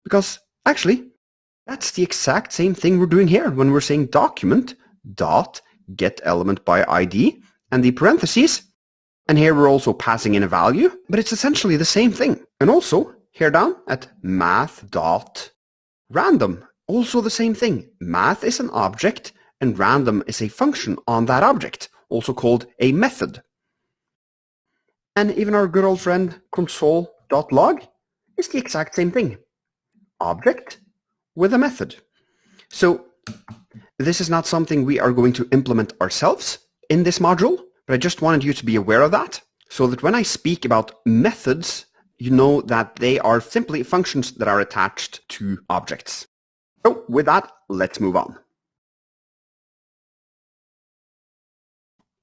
Because actually, that's the exact same thing we're doing here when we're saying document dot get element by ID and the parentheses. And here we're also passing in a value, but it's essentially the same thing. And also here down at math dot random, also the same thing. Math is an object and random is a function on that object, also called a method. And even our good old friend console.log is the exact same thing. Object with a method. So this is not something we are going to implement ourselves in this module, but I just wanted you to be aware of that, so that when I speak about methods, you know that they are simply functions that are attached to objects. So with that, let's move on.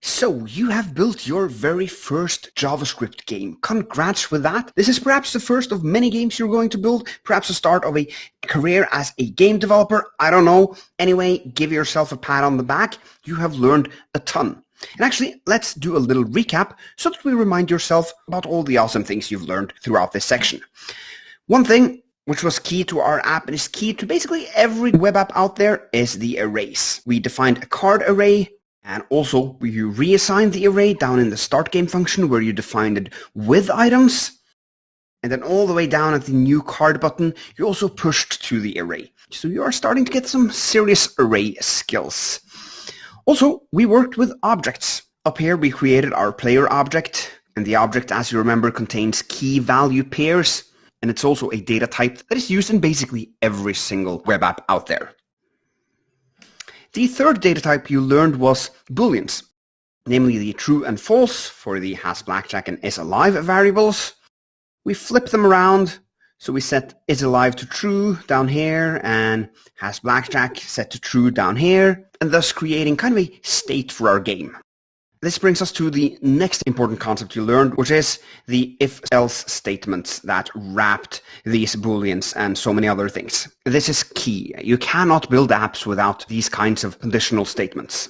So you have built your very first JavaScript game. Congrats with that. This is perhaps the first of many games you're going to build, perhaps the start of a career as a game developer. I don't know. Anyway, give yourself a pat on the back. You have learned a ton. And actually, let's do a little recap so that we remind yourself about all the awesome things you've learned throughout this section. One thing which was key to our app and is key to basically every web app out there is the arrays. We defined a card array, and also you reassigned the array down in the start game function where you defined it with items. And then all the way down at the new card button, you also pushed to the array. So you are starting to get some serious array skills. Also, we worked with objects. Up here, we created our player object, and the object, as you remember, contains key value pairs, and it's also a data type that is used in basically every single web app out there. The third data type you learned was booleans, namely the true and false for the has blackjack and is alive variables. We flipped them around, so we set is alive to true down here and has blackjack set to true down here, and thus creating kind of a state for our game. This brings us to the next important concept you learned, which is the if-else statements that wrapped these booleans and so many other things. This is key. You cannot build apps without these kinds of conditional statements.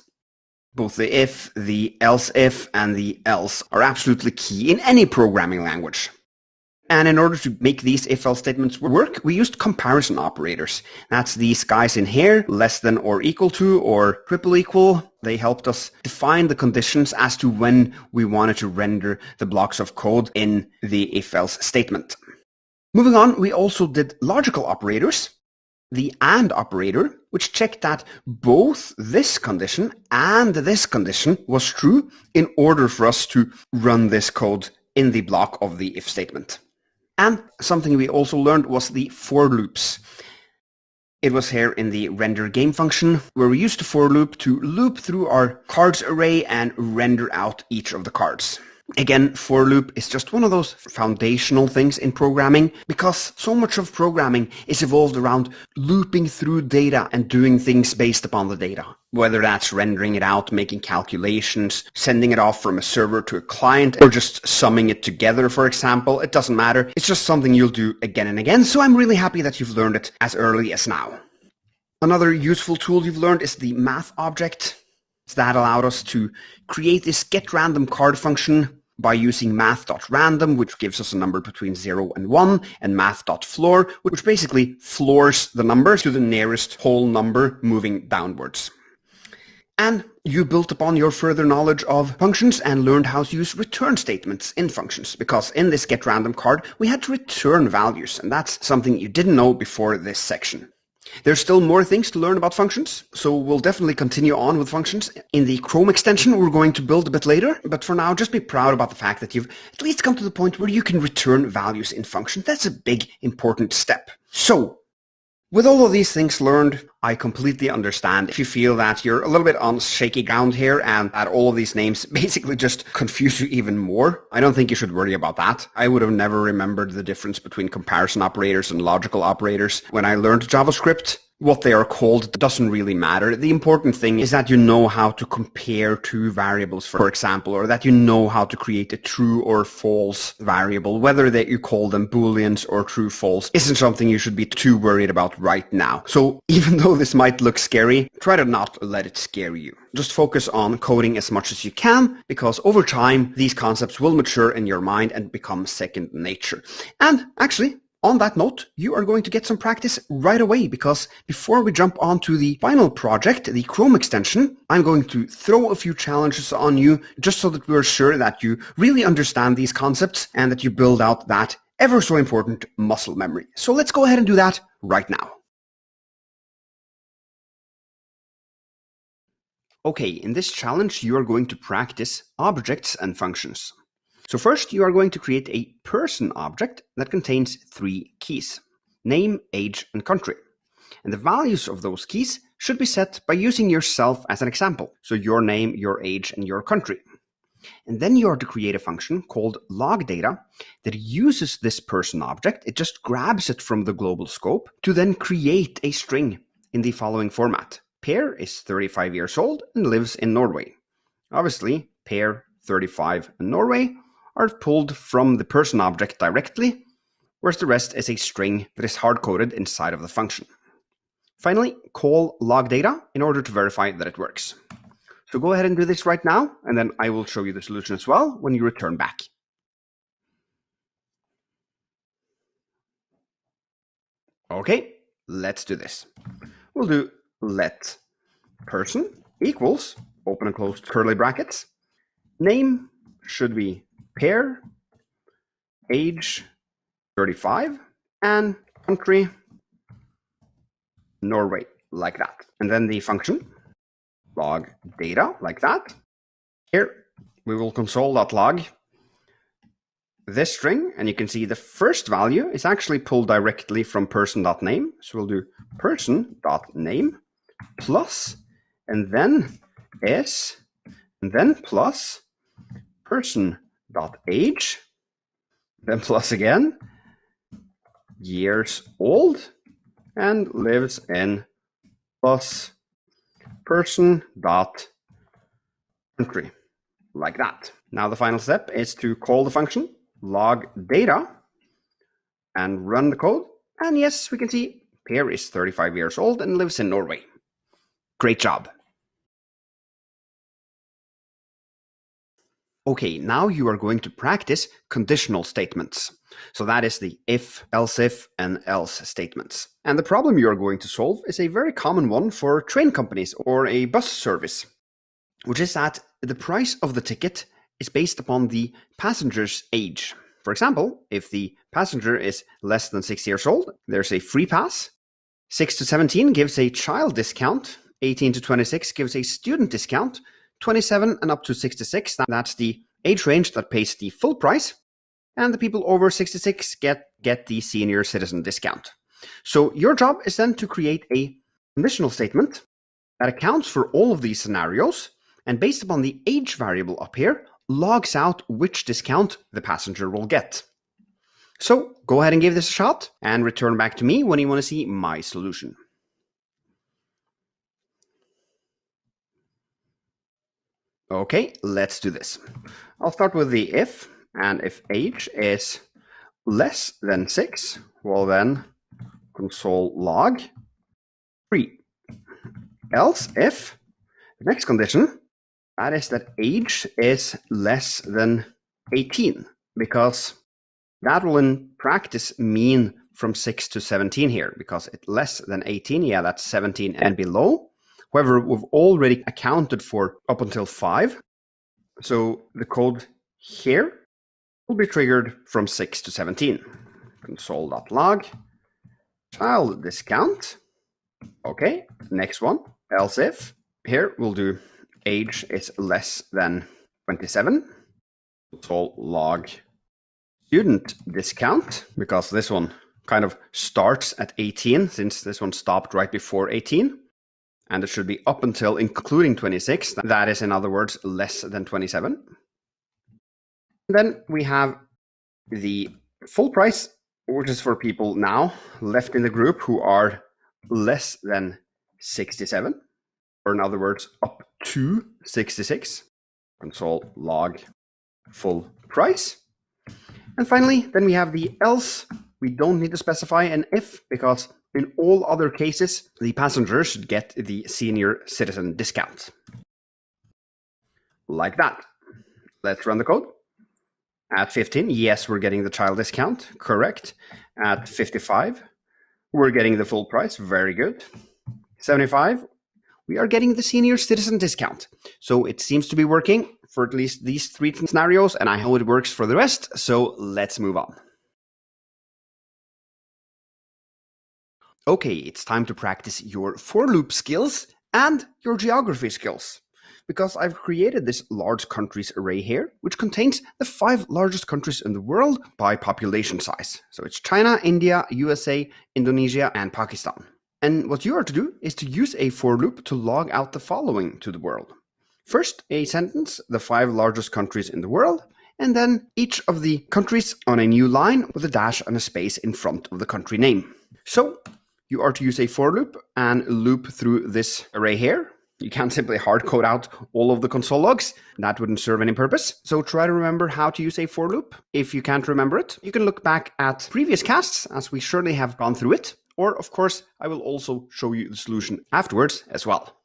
Both the if, the else if, and the else are absolutely key in any programming language. And in order to make these if-else statements work, we used comparison operators. That's these guys in here, less than or equal to or triple equal. They helped us define the conditions as to when we wanted to render the blocks of code in the if-else statement. Moving on, we also did logical operators. The AND operator, which checked that both this condition and this condition was true in order for us to run this code in the block of the if statement. And something we also learned was the for loops. It was here in the render game function where we used the for loop to loop through our cards array and render out each of the cards. Again, for loop is just one of those foundational things in programming because so much of programming is evolved around looping through data and doing things based upon the data. Whether that's rendering it out, making calculations, sending it off from a server to a client, or just summing it together, for example, it doesn't matter. It's just something you'll do again and again, so I'm really happy that you've learned it as early as now. Another useful tool you've learned is the math object. That allowed us to create this getRandomCard function by using math.random, which gives us a number between 0 and 1, and math.floor, which basically floors the number to the nearest whole number moving downwards. And you built upon your further knowledge of functions and learned how to use return statements in functions, because in this getRandom card, we had to return values, and that's something you didn't know before this section. There's still more things to learn about functions, so we'll definitely continue on with functions in the Chrome extension we're going to build a bit later, but for now, just be proud about the fact that you've at least come to the point where you can return values in functions. That's a big, important step. So, with all of these things learned, I completely understand if you feel that you're a little bit on shaky ground here and that all of these names basically just confuse you even more. I don't think you should worry about that. I would have never remembered the difference between comparison operators and logical operators when I learned JavaScript. What they are called doesn't really matter. The important thing is that you know how to compare two variables, for example, or that you know how to create a true or false variable. Whether that you call them booleans or true false isn't something you should be too worried about right now. So even though this might look scary, try to not let it scare you. Just focus on coding as much as you can, because over time, these concepts will mature in your mind and become second nature. And actually, on that note, you are going to get some practice right away, because before we jump on to the final project, the Chrome extension, I'm going to throw a few challenges on you just so that we're sure that you really understand these concepts and that you build out that ever so important muscle memory. So let's go ahead and do that right now. Okay, in this challenge, you are going to practice objects and functions. So first, you are going to create a person object that contains 3 keys: name, age, and country. And the values of those keys should be set by using yourself as an example. So your name, your age, and your country. And then you are to create a function called logData that uses this person object. It just grabs it from the global scope to then create a string in the following format. Per is 35 years old and lives in Norway. Obviously, Per, 35, and Norway are pulled from the person object directly, whereas the rest is a string that is hard-coded inside of the function. Finally, call logData in order to verify that it works. So go ahead and do this right now, and then I will show you the solution as well when you return back. Okay, let's do this. We'll do let person equals, open and close curly brackets. Name should be Per, age 35, and country Norway, like that. And then the function log data, like that. Here we will console.log this string, and you can see the first value is actually pulled directly from person.name. So we'll do person.name plus, and then s, and then plus person.age, then plus again, years old, and lives in, plus person.country, like that. Now the final step is to call the function logData and run the code. And yes, we can see Per is 35 years old and lives in Norway. Great job. Okay, now you are going to practice conditional statements. So that is the if, else if, and else statements. And the problem you are going to solve is a very common one for train companies or a bus service, which is that the price of the ticket is based upon the passenger's age. For example, if the passenger is less than 6 years old, there's a free pass. 6 to 17 gives a child discount. 18 to 26 gives a student discount. 27 and up to 66, that's the age range that pays the full price. And the people over 66 get the senior citizen discount. So your job is then to create a conditional statement that accounts for all of these scenarios, and based upon the age variable up here, logs out which discount the passenger will get. So go ahead and give this a shot and return back to me when you want to see my solution. Okay, let's do this. I'll start with the if, and if age is less than 6, well then console log 3. Else if the next condition, that is that age is less than 18, because that will in practice mean from 6 to 17 here, because it's less than 18, yeah, that's 17 and below. However, we've already accounted for up until 5, so the code here will be triggered from 6 to 17. Console.log, child discount. Okay, next one, else if. Here we'll do age is less than 27. Console log student discount, because this one kind of starts at 18, since this one stopped right before 18. And it should be up until including 26. That is, in other words, less than 27. Then we have the full price, which is for people now left in the group who are less than 67, or in other words, up to 66. Console log full price. And finally, then we have the else. We don't need to specify an if, because in all other cases, the passenger should get the senior citizen discount. Like that. Let's run the code. At 15, yes, we're getting the child discount. Correct. At 55, we're getting the full price. Very good. 75, we are getting the senior citizen discount. So it seems to be working for at least these 3 scenarios, and I hope it works for the rest. So let's move on. Okay, it's time to practice your for loop skills and your geography skills, because I've created this large countries array here, which contains the 5 largest countries in the world by population size. So it's China, India, USA, Indonesia, and Pakistan. And what you are to do is to use a for loop to log out the following to the world. First, a sentence, the 5 largest countries in the world, and then each of the countries on a new line with a dash and a space in front of the country name. So you are to use a for loop and loop through this array here. You can't simply hard code out all of the console logs. That wouldn't serve any purpose. So try to remember how to use a for loop. If you can't remember it, you can look back at previous casts, as we surely have gone through it. Or, of course, I will also show you the solution afterwards as well.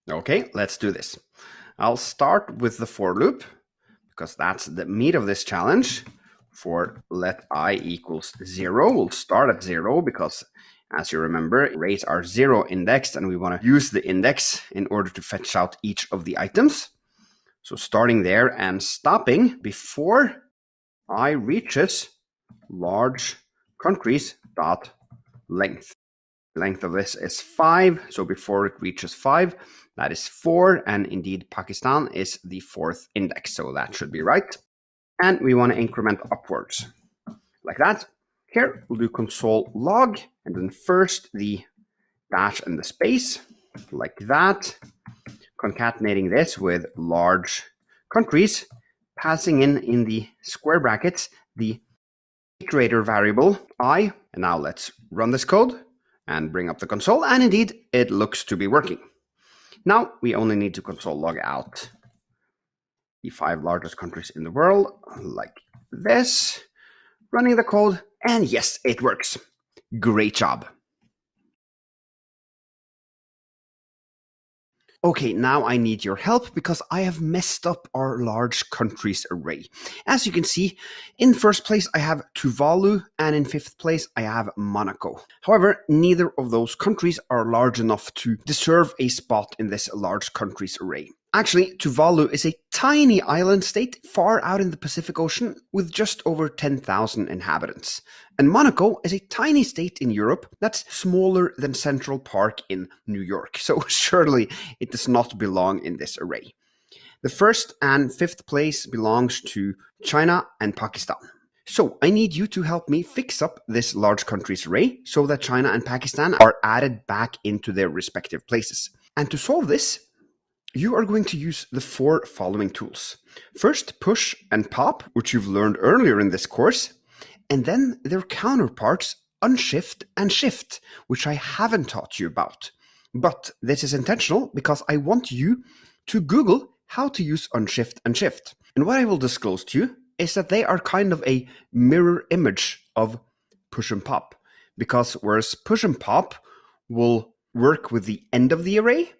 Okay, let's do this. I'll start with the for loop, because that's the meat of this challenge. For let I equals 0, we'll start at 0, because as you remember, arrays are 0 indexed, and we want to use the index in order to fetch out each of the items. So starting there and stopping before I reaches large countries dot length. The length of this is 5, so before it reaches 5, that is 4, and indeed Pakistan is the 4th index, so that should be right. And we want to increment upwards, like that. Here, we'll do console log, and then first the dash and the space, like that. Concatenating this with large countries, passing in the square brackets the iterator variable I. And now let's run this code and bring up the console, and indeed, it looks to be working. Now, we only need to console log out the 5 largest countries in the world, like this, running the code, and yes, it works. Great job. Okay, now I need your help, because I have messed up our large countries array. As you can see, in first place I have Tuvalu, and in 5th place I have Monaco. However, neither of those countries are large enough to deserve a spot in this large countries array. Actually, Tuvalu is a tiny island state far out in the Pacific Ocean with just over 10,000 inhabitants. And Monaco is a tiny state in Europe that's smaller than Central Park in New York. So surely it does not belong in this array. The 1st and 5th place belongs to China and Pakistan. So I need you to help me fix up this large countries array so that China and Pakistan are added back into their respective places. And to solve this, you are going to use the 4 following tools. First, push and pop, which you've learned earlier in this course, and then their counterparts, unshift and shift, which I haven't taught you about. But this is intentional, because I want you to Google how to use unshift and shift. And what I will disclose to you is that they are kind of a mirror image of push and pop, because whereas push and pop will work with the end of the array,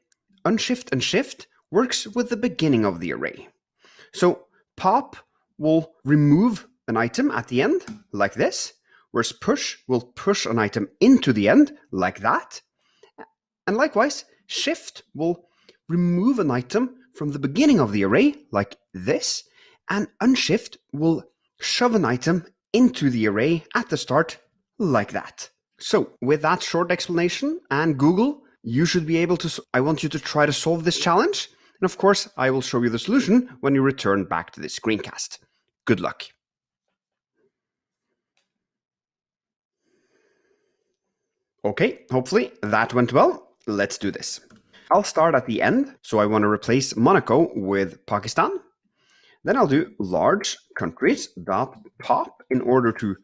unshift and shift works with the beginning of the array. So pop will remove an item at the end, like this, whereas push will push an item into the end, like that. And likewise, shift will remove an item from the beginning of the array, like this, and unshift will shove an item into the array at the start, like that. So with that short explanation and Google, you should be able to, I want you to try to solve this challenge. And of course, I will show you the solution when you return back to this screencast. Good luck. Okay, hopefully that went well. Let's do this. I'll start at the end. So I want to replace Monaco with Pakistan. Then I'll do large countries dot pop in order to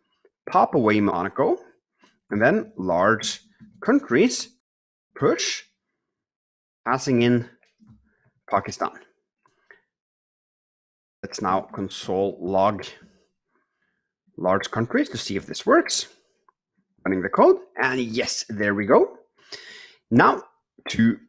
pop away Monaco. And then large countries push, passing in Pakistan. Let's now console log large countries to see if this works. Running the code, and yes, there we go. Now, to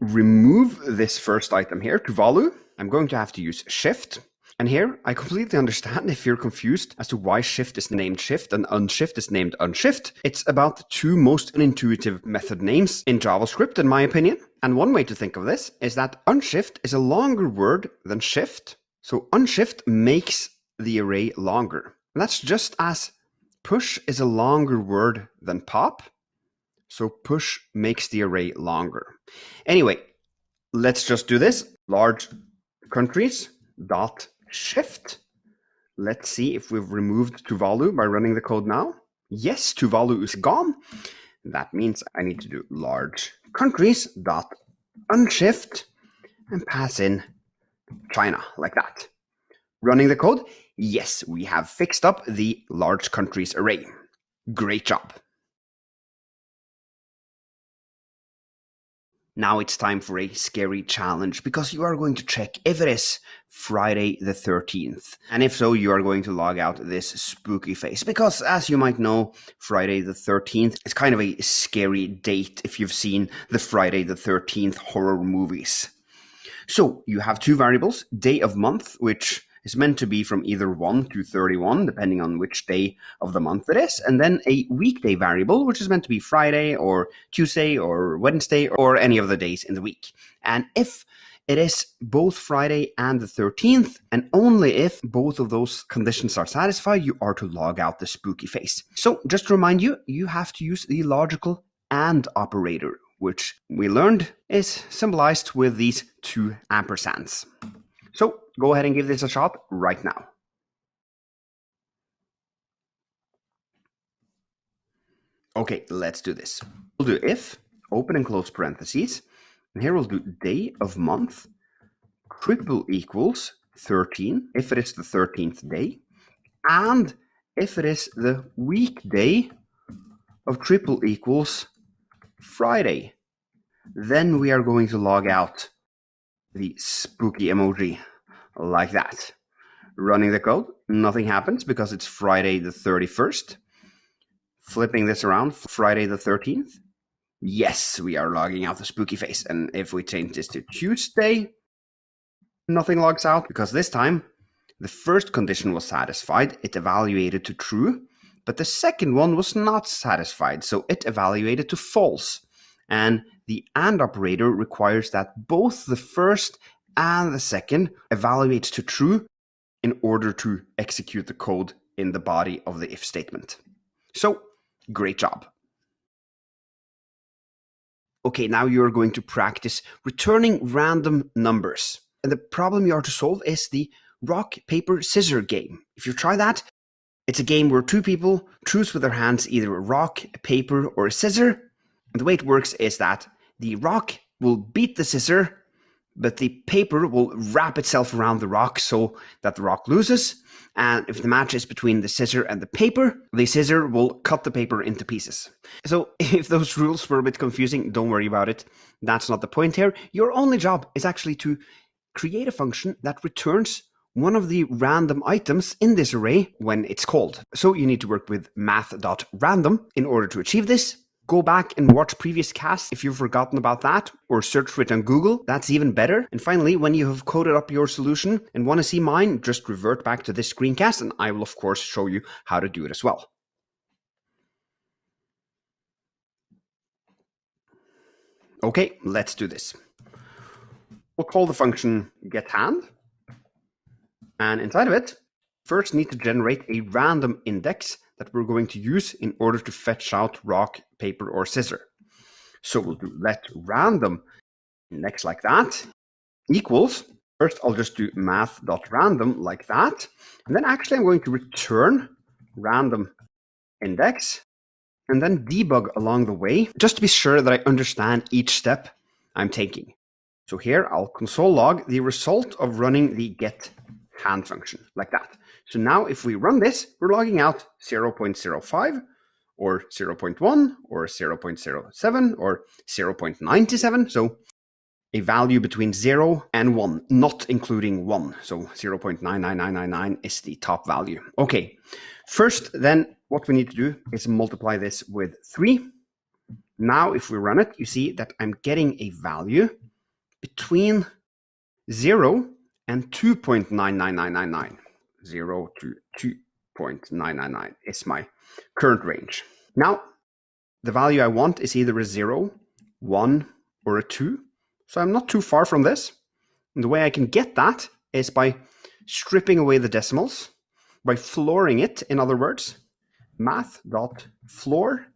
remove this first item here, Tuvalu, I'm going to have to use shift. And here, I completely understand if you're confused as to why shift is named shift and unshift is named unshift. It's about the two most unintuitive method names in JavaScript, in my opinion. And one way to think of this is that unshift is a longer word than shift. So unshift makes the array longer. And that's just as push is a longer word than pop. So push makes the array longer. Anyway, let's just do this. Large countries dot shift. Let's see if we've removed Tuvalu by running the code now. Yes, Tuvalu is gone. That means I need to do large countries dot unshift and pass in China, like that. Running the code, yes, we have fixed up the large countries array. Great job. Now it's time for a scary challenge, because you are going to check if it is Friday the 13th. And if so, you are going to log out this spooky face, because as you might know, Friday the 13th is kind of a scary date if you've seen the Friday the 13th horror movies. So you have two variables, day of month, which is meant to be from either 1 to 31, depending on which day of the month it is, and then a weekday variable, which is meant to be Friday or Tuesday or Wednesday or any of the days in the week. And if it is both Friday and the 13th, and only if both of those conditions are satisfied, you are to log out the spooky face. So just to remind you, you have to use the logical AND operator, which we learned is symbolized with these two ampersands. So go ahead and give this a shot right now. Okay, let's do this. We'll do if, open and close parentheses, and here we'll do day of month, triple equals 13, if it is the 13th day, and if it is the weekday of triple equals Friday. Then we are going to log out the spooky emoji like that. Running the code, nothing happens because it's Friday the 31st. Flipping this around, Friday the 13th. Yes, we are logging out the spooky face. And if we change this to Tuesday, nothing logs out, because this time the first condition was satisfied. It evaluated to true, but the second one was not satisfied, so it evaluated to false. And the AND operator requires that both the first and the second evaluate to true in order to execute the code in the body of the if statement. So, great job. Okay, now you're going to practice returning random numbers. And the problem you are to solve is the rock, paper, scissors game. If you try that, it's a game where two people choose with their hands either a rock, a paper, or a scissor. And the way it works is that the rock will beat the scissor, but the paper will wrap itself around the rock so that the rock loses. And if the match is between the scissor and the paper, the scissor will cut the paper into pieces. So if those rules were a bit confusing, don't worry about it. That's not the point here. Your only job is actually to create a function that returns one of the random items in this array when it's called. So you need to work with math.random in order to achieve this. go back and watch previous casts if you've forgotten about that, or search for it on Google. That's even better. And finally, when you have coded up your solution and want to see mine, just revert back to this screencast and I will of course show you how to do it as well. Okay, let's do this. We'll call the function getHand, and inside of it, first need to generate a random index that we're going to use in order to fetch out rock, paper, or scissor. So we'll do let random index like that equals, first I'll just do math.random like that, and then actually I'm going to return random index and then debug along the way, just to be sure that I understand each step I'm taking. So here I'll console log the result of running the getHand function, like that. So now if we run this, we're logging out 0.05 or 0.1 or 0.07 or 0.97. So a value between 0 and 1, not including 1. So 0.99999 is the top value. Okay, first then what we need to do is multiply this with 3. Now if we run it, you see that I'm getting a value between 0 and 2.99999. 0 to 2.999 is my current range. Now, the value I want is either a 0, 1, or a 2. So I'm not too far from this. And the way I can get that is by stripping away the decimals, by flooring it, in other words, math.floor,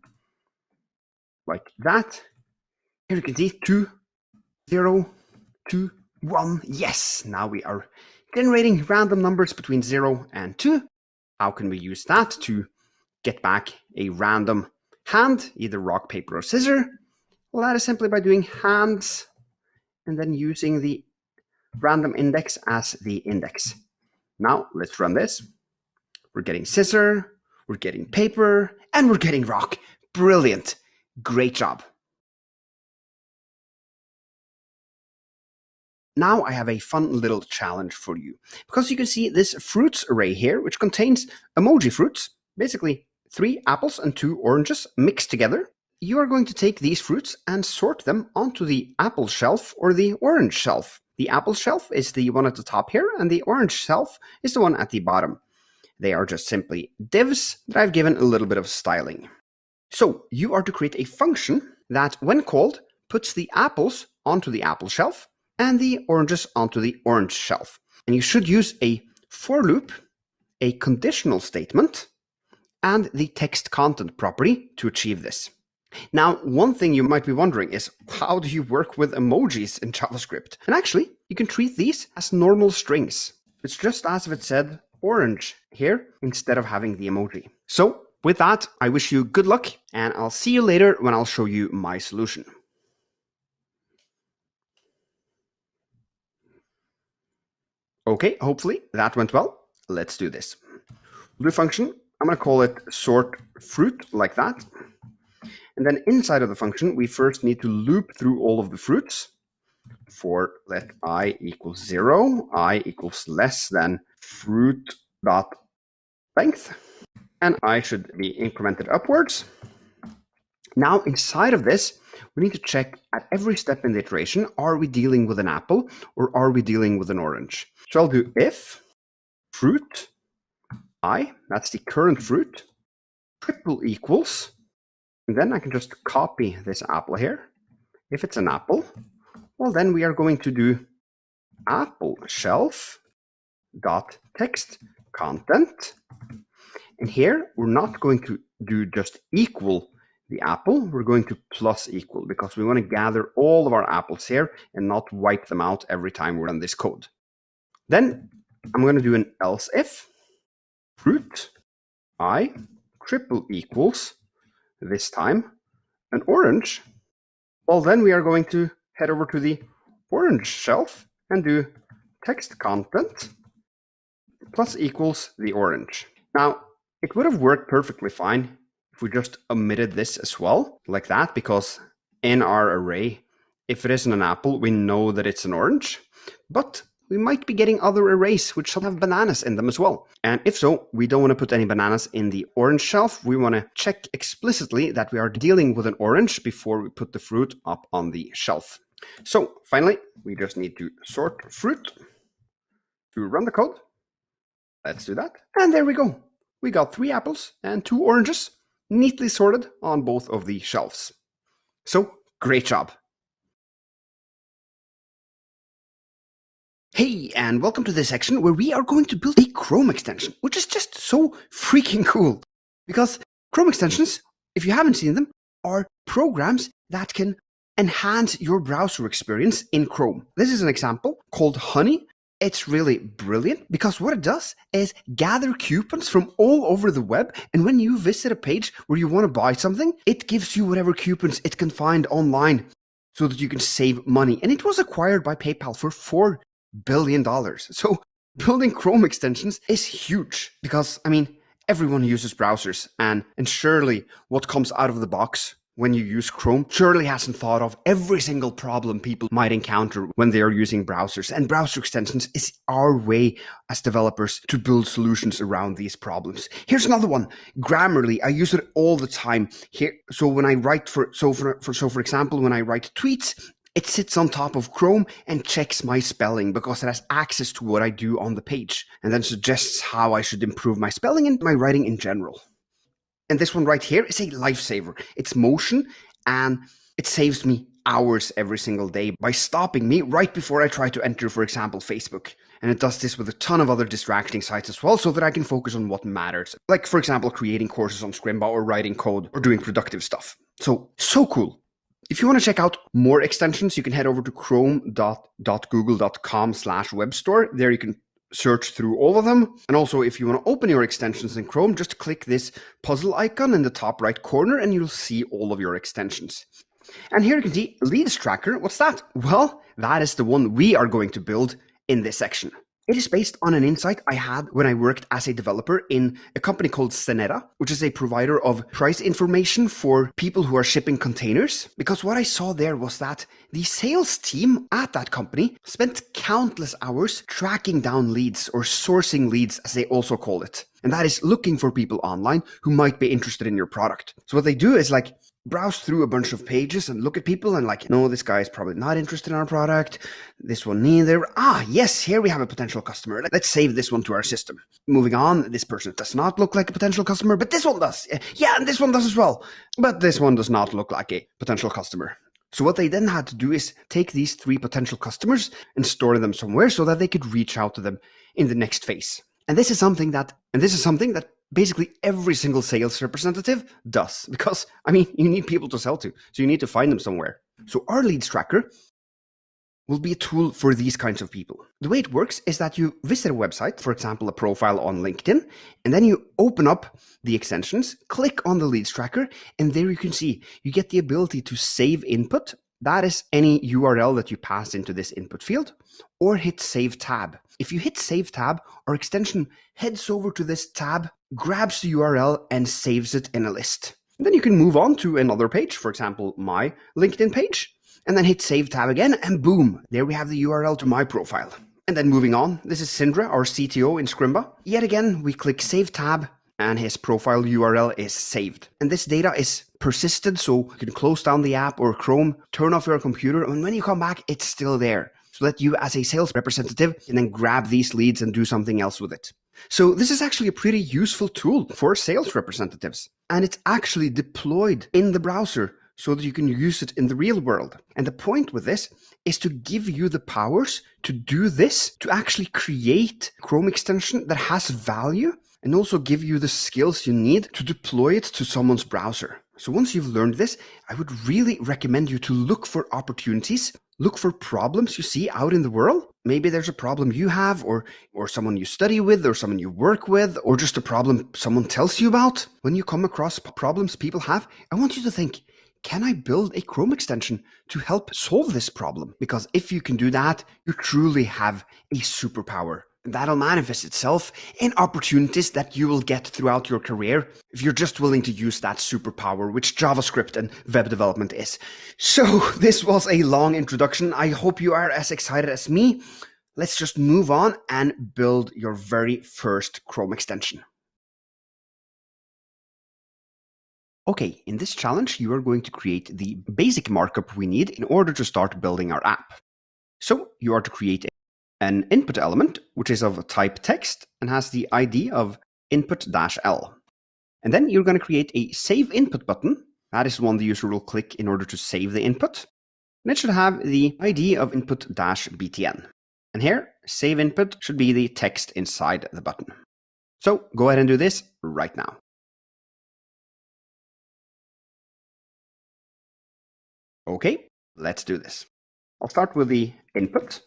like that. Here you can see 2, 0, 2, 1. Yes, now we are generating random numbers between 0 and 2. How can we use that to get back a random hand, either rock, paper, or scissor? Well, that is simply by doing hands and then using the random index as the index. Now, let's run this. We're getting scissor, we're getting paper, and we're getting rock. Brilliant. Great job. Now I have a fun little challenge for you, because you can see this fruits array here, which contains emoji fruits, basically 3 apples and 2 oranges mixed together. You are going to take these fruits and sort them onto the apple shelf or the orange shelf. The apple shelf is the one at the top here, and the orange shelf is the one at the bottom. They are just simply divs that I've given a little bit of styling. So you are to create a function that, when called, puts the apples onto the apple shelf and the oranges onto the orange shelf. And you should use a for loop, a conditional statement, and the text content property to achieve this. Now, one thing you might be wondering is, how do you work with emojis in JavaScript? And actually, you can treat these as normal strings. It's just as if it said orange here instead of having the emoji. So with that, I wish you good luck, and I'll see you later when I'll show you my solution. Okay, hopefully that went well. Let's do this. We'll do a function. I'm going to call it sort fruit, like that. And then inside of the function, we first need to loop through all of the fruits for let I equals 0, I equals less than fruit dot length, and I should be incremented upwards. Now inside of this, we need to check at every step in the iteration, are we dealing with an apple or are we dealing with an orange? So I'll do if fruit I, that's the current fruit, triple equals, and then I can just copy this apple here. If it's an apple, well, then we are going to do apple shelf dot text content. And here we're not going to do just equal the apple, we're going to plus equal, because we want to gather all of our apples here and not wipe them out every time we run this code. Then I'm going to do an else if fruit I triple equals, this time, an orange. Well, then we are going to head over to the orange shelf and do text content plus equals the orange. Now, it would have worked perfectly fine if we just omitted this as well, like that, because in our array, if it isn't an apple, we know that it's an orange. But we might be getting other arrays which shall have bananas in them as well. And if so, we don't want to put any bananas in the orange shelf. We want to check explicitly that we are dealing with an orange before we put the fruit up on the shelf. So finally, we just need to sort fruit to run the code. Let's do that. And there we go. We got 3 apples and 2 oranges neatly sorted on both of the shelves. So great job. Hey, and welcome to this section where we are going to build a Chrome extension, which is just so freaking cool. Because Chrome extensions, if you haven't seen them, are programs that can enhance your browser experience in Chrome. This is an example called Honey. It's really brilliant because what it does is gather coupons from all over the web, and when you visit a page where you want to buy something, it gives you whatever coupons it can find online so that you can save money. And it was acquired by PayPal for $4 billion. So building Chrome extensions is huge because, everyone uses browsers, and surely what comes out of the box when you use Chrome surely hasn't thought of every single problem people might encounter when they are using browsers. And browser extensions is our way as developers to build solutions around these problems. Here's another one, Grammarly. I use it all the time here. So when I write for example, when I write tweets, it sits on top of Chrome and checks my spelling because it has access to what I do on the page and then suggests how I should improve my spelling and my writing in general. And this one right here is a lifesaver. It's motion, and it saves me hours every single day by stopping me right before I try to enter, for example, Facebook. And it does this with a ton of other distracting sites as well so that I can focus on what matters. Like, for example, creating courses on Scrimba or writing code or doing productive stuff. So cool. If you want to check out more extensions, you can head over to chrome.google.com/webstore. There you can search through all of them. And also, if you want to open your extensions in Chrome, just click this puzzle icon in the top right corner and you'll see all of your extensions. And here you can see Leads Tracker. What's that? Well, that is the one we are going to build in this section. It is based on an insight I had when I worked as a developer in a company called Cenera, which is a provider of price information for people who are shipping containers. Because what I saw there was that the sales team at that company spent countless hours tracking down leads, or sourcing leads as they also call it. And that is looking for people online who might be interested in your product. So what they do is browse through a bunch of pages and look at people and no, this guy is probably not interested in our product. This one neither. Yes, here we have a potential customer. Let's save this one to our system. Moving on, this person does not look like a potential customer, but this one does. Yeah, and this one does as well. But this one does not look like a potential customer. So what they then had to do is take these 3 potential customers and store them somewhere so that they could reach out to them in the next phase. And this is something that basically every single sales representative does, because you need people to sell to, so you need to find them somewhere. So our Leads Tracker will be a tool for these kinds of people. The way it works is that you visit a website, for example, a profile on LinkedIn, and then you open up the extensions, click on the Leads Tracker, and there you can see you get the ability to save input. That is any URL that you pass into this input field, or hit Save Tab. If you hit Save Tab, our extension heads over to this tab, grabs the URL, and saves it in a list. And then you can move on to another page, for example, my LinkedIn page, and then hit Save Tab again, and boom, there we have the URL to my profile. And then moving on, this is Sindre, our CTO in Scrimba. Yet again, we click Save Tab, and his profile URL is saved. And this data is persisted, so you can close down the app or Chrome, turn off your computer, and when you come back, it's still there. So that you as a sales representative can then grab these leads and do something else with it. So this is actually a pretty useful tool for sales representatives. And it's actually deployed in the browser so that you can use it in the real world. And the point with this is to give you the powers to do this, to actually create a Chrome extension that has value, and also give you the skills you need to deploy it to someone's browser. So once you've learned this, I would really recommend you to look for opportunities, look for problems you see out in the world. Maybe there's a problem you have, or someone you study with, or someone you work with, or just a problem someone tells you about. When you come across problems people have, I want you to think, can I build a Chrome extension to help solve this problem? Because if you can do that, you truly have a superpower. That'll manifest itself in opportunities that you will get throughout your career if you're just willing to use that superpower, which JavaScript and web development is. So this was a long introduction. I hope you are as excited as me. let's just move on and build your very first Chrome extension. Okay, in this challenge, you are going to create the basic markup we need in order to start building our app. So you are to create an input element, which is of type text and has the ID of input-L. And then you're going to create a save input button. That is the one the user will click in order to save the input. And it should have the ID of input-btn. And here, save input should be the text inside the button. So go ahead and do this right now. Okay, let's do this. I'll start with the input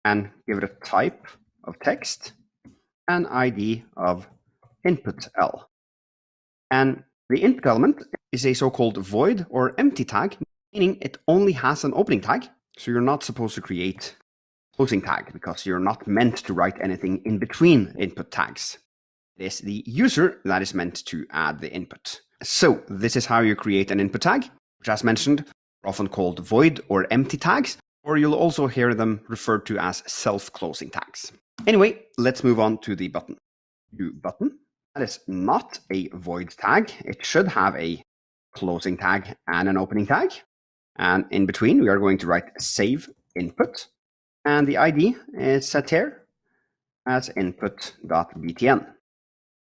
and give it a type of text and ID of input-L. And the input element is a so-called void or empty tag, meaning it only has an opening tag. So you're not supposed to create a closing tag because you're not meant to write anything in between input tags. It is the user that is meant to add the input. So this is how you create an input tag, which, as mentioned, are often called void or empty tags, or you'll also hear them referred to as self-closing tags. Anyway, let's move on to the button. New button. That is not a void tag. It should have a closing tag and an opening tag. And in between, we are going to write save input. And the ID is set here as input.btn.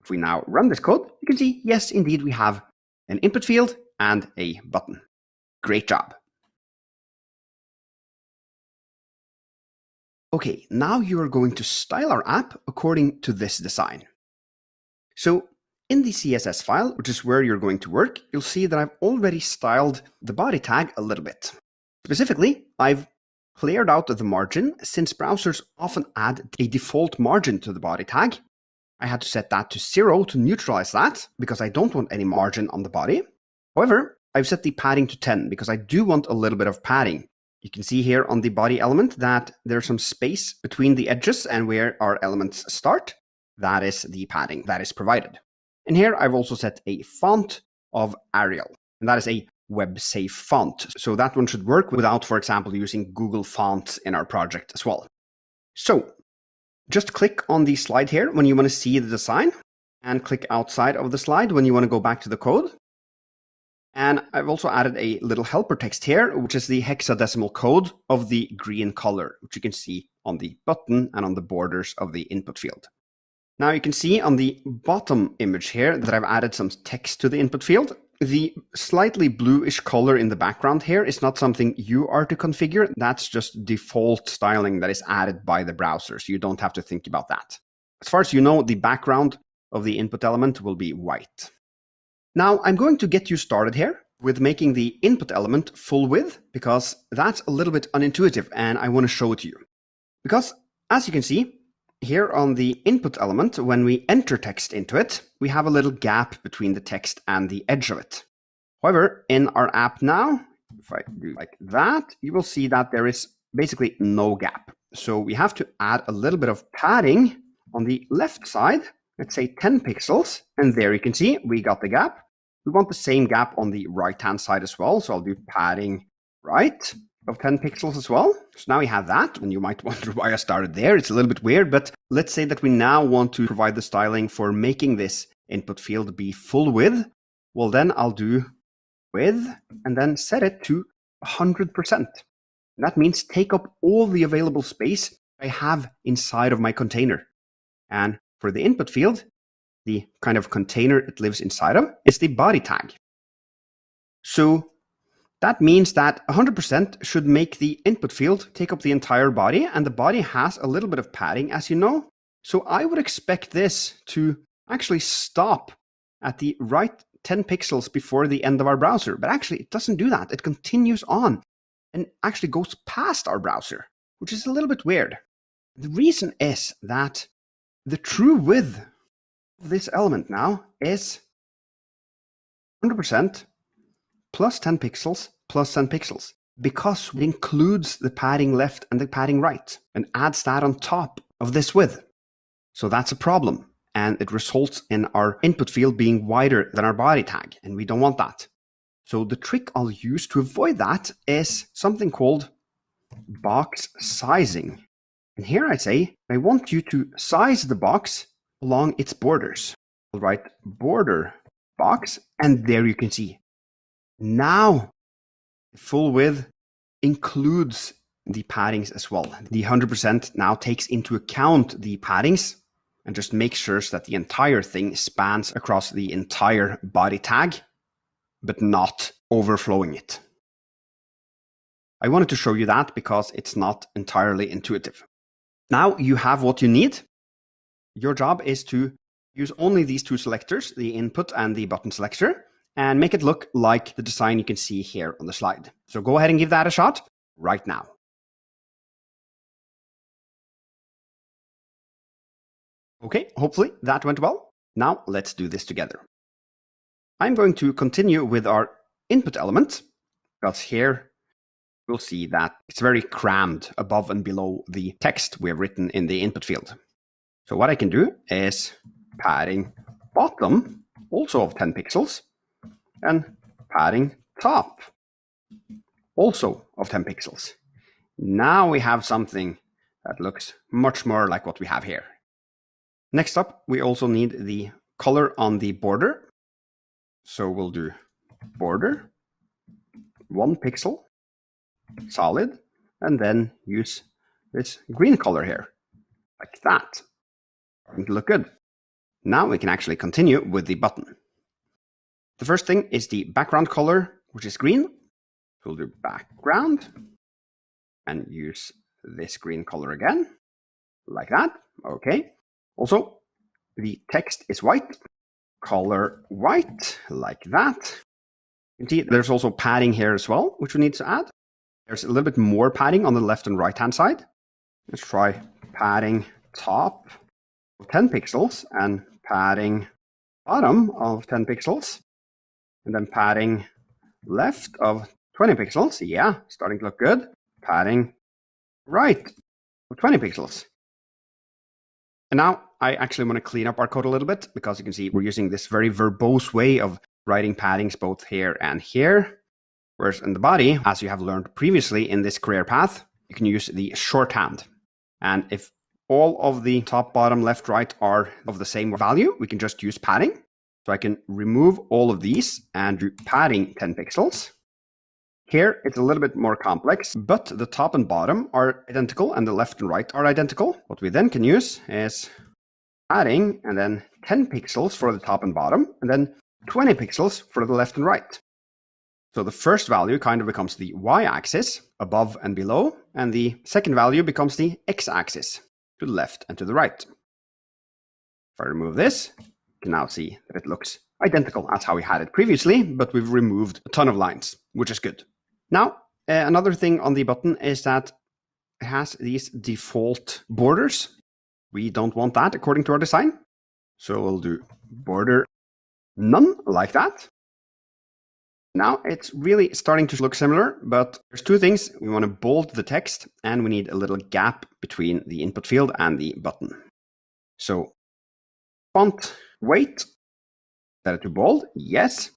If we now run this code, you can see, yes, indeed, we have an input field and a button. Great job. Okay, now you are going to style our app according to this design. So in the CSS file, which is where you're going to work, you'll see that I've already styled the body tag a little bit. Specifically, I've cleared out the margin since browsers often add a default margin to the body tag. I had to set that to 0 to neutralize that because I don't want any margin on the body. However, I've set the padding to 10 because I do want a little bit of padding. You can see here on the body element that there's some space between the edges and where our elements start. That is the padding that is provided. And here I've also set a font of Arial, and that is a web-safe font. So that one should work without, for example, using Google Fonts in our project as well. So just click on the slide here when you want to see the design, and click outside of the slide when you want to go back to the code. And I've also added a little helper text here, which is the hexadecimal code of the green color, which you can see on the button and on the borders of the input field. Now you can see on the bottom image here that I've added some text to the input field. The slightly bluish color in the background here is not something you are to configure. That's just default styling that is added by the browser, so you don't have to think about that. As far as you know, the background of the input element will be white. Now I'm going to get you started here with making the input element full width because that's a little bit unintuitive and I want to show it to you. Because as you can see, here on the input element, when we enter text into it, we have a little gap between the text and the edge of it. However, in our app now, if I do like that, you will see that there is basically no gap. So we have to add a little bit of padding on the left side, let's say 10 pixels, and there you can see we got the gap. We want the same gap on the right-hand side as well, so I'll do padding right of 10 pixels as well. So now we have that, and you might wonder why I started there. It's a little bit weird, but let's say that we now want to provide the styling for making this input field be full width. Well, then I'll do width and then set it to 100%. That means take up all the available space I have inside of my container. And for the input field, the kind of container it lives inside of is the body tag. So that means that 100% should make the input field take up the entire body, and the body has a little bit of padding, as you know. So I would expect this to actually stop at the right 10 pixels before the end of our browser. But actually, it doesn't do that. It continues on and actually goes past our browser, which is a little bit weird. The reason is that the true width of this element now is 100% plus 10 pixels plus 10 pixels, because it includes the padding left and the padding right and adds that on top of this width. So that's a problem, and it results in our input field being wider than our body tag, and we don't want that. So the trick I'll use to avoid that is something called box sizing. And here I say, I want you to size the box along its borders. I'll write border box, and there you can see. Now, the full width includes the paddings as well. The 100% now takes into account the paddings and just makes sure that the entire thing spans across the entire body tag, but not overflowing it. I wanted to show you that because it's not entirely intuitive. Now you have what you need. Your job is to use only these two selectors, the input and the button selector, and make it look like the design you can see here on the slide. So go ahead and give that a shot right now. Okay, hopefully that went well. Now let's do this together. I'm going to continue with our input element, because here we'll see that it's very crammed above and below the text we have written in the input field. So what I can do is padding bottom, also of 10 pixels, and padding top, also of 10 pixels. Now we have something that looks much more like what we have here. Next up, we also need the color on the border. So we'll do border, 1 pixel, solid, and then use this green color here, like that. Starting to look good. Now we can actually continue with the button. The first thing is the background color, which is green. We'll do background and use this green color again, like that. Okay. Also, the text is white. Color white, like that. You can see there's also padding here as well, which we need to add. There's a little bit more padding on the left and right hand side. Let's try padding top of 10 pixels and padding bottom of 10 pixels. And then padding left of 20 pixels. Yeah, starting to look good. Padding right of 20 pixels. And now I actually want to clean up our code a little bit, because you can see we're using this very verbose way of writing paddings both here and here. Whereas in the body, as you have learned previously in this career path, you can use the shorthand. And if all of the top, bottom, left, right are of the same value, we can just use padding. So I can remove all of these and do padding 10 pixels. Here, it's a little bit more complex, but the top and bottom are identical and the left and right are identical. What we then can use is padding and then 10 pixels for the top and bottom, and then 20 pixels for the left and right. So the first value kind of becomes the y-axis, above and below, and the second value becomes the x-axis, to the left and to the right. If I remove this, you can now see that it looks identical as how we had it previously, but we've removed a ton of lines, which is good. Now, another thing on the button is that it has these default borders. We don't want that according to our design. So we'll do border none, like that. Now it's really starting to look similar, but there's two things. We want to bold the text, and we need a little gap between the input field and the button. So font weight, set it to bold, yes.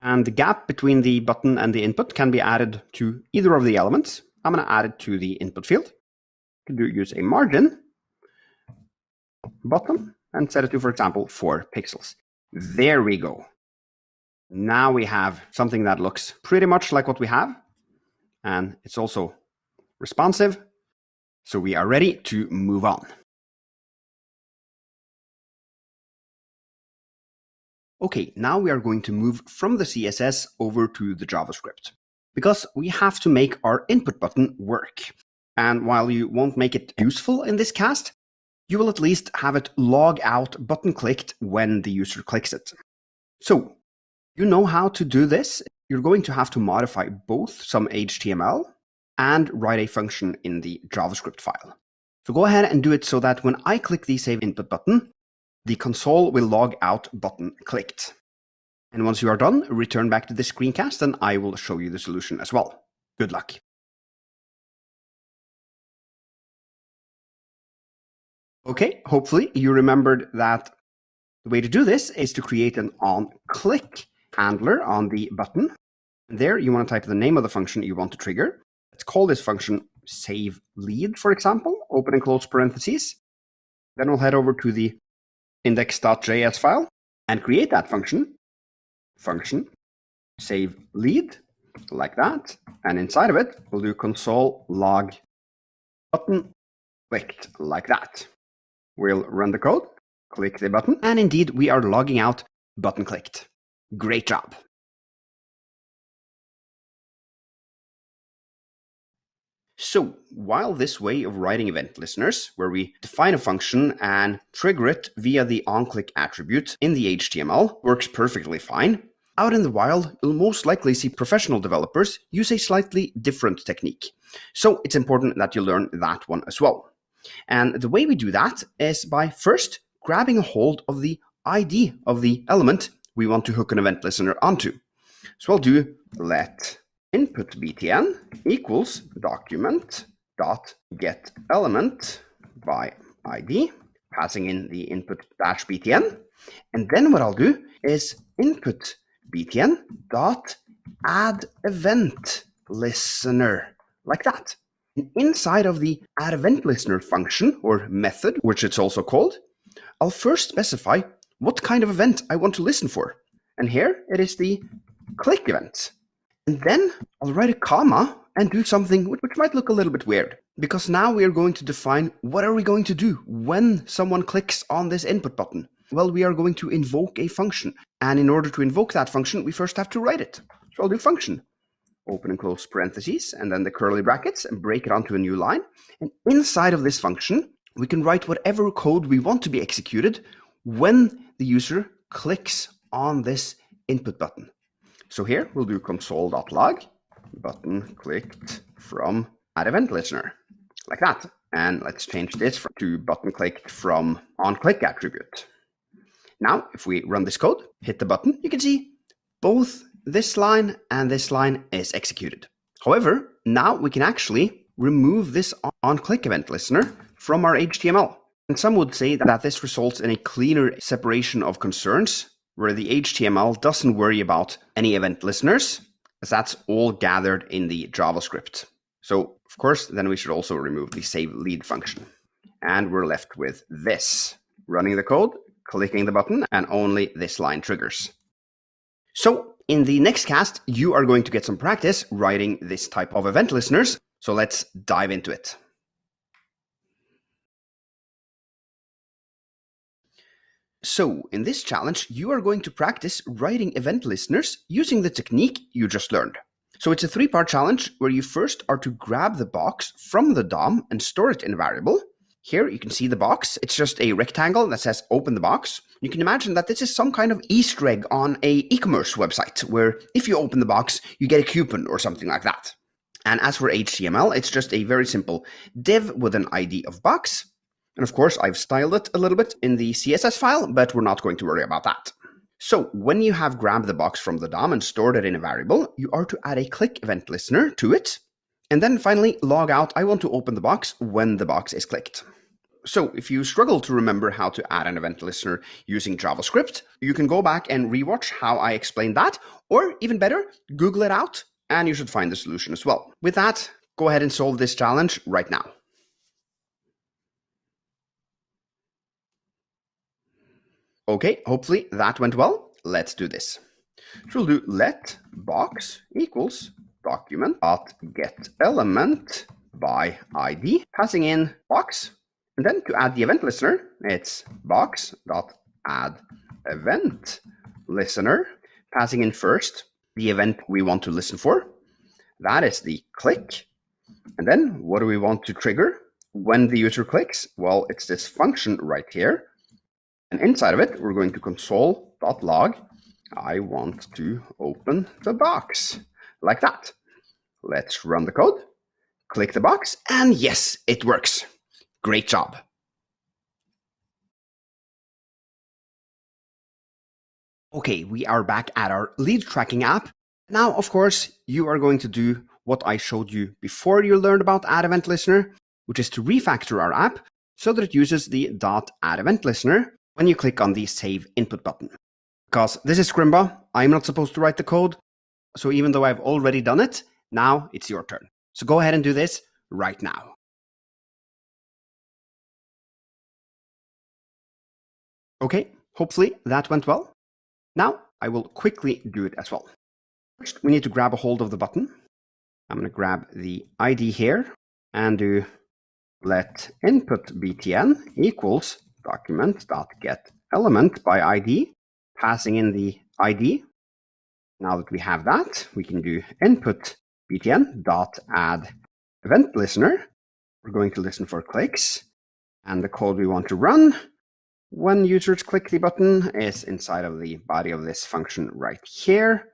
And the gap between the button and the input can be added to either of the elements. I'm going to add it to the input field. You can use a margin button and set it to, for example, 4 pixels. There we go. Now we have something that looks pretty much like what we have, and it's also responsive. So we are ready to move on. Okay, now we are going to move from the CSS over to the JavaScript, because we have to make our input button work. And while you won't make it useful in this cast, you will at least have it log out button clicked when the user clicks it. So you know how to do this. You're going to have to modify both some HTML and write a function in the JavaScript file. So go ahead and do it so that when I click the Save Input button, the console will log out button clicked. And once you are done, return back to the screencast and I will show you the solution as well. Good luck. Okay, hopefully you remembered that the way to do this is to create an onClick handler on the button. And there you want to type the name of the function you want to trigger. Let's call this function save lead, for example, open and close parentheses. Then we'll head over to the index.js file and create that function, save lead, like that. And inside of it, we'll do console log button clicked, like that. We'll run the code, click the button, and indeed we are logging out button clicked. Great job. So while this way of writing event listeners, where we define a function and trigger it via the onClick attribute in the HTML, works perfectly fine, out in the wild, you'll most likely see professional developers use a slightly different technique. So it's important that you learn that one as well. And the way we do that is by first grabbing a hold of the ID of the element we want to hook an event listener onto. So I'll do let input btn equals document dot get element by ID, passing in the input dash btn. And then what I'll do is input btn dot add event listener, like that. And inside of the add event listener function or method, which it's also called, I'll first specify what kind of event I want to listen for. And here it is the click event. And then I'll write a comma and do something which might look a little bit weird, because now we are going to define what are we going to do when someone clicks on this input button. Well, we are going to invoke a function. And in order to invoke that function, we first have to write it. So I'll do function, open and close parentheses, and then the curly brackets, and break it onto a new line. And inside of this function, we can write whatever code we want to be executed when the user clicks on this input button. So here we'll do console.log button clicked from add event listener, like that. And let's change this to button clicked from onClick attribute. Now, if we run this code, hit the button, you can see both this line and this line is executed. However, now we can actually remove this onClick event listener from our HTML. And some would say that this results in a cleaner separation of concerns, where the HTML doesn't worry about any event listeners, as that's all gathered in the JavaScript. So, of course, then we should also remove the save lead function. And we're left with this. Running the code, clicking the button, and only this line triggers. So, in the next cast, you are going to get some practice writing this type of event listeners. So let's dive into it. So, in this challenge, you are going to practice writing event listeners using the technique you just learned. So it's a 3-part challenge where you first are to grab the box from the DOM and store it in a variable. Here you can see the box. It's just a rectangle that says open the box. You can imagine that this is some kind of Easter egg on an e-commerce website where if you open the box, you get a coupon or something like that. And as for HTML, it's just a very simple div with an ID of box. And of course, I've styled it a little bit in the CSS file, but we're not going to worry about that. So when you have grabbed the box from the DOM and stored it in a variable, you are to add a click event listener to it. And then finally log out, I want to open the box when the box is clicked. So if you struggle to remember how to add an event listener using JavaScript, you can go back and rewatch how I explained that, or even better, Google it out, and you should find the solution as well. With that, go ahead and solve this challenge right now. Okay, hopefully that went well. Let's do this. So we'll do let box equals document.get element by ID, passing in box. And then to add the event listener, it's box.add event listener, passing in first the event we want to listen for. That is the click. And then what do we want to trigger when the user clicks? Well, it's this function right here. And inside of it, we're going to console.log. I want to open the box, like that. Let's run the code, click the box, and yes, it works. Great job. Okay, we are back at our lead tracking app. Now, of course, you are going to do what I showed you before you learned about add event listener, which is to refactor our app so that it uses the .add event listener when you click on the save input button. Because this is Scrimba, I'm not supposed to write the code. So even though I've already done it, now it's your turn. So go ahead and do this right now. Okay, hopefully that went well. Now I will quickly do it as well. First, we need to grab a hold of the button. I'm going to grab the ID here and do let input btn equals document.getElement by ID, passing in the ID. Now that we have that, we can do input btn dot add event listener. We're going to listen for clicks, and the code we want to run when users click the button is inside of the body of this function right here.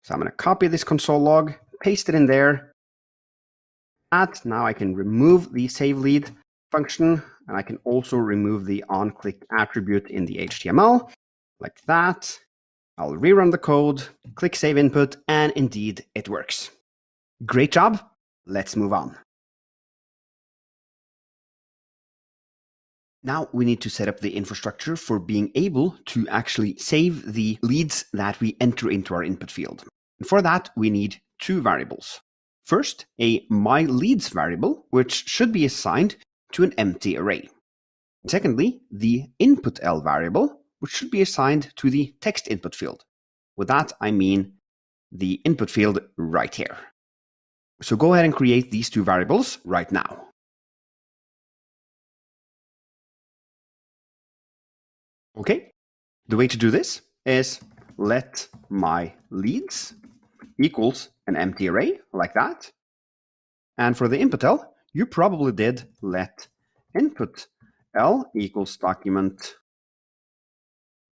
So I'm going to copy this console log, paste it in there. Now I can remove the save lead function, and I can also remove the onClick attribute in the HTML, like that. I'll rerun the code, click save input, and indeed it works. Great job. Let's move on. Now we need to set up the infrastructure for being able to actually save the leads that we enter into our input field. And for that, we need two variables. First, a myLeads variable, which should be assigned to an empty array. Secondly, the inputL variable, which should be assigned to the text input field. With that, I mean the input field right here. So go ahead and create these two variables right now. Okay, the way to do this is let myLeads equals an empty array, like that. And for the inputL, you probably did let inputL equals document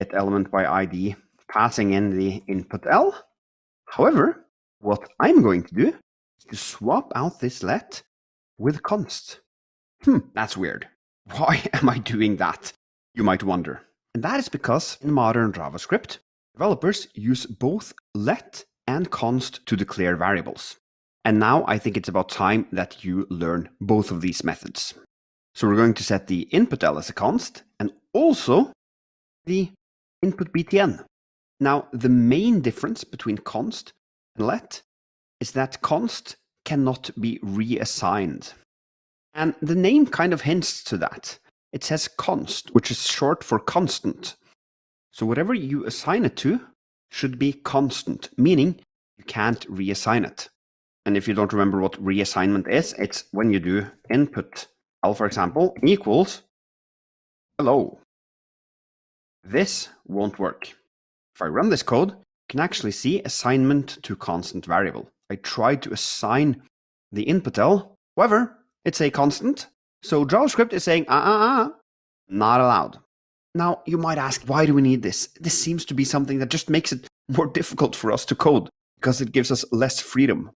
get element by ID, passing in the inputL. However, what I'm going to do is to swap out this let with const. That's weird. Why am I doing that? You might wonder. And that is because in modern JavaScript, developers use both let and const to declare variables. And now I think it's about time that you learn both of these methods. So we're going to set the inputL as a const and also the input btn. Now, the main difference between const and let is that const cannot be reassigned. And the name kind of hints to that. It says const, which is short for constant. So whatever you assign it to should be constant, meaning you can't reassign it. And if you don't remember what reassignment is, it's when you do input L, for example, equals hello. This won't work. If I run this code, you can actually see assignment to constant variable. I tried to assign the inputL, however, it's a constant. So JavaScript is saying, not allowed. Now, you might ask, why do we need this? This seems to be something that just makes it more difficult for us to code because it gives us less freedom.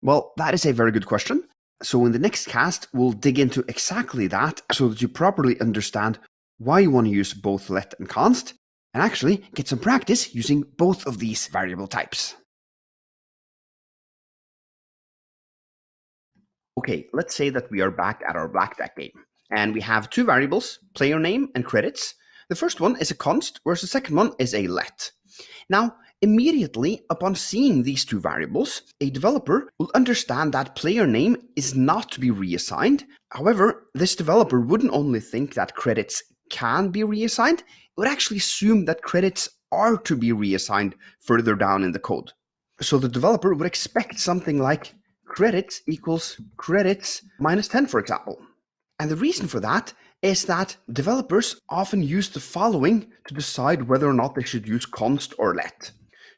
Well, that is a very good question. So in the next cast, we'll dig into exactly that so that you properly understand why you want to use both let and const and actually get some practice using both of these variable types. Okay, let's say that we are back at our blackjack game and we have two variables, player name and credits. The first one is a const, whereas the second one is a let. Now, immediately upon seeing these two variables, a developer will understand that player name is not to be reassigned. However, this developer wouldn't only think that credits can be reassigned, it would actually assume that credits are to be reassigned further down in the code. So the developer would expect something like credits equals credits minus 10, for example. And the reason for that is that developers often use the following to decide whether or not they should use const or let.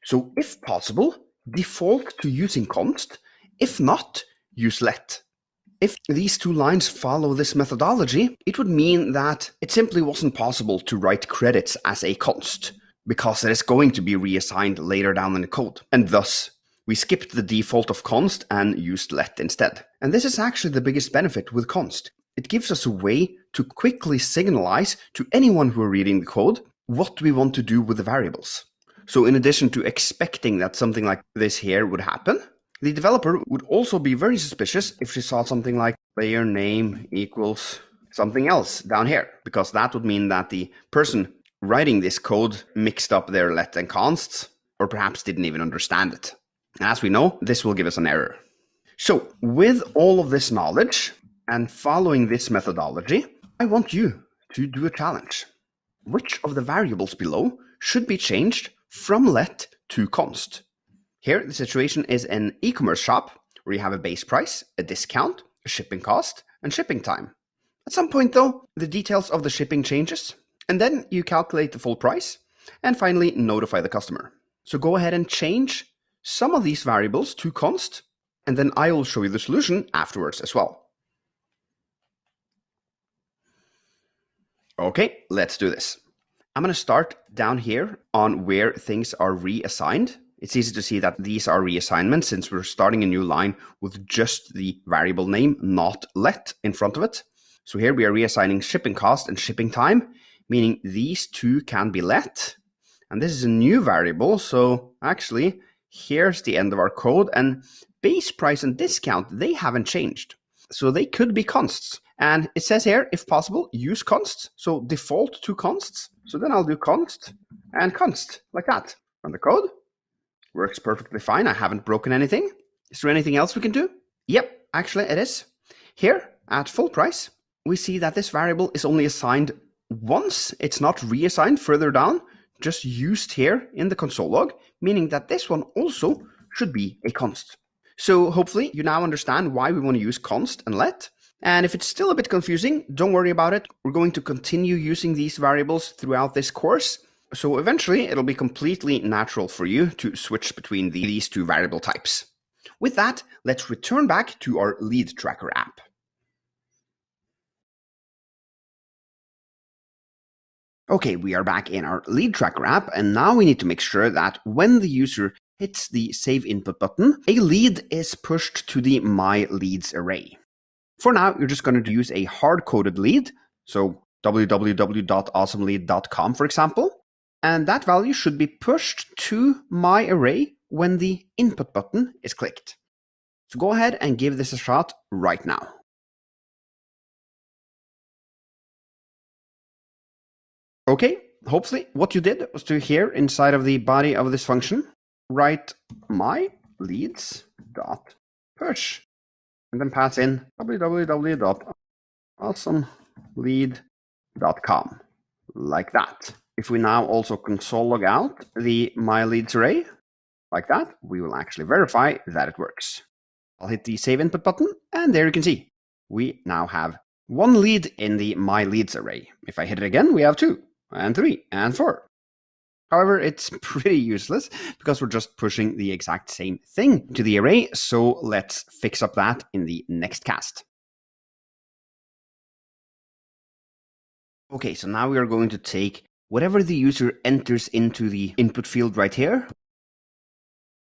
So if possible, default to using const. If not, use let. If these two lines follow this methodology, it would mean that it simply wasn't possible to write credits as a const, because it is going to be reassigned later down in the code. And thus, we skipped the default of const and used let instead. And this is actually the biggest benefit with const. It gives us a way to quickly signalize to anyone who are reading the code what we want to do with the variables. So in addition to expecting that something like this here would happen, the developer would also be very suspicious if she saw something like player name equals something else down here, because that would mean that the person writing this code mixed up their let and consts, or perhaps didn't even understand it. And as we know, this will give us an error. So with all of this knowledge and following this methodology, I want you to do a challenge. Which of the variables below should be changed from let to const? Here, the situation is an e-commerce shop where you have a base price, a discount, a shipping cost, and shipping time. At some point though, the details of the shipping changes, and then you calculate the full price, and finally notify the customer. So go ahead and change some of these variables to const, and then I will show you the solution afterwards as well. Okay, let's do this. I'm going to start down here on where things are reassigned. It's easy to see that these are reassignments since we're starting a new line with just the variable name, not let, in front of it. So here we are reassigning shipping cost and shipping time, meaning these two can be let. And this is a new variable, so actually here's the end of our code, and base price and discount, they haven't changed. So they could be consts. And it says here, if possible, use consts. So default to consts. So then I'll do const and const like that. Run the code. Works perfectly fine. I haven't broken anything. Is there anything else we can do? Yep, actually it is. Here at full price, we see that this variable is only assigned once. It's not reassigned further down, just used here in the console log, meaning that this one also should be a const. So hopefully you now understand why we want to use const and let. And if it's still a bit confusing, don't worry about it. We're going to continue using these variables throughout this course. So eventually it'll be completely natural for you to switch between these two variable types. With that, let's return back to our lead tracker app. Okay, we are back in our lead tracker app, and now we need to make sure that when the user hits the save input button, a lead is pushed to the my leads array. For now, you're just going to use a hard-coded lead, so www.awesomelead.com, for example, and that value should be pushed to my array when the input button is clicked. So go ahead and give this a shot right now. Okay, hopefully what you did was to here inside of the body of this function, write my leads.push. And then pass in www.awesomelead.com, like that. If we now also console log out the my leads array, like that, we will actually verify that it works. I'll hit the save input button, and there you can see, we now have one lead in the my leads array. If I hit it again, we have 2, and 3, and 4. However, it's pretty useless because we're just pushing the exact same thing to the array, so let's fix up that in the next cast. Okay, so now we are going to take whatever the user enters into the input field right here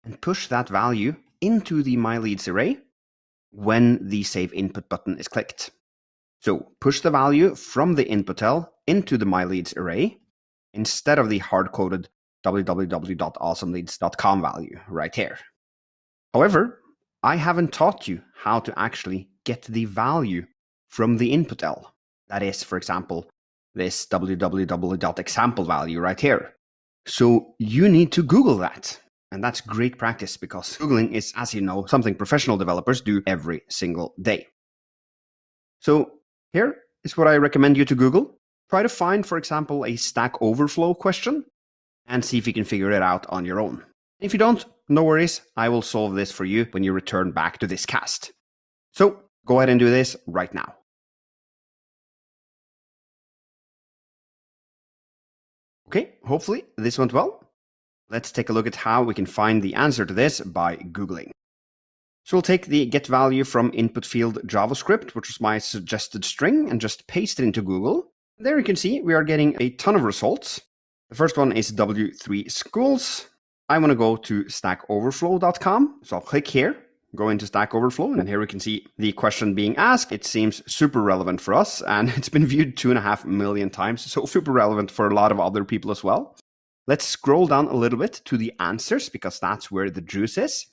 and push that value into the myLeads array when the save input button is clicked. So push the value from the input-tel into the myLeads array instead of the hard-coded www.awesomeleads.com value right here. However, I haven't taught you how to actually get the value from the input-tel. That is, for example, this www.example value right here. So you need to Google that. And that's great practice because Googling is, as you know, something professional developers do every single day. So here is what I recommend you to Google. Try to find, for example, a Stack Overflow question and see if you can figure it out on your own. If you don't, no worries, I will solve this for you when you return back to this cast. So go ahead and do this right now. Okay, hopefully this went well. Let's take a look at how we can find the answer to this by Googling. So we'll take the get value from input field JavaScript, which was my suggested string, and just paste it into Google. There you can see we are getting a ton of results. The first one is W3 schools. I want to go to stackoverflow.com. So I'll click here, go into Stack Overflow, and here we can see the question being asked. It seems super relevant for us, and it's been viewed 2.5 million times, so super relevant for a lot of other people as well. Let's scroll down a little bit to the answers, because that's where the juice is.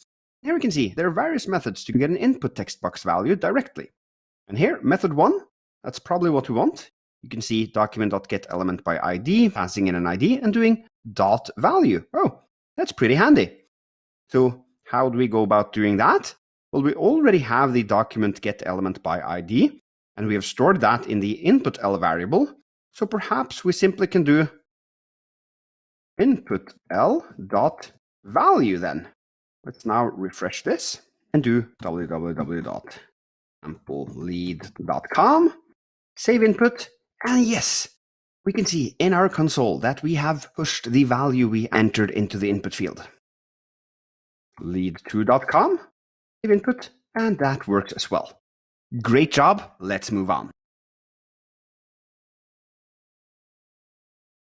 Here we can see there are various methods to get an input text box value directly. And here, method 1, that's probably what we want. You can see document.getElementById, passing in an ID, and doing .value. Oh, that's pretty handy. So how do we go about doing that? Well, we already have the document getElementById, and we have stored that in the inputL variable. So perhaps we simply can do inputL.value then. Let's now refresh this and do www.samplelead.com, save input, and yes, we can see in our console that we have pushed the value we entered into the input field. Lead2.com, save input, and that works as well. Great job, let's move on.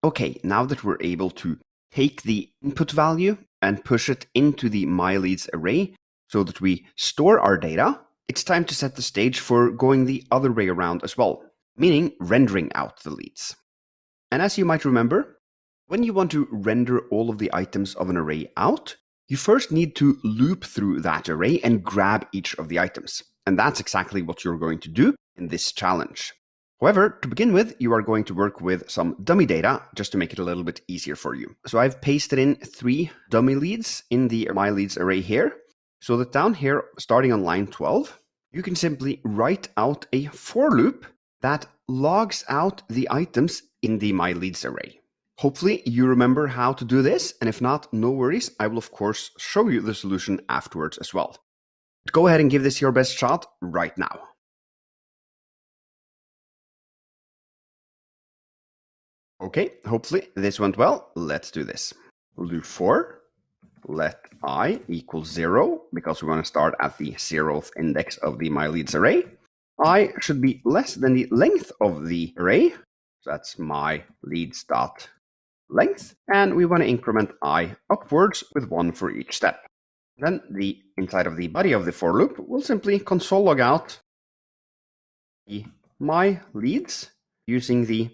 Okay, now that we're able to take the input value and push it into the myLeads array so that we store our data, it's time to set the stage for going the other way around as well, meaning rendering out the leads. And as you might remember, when you want to render all of the items of an array out, you first need to loop through that array and grab each of the items. And that's exactly what you're going to do in this challenge. However, to begin with, you are going to work with some dummy data just to make it a little bit easier for you. So I've pasted in 3 dummy leads in the myLeads array here, so that down here, starting on line 12, you can simply write out a for loop that logs out the items in the myLeads array. Hopefully you remember how to do this, and if not, no worries, I will of course show you the solution afterwards as well. But go ahead and give this your best shot right now. Okay, hopefully this went well. Let's do this. We'll do for let I equal 0, because we want to start at the 0th index of the myLeads array. I should be less than the length of the array. So that's myLeads.length. And we want to increment I upwards with 1 for each step. Then the inside of the body of the for loop will simply console log out the myLeads using the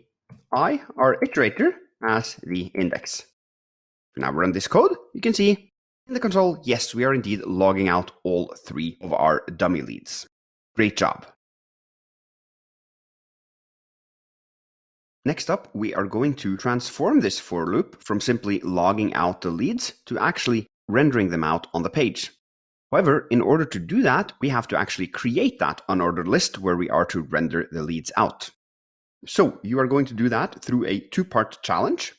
I, our iterator, as the index. Now we run this code, you can see in the console, yes, we are indeed logging out all 3 of our dummy leads. Great job. Next up, we are going to transform this for loop from simply logging out the leads to actually rendering them out on the page. However, in order to do that, we have to actually create that unordered list where we are to render the leads out. So you are going to do that through a 2-part challenge.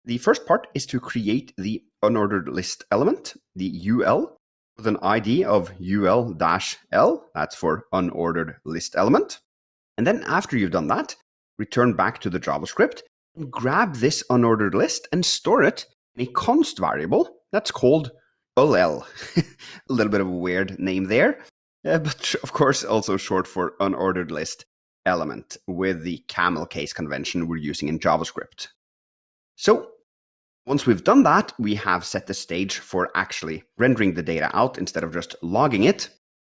The first part is to create the unordered list element, the UL, with an ID of UL-L, that's for unordered list element. And then after you've done that, return back to the JavaScript and grab this unordered list and store it in a const variable that's called UL. A little bit of a weird name there, but of course also short for unordered list element with the camel case convention we're using in JavaScript. So once we've done that, we have set the stage for actually rendering the data out instead of just logging it,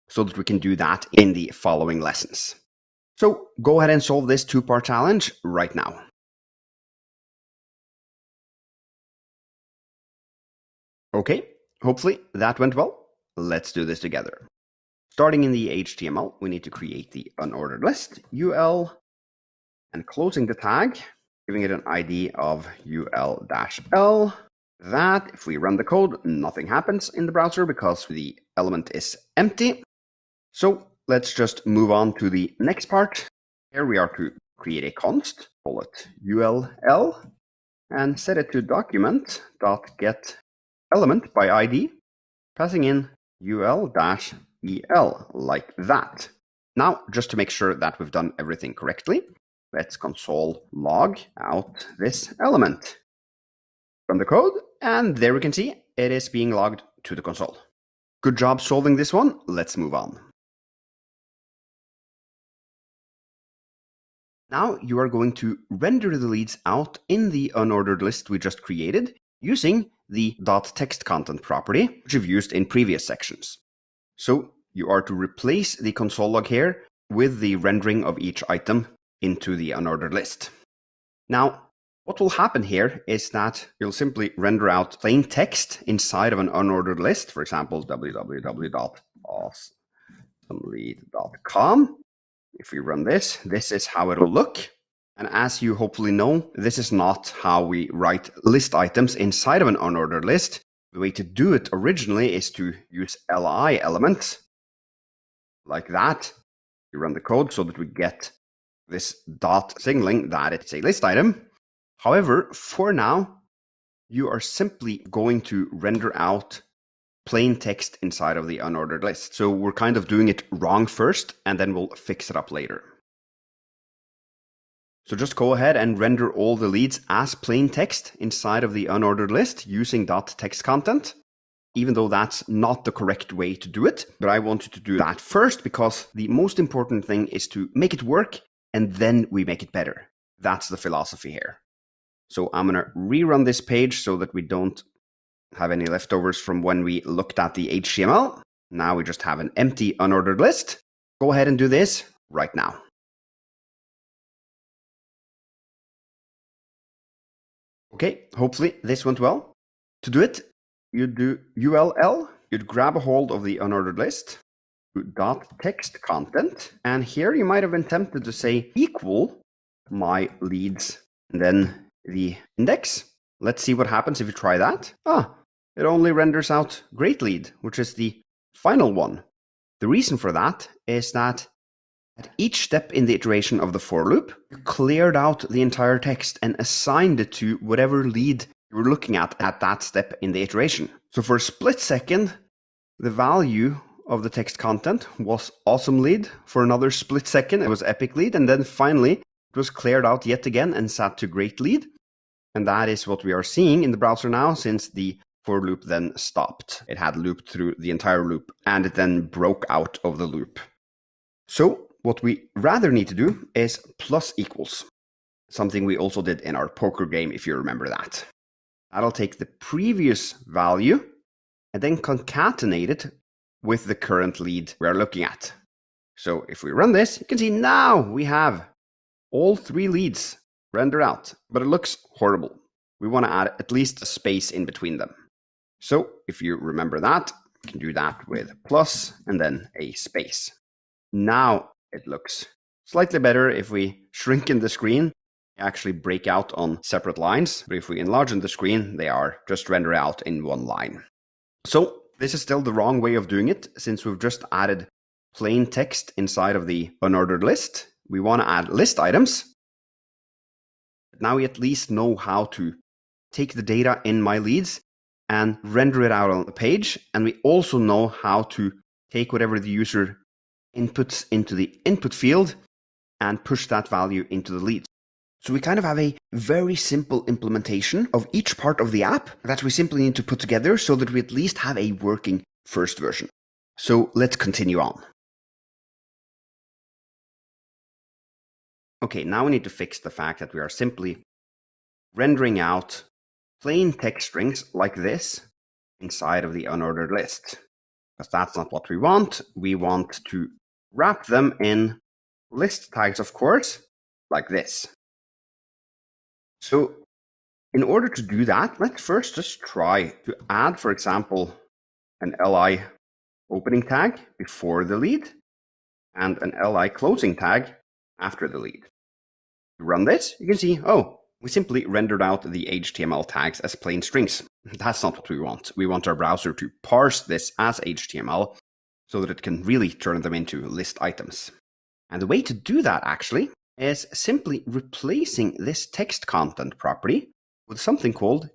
so that we can do that in the following lessons. So go ahead and solve this 2-part challenge right now. Okay, hopefully that went well. Let's do this together. Starting in the HTML, we need to create the unordered list, UL, and closing the tag, giving it an ID of UL-L. That, if we run the code, nothing happens in the browser because the element is empty. So let's just move on to the next part. Here we are to create a const, call it UL-L, and set it to document.getElementById, passing in UL-EL like that. Now, just to make sure that we've done everything correctly, let's console log out this element. Run the code, and there we can see it is being logged to the console. Good job solving this one. Let's move on. Now you are going to render the leads out in the unordered list we just created using the .textContent property, which we've used in previous sections. So you are to replace the console log here with the rendering of each item into the unordered list. Now, what will happen here is that you'll simply render out plain text inside of an unordered list, for example, www.awesomelead.com. If we run this, this is how it'll look. And as you hopefully know, this is not how we write list items inside of an unordered list. The way to do it originally is to use li elements like that. You run the code so that we get this dot signaling that it's a list item. However, for now, you are simply going to render out plain text inside of the unordered list. So we're kind of doing it wrong first, and then we'll fix it up later. So just go ahead and render all the leads as plain text inside of the unordered list using .textContent, even though that's not the correct way to do it. But I wanted to do that first because the most important thing is to make it work, and then we make it better. That's the philosophy here. So I'm going to rerun this page so that we don't have any leftovers from when we looked at the HTML. Now we just have an empty unordered list. Go ahead and do this right now. Okay, hopefully this went well. To do it, you'd do ULL, you'd grab a hold of the unordered list, .textContent, and here you might have been tempted to say equal my leads, and then the index. Let's see what happens if you try that. It only renders out great lead, which is the final one. The reason for that is that at each step in the iteration of the for loop, you cleared out the entire text and assigned it to whatever lead you were looking at that step in the iteration. So for a split second, the value of the text content was awesome lead. For another split second, it was epic lead. And then finally, it was cleared out yet again and set to great lead. And that is what we are seeing in the browser now, since the for loop then stopped. It had looped through the entire loop, and it then broke out of the loop. So what we rather need to do is plus equals, something we also did in our poker game, if you remember that. That'll take the previous value and then concatenate it with the current lead we are looking at. So if we run this, you can see now we have all three leads rendered out, but it looks horrible. We want to add at least a space in between them. So if you remember that, you can do that with plus and then a space. Now it looks slightly better. If we shrink in the screen, they actually break out on separate lines. But if we enlarge in the screen, they are just rendered out in one line. So this is still the wrong way of doing it, since we've just added plain text inside of the unordered list. We want to add list items. Now we at least know how to take the data in my leads and render it out on the page. And we also know how to take whatever the user inputs into the input field and push that value into the leads. So we kind of have a very simple implementation of each part of the app that we simply need to put together so that we at least have a working first version. So let's continue on. Okay, now we need to fix the fact that we are simply rendering out plain text strings like this inside of the unordered list. Because that's not what we want. We want to wrap them in list tags, of course, like this. So in order to do that, let's first just try to add, for example, an li opening tag before the lead and an li closing tag after the lead. To run this, you can see, we simply rendered out the HTML tags as plain strings. That's not what we want. We want our browser to parse this as HTML so that it can really turn them into list items. And the way to do that actually is simply replacing this text content property with something called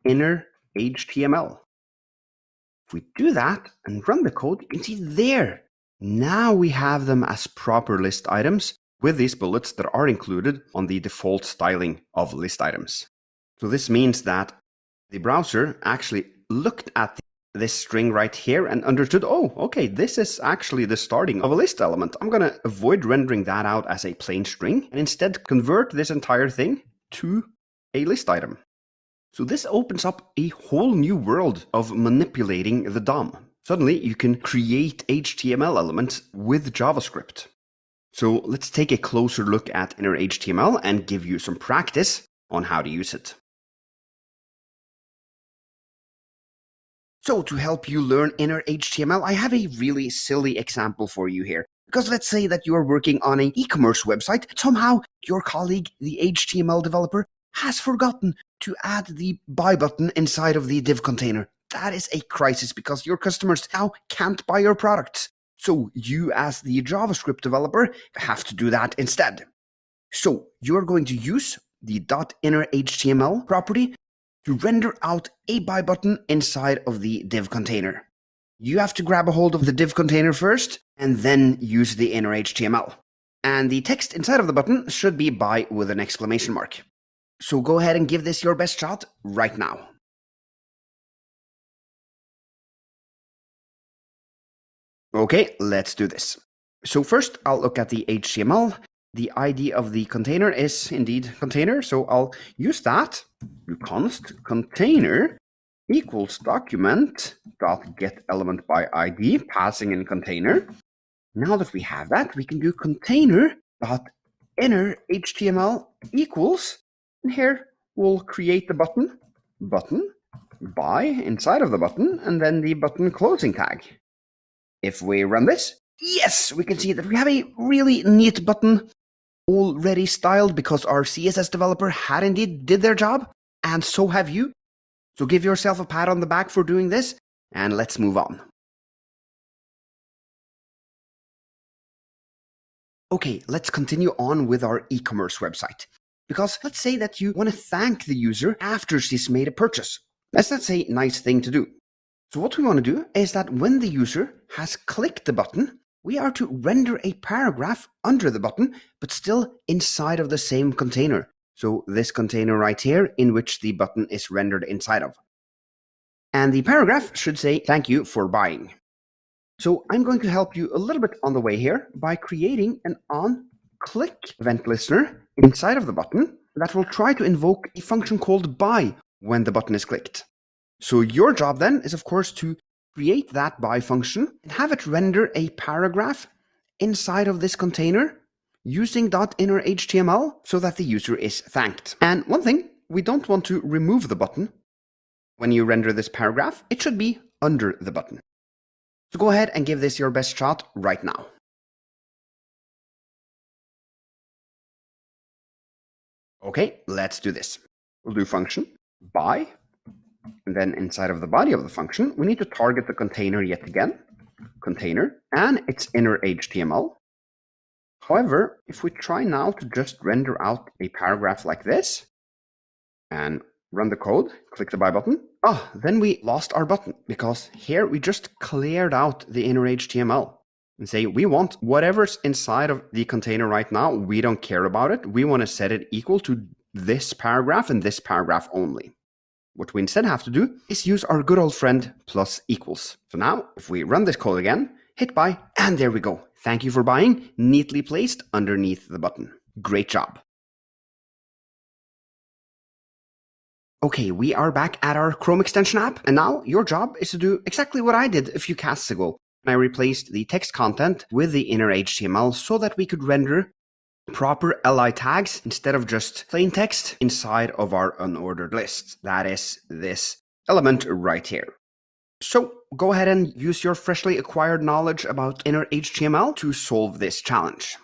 inner HTML. If we do that and run the code, you can see there. Now we have them as proper list items with these bullets that are included on the default styling of list items. So this means that the browser actually looked at this string right here and understood, okay, this is actually the starting of a list element. I'm going to avoid rendering that out as a plain string and instead convert this entire thing to a list item. So this opens up a whole new world of manipulating the DOM. Suddenly you can create HTML elements with JavaScript. So let's take a closer look at inner HTML and give you some practice on how to use it. So to help you learn inner HTML, I have a really silly example for you here. Because let's say that you are working on an e-commerce website. Somehow your colleague, the HTML developer, has forgotten to add the buy button inside of the div container. That is a crisis because your customers now can't buy your products. So you as the JavaScript developer have to do that instead. So you're going to use the .innerHTML property to render out a buy button inside of the div container. You have to grab a hold of the div container first and then use the inner HTML. And the text inside of the button should be buy with an exclamation mark. So go ahead and give this your best shot right now. Okay, let's do this. So first I'll look at the HTML. The ID of the container is indeed container, so I'll use that. Const container equals document dot get element by ID, passing in container. Now that we have that, we can do container dot inner HTML equals, and here we'll create the button by inside of the button, and then the button closing tag. If we run this, yes, we can see that we have a really neat button already styled because our CSS developer had indeed did their job, and so have you. So give yourself a pat on the back for doing this, and let's move on. Okay, let's continue on with our e-commerce website. Because let's say that you want to thank the user after she's made a purchase. That's a nice thing to do. So what we want to do is that when the user has clicked the button, we are to render a paragraph under the button, but still inside of the same container. So this container right here in which the button is rendered inside of. And the paragraph should say, thank you for buying. So I'm going to help you a little bit on the way here by creating an on-click event listener inside of the button that will try to invoke a function called buy when the button is clicked. So your job then is, of course, to create that buy function and have it render a paragraph inside of this container using .innerHTML so that the user is thanked. And one thing, we don't want to remove the button. When you render this paragraph, it should be under the button. So go ahead and give this your best shot right now. Okay, let's do this. We'll do function buy. And then inside of the body of the function, we need to target the container yet again, container, and its inner HTML. However, if we try now to just render out a paragraph like this, and run the code, click the buy button, then we lost our button, because here we just cleared out the inner HTML. And say, we want whatever's inside of the container right now, we don't care about it. We want to set it equal to this paragraph and this paragraph only. What we instead have to do is use our good old friend plus equals. So now, if we run this code again, hit buy, and there we go. Thank you for buying, neatly placed underneath the button. Great job. Okay, we are back at our Chrome extension app, and now your job is to do exactly what I did a few casts ago. I replaced the text content with the inner HTML so that we could render proper li tags instead of just plain text inside of our unordered list. That is this element right here. So go ahead and use your freshly acquired knowledge about inner HTML to solve this challenge.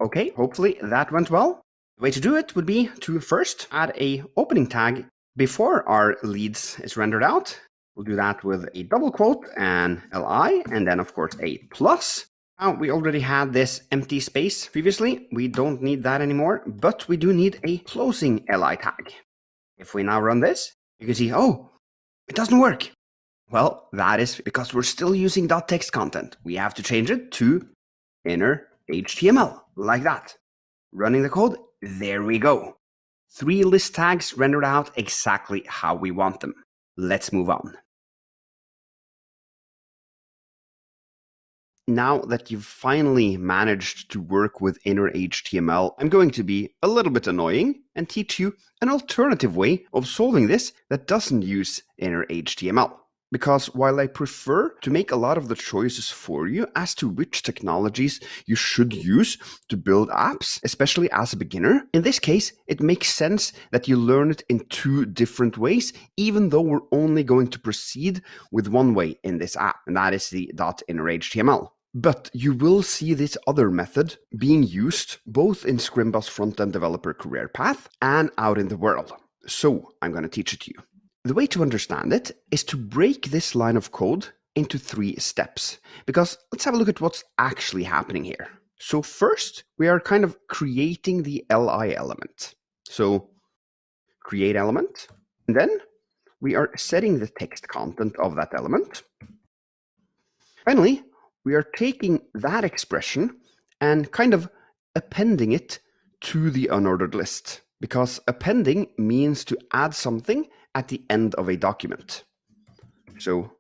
Okay, hopefully that went well. The way to do it would be to first add a opening tag before our leads is rendered out. We'll do that with a double quote and li, and then of course a plus. Now we already had this empty space previously. We don't need that anymore, but we do need a closing li tag. If we now run this, you can see, oh, it doesn't work. Well, that is because we're still using .text content. We have to change it to inner HTML, like that. Running the code, there we go. 3 list tags rendered out exactly how we want them. Let's move on. Now that you've finally managed to work with inner HTML, I'm going to be a little bit annoying and teach you an alternative way of solving this that doesn't use inner HTML. Because while I prefer to make a lot of the choices for you as to which technologies you should use to build apps, especially as a beginner, in this case, it makes sense that you learn it in 2 different ways, even though we're only going to proceed with one way in this app, and that is the .innerHTML. But you will see this other method being used both in Scrimba's front-end developer career path and out in the world. So I'm going to teach it to you. The way to understand it is to break this line of code into 3 steps, because let's have a look at what's actually happening here. So first, we are kind of creating the li element. So create element, and then we are setting the text content of that element. Finally, we are taking that expression and kind of appending it to the unordered list, because appending means to add something at the end of a document. So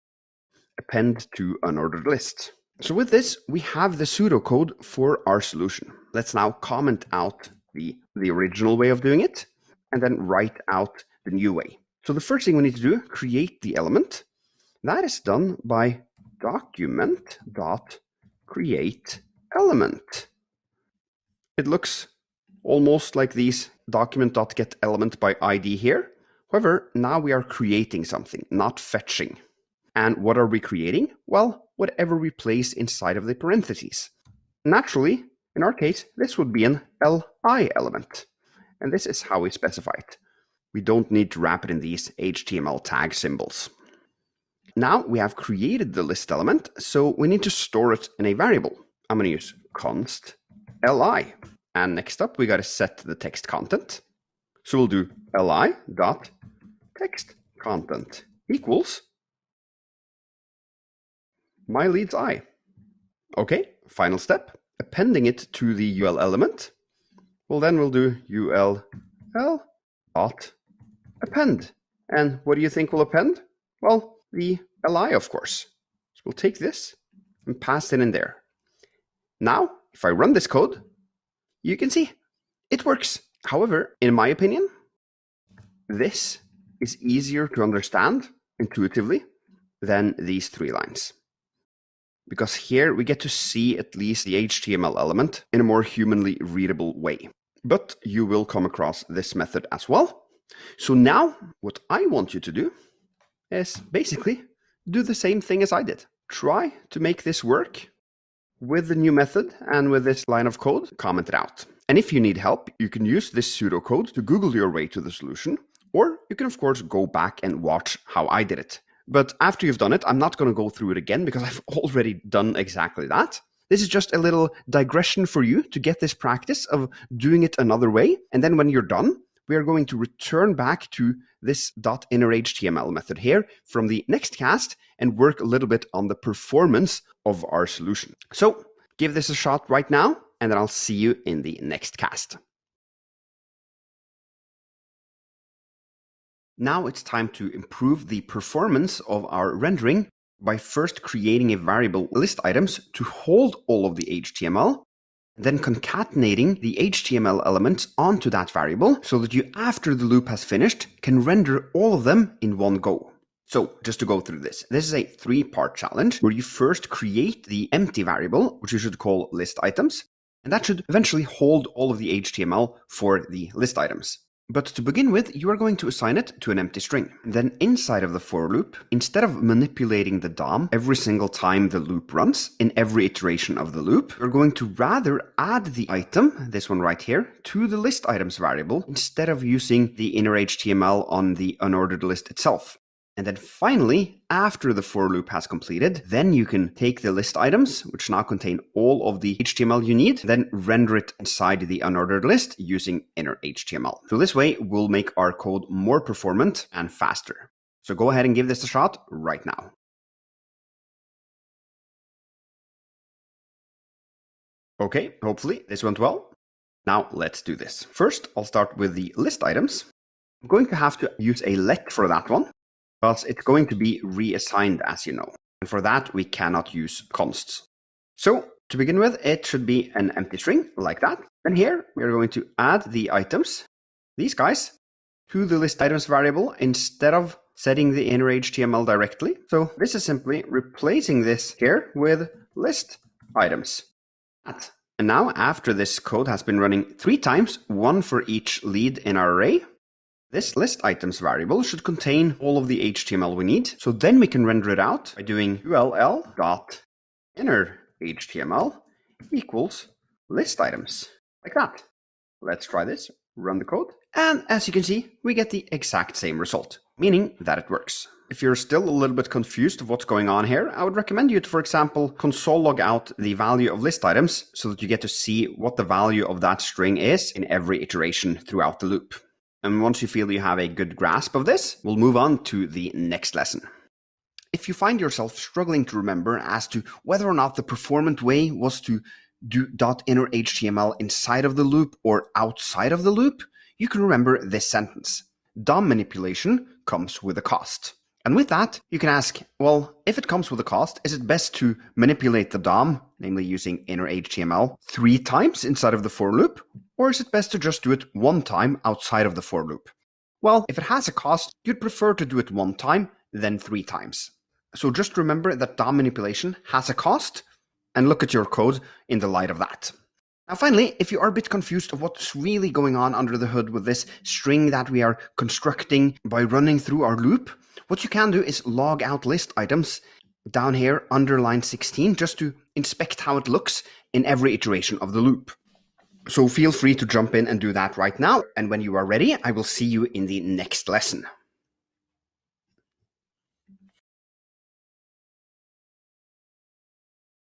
append to unordered list. So with this, we have the pseudocode for our solution. Let's now comment out the original way of doing it, and then write out the new way. So the first thing we need to do, create the element. That is done by document.create element. It looks almost like these document.getElement by ID here. However, now we are creating something, not fetching. And what are we creating? Well, whatever we place inside of the parentheses. Naturally, in our case, this would be an li element. And this is how we specify it. We don't need to wrap it in these HTML tag symbols. Now we have created the list element, so we need to store it in a variable. I'm going to use const li. And next up, we got to set the text content. So we'll do li.textContent equals my leads I. Okay, final step, appending it to the UL element. Well, then we'll do ULL.append. And what do you think will append? Well, the li, of course. So we'll take this and pass it in there. Now, if I run this code, you can see it works. However, in my opinion, this is easier to understand intuitively than these 3 lines. Because here we get to see at least the HTML element in a more humanly readable way. But you will come across this method as well. So now what I want you to do is basically do the same thing as I did. Try to make this work with the new method and with this line of code, comment it out. And if you need help, you can use this pseudocode to Google your way to the solution, or you can of course go back and watch how I did it. But after you've done it, I'm not going to go through it again because I've already done exactly that. This is just a little digression for you to get this practice of doing it another way. And then when you're done, we are going to return back to this .innerHTML method here from the next cast and work a little bit on the performance of our solution. So give this a shot right now, and then I'll see you in the next cast. Now it's time to improve the performance of our rendering by first creating a variable list items to hold all of the HTML, then concatenating the HTML elements onto that variable so that you, after the loop has finished, can render all of them in one go. So just to go through this is a 3-part challenge where you first create the empty variable, which you should call list items, and that should eventually hold all of the HTML for the list items. But to begin with, you are going to assign it to an empty string. Then inside of the for loop, instead of manipulating the DOM every single time the loop runs, in every iteration of the loop, you're going to rather add the item, this one right here, to the list items variable, instead of using the inner HTML on the unordered list itself. And then finally, after the for loop has completed, then you can take the list items, which now contain all of the HTML you need, then render it inside the unordered list using inner HTML. So this way, we'll make our code more performant and faster. So go ahead and give this a shot right now. Okay, hopefully this went well. Now let's do this. First, I'll start with the list items. I'm going to have to use a let for that one, because it's going to be reassigned, as you know. And for that, we cannot use consts. So to begin with, it should be an empty string like that. Then here, we are going to add the items, these guys, to the list items variable instead of setting the inner HTML directly. So this is simply replacing this here with list items. And now, after this code has been running 3 times, 1 for each lead in our array, this list items variable should contain all of the HTML we need. So then we can render it out by doing ull.innerHTML equals list items, like that. Let's try this, run the code. And as you can see, we get the exact same result. meaning that it works. If you're still a little bit confused of what's going on here, I would recommend you to, for example, console log out the value of list items so that you get to see what the value of that string is in every iteration throughout the loop. And once you feel you have a good grasp of this, we'll move on to the next lesson. If you find yourself struggling to remember as to whether or not the performant way was to do .inner HTML inside of the loop or outside of the loop, you can remember this sentence. DOM manipulation comes with a cost. And with that, you can ask, well, if it comes with a cost, is it best to manipulate the DOM, namely using inner HTML, 3 times inside of the for loop? Or is it best to just do it 1 time outside of the for loop? Well, if it has a cost, you'd prefer to do it 1 time than 3 times. So just remember that DOM manipulation has a cost, and look at your code in the light of that. Now finally, if you are a bit confused of what's really going on under the hood with this string that we are constructing by running through our loop, what you can do is log out list items down here under line 16 just to inspect how it looks in every iteration of the loop. So feel free to jump in and do that right now, and when you are ready, I will see you in the next lesson.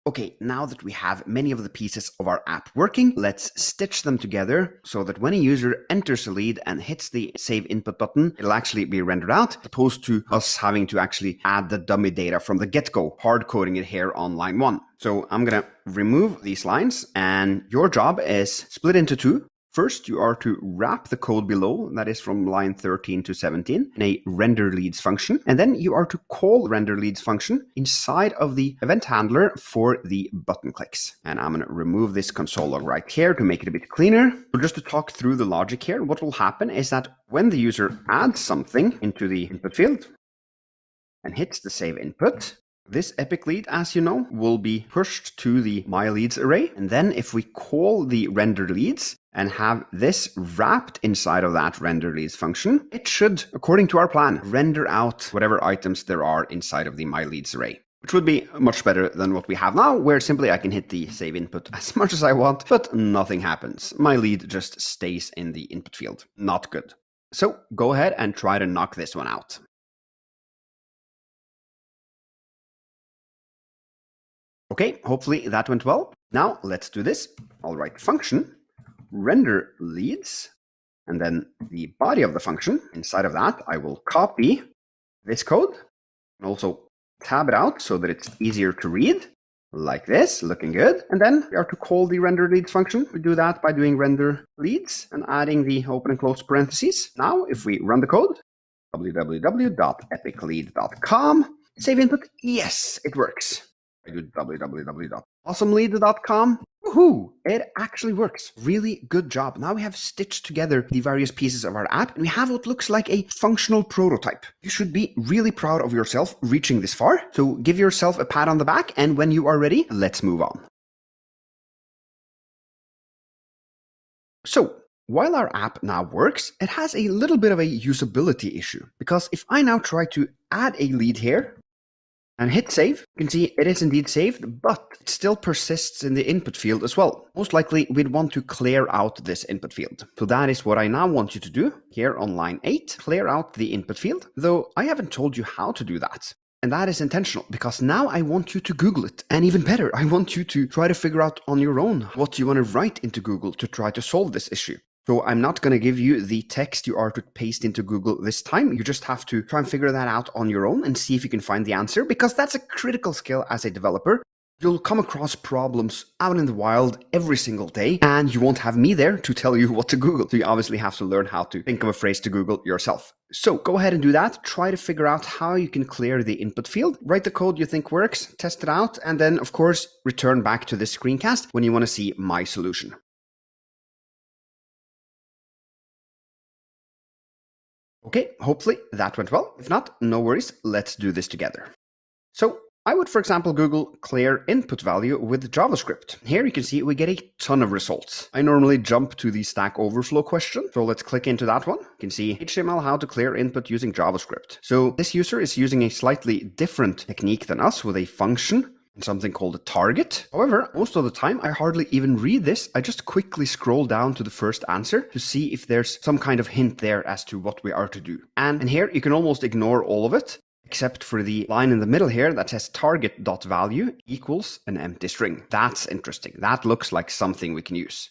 Okay, now that we have many of the pieces of our app working, let's stitch them together so that when a user enters a lead and hits the save input button, it'll actually be rendered out, as opposed to us having to actually add the dummy data from the get-go, hard coding it here on line 1. So I'm going to remove these lines, and your job is split into 2. First, you are to wrap the code below, that is from line 13 to 17, in a render leads function. And then you are to call render leads function inside of the event handler for the button clicks. And I'm going to remove this console log right here to make it a bit cleaner. So just to talk through the logic here, what will happen is that when the user adds something into the input field and hits the save input, this epic lead, as you know, will be pushed to the myLeads array. And then if we call the render leads and have this wrapped inside of that render leads function, it should, according to our plan, render out whatever items there are inside of the myLeads array, which would be much better than what we have now, where simply I can hit the save input as much as I want, but nothing happens. My lead just stays in the input field. Not good. So go ahead and try to knock this one out. Okay, hopefully that went well. Now let's do this. I'll write function, render leads, and then the body of the function. Inside of that, I will copy this code and also tab it out so that it's easier to read, like this, looking good. And then we are to call the render leads function. We do that by doing render leads and adding the open and close parentheses. Now, if we run the code, www.epiclead.com, save input, yes, it works. I do www.awesomelead.com. Woohoo! It actually works. Really good job. Now we have stitched together the various pieces of our app, and we have what looks like a functional prototype. You should be really proud of yourself reaching this far. So give yourself a pat on the back, and when you are ready, let's move on. So while our app now works, it has a little bit of a usability issue, because if I now try to add a lead here, and hit save, you can see it is indeed saved, but it still persists in the input field as well. Most likely, we'd want to clear out this input field. So that is what I now want you to do here on line 8, clear out the input field, though I haven't told you how to do that. And that is intentional, because now I want you to Google it. And even better, I want you to try to figure out on your own what you want to write into Google to try to solve this issue. So I'm not going to give you the text you are to paste into Google this time. You just have to try and figure that out on your own and see if you can find the answer, because that's a critical skill as a developer. You'll come across problems out in the wild every single day, and you won't have me there to tell you what to Google. So you obviously have to learn how to think of a phrase to Google yourself. So go ahead and do that. Try to figure out how you can clear the input field. Write the code you think works, test it out, and then, of course, return back to this screencast when you want to see my solution. Okay, hopefully that went well. If not, no worries. Let's do this together. So I would, for example, Google clear input value with JavaScript. Here you can see we get a ton of results. I normally jump to the Stack Overflow question. So let's click into that one. You can see HTML, how to clear input using JavaScript. So this user is using a slightly different technique than us with a function. something called a target. However, most of the time I hardly even read this. I just quickly scroll down to the first answer to see if there's some kind of hint there as to what we are to do. And here you can almost ignore all of it, except for the line in the middle here that says target.value equals an empty string. That's interesting. That looks like something we can use.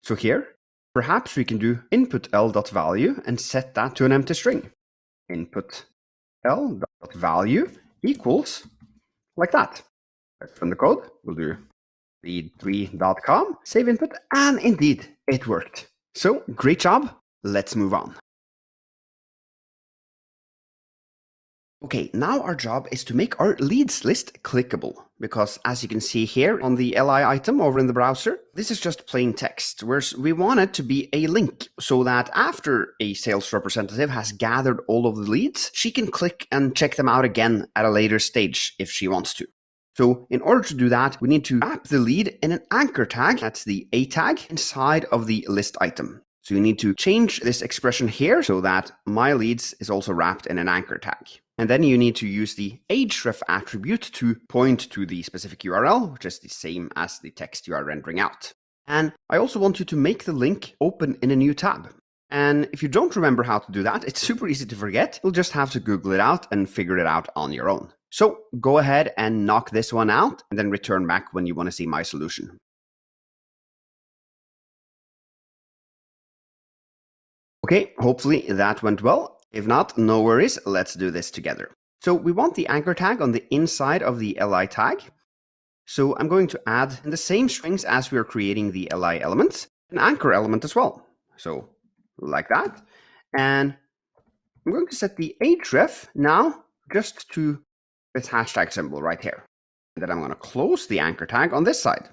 So here, perhaps we can do input l.value and set that to an empty string. Input l.value equals like that. Let's run the code. We'll do read3.com, save input, and indeed, it worked. So, great job. Let's move on. Okay, now our job is to make our leads list clickable, because as you can see here on the li item over in the browser, this is just plain text, whereas we want it to be a link so that after a sales representative has gathered all of the leads, she can click and check them out again at a later stage if she wants to. So in order to do that, we need to wrap the lead in an anchor tag, that's the a tag, inside of the list item. So you need to change this expression here so that my leads is also wrapped in an anchor tag. And then you need to use the ahref attribute to point to the specific URL, which is the same as the text you are rendering out. And I also want you to make the link open in a new tab. And if you don't remember how to do that, it's super easy to forget. You'll just have to Google it out and figure it out on your own. So go ahead and knock this one out and then return back when you want to see my solution. Okay, hopefully that went well. If not, no worries, let's do this together. So we want the anchor tag on the inside of the li tag. So I'm going to add in the same strings as we are creating the li elements, an anchor element as well. So like that. And I'm going to set the href now just to this hashtag symbol right here. And then I'm going to close the anchor tag on this side.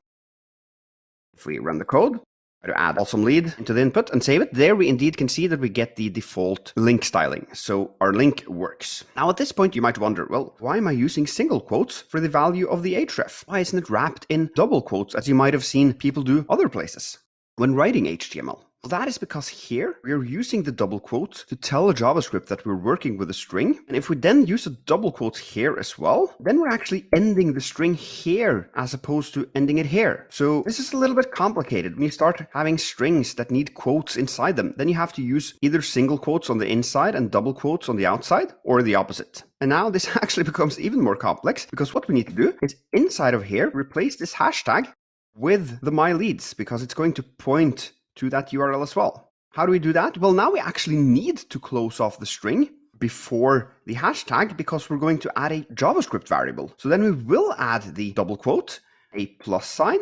If we run the code, to add awesome lead into the input and save it, there we indeed can see that we get the default link styling. So our link works. Now at this point you might wonder, well, why am I using single quotes for the value of the href? Why isn't it wrapped in double quotes as you might have seen people do other places when writing HTML? Well, that is because here we're using the double quotes to tell JavaScript that we're working with a string. And if we then use a double quote here as well, then we're actually ending the string here as opposed to ending it here. So this is a little bit complicated. When you start having strings that need quotes inside them, then you have to use either single quotes on the inside and double quotes on the outside, or the opposite. And now this actually becomes even more complex because what we need to do is inside of here, replace this hashtag with the my leads because it's going to point to that URL as well. How do we do that? Well, now we actually need to close off the string before the hashtag because we're going to add a JavaScript variable. So then we will add the double quote, a plus sign,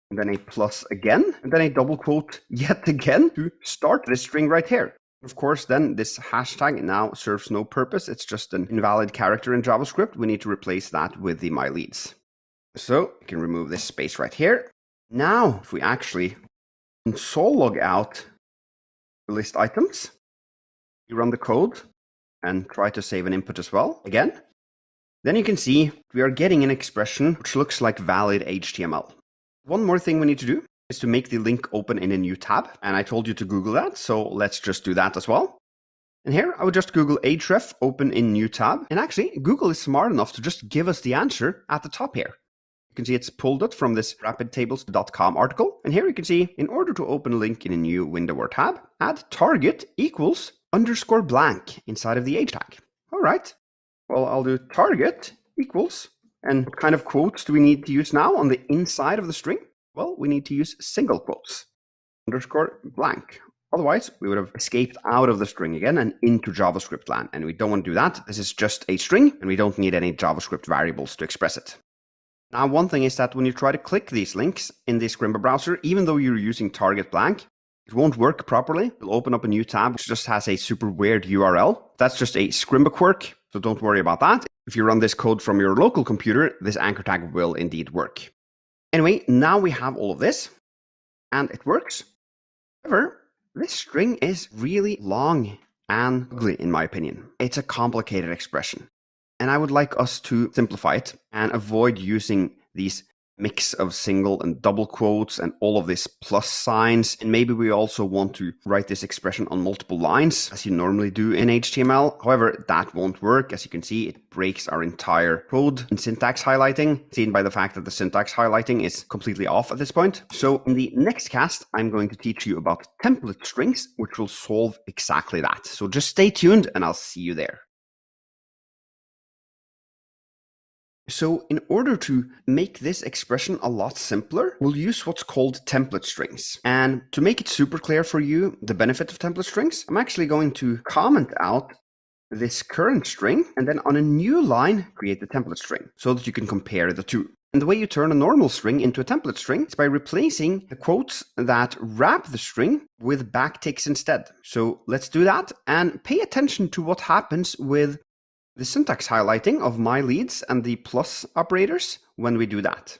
and then a plus again, and then a double quote yet again to start this string right here. Of course, then this hashtag now serves no purpose. It's just an invalid character in JavaScript. We need to replace that with the my leads. So we can remove this space right here. Now, if we actually console log out the list items, you run the code and try to save an input as well again, then you can see we are getting an expression which looks like valid HTML. One more thing we need to do is to make the link open in a new tab, and I told you to Google that, so let's just do that as well. And here I would just Google ahref open in new tab, and actually Google is smart enough to just give us the answer at the top here. You can see it's pulled it from this rapidtables.com article. And here you can see, in order to open a link in a new window or tab, add target equals underscore blank inside of the h tag. All right. Well, I'll do target equals. And what kind of quotes do we need to use now on the inside of the string? Well, we need to use single quotes, underscore blank. Otherwise, we would have escaped out of the string again and into JavaScript land. And we don't want to do that. This is just a string, and we don't need any JavaScript variables to express it. Now, one thing is that when you try to click these links in the Scrimba browser, even though you're using target blank, it won't work properly. It'll open up a new tab which just has a super weird URL. That's just a Scrimba quirk, so don't worry about that. If you run this code from your local computer, this anchor tag will indeed work. Anyway, now we have all of this, and it works. However, this string is really long and ugly in my opinion. It's a complicated expression. And I would like us to simplify it and avoid using these mix of single and double quotes and all of these plus signs. And maybe we also want to write this expression on multiple lines as you normally do in HTML. However, that won't work. As you can see, it breaks our entire code in syntax highlighting, seen by the fact that the syntax highlighting is completely off at this point. So in the next cast, I'm going to teach you about template strings, which will solve exactly that. So just stay tuned and I'll see you there. So in order to make this expression a lot simpler, we'll use what's called template strings. And to make it super clear for you, the benefit of template strings, I'm actually going to comment out this current string and then on a new line, create the template string so that you can compare the two. And the way you turn a normal string into a template string is by replacing the quotes that wrap the string with backticks instead. So let's do that and pay attention to what happens with the syntax highlighting of my leads and the plus operators when we do that.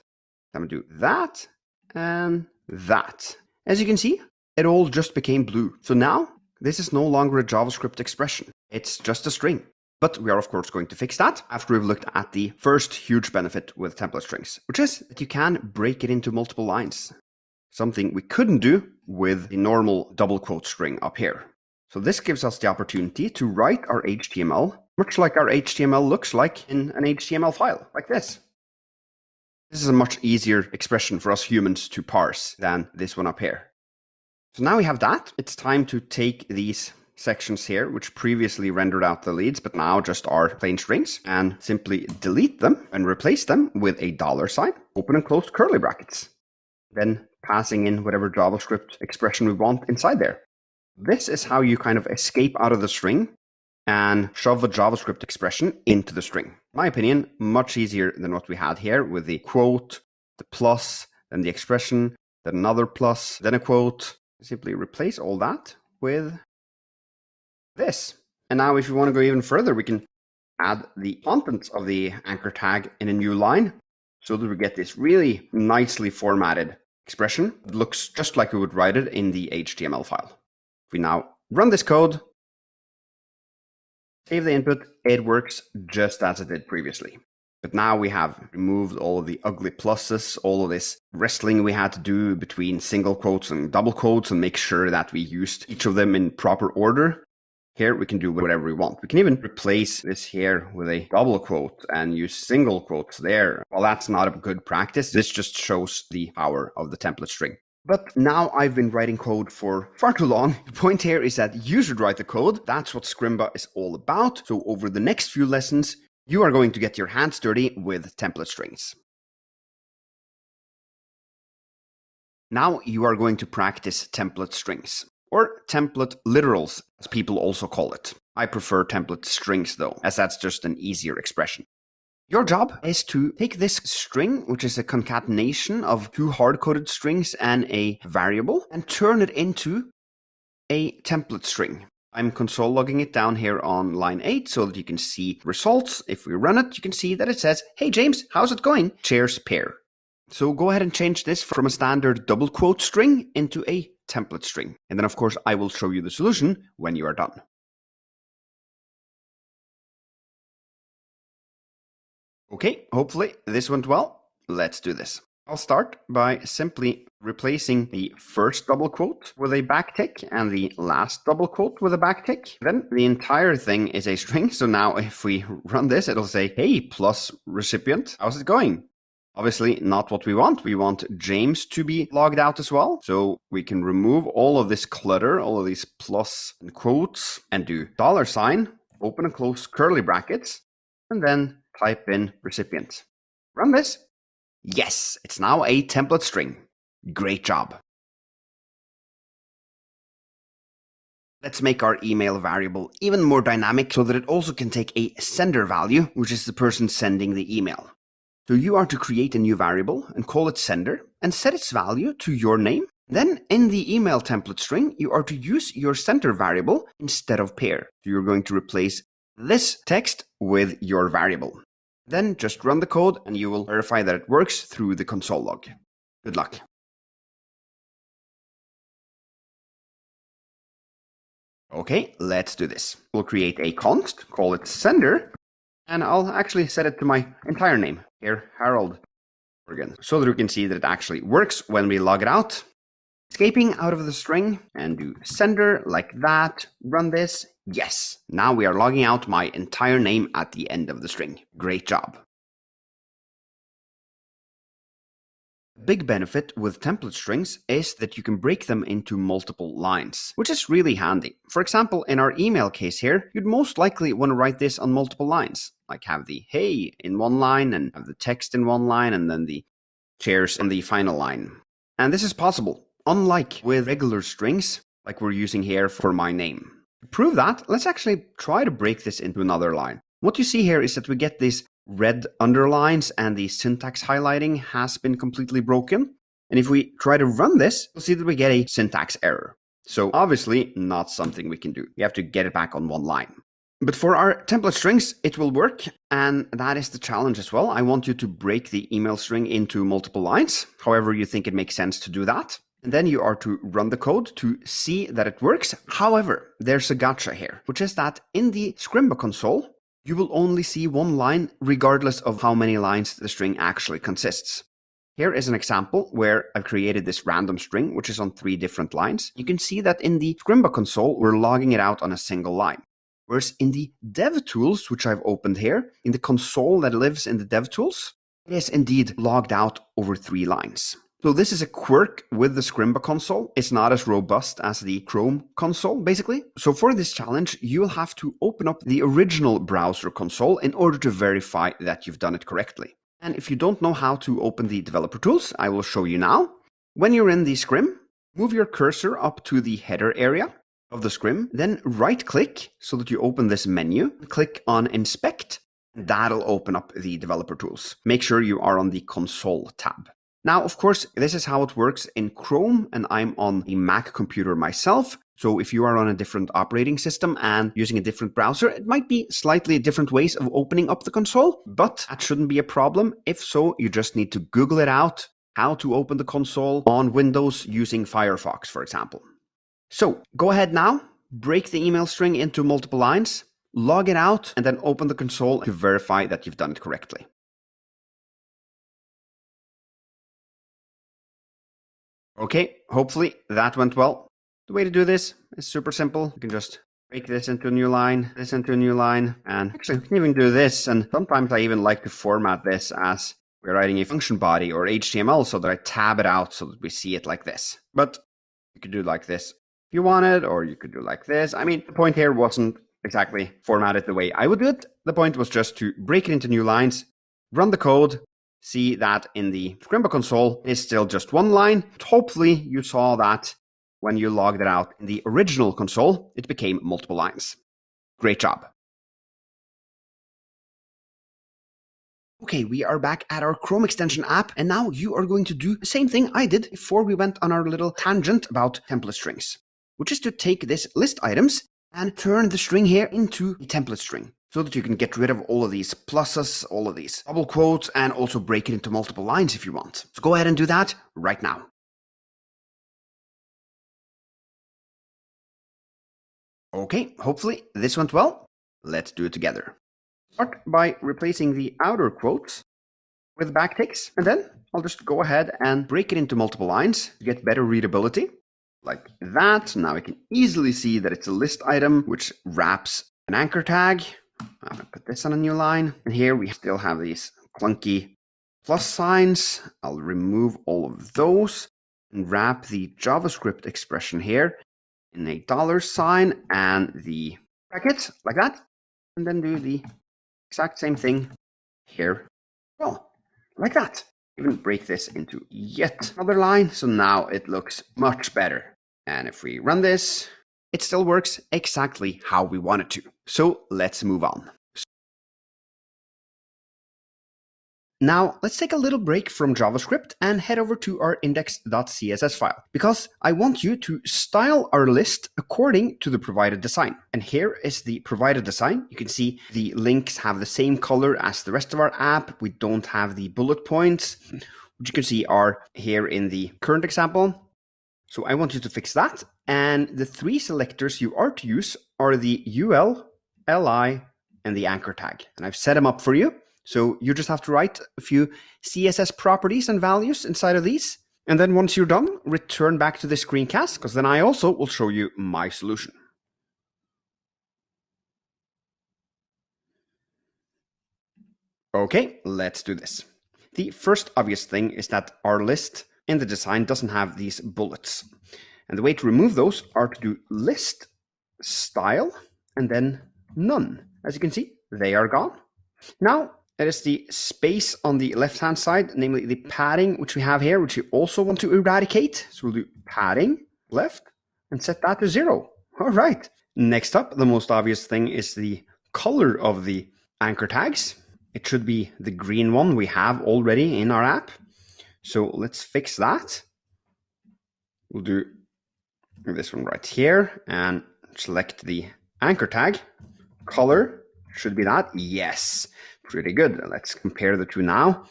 I'm going to do that and that. As you can see, it all just became blue. So now this is no longer a JavaScript expression. It's just a string. But we are of course going to fix that after we've looked at the first huge benefit with template strings, which is that you can break it into multiple lines. Something we couldn't do with the normal double quote string up here. So this gives us the opportunity to write our HTML much like our HTML looks like in an HTML file, like this. This is a much easier expression for us humans to parse than this one up here. So now we have that. It's time to take these sections here, which previously rendered out the leads, but now just are plain strings, and simply delete them and replace them with a $sign, open and close curly brackets. Then passing in whatever JavaScript expression we want inside there. This is how you kind of escape out of the string and shove a JavaScript expression into the string. In my opinion, much easier than what we had here with the quote, the plus, then the expression, then another plus, then a quote. Simply replace all that with this. And now if you want to go even further, we can add the contents of the anchor tag in a new line so that we get this really nicely formatted expression. It looks just like we would write it in the HTML file. If we now run this code, save the input, it works just as it did previously. But now we have removed all of the ugly pluses, all of this wrestling we had to do between single quotes and double quotes and make sure that we used each of them in proper order. Here we can do whatever we want. We can even replace this here with a double quote and use single quotes there. Well, that's not a good practice. This just shows the power of the template string. But now I've been writing code for far too long. The point here is that you should write the code. That's what Scrimba is all about. So over the next few lessons, you are going to get your hands dirty with template strings. Now you are going to practice template strings, or template literals, as people also call it. I prefer template strings though, as that's just an easier expression. Your job is to take this string, which is a concatenation of two hard-coded strings and a variable, and turn it into a template string. I'm console logging it down here on line 8 so that you can see results. If we run it, you can see that it says, "Hey James, how's it going? Cheers, pair." So go ahead and change this from a standard double quote string into a template string. And then of course I will show you the solution when you are done. Okay, hopefully this went well. Let's do this. I'll start by simply replacing the first double quote with a backtick and the last double quote with a backtick. Then the entire thing is a string. So now if we run this, it'll say, "Hey, plus recipient, how's it going?" Obviously not what we want. We want James to be logged out as well. So we can remove all of this clutter, all of these plus and quotes, and do $sign, open and close curly brackets, and then type in recipient. Run this. Yes, it's now a template string. Great job. Let's make our email variable even more dynamic so that it also can take a sender value, which is the person sending the email. So you are to create a new variable and call it sender and set its value to your name. Then in the email template string, you are to use your sender variable instead of pair. So you're going to replace this text with your variable. Then just run the code and you will verify that it works through the console log. Good luck. Okay, let's do this. We'll create a const, call it sender, and I'll actually set it to my entire name here, Harold. again, so that we can see that it actually works when we log it out. Escaping out of the string and do sender like that. Run this. Yes, now we are logging out my entire name at the end of the string. Great job. Big benefit with template strings is that you can break them into multiple lines, which is really handy. For example, in our email case here, you'd most likely want to write this on multiple lines, like have the hey in one line and have the text in one line and then the cheers in the final line. And this is possible, unlike with regular strings, like we're using here for my name. To prove that, let's actually try to break this into another line. What you see here is that we get these red underlines and the syntax highlighting has been completely broken. And if we try to run this, we'll see that we get a syntax error. So obviously not something we can do. We have to get it back on one line. But for our template strings, it will work. And that is the challenge as well. I want you to break the email string into multiple lines, however you think it makes sense to do that. And then you are to run the code to see that it works. However, there's a gotcha here, which is that in the Scrimba console, you will only see one line regardless of how many lines the string actually consists. Here is an example where I've created this random string, which is on 3 different lines. You can see that in the Scrimba console, we're logging it out on a single line. Whereas in the DevTools, which I've opened here, in the console that lives in the DevTools, it is indeed logged out over 3 lines. So this is a quirk with the Scrimba console. It's not as robust as the Chrome console, basically. So for this challenge, you'll have to open up the original browser console in order to verify that you've done it correctly. And if you don't know how to open the developer tools, I will show you now. When you're in the Scrim, move your cursor up to the header area of the Scrim, then right-click so that you open this menu, click on Inspect, and that'll open up the developer tools. Make sure you are on the Console tab. Now, of course, this is how it works in Chrome, and I'm on a Mac computer myself. So if you are on a different operating system and using a different browser, it might be slightly different ways of opening up the console, but that shouldn't be a problem. If so, you just need to Google it out, how to open the console on Windows using Firefox, for example. So go ahead now, break the email string into multiple lines, log it out, and then open the console to verify that you've done it correctly. Okay, hopefully that went well. The way to do this is super simple. You can just break this into a new line, this into a new line, and actually we can even do this. And sometimes I even like to format this as we're writing a function body or HTML so that I tab it out so that we see it like this. But you could do it like this if you wanted, or you could do it like this. I mean, the point here wasn't exactly formatted the way I would do it. The point was just to break it into new lines, run the code, see that in the Scrimba console it's still just one line. Hopefully you saw that when you logged it out in the original console, it became multiple lines. Great job. Okay, we are back at our Chrome extension app, and now you are going to do the same thing I did before we went on our little tangent about template strings, which is to take this list items and turn the string here into a template string, so that you can get rid of all of these pluses, all of these double quotes, and also break it into multiple lines if you want. So go ahead and do that right now. Okay, hopefully this went well. Let's do it together. Start by replacing the outer quotes with backticks, and then I'll just go ahead and break it into multiple lines to get better readability, like that. Now I can easily see that it's a list item, which wraps an anchor tag. I'm going to put this on a new line. And here we still have these clunky plus signs. I'll remove all of those and wrap the JavaScript expression here in a $sign and the bracket like that. And then do the exact same thing here. Well, like that. Even break this into yet another line. So now it looks much better. And if we run this, it still works exactly how we want it to. So let's move on. Now, let's take a little break from JavaScript and head over to our index.css file, because I want you to style our list according to the provided design. And here is the provided design. You can see the links have the same color as the rest of our app. We don't have the bullet points, which you can see are here in the current example. So I want you to fix that. And the 3 selectors you are to use are the UL, LI, and the anchor tag. And I've set them up for you. So you just have to write a few CSS properties and values inside of these. And then once you're done, return back to the screencast, because then I also will show you my solution. Okay, let's do this. The first obvious thing is that our list in the design doesn't have these bullets. And the way to remove those are to do list style and then none. As you can see, they are gone. Now, it is the space on the left-hand side, namely the padding, which we have here, which you also want to eradicate. So we'll do padding left and set that to 0. All right. Next up, the most obvious thing is the color of the anchor tags. It should be the green one we have already in our app. So let's fix that. We'll do this one right here and select the anchor tag. Color should be that. Yes, pretty good. Let's compare the two now.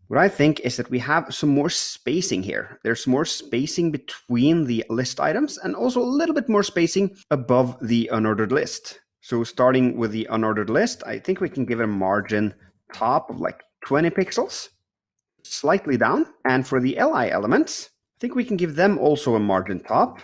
What I think is that we have some more spacing here. There's more spacing between the list items and also a little bit more spacing above the unordered list. So starting with the unordered list, I think we can give it a margin top of like 20 pixels, slightly down. And for the li elements, I think we can give them also a margin top,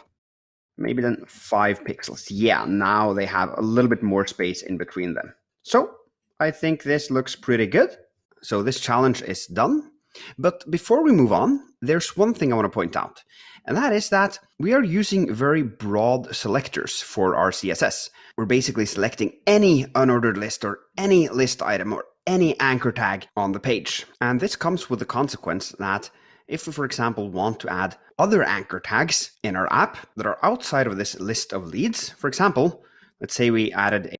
maybe then 5 pixels. Yeah, now they have a little bit more space in between them. So I think this looks pretty good. So this challenge is done. But before we move on, there's one thing I want to point out, and that is that we are using very broad selectors for our CSS. We're basically selecting any unordered list or any list item or any anchor tag on the page. And this comes with the consequence that if we, for example, want to add other anchor tags in our app that are outside of this list of leads, for example, let's say we added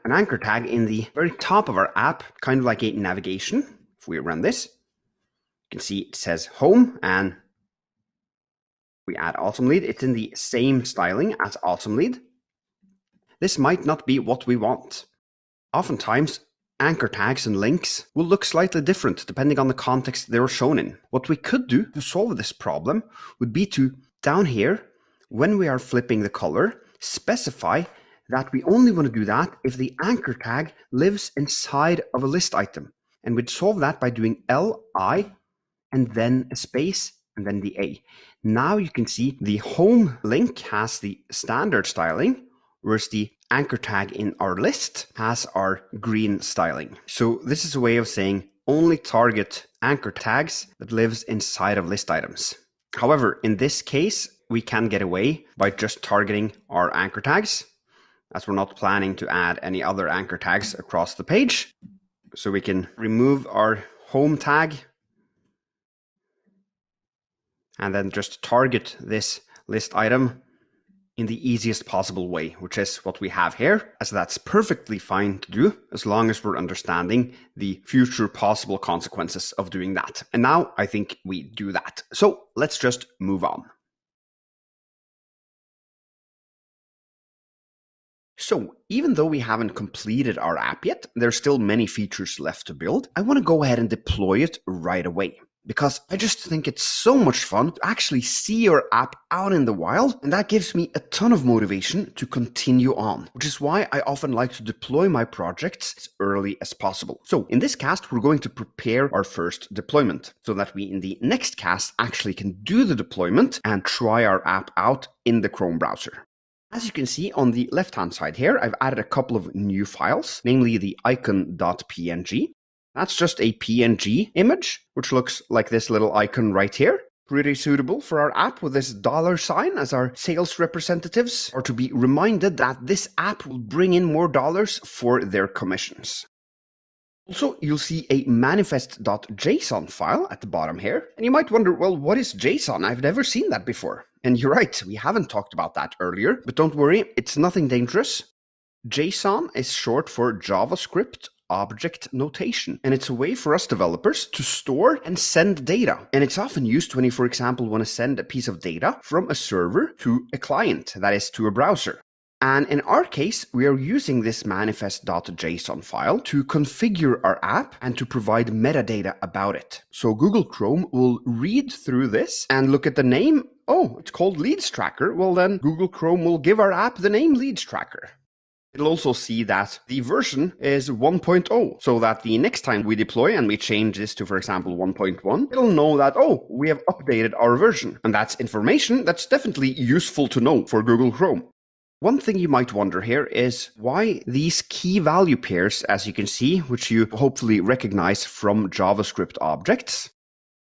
an anchor tag in the very top of our app, kind of like a navigation. If we run this, you can see it says home, and we add awesome lead. It's in the same styling as awesome lead. This might not be what we want. Oftentimes, anchor tags and links will look slightly different depending on the context they were shown in. What we could do to solve this problem would be to, down here, when we are flipping the color, specify that we only want to do that if the anchor tag lives inside of a list item. And we'd solve that by doing li and then a space and then the a. Now you can see the home link has the standard styling, whereas the anchor tag in our list has our green styling. So this is a way of saying only target anchor tags that lives inside of list items. However, in this case, we can get away by just targeting our anchor tags, as we're not planning to add any other anchor tags across the page. So we can remove our home tag and then just target this list item in the easiest possible way, which is what we have here, as that's perfectly fine to do as long as we're understanding the future possible consequences of doing that. And now I think we do that. So let's just move on. So even though we haven't completed our app yet, there's still many features left to build. I want to go ahead and deploy it right away, because I just think it's so much fun to actually see your app out in the wild, and that gives me a ton of motivation to continue on, which is why I often like to deploy my projects as early as possible. So in this cast, we're going to prepare our first deployment so that we in the next cast actually can do the deployment and try our app out in the Chrome browser. As you can see on the left-hand side here, I've added a couple of new files, namely the icon.png. That's just a PNG image, which looks like this little icon right here. Pretty suitable for our app with this $sign as our sales representatives are to be reminded that this app will bring in more dollars for their commissions. Also, you'll see a manifest.json file at the bottom here. And you might wonder, well, what is JSON? I've never seen that before. And you're right, we haven't talked about that earlier, but don't worry, it's nothing dangerous. JSON is short for JavaScript Object Notation, and it's a way for us developers to store and send data. And it's often used when you, for example, want to send a piece of data from a server to a client, that is, to a browser. And in our case, we are using this manifest.json file to configure our app and to provide metadata about it. So Google Chrome will read through this and look at the name. Oh, it's called Leads Tracker. Well, then Google Chrome will give our app the name Leads Tracker. It'll also see that the version is 1.0, so that the next time we deploy and we change this to, for example, 1.1, it'll know that, oh, we have updated our version. And that's information that's definitely useful to know for Google Chrome. One thing you might wonder here is why these key value pairs, as you can see, which you hopefully recognize from JavaScript objects,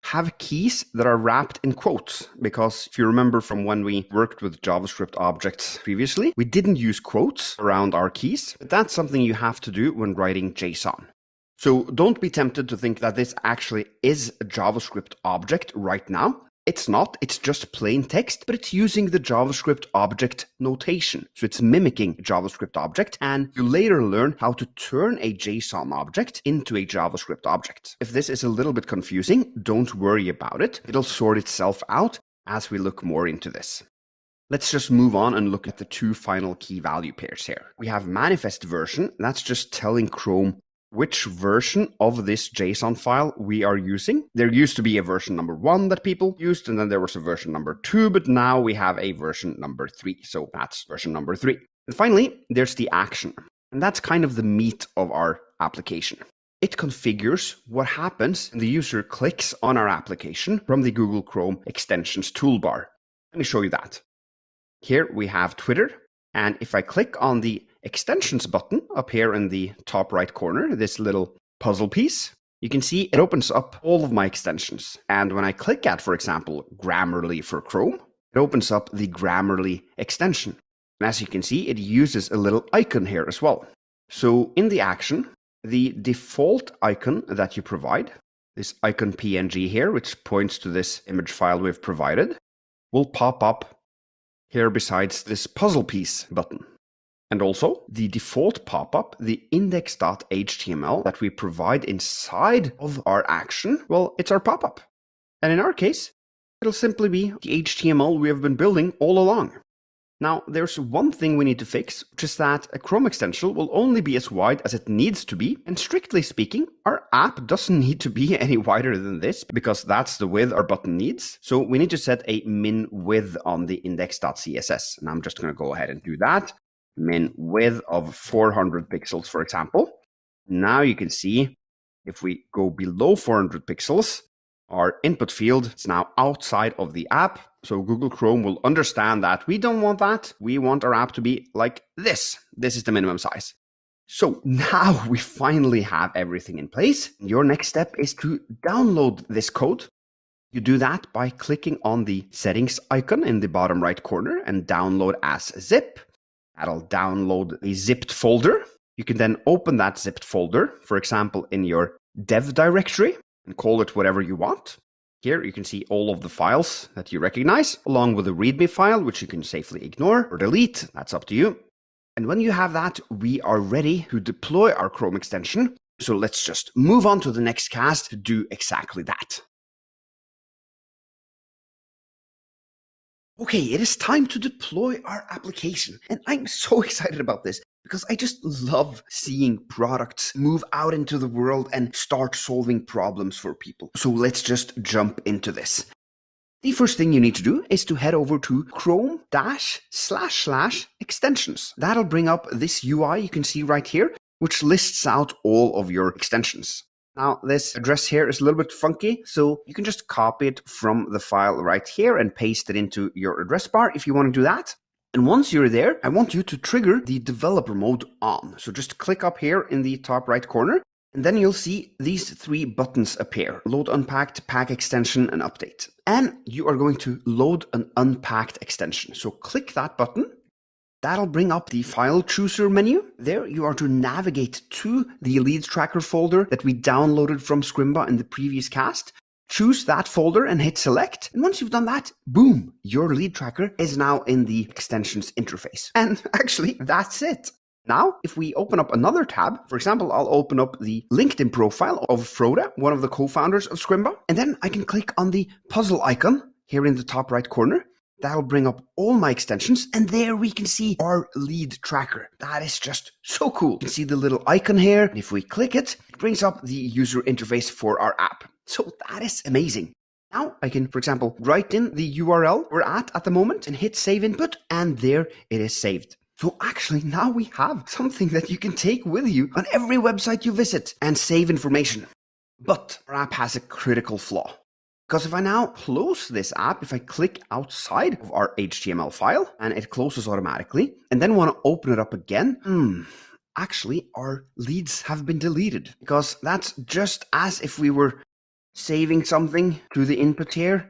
have keys that are wrapped in quotes. Because if you remember from when we worked with JavaScript objects previously, we didn't use quotes around our keys, but that's something you have to do when writing JSON. So don't be tempted to think that this actually is a JavaScript object right now. It's not, it's just plain text, but it's using the JavaScript object notation. So it's mimicking a JavaScript object, and you later learn how to turn a JSON object into a JavaScript object. If this is a little bit confusing, don't worry about it. It'll sort itself out as we look more into this. Let's just move on and look at the two final key value pairs here. We have manifest version. That's just telling Chrome which version of this JSON file we are using. There used to be a version number 1 that people used, and then there was a version number 2, but now we have a version number 3. So that's version number 3. And finally, there's the action. And that's kind of the meat of our application. It configures what happens when the user clicks on our application from the Google Chrome extensions toolbar. Let me show you that. Here we have Twitter. And if I click on the extensions button up here in the top right corner, this little puzzle piece, you can see it opens up all of my extensions. And when I click at, for example, Grammarly for Chrome, it opens up the Grammarly extension. And as you can see, it uses a little icon here as well. So in the action, the default icon that you provide, this icon PNG here, which points to this image file we've provided, will pop up here besides this puzzle piece button. And also the default pop-up, the index.html that we provide inside of our action, well, it's our pop-up. And in our case, it'll simply be the HTML we have been building all along. Now, there's one thing we need to fix, which is that a Chrome extension will only be as wide as it needs to be. And strictly speaking, our app doesn't need to be any wider than this, because that's the width our button needs. So we need to set a min width on the index.css. And I'm just going to go ahead and do that. Min width of 400 pixels, for example. Now you can see if we go below 400 pixels, our input field is now outside of the app. So Google Chrome will understand that we don't want that. We want our app to be like this. This is the minimum size. So now we finally have everything in place. Your next step is to download this code. You do that by clicking on the settings icon in the bottom right corner and download as zip. That'll download a zipped folder. You can then open that zipped folder, for example, in your dev directory, and call it whatever you want. Here you can see all of the files that you recognize, along with a README file, which you can safely ignore or delete. That's up to you. And when you have that, we are ready to deploy our Chrome extension. So let's just move on to the next cast to do exactly that. Okay, it is time to deploy our application. And I'm so excited about this because I just love seeing products move out into the world and start solving problems for people. So let's just jump into this. The first thing you need to do is to head over to Chrome-//extensions. That'll bring up this UI you can see right here, which lists out all of your extensions. Now, this address here is a little bit funky, so you can just copy it from the file right here and paste it into your address bar if you want to do that. And once you're there, I want you to trigger the developer mode on. So just click up here in the top right corner, and then you'll see these three buttons appear: load unpacked, pack extension, and update. And you are going to load an unpacked extension. So click that button. That'll bring up the file chooser menu. There you are to navigate to the lead tracker folder that we downloaded from Scrimba in the previous cast. Choose that folder and hit select. And once you've done that, boom, your lead tracker is now in the extensions interface. And actually, that's it. Now, if we open up another tab, for example, I'll open up the LinkedIn profile of Frode, one of the co-founders of Scrimba, and then I can click on the puzzle icon here in the top right corner. That'll bring up all my extensions, and there we can see our lead tracker. That is just so cool. You can see the little icon here, and if we click it, it brings up the user interface for our app. So that is amazing. Now I can, for example, write in the URL we're at the moment and hit save input, and there it is saved. So actually now we have something that you can take with you on every website you visit and save information. But our app has a critical flaw. Because if I now close this app, if I click outside of our HTML file and it closes automatically, and then want to open it up again, actually our leads have been deleted. Because that's just as if we were saving something to the input here,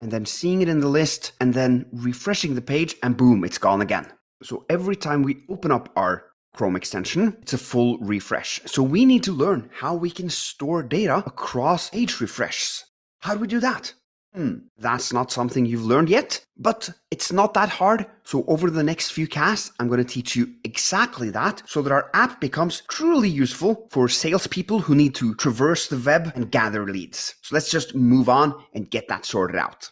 and then seeing it in the list, and then refreshing the page, and boom, it's gone again. So every time we open up our Chrome extension, it's a full refresh. So we need to learn how we can store data across page refreshes. How do we do that? That's not something you've learned yet, but it's not that hard. So over the next few casts, I'm going to teach you exactly that so that our app becomes truly useful for salespeople who need to traverse the web and gather leads. So let's just move on and get that sorted out.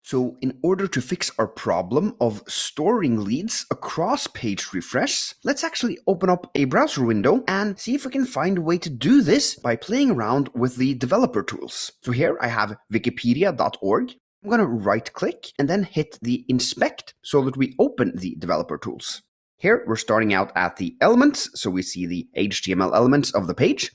So in order to fix our problem of storing leads across page refresh, let's actually open up a browser window and see if we can find a way to do this by playing around with the developer tools. So here I have wikipedia.org. I'm going to right click and then hit the inspect so that we open the developer tools. Here we're starting out at the elements, so we see the HTML elements of the page.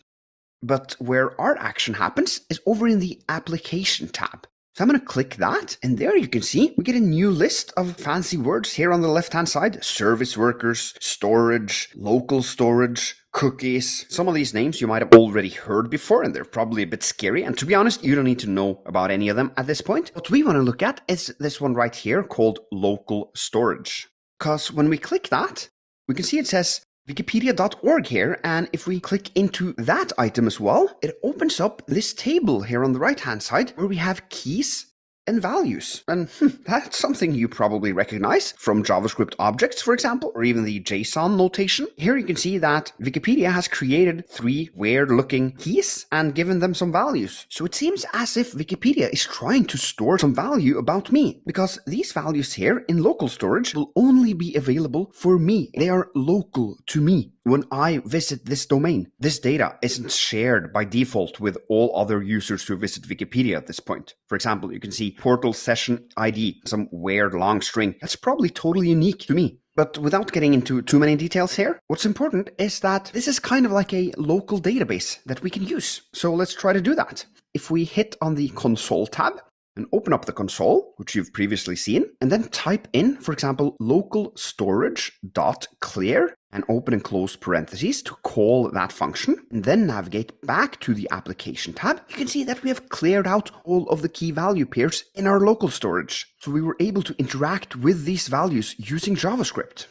But where our action happens is over in the application tab. So I'm going to click that, and there you can see we get a new list of fancy words here on the left-hand side. Service workers, storage, local storage, cookies. Some of these names you might have already heard before, and they're probably a bit scary. And to be honest, you don't need to know about any of them at this point. What we want to look at is this one right here called local storage. Because when we click that, we can see it says wikipedia.org here, and if we click into that item as well, it opens up this table here on the right hand side where we have keys and values. And that's something you probably recognize from JavaScript objects, for example, or even the JSON notation. Here you can see that Wikipedia has created 3 weird looking keys and given them some values. So it seems as if Wikipedia is trying to store some value about me, because these values here in local storage will only be available for me. They are local to me. When I visit this domain, this data isn't shared by default with all other users who visit Wikipedia at this point. For example, you can see portal session ID, some weird long string. That's probably totally unique to me. But without getting into too many details here, what's important is that this is kind of like a local database that we can use. So let's try to do that. If we hit on the console tab, and open up the console, which you've previously seen, and then type in, for example, local storage.clear, and open and close parentheses to call that function, and then navigate back to the application tab, you can see that we have cleared out all of the key value pairs in our local storage. So we were able to interact with these values using JavaScript.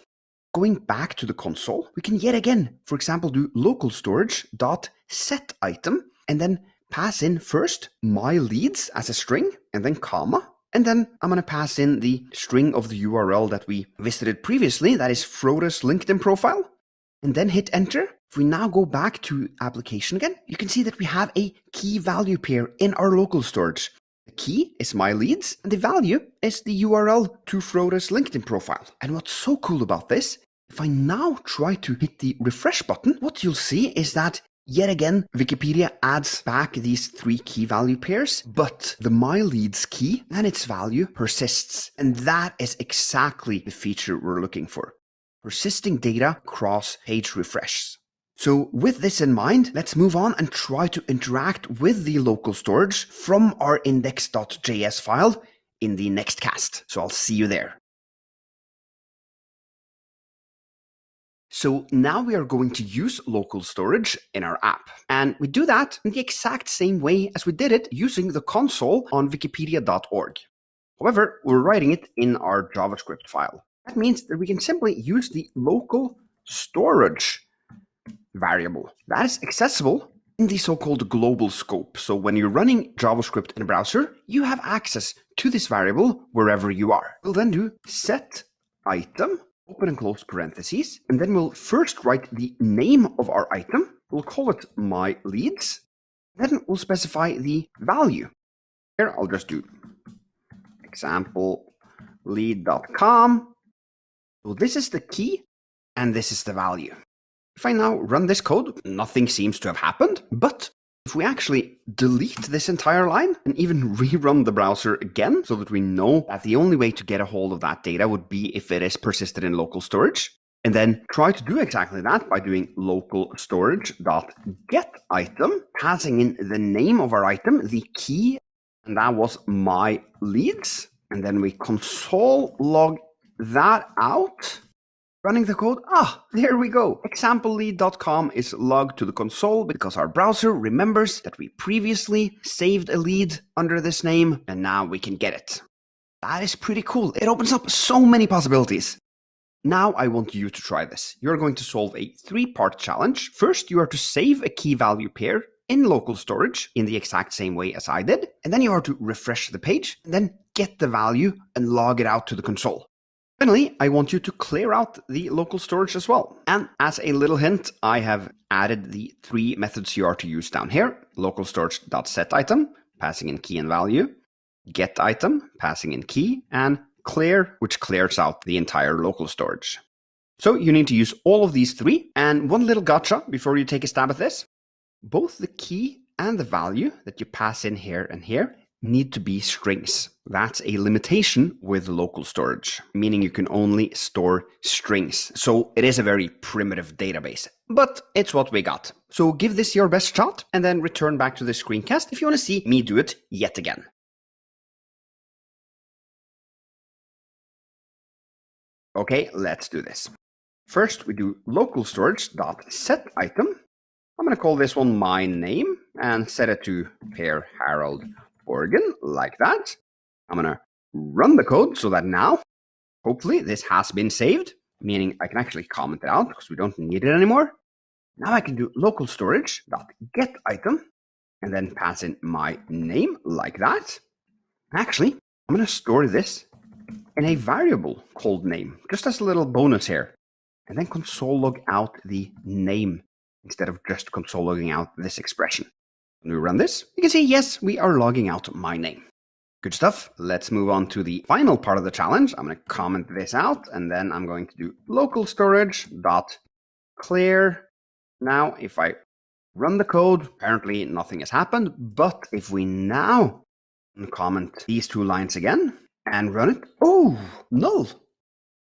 Going back to the console, we can yet again, for example, do local storage.setItem, and then pass in first my leads as a string, and then comma, and then I'm going to pass in the string of the URL that we visited previously, that is Froda's LinkedIn profile, and then hit enter. If we now go back to application again, you can see that we have a key value pair in our local storage. The key is my leads, and the value is the URL to Froda's LinkedIn profile. And what's so cool about this, if I now try to hit the refresh button, what you'll see is that yet again, Wikipedia adds back these 3 key value pairs, but the my leads key and its value persists. And that is exactly the feature we're looking for. Persisting data across page refreshes. So with this in mind, let's move on and try to interact with the local storage from our index.js file in the next cast. So I'll see you there. So now we are going to use local storage in our app. And we do that in the exact same way as we did it using the console on wikipedia.org. However, we're writing it in our JavaScript file. That means that we can simply use the local storage variable. That is accessible in the so-called global scope. So when you're running JavaScript in a browser, you have access to this variable wherever you are. We'll then do set item, open and close parentheses, and then we'll first write the name of our item. We'll call it my leads. Then we'll specify the value. Here I'll just do example lead.com. So this is the key and this is the value. If I now run this code, nothing seems to have happened, but If we actually delete this entire line and even rerun the browser again so that we know that the only way to get a hold of that data would be if it is persisted in local storage, and then try to do exactly that by doing local storage.getItem, passing in the name of our item, the key, and that was my leads, and then we console log that out. Running the code, there we go. Examplelead.com is logged to the console because our browser remembers that we previously saved a lead under this name, and now we can get it. That is pretty cool. It opens up so many possibilities. Now I want you to try this. You're going to solve a 3-part challenge. First, you are to save a key value pair in local storage in the exact same way as I did, and then you are to refresh the page, and then get the value and log it out to the console. Finally, I want you to clear out the local storage as well. And as a little hint, I have added the 3 methods you are to use down here. Local storage.setItem, passing in key and value, getItem, passing in key, and clear, which clears out the entire local storage. So you need to use all of these 3. And one little gotcha before you take a stab at this. Both the key and the value that you pass in here and here need to be strings. That's a limitation with local storage, meaning you can only store strings. So it is a very primitive database, but it's what we got. So give this your best shot and then return back to the screencast if you want to see me do it yet again. Okay, let's do this. First, we do local storage.setItem. I'm going to call this one my name and set it to Per Harold Organ, like that. I'm going to run the code so that now, hopefully, this has been saved, meaning I can actually comment it out because we don't need it anymore. Now I can do local storage.getItem and then pass in my name like that. Actually, I'm going to store this in a variable called name, just as a little bonus here, and then console log out the name instead of just console logging out this expression. When we run this, you can see, yes, we are logging out my name. Good stuff. Let's move on to the final part of the challenge. I'm going to comment this out, and then I'm going to do local storage.clear. Now, if I run the code, apparently nothing has happened, but if we now comment these 2 lines again and run it, null.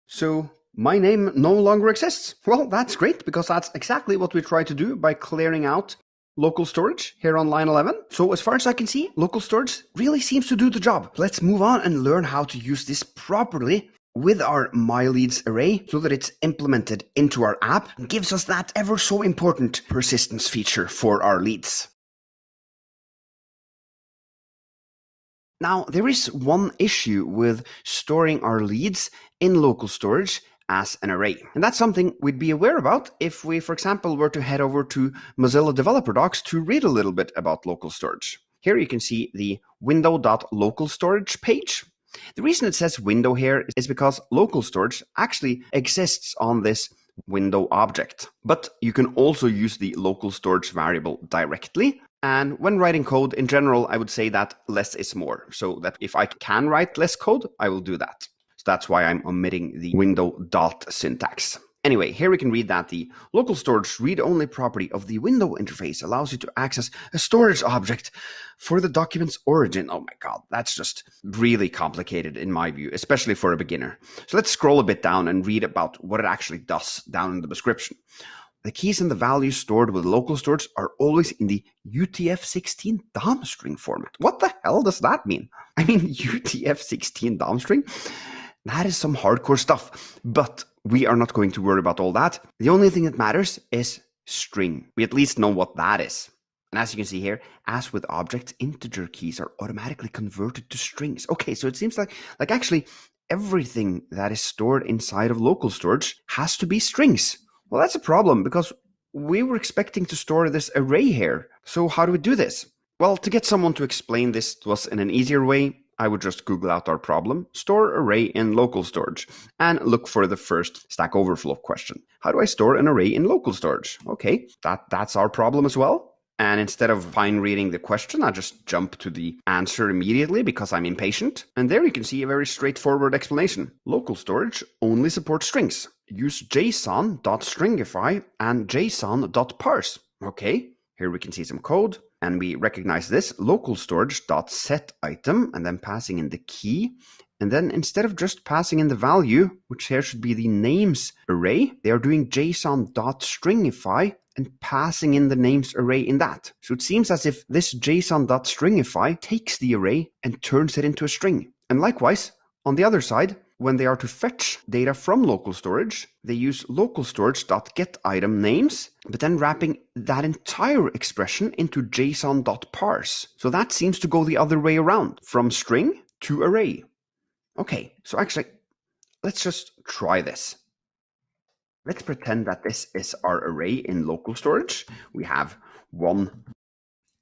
So my name no longer exists. Well, that's great, because that's exactly what we try to do by clearing out local storage here on line 11. So as far as I can see, local storage really seems to do the job. Let's move on and learn how to use this properly with our myLeads array so that it's implemented into our app and gives us that ever so important persistence feature for our leads. Now, there is one issue with storing our leads in local storage as an array. And that's something we'd be aware about if we, for example, were to head over to Mozilla Developer Docs to read a little bit about local storage. Here you can see the window.localstorage page. The reason it says window here is because local storage actually exists on this window object. But you can also use the local storage variable directly. And when writing code in general, I would say that less is more. So that if I can write less code, I will do that. That's why I'm omitting the window dot syntax. Anyway, here we can read that the local storage read-only property of the window interface allows you to access a storage object for the document's origin. Oh my god, that's just really complicated in my view, especially for a beginner. So let's scroll a bit down and read about what it actually does down in the description. The keys and the values stored with local storage are always in the UTF-16 DOM string format. What the hell does that mean? I mean, UTF-16 DOM string? That is some hardcore stuff, but we are not going to worry about all that. The only thing that matters is string. We at least know what that is. And as you can see here, as with objects, integer keys are automatically converted to strings. Okay, so it seems like actually everything that is stored inside of local storage has to be strings. Well, that's a problem because we were expecting to store this array here. So how do we do this? Well, to get someone to explain this to us in an easier way, I would just Google out our problem, store array in local storage, and look for the first Stack Overflow question. How do I store an array in local storage? Okay, that's our problem as well. And instead of fine reading the question, I just jump to the answer immediately because I'm impatient. And there you can see a very straightforward explanation. Local storage only supports strings. Use JSON.stringify and JSON.parse. Okay, here we can see some code. And we recognize this local storage.set item and then passing in the key. And then instead of just passing in the value, which here should be the names array, they are doing json.stringify and passing in the names array in that. So it seems as if this json.stringify takes the array and turns it into a string. And likewise, on the other side, when they are to fetch data from local storage, they use local storage.getItemNames, but then wrapping that entire expression into json.parse. So that seems to go the other way around, from string to array. Okay, so actually, let's just try this. Let's pretend that this is our array in local storage. We have one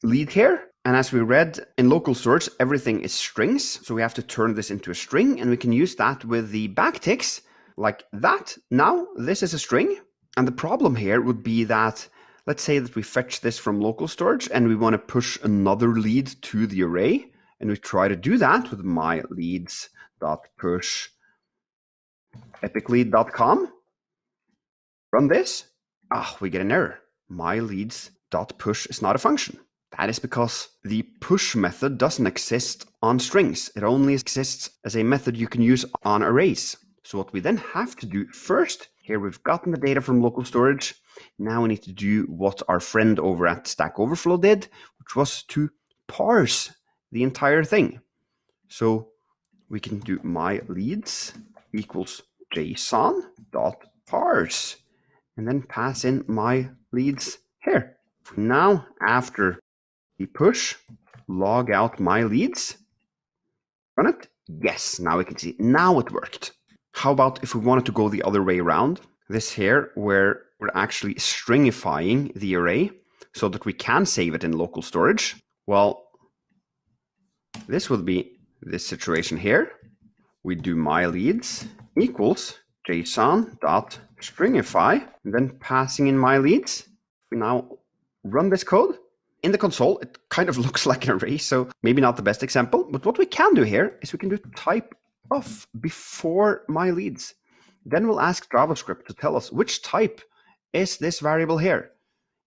lead here. And as we read in local storage, everything is strings. So we have to turn this into a string, and we can use that with the backticks like that. Now this is a string. And the problem here would be that, let's say that we fetch this from local storage and we want to push another lead to the array. And we try to do that with myleads.push epiclead.com. Run this. We get an error. myleads.push is not a function. That is because the push method doesn't exist on strings. It only exists as a method you can use on arrays. So what we then have to do first, here we've gotten the data from local storage. Now we need to do what our friend over at Stack Overflow did, which was to parse the entire thing. So we can do myleads equals json.parse and then pass in my leads here. Now, after the push, log out my leads, run it. Yes, now we can see, now it worked. How about if we wanted to go the other way around? This here, where we're actually stringifying the array so that we can save it in local storage. Well, this will be this situation here. We do my leads equals json.stringify, and then passing in my leads. We now run this code. In the console, it kind of looks like an array, so maybe not the best example. But what we can do here is we can do type of before my leads. Then we'll ask JavaScript to tell us which type is this variable here.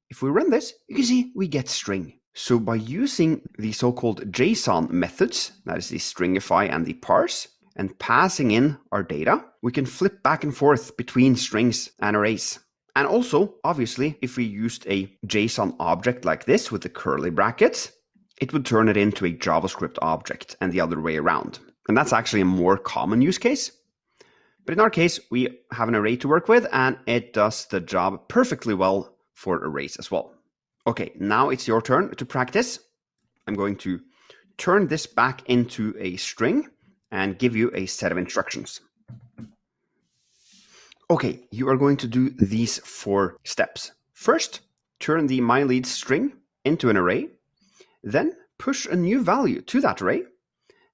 If we run this, you can see we get string. So by using the so-called JSON methods, that is the stringify and the parse, and passing in our data, we can flip back and forth between strings and arrays. And also, obviously, if we used a JSON object like this with the curly brackets, it would turn it into a JavaScript object and the other way around. And that's actually a more common use case. But in our case, we have an array to work with, and it does the job perfectly well for arrays as well. Okay, now it's your turn to practice. I'm going to turn this back into a string and give you a set of instructions. Okay, you are going to do these 4 steps. First, turn the myLeads string into an array, then push a new value to that array,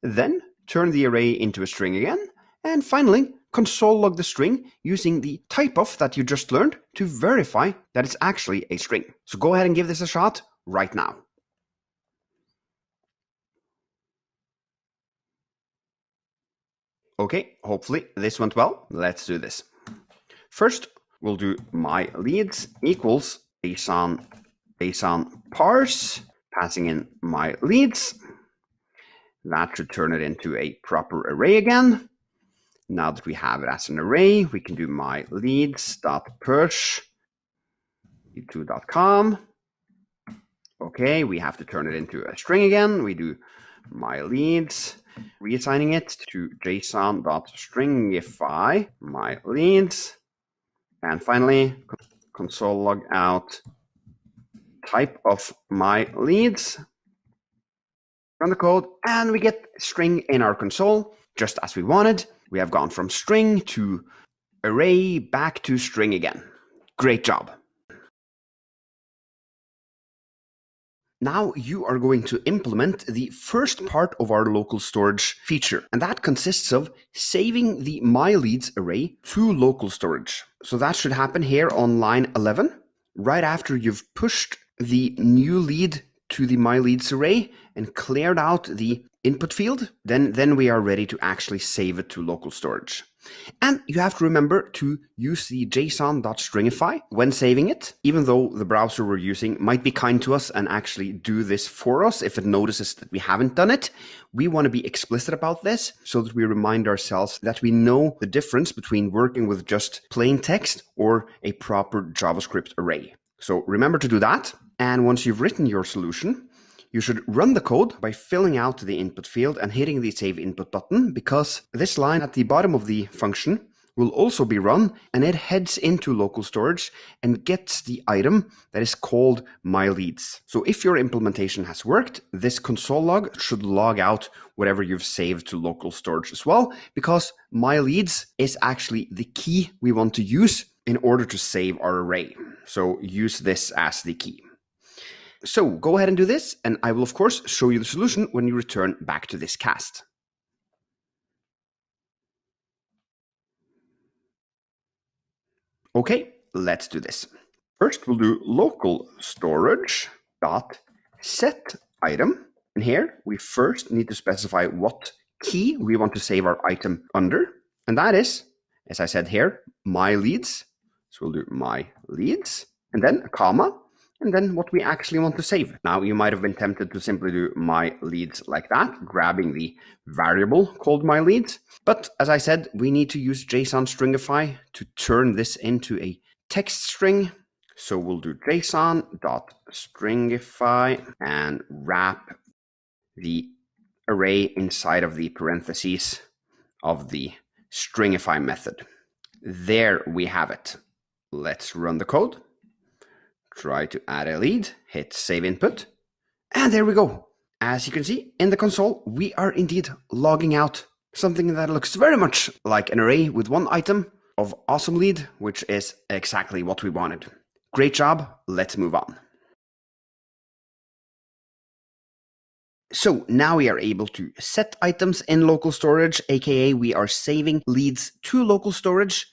then turn the array into a string again, and finally, console log the string using the typeof that you just learned to verify that it's actually a string. So go ahead and give this a shot right now. Okay, hopefully this went well. Let's do this. First, we'll do myLeads equals JSON parse, passing in myLeads. That should turn it into a proper array again. Now that we have it as an array, we can do myleads.push e2.com. Okay, we have to turn it into a string again. We do myleads, reassigning it to json.stringify myleads. And finally, console log out type of my leads. Run the code, and we get string in our console, just as we wanted. We have gone from string to array back to string again. Great job. Now you are going to implement the first part of our local storage feature, and that consists of saving the myLeads array to local storage. So that should happen here on line 11, right after you've pushed the new lead to the myLeads array and cleared out the input field, then we are ready to actually save it to local storage. And you have to remember to use the json.stringify when saving it, even though the browser we're using might be kind to us and actually do this for us if it notices that we haven't done it. We want to be explicit about this so that we remind ourselves that we know the difference between working with just plain text or a proper JavaScript array. So remember to do that. And once you've written your solution, you should run the code by filling out the input field and hitting the Save Input button, because this line at the bottom of the function will also be run, and it heads into local storage and gets the item that is called myLeads. So if your implementation has worked, this console log should log out whatever you've saved to local storage as well, because myLeads is actually the key we want to use in order to save our array. So use this as the key. So go ahead and do this, and I will of course show you the solution when you return back to this cast. Okay, let's do this. First, we'll do local storage dot set item. And here we first need to specify what key we want to save our item under. And that is, as I said here, myLeads. So we'll do myLeads, and then a comma, and then what we actually want to save. Now, you might have been tempted to simply do myLeads like that, grabbing the variable called myLeads. But as I said, we need to use JSON stringify to turn this into a text string. So we'll do json.stringify and wrap the array inside of the parentheses of the stringify method. There we have it. Let's run the code. Try to add a lead, hit save input, and there we go. As you can see in the console, we are indeed logging out something that looks very much like an array with one item of awesome lead, which is exactly what we wanted. Great job, let's move on. So now we are able to set items in local storage, aka we are saving leads to local storage,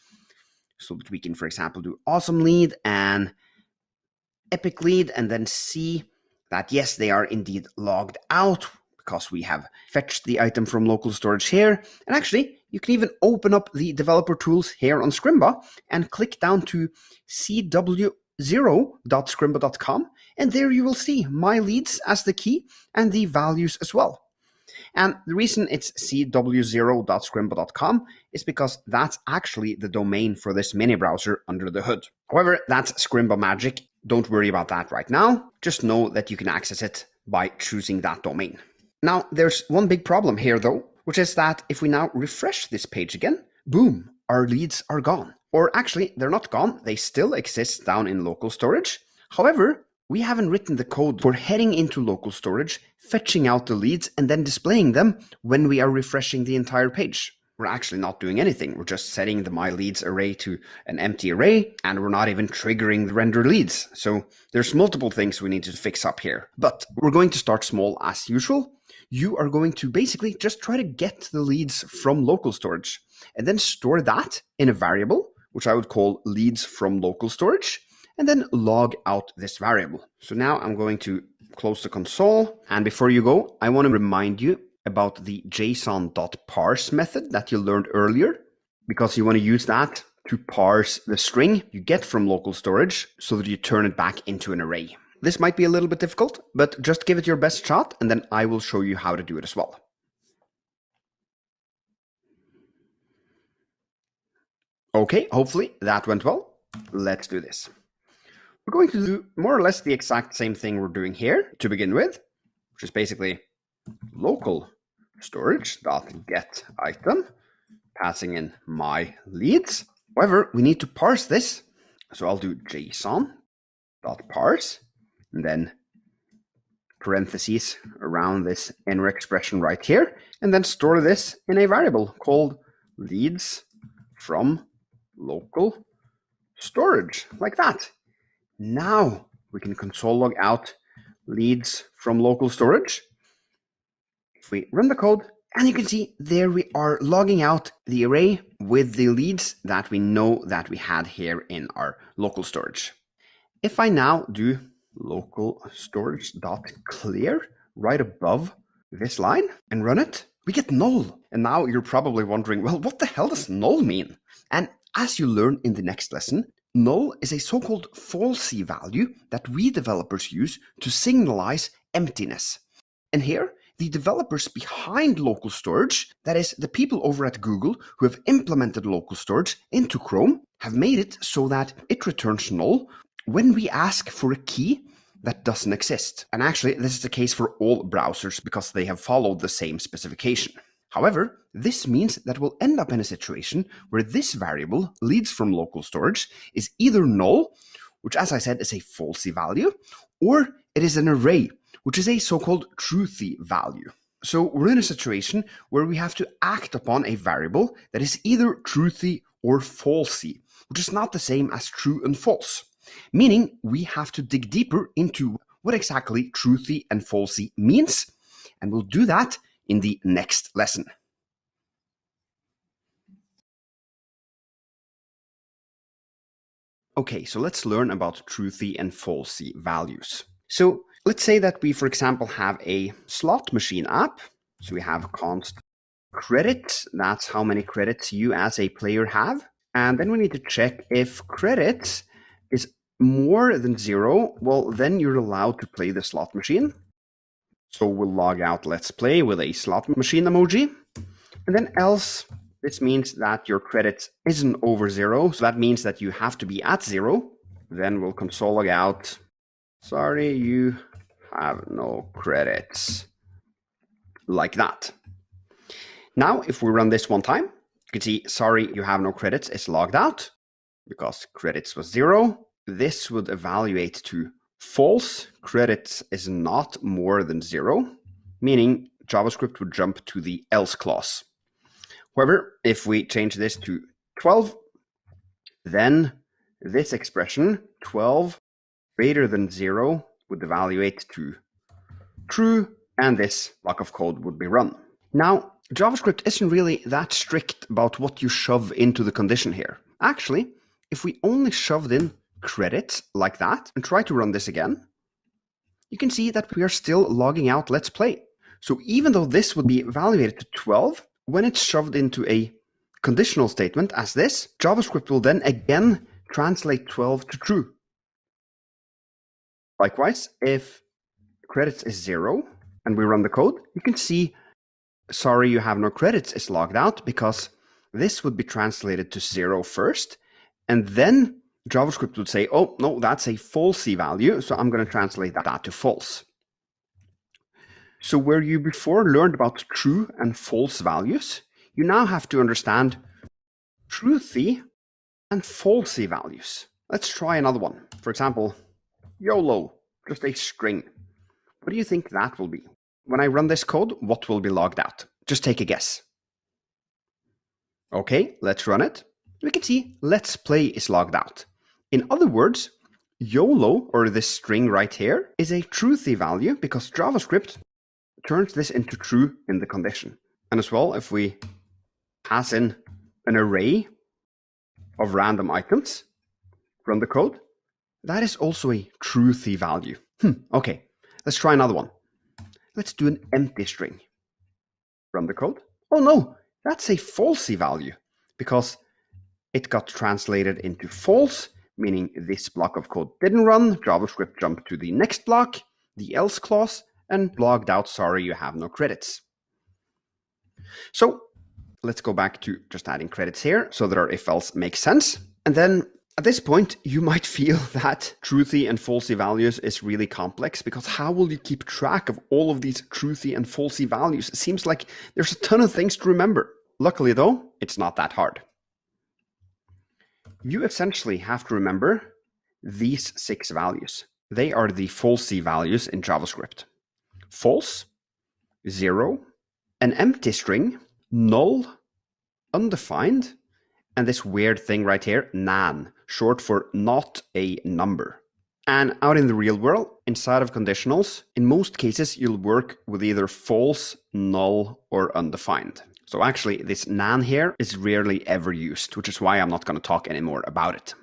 so that we can, for example, do awesome lead and epic lead, and then see that yes, they are indeed logged out because we have fetched the item from local storage here. And actually, you can even open up the developer tools here on Scrimba and click down to cw0.scrimba.com, and there you will see myLeads as the key and the values as well. And the reason it's cw0.scrimba.com is because that's actually the domain for this mini browser under the hood. However, that's Scrimba magic. Don't worry about that right now. Just know that you can access it by choosing that domain. Now, there's one big problem here though, which is that if we now refresh this page again, boom, our leads are gone. Or actually, they're not gone. They still exist down in local storage. However, we haven't written the code for heading into local storage, fetching out the leads, and then displaying them when we are refreshing the entire page. We're actually not doing anything. We're just setting the myLeads array to an empty array, and we're not even triggering the render leads. So there's multiple things we need to fix up here. But we're going to start small as usual. You are going to basically just try to get the leads from local storage, and then store that in a variable, which I would call leads from local storage, and then log out this variable. So now I'm going to close the console. And before you go, I want to remind you about the json.parse method that you learned earlier, because you want to use that to parse the string you get from local storage so that you turn it back into an array. This might be a little bit difficult, but just give it your best shot, and then I will show you how to do it as well. Okay, hopefully that went well. Let's do this. We're going to do more or less the exact same thing we're doing here to begin with, which is basically local storage.get item, passing in myLeads. However, we need to parse this. So I'll do json.parse, and then parentheses around this inner expression right here, and then store this in a variable called leads from local storage, like that. Now we can console log out leads from local storage. If we run the code, and you can see there we are logging out the array with the leads that we know that we had here in our local storage. If I now do local storage dot clear right above this line and run it, we get null. And now you're probably wondering, well, what the hell does null mean? And as you learn in the next lesson, null is a so-called falsy value that we developers use to signalize emptiness. And here, the developers behind local storage, that is, the people over at Google who have implemented local storage into Chrome, have made it so that it returns null when we ask for a key that doesn't exist. And actually, this is the case for all browsers because they have followed the same specification. However, this means that we'll end up in a situation where this variable, leads from local storage, is either null, which as I said is a falsy value, or it is an array, which is a so-called truthy value. So we're in a situation where we have to act upon a variable that is either truthy or falsy, which is not the same as true and false, meaning we have to dig deeper into what exactly truthy and falsy means, and we'll do that in the next lesson. Okay, so let's learn about truthy and falsy values. So let's say that we, for example, have a slot machine app. So we have const credit, that's how many credits you as a player have. And then we need to check if credit is more than 0, well, then you're allowed to play the slot machine. So we'll log out let's play with a slot machine emoji. And then else, this means that your credit isn't over 0. So that means that you have to be at 0. Then we'll console log out. Sorry, you have no credits. Like that. Now, if we run this one time, you can see, sorry, you have no credits is logged out because credits was 0. This would evaluate to false. Credits is not more than 0, meaning JavaScript would jump to the else clause. However, if we change this to 12, then this expression, 12 greater than 0, would evaluate to true, and this block of code would be run. Now, JavaScript isn't really that strict about what you shove into the condition here. Actually, if we only shoved in credits like that and try to run this again, you can see that we are still logging out let's play. So even though this would be evaluated to 12, when it's shoved into a conditional statement as this, JavaScript will then again translate 12 to true. Likewise, if credits is 0 and we run the code, you can see, sorry, you have no credits is logged out because this would be translated to 0 first, and then JavaScript would say, oh, no, that's a falsy value, so I'm going to translate that to false. So where you before learned about true and false values, you now have to understand truthy and falsy values. Let's try another one. For example, YOLO, just a string. What do you think that will be? When I run this code, what will be logged out? Just take a guess. Okay, let's run it. We can see let's play is logged out. In other words, YOLO, or this string right here, is a truthy value because JavaScript turns this into true in the condition. And as well, if we pass in an array of random items, run the code, that is also a truthy value. Okay, let's try another one. Let's do an empty string. Run the code. Oh no, that's a falsy value because it got translated into false, meaning this block of code didn't run. JavaScript jumped to the next block, the else clause, and logged out, sorry, you have no credits. So let's go back to just adding credits here so that our if-else makes sense. And then at this point, you might feel that truthy and falsy values is really complex because how will you keep track of all of these truthy and falsy values? It seems like there's a ton of things to remember. Luckily though, it's not that hard. You essentially have to remember these 6 values. They are the falsy values in JavaScript. False, 0, an empty string, null, undefined, and this weird thing right here, nan, short for not a number. And out in the real world, inside of conditionals, in most cases, you'll work with either false, null, or undefined. So actually, this nan here is rarely ever used, which is why I'm not going to talk anymore about it.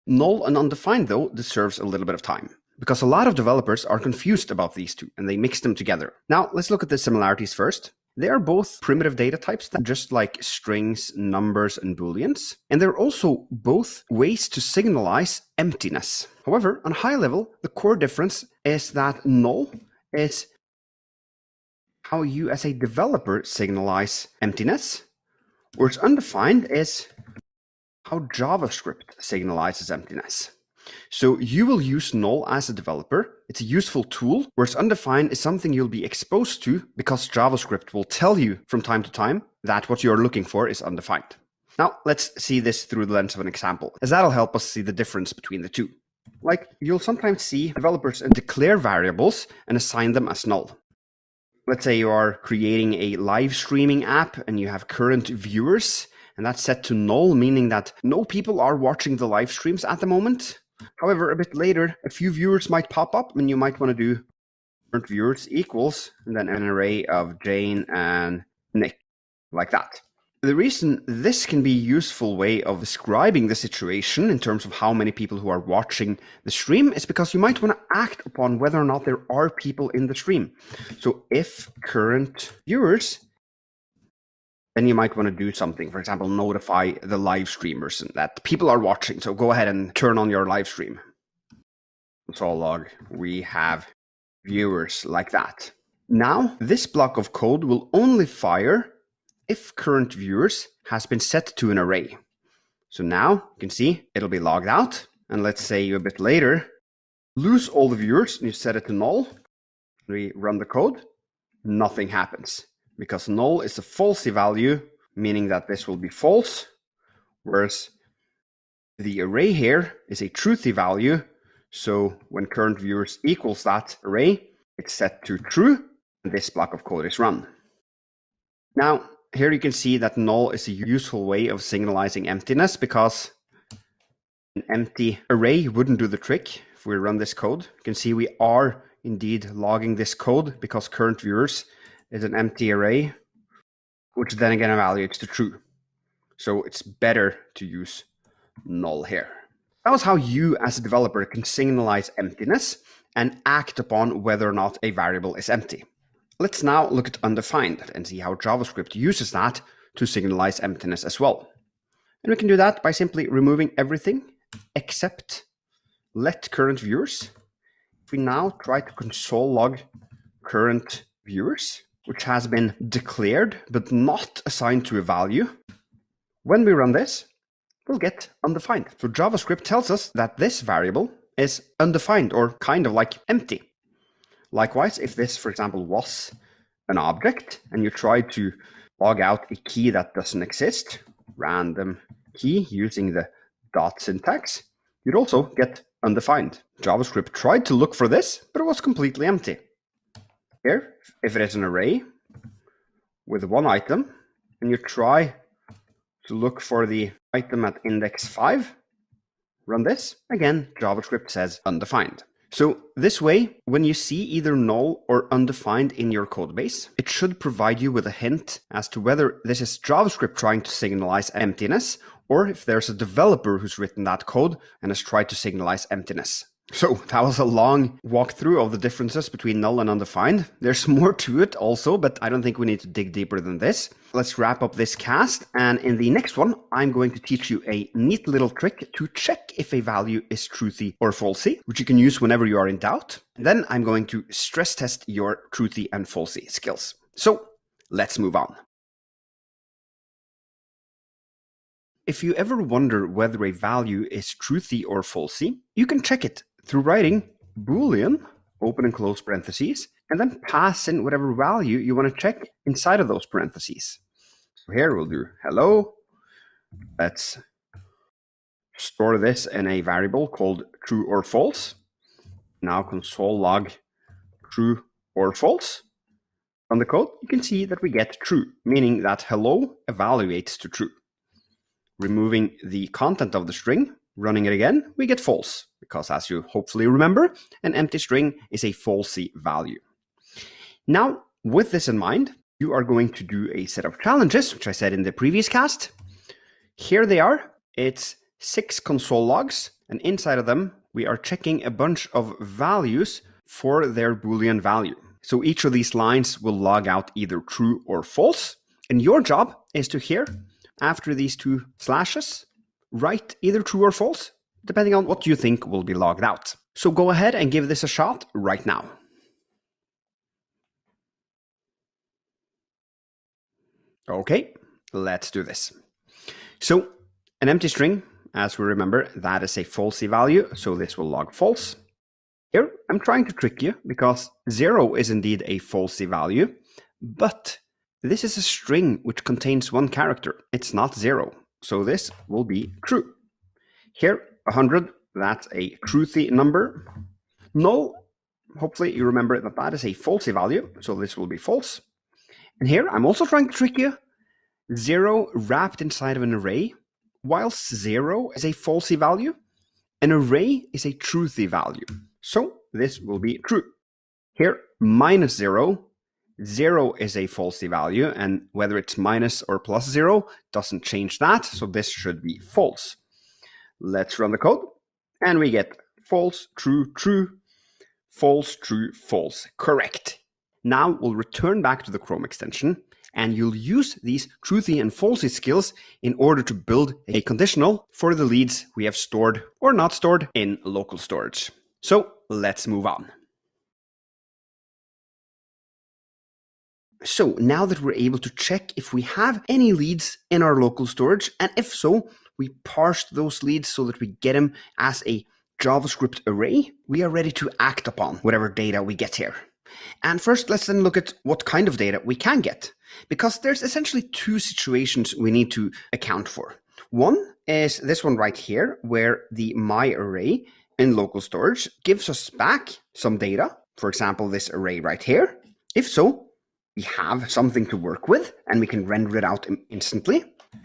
Null and undefined, though, deserves a little bit of time, because a lot of developers are confused about these two, and they mix them together. Now, let's look at the similarities first. They are both primitive data types, just like strings, numbers, and booleans. And they're also both ways to signalize emptiness. However, on a high level, the core difference is that null is how you as a developer signalize emptiness, whereas undefined is how JavaScript signalizes emptiness. So you will use null as a developer. It's a useful tool, whereas undefined is something you'll be exposed to because JavaScript will tell you from time to time that what you're looking for is undefined. Now, let's see this through the lens of an example, as that'll help us see the difference between the two. Like, you'll sometimes see developers declare variables and assign them as null. Let's say you are creating a live streaming app and you have current viewers, and that's set to null, meaning that no people are watching the live streams at the moment. However, a bit later, a few viewers might pop up and you might want to do current viewers equals, and then an array of Jane and Nick, like that. The reason this can be a useful way of describing the situation in terms of how many people who are watching the stream is because you might want to act upon whether or not there are people in the stream. So if current viewers, then you might want to do something. For example, notify the live streamers that people are watching. So go ahead and turn on your live stream. Console log, we have viewers, like that. Now, this block of code will only fire if current viewers has been set to an array. So now you can see it'll be logged out. And let's say you a bit later lose all the viewers and you set it to null. We run the code, nothing happens, because null is a falsy value, meaning that this will be false, whereas the array here is a truthy value. So when current viewers equals that array, it's set to true, and this block of code is run. Now, here you can see that null is a useful way of signalizing emptiness, because an empty array wouldn't do the trick. If we run this code, you can see we are indeed logging this code because current viewers is an empty array, which then again evaluates to true. So it's better to use null here. That was how you as a developer can signalize emptiness and act upon whether or not a variable is empty. Let's now look at undefined and see how JavaScript uses that to signalize emptiness as well. And we can do that by simply removing everything except let current viewers. If we now try to console log current viewers, which has been declared but not assigned to a value, when we run this, we'll get undefined. So JavaScript tells us that this variable is undefined, or kind of like empty. Likewise, if this, for example, was an object and you try to log out a key that doesn't exist, random key using the dot syntax, you'd also get undefined. JavaScript tried to look for this, but it was completely empty. Here, if it is an array with one item, and you try to look for the item at index 5, run this, again, JavaScript says undefined. So this way, when you see either null or undefined in your codebase, it should provide you with a hint as to whether this is JavaScript trying to signalize emptiness, or if there's a developer who's written that code and has tried to signalize emptiness. So that was a long walkthrough of the differences between null and undefined. There's more to it also, but I don't think we need to dig deeper than this. Let's wrap up this cast, and in the next one, I'm going to teach you a neat little trick to check if a value is truthy or falsy, which you can use whenever you are in doubt. Then I'm going to stress test your truthy and falsy skills. So let's move on. If you ever wonder whether a value is truthy or falsy, you can check it through writing boolean, open and close parentheses, and then pass in whatever value you want to check inside of those parentheses. So here we'll do hello. Let's store this in a variable called true or false. Now console log true or false. From the code, you can see that we get true, meaning that hello evaluates to true. Removing the content of the string, running it again, we get false, because as you hopefully remember, an empty string is a falsy value. Now, with this in mind, you are going to do a set of challenges, which I said in the previous cast. Here they are. It's 6 console logs, and inside of them, we are checking a bunch of values for their Boolean value. So each of these lines will log out either true or false. And your job is to here, after these 2 slashes, write either true or false, depending on what you think will be logged out. So go ahead and give this a shot right now. Okay, let's do this. So an empty string, as we remember, that is a falsy value, so this will log false. Here, I'm trying to trick you because 0 is indeed a falsy value, but this is a string which contains 1 character. It's not 0, so this will be true. Here, 100, that's a truthy number. Null, hopefully you remember that that is a falsy value, so this will be false. And here, I'm also trying to trick you. 0 wrapped inside of an array, whilst 0 is a falsy value, an array is a truthy value. So this will be true. Here, minus 0, 0 is a falsy value, and whether it's minus or plus 0 doesn't change that, so this should be false. Let's run the code, and we get false, true, true, false, true, false. Correct. Now we'll return back to the Chrome extension, and you'll use these truthy and falsy skills in order to build a conditional for the leads we have stored or not stored in local storage. So let's move on. So now that we're able to check if we have any leads in our local storage, and if so, we parsed those leads so that we get them as a JavaScript array, we are ready to act upon whatever data we get here. And first, let's then look at what kind of data we can get, because there's essentially 2 situations we need to account for. One is this one right here, where the my array in local storage gives us back some data, for example, this array right here. If so, we have something to work with and we can render it out instantly.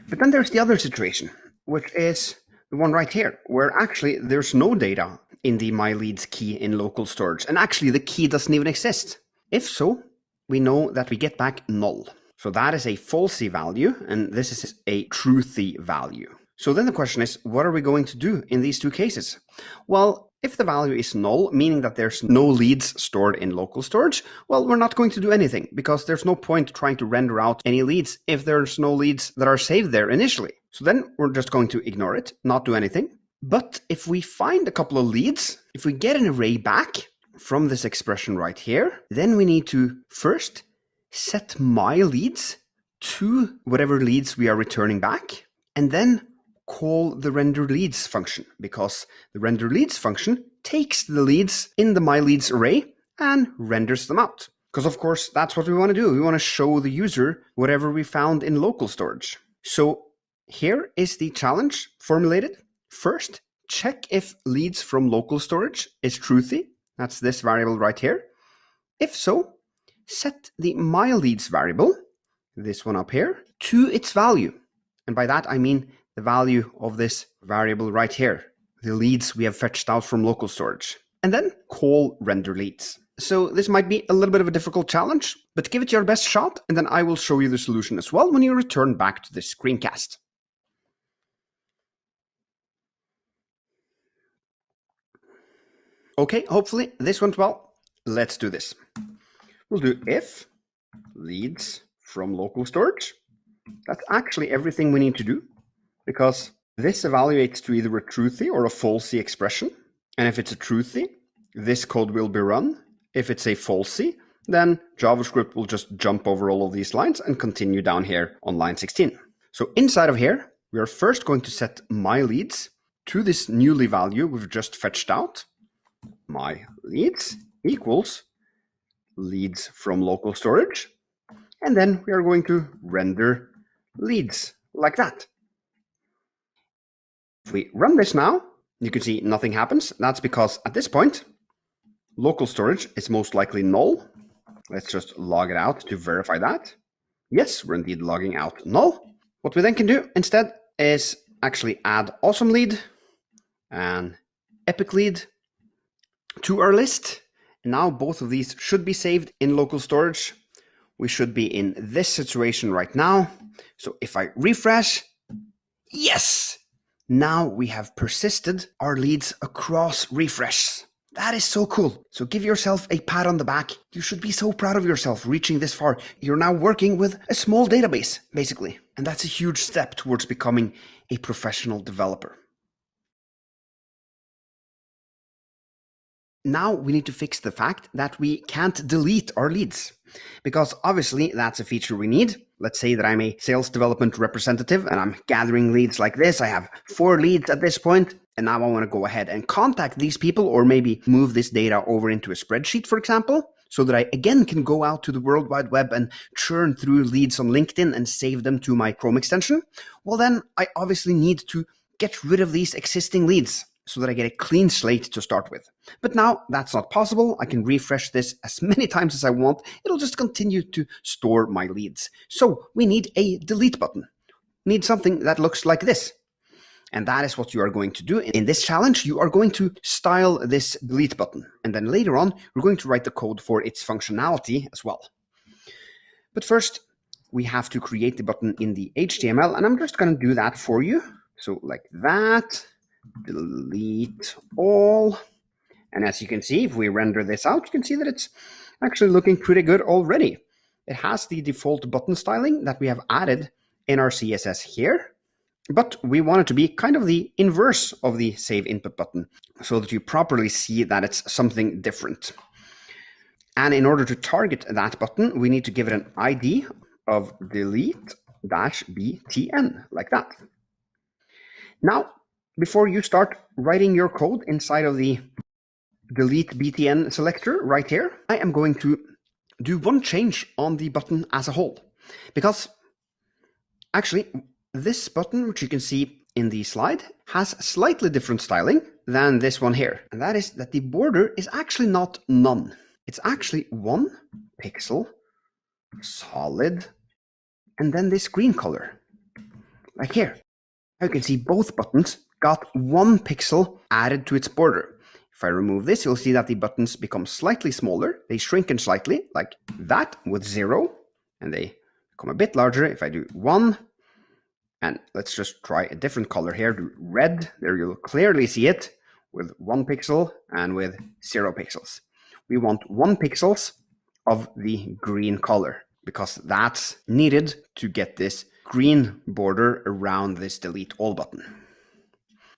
But then there's the other situation, which is the one right here, where actually there's no data in the myLeads key in local storage, and actually the key doesn't even exist. If so, we know that we get back null. So that is a falsy value, and this is a truthy value. So then the question is, what are we going to do in these 2 cases? Well, if the value is null, meaning that there's no leads stored in local storage, well, we're not going to do anything, because there's no point trying to render out any leads if there's no leads that are saved there initially. So then we're just going to ignore it, not do anything. But if we find a couple of leads, if we get an array back from this expression right here, then we need to first set myLeads to whatever leads we are returning back, and then call the renderLeads function, because the renderLeads function takes the leads in the myLeads array and renders them out. Because of course, that's what we want to do. We want to show the user whatever we found in local storage. So here is the challenge formulated. First, check if leads from local storage is truthy. That's this variable right here. If so, set the myLeads variable, this one up here, to its value. And by that, I mean the value of this variable right here, the leads we have fetched out from local storage. And then call renderLeads. So this might be a little bit of a difficult challenge, but give it your best shot, and then I will show you the solution as well when you return back to this screencast. Okay, hopefully this went well. Let's do this. We'll do if leads from local storage. That's actually everything we need to do, because this evaluates to either a truthy or a falsy expression. And if it's a truthy, this code will be run. If it's a falsy, then JavaScript will just jump over all of these lines and continue down here on line 16. So inside of here, we are first going to set myLeads to this newly value we've just fetched out. MyLeads equals leads from local storage. And then we are going to render leads like that. If we run this now, you can see nothing happens. That's because at this point, local storage is most likely null. Let's just log it out to verify that. Yes, we're indeed logging out null. What we then can do instead is actually add AwesomeLead and EpicLead to our list. And now both of these should be saved in local storage. We should be in this situation right now. So if I refresh, yes, Now we have persisted our leads across refresh. That is so cool. So give yourself a pat on the back. You should be so proud of yourself reaching this far. You're now working with a small database, basically. And that's a huge step towards becoming a professional developer. Now we need to fix the fact that we can't delete our leads, because obviously that's a feature we need. Let's say that I'm a sales development representative and I'm gathering leads like this. I have 4 leads at this point, and now I want to go ahead and contact these people, or maybe move this data over into a spreadsheet, for example, so that I again can go out to the World Wide Web and churn through leads on LinkedIn and save them to my Chrome extension. Well, then I obviously need to get rid of these existing leads so that I get a clean slate to start with. But now that's not possible. I can refresh this as many times as I want. It'll just continue to store my leads. So we need a delete button. We need something that looks like this. And that is what you are going to do. In this challenge, you are going to style this delete button. And then later on, we're going to write the code for its functionality as well. But first, we have to create the button in the HTML. And I'm just going to do that for you. So like that. Delete all. And as you can see, if we render this out, you can see that it's actually looking pretty good already. It has the default button styling that we have added in our CSS here, but we want it to be kind of the inverse of the save input button so that you properly see that it's something different. And in order to target that button, we need to give it an ID of delete-btn, like that. Now, before you start writing your code inside of the delete btn selector right here, I am going to do one change on the button as a whole. Because actually, this button, which you can see in the slide, has slightly different styling than this one here. And that is that the border is actually not none. It's actually 1 pixel, solid, and then this green color, like here. Now you can see both buttons got 1 pixel added to its border. If I remove this, you'll see that the buttons become slightly smaller. They shrink in slightly, like that, with 0. And they become a bit larger if I do 1. And let's just try a different color here. Do red. There you'll clearly see it with 1 pixel and with 0 pixels. We want 1 pixels of the green color, because that's needed to get this green border around this delete all button.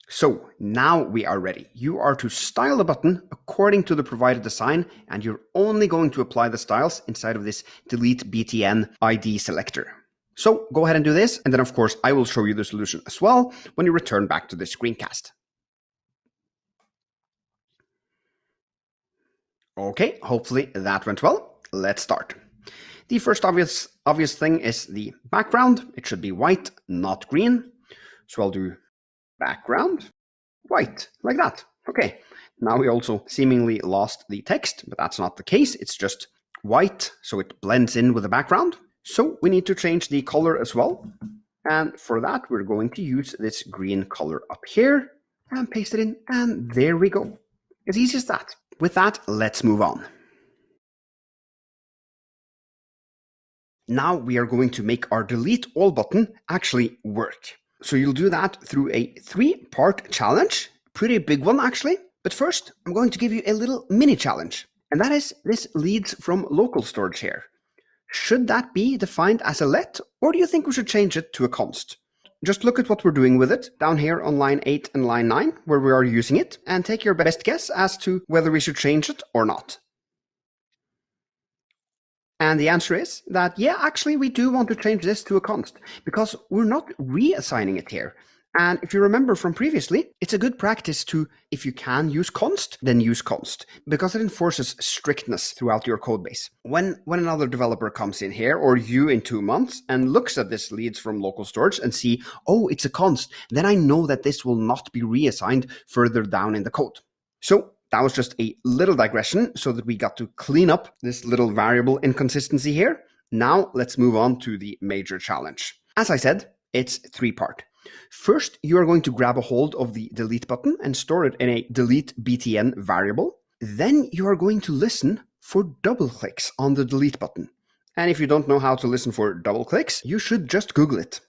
So now we are ready. You are to style the button according to the provided design, and you're only going to apply the styles inside of this delete btn ID selector. So go ahead and do this, and then of course I will show you the solution as well when you return back to this screencast. Okay, hopefully that went well. Let's start. The first obvious thing is the background. It should be white, not green. So I'll do background white, like that. Okay, now we also seemingly lost the text, but that's not the case. It's just white, so it blends in with the background. So we need to change the color as well. And for that, we're going to use this green color up here and paste it in. And there we go. As easy as that. With that, let's move on. Now we are going to make our delete all button actually work. So you'll do that through a 3-part challenge, pretty big one actually. But first, I'm going to give you a little mini challenge. And that is this leads from local storage here. Should that be defined as a let, or do you think we should change it to a const? Just look at what we're doing with it down here on line 8 and line 9, where we are using it, and take your best guess as to whether we should change it or not. And the answer is that, yeah, actually we do want to change this to a const, because we're not reassigning it here. And if you remember from previously, it's a good practice to, if you can use const, then use const, because it enforces strictness throughout your code base. When another developer comes in here, or you in 2 months, and looks at this leads from local storage and see, oh, it's a const, then I know that this will not be reassigned further down in the code. So that was just a little digression so that we got to clean up this little variable inconsistency here. Now let's move on to the major challenge. As I said, it's 3-part. First, you are going to grab a hold of the delete button and store it in a delete btn variable. Then you are going to listen for double clicks on the delete button. And if you don't know how to listen for double clicks, you should just Google it.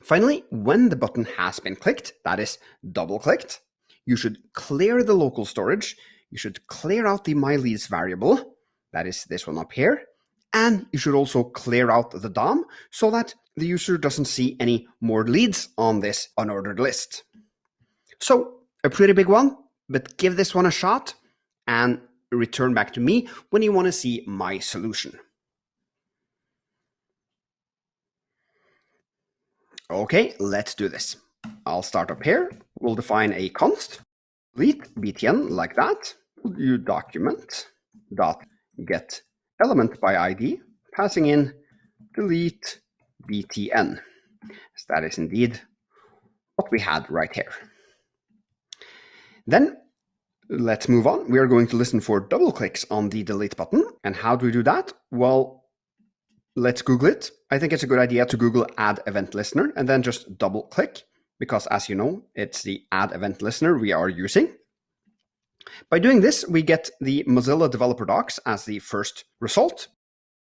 Finally, when the button has been clicked, that is double-clicked, you should clear the local storage, you should clear out the myLeads variable, that is this one up here, and you should also clear out the DOM so that the user doesn't see any more leads on this unordered list. So, a pretty big one, but give this one a shot and return back to me when you want to see my solution. Okay, let's do this. I'll start up here. We'll define a const, delete btn like that. We'll do document dot get element by ID, passing in delete btn. So that is indeed what we had right here. Then let's move on. We are going to listen for double clicks on the delete button. And how do we do that? Well, let's Google it. I think it's a good idea to Google add event listener and then just double click, because as you know, it's the add event listener we are using. By doing this, we get the Mozilla developer docs as the first result.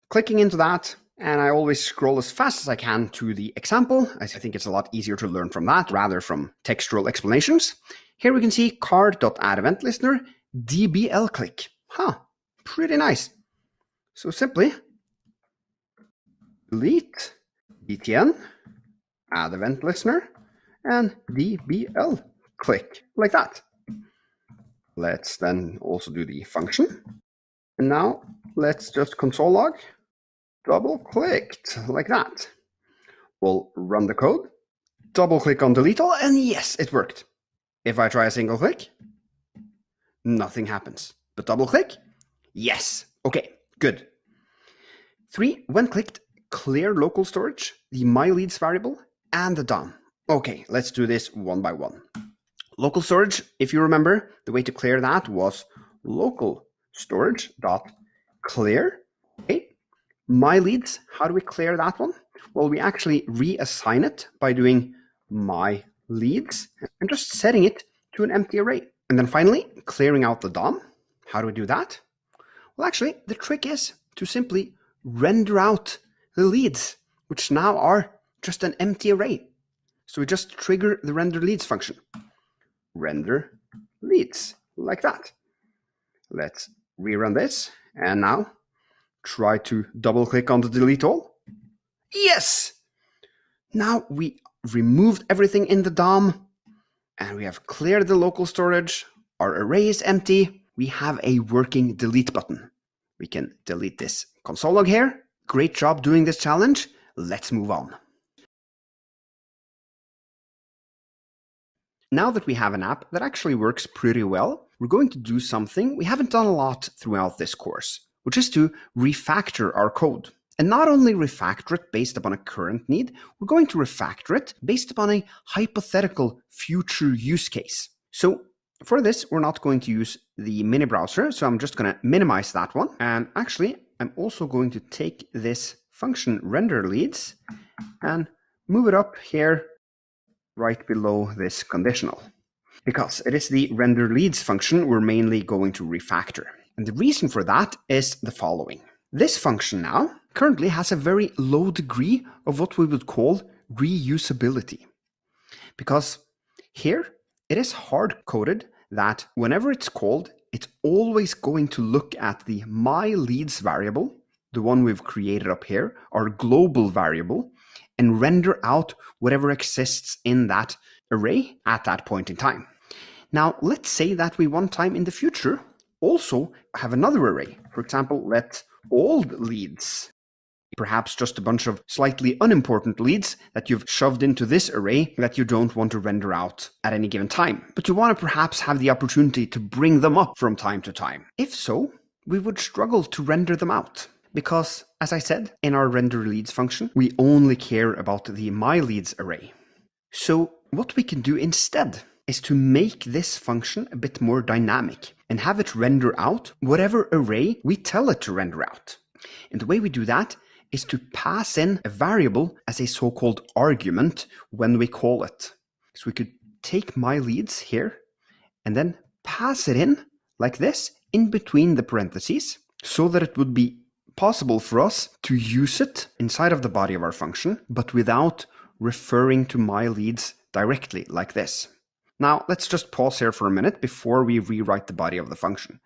Clicking into that, and I always scroll as fast as I can to the example. I think it's a lot easier to learn from that rather from textual explanations. Here we can see card.addEventListener DBL click. Pretty nice. So simply delete btn, add event listener, and dbl click, like that. Let's then also do the function. And now let's just console log, double clicked, like that. We'll run the code, double click on delete all, and yes, it worked. If I try a single click, nothing happens. But double click, yes. Okay, good. 3, when clicked, clear local storage, the myLeads variable, and the DOM. Okay, let's do this one by one. Local storage, if you remember, the way to clear that was local storage dot clear. Okay, myLeads, how do we clear that one? Well, we actually reassign it by doing myLeads and just setting it to an empty array. And then finally, clearing out the DOM. How do we do that? Well, actually, the trick is to simply render out the leads, which now are just an empty array. So we just trigger the render leads function. Render leads, like that. Let's rerun this, and now try to double click on the delete all. Yes! Now we removed everything in the DOM, and we have cleared the local storage. Our array is empty. We have a working delete button. We can delete this console log here. Great job doing this challenge. Let's move on. Now that we have an app that actually works pretty well, we're going to do something we haven't done a lot throughout this course, which is to refactor our code. And not only refactor it based upon a current need, we're going to refactor it based upon a hypothetical future use case. So for this, we're not going to use the mini browser, so I'm just going to minimize that one. And actually, I'm also going to take this function render leads and move it up here right below this conditional, because it is the render leads function we're mainly going to refactor. And the reason for that is the following. This function now currently has a very low degree of what we would call reusability, because here it is hard-coded that whenever it's called, it's always going to look at the myLeads variable, the one we've created up here, our global variable, and render out whatever exists in that array at that point in time. Now, let's say that we one time in the future also have another array. For example, let old leads, perhaps just a bunch of slightly unimportant leads that you've shoved into this array that you don't want to render out at any given time, but you want to perhaps have the opportunity to bring them up from time to time. If so, we would struggle to render them out. Because, as I said, in our render leads function, we only care about the myLeads array. So what we can do instead is to make this function a bit more dynamic and have it render out whatever array we tell it to render out. And the way we do that is to pass in a variable as a so-called argument when we call it. So we could take myLeads here and then pass it in like this in between the parentheses so that it would be possible for us to use it inside of the body of our function, but without referring to my leads directly like this. Now, let's just pause here for a minute before we rewrite the body of the function,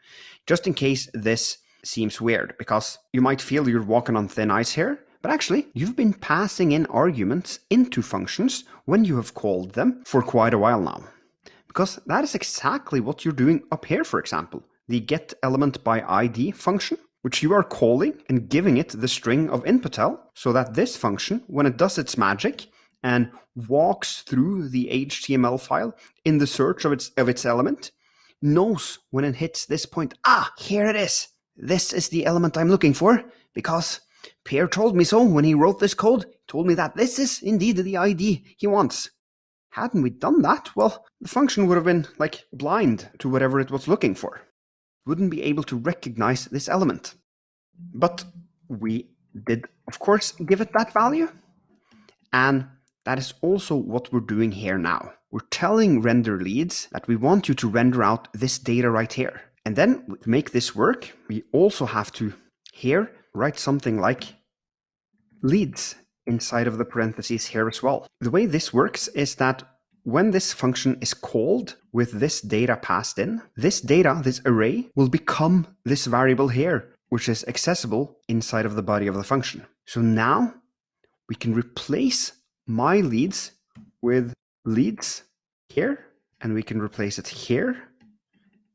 just in case this seems weird, because you might feel you're walking on thin ice here, but actually, you've been passing in arguments into functions when you have called them for quite a while now. Because that is exactly what you're doing up here, for example, the getElementById function, which you are calling and giving it the string of inputl, so that this function, when it does its magic and walks through the HTML file in the search of its element, knows when it hits this point, here it is. This is the element I'm looking for, because Pierre told me so when he wrote this code. He told me that this is indeed the ID he wants. Hadn't we done that, well, the function would have been like blind to whatever it was looking for. Wouldn't be able to recognize this element. But we did, of course, give it that value. And that is also what we're doing here now. We're telling render leads that we want you to render out this data right here. And then to make this work, we also have to here write something like leads inside of the parentheses here as well. The way this works is that when this function is called with this data passed in, this data, this array, will become this variable here, which is accessible inside of the body of the function. So now we can replace my leads with leads here, and we can replace it here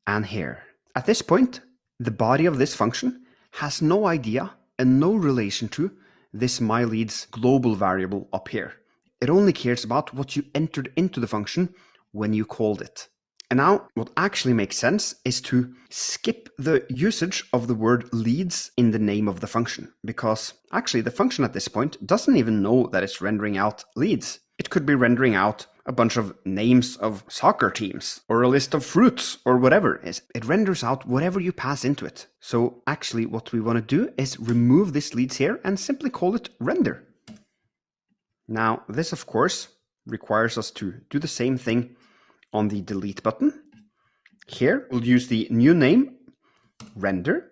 and here. At this point, the body of this function has no idea and no relation to this myLeads global variable up here. It only cares about what you entered into the function when you called it. And now what actually makes sense is to skip the usage of the word leads in the name of the function, because actually the function at this point doesn't even know that it's rendering out leads. It could be rendering out a bunch of names of soccer teams or a list of fruits or whatever it is. It renders out whatever you pass into it. So actually what we want to do is remove this leads here and simply call it render. Now this of course requires us to do the same thing on the delete button. Here we'll use the new name render,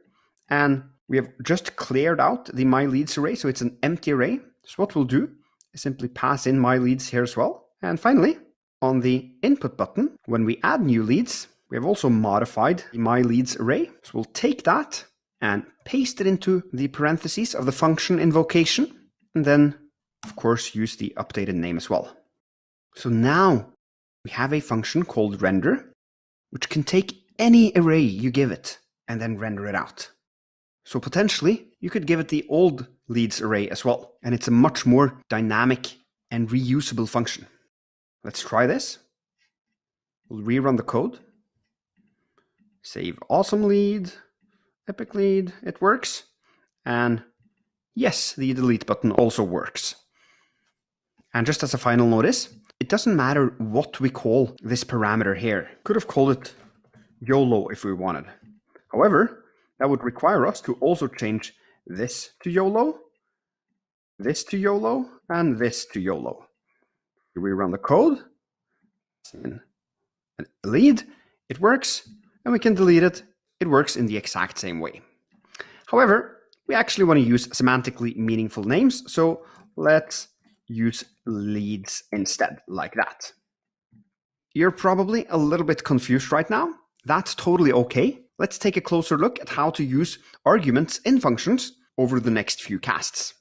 and we have just cleared out the myLeads array, so it's an empty array. So what we'll do is simply pass in myLeads here as well. And finally, on the input button, when we add new leads, we have also modified the myLeads array. So we'll take that and paste it into the parentheses of the function invocation, and then of course use the updated name as well. So now we have a function called render, which can take any array you give it and then render it out. So potentially you could give it the old leads array as well, and it's a much more dynamic and reusable function. Let's try this. We'll rerun the code. Save awesome lead, epic lead, it works. And yes, the delete button also works. And just as a final notice, it doesn't matter what we call this parameter here. Could have called it YOLO if we wanted. However, that would require us to also change this to YOLO, this to YOLO, and this to YOLO. We rerun the code, in a lead, it works, and we can delete it. It works in the exact same way. However, we actually want to use semantically meaningful names, so let's use leads instead, like that. You're probably a little bit confused right now. That's totally okay. Let's take a closer look at how to use arguments in functions over the next few casts.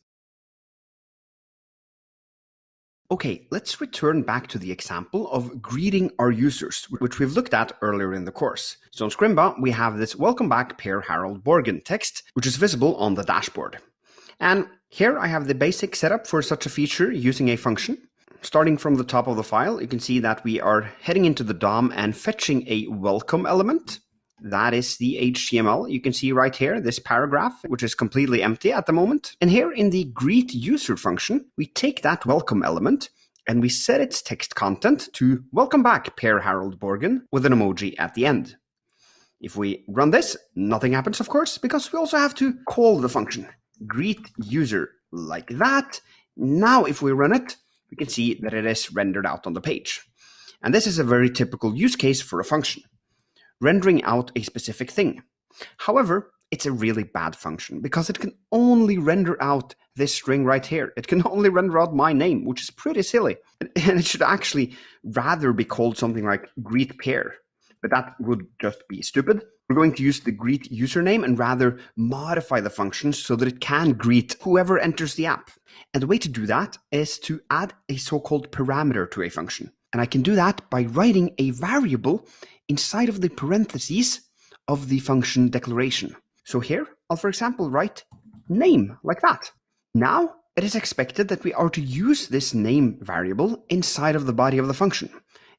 Okay, let's return back to the example of greeting our users, which we've looked at earlier in the course. So in Scrimba, we have this welcome back Per Harold Borgen text, which is visible on the dashboard. And here I have the basic setup for such a feature using a function. Starting from the top of the file, you can see that we are heading into the DOM and fetching a welcome element. That is the HTML. You can see right here, this paragraph, which is completely empty at the moment. And here in the greet user function, we take that welcome element and we set its text content to welcome back Per Harold Borgen with an emoji at the end. If we run this, nothing happens, of course, because we also have to call the function greet user like that. Now, if we run it, we can see that it is rendered out on the page. And this is a very typical use case for a function, rendering out a specific thing. However, it's a really bad function because it can only render out this string right here. It can only render out my name, which is pretty silly. And it should actually rather be called something like greet pair, but that would just be stupid. We're going to use the greet username and rather modify the function so that it can greet whoever enters the app. And the way to do that is to add a so-called parameter to a function. And I can do that by writing a variable inside of the parentheses of the function declaration. So here, I'll for example write name like that. Now, it is expected that we are to use this name variable inside of the body of the function.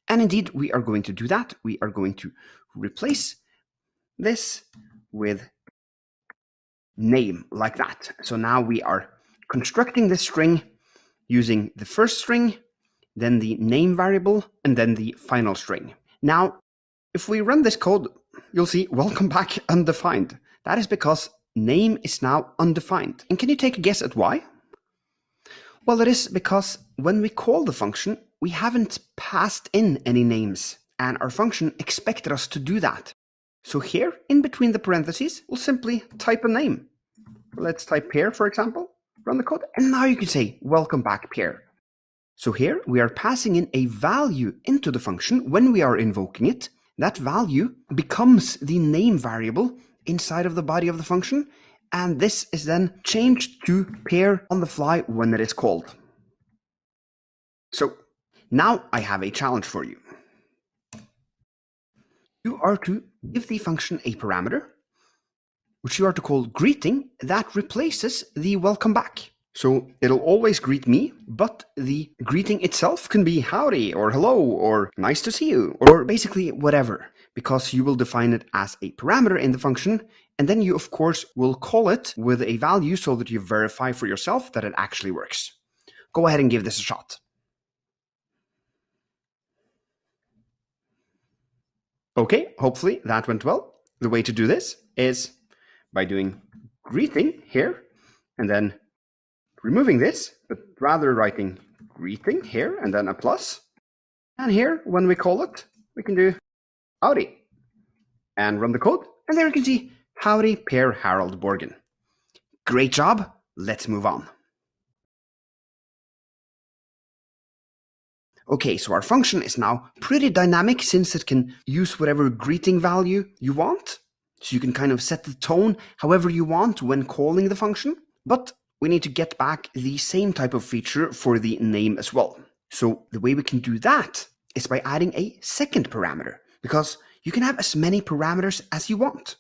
And indeed, we are going to do that. We are going to replace this with name like that. So now we are constructing this string using the first string, then the name variable, and then the final string. Now, if we run this code, you'll see welcome back undefined. That is because name is now undefined. And can you take a guess at why? Well, it is because when we call the function, we haven't passed in any names, and our function expected us to do that. So here, in between the parentheses, we'll simply type a name. Let's type pair, for example, run the code, and now you can say, welcome back, pair. So here, we are passing in a value into the function when we are invoking it. That value becomes the name variable inside of the body of the function, and this is then changed to pair on the fly when it is called. So now I have a challenge for you. You are to give the function a parameter, which you are to call greeting, that replaces the welcome back. So it'll always greet me, but the greeting itself can be howdy or hello or nice to see you or basically whatever, because you will define it as a parameter in the function, and then you of course will call it with a value so that you verify for yourself that it actually works. Go ahead and give this a shot. Okay, hopefully that went well. The way to do this is by doing greeting here and then removing this, but rather writing greeting here and then a plus. And here, when we call it, we can do howdy and run the code. And there you can see howdy pair Harold Borgen. Great job. Let's move on. Okay, so our function is now pretty dynamic since it can use whatever greeting value you want. So you can kind of set the tone however you want when calling the function. But we need to get back the same type of feature for the name as well. So the way we can do that is by adding a second parameter, because you can have as many parameters as you want.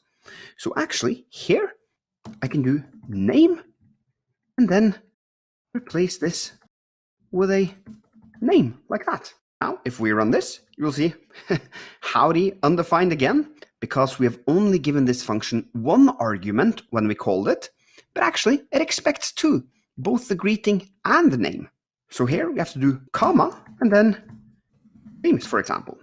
So actually here I can do name and then replace this with a name like that. Now, if we run this, you'll see howdy undefined again, because we have only given this function one argument when we called it, but actually it expects two, both the greeting and the name. So here we have to do comma and then James, for example.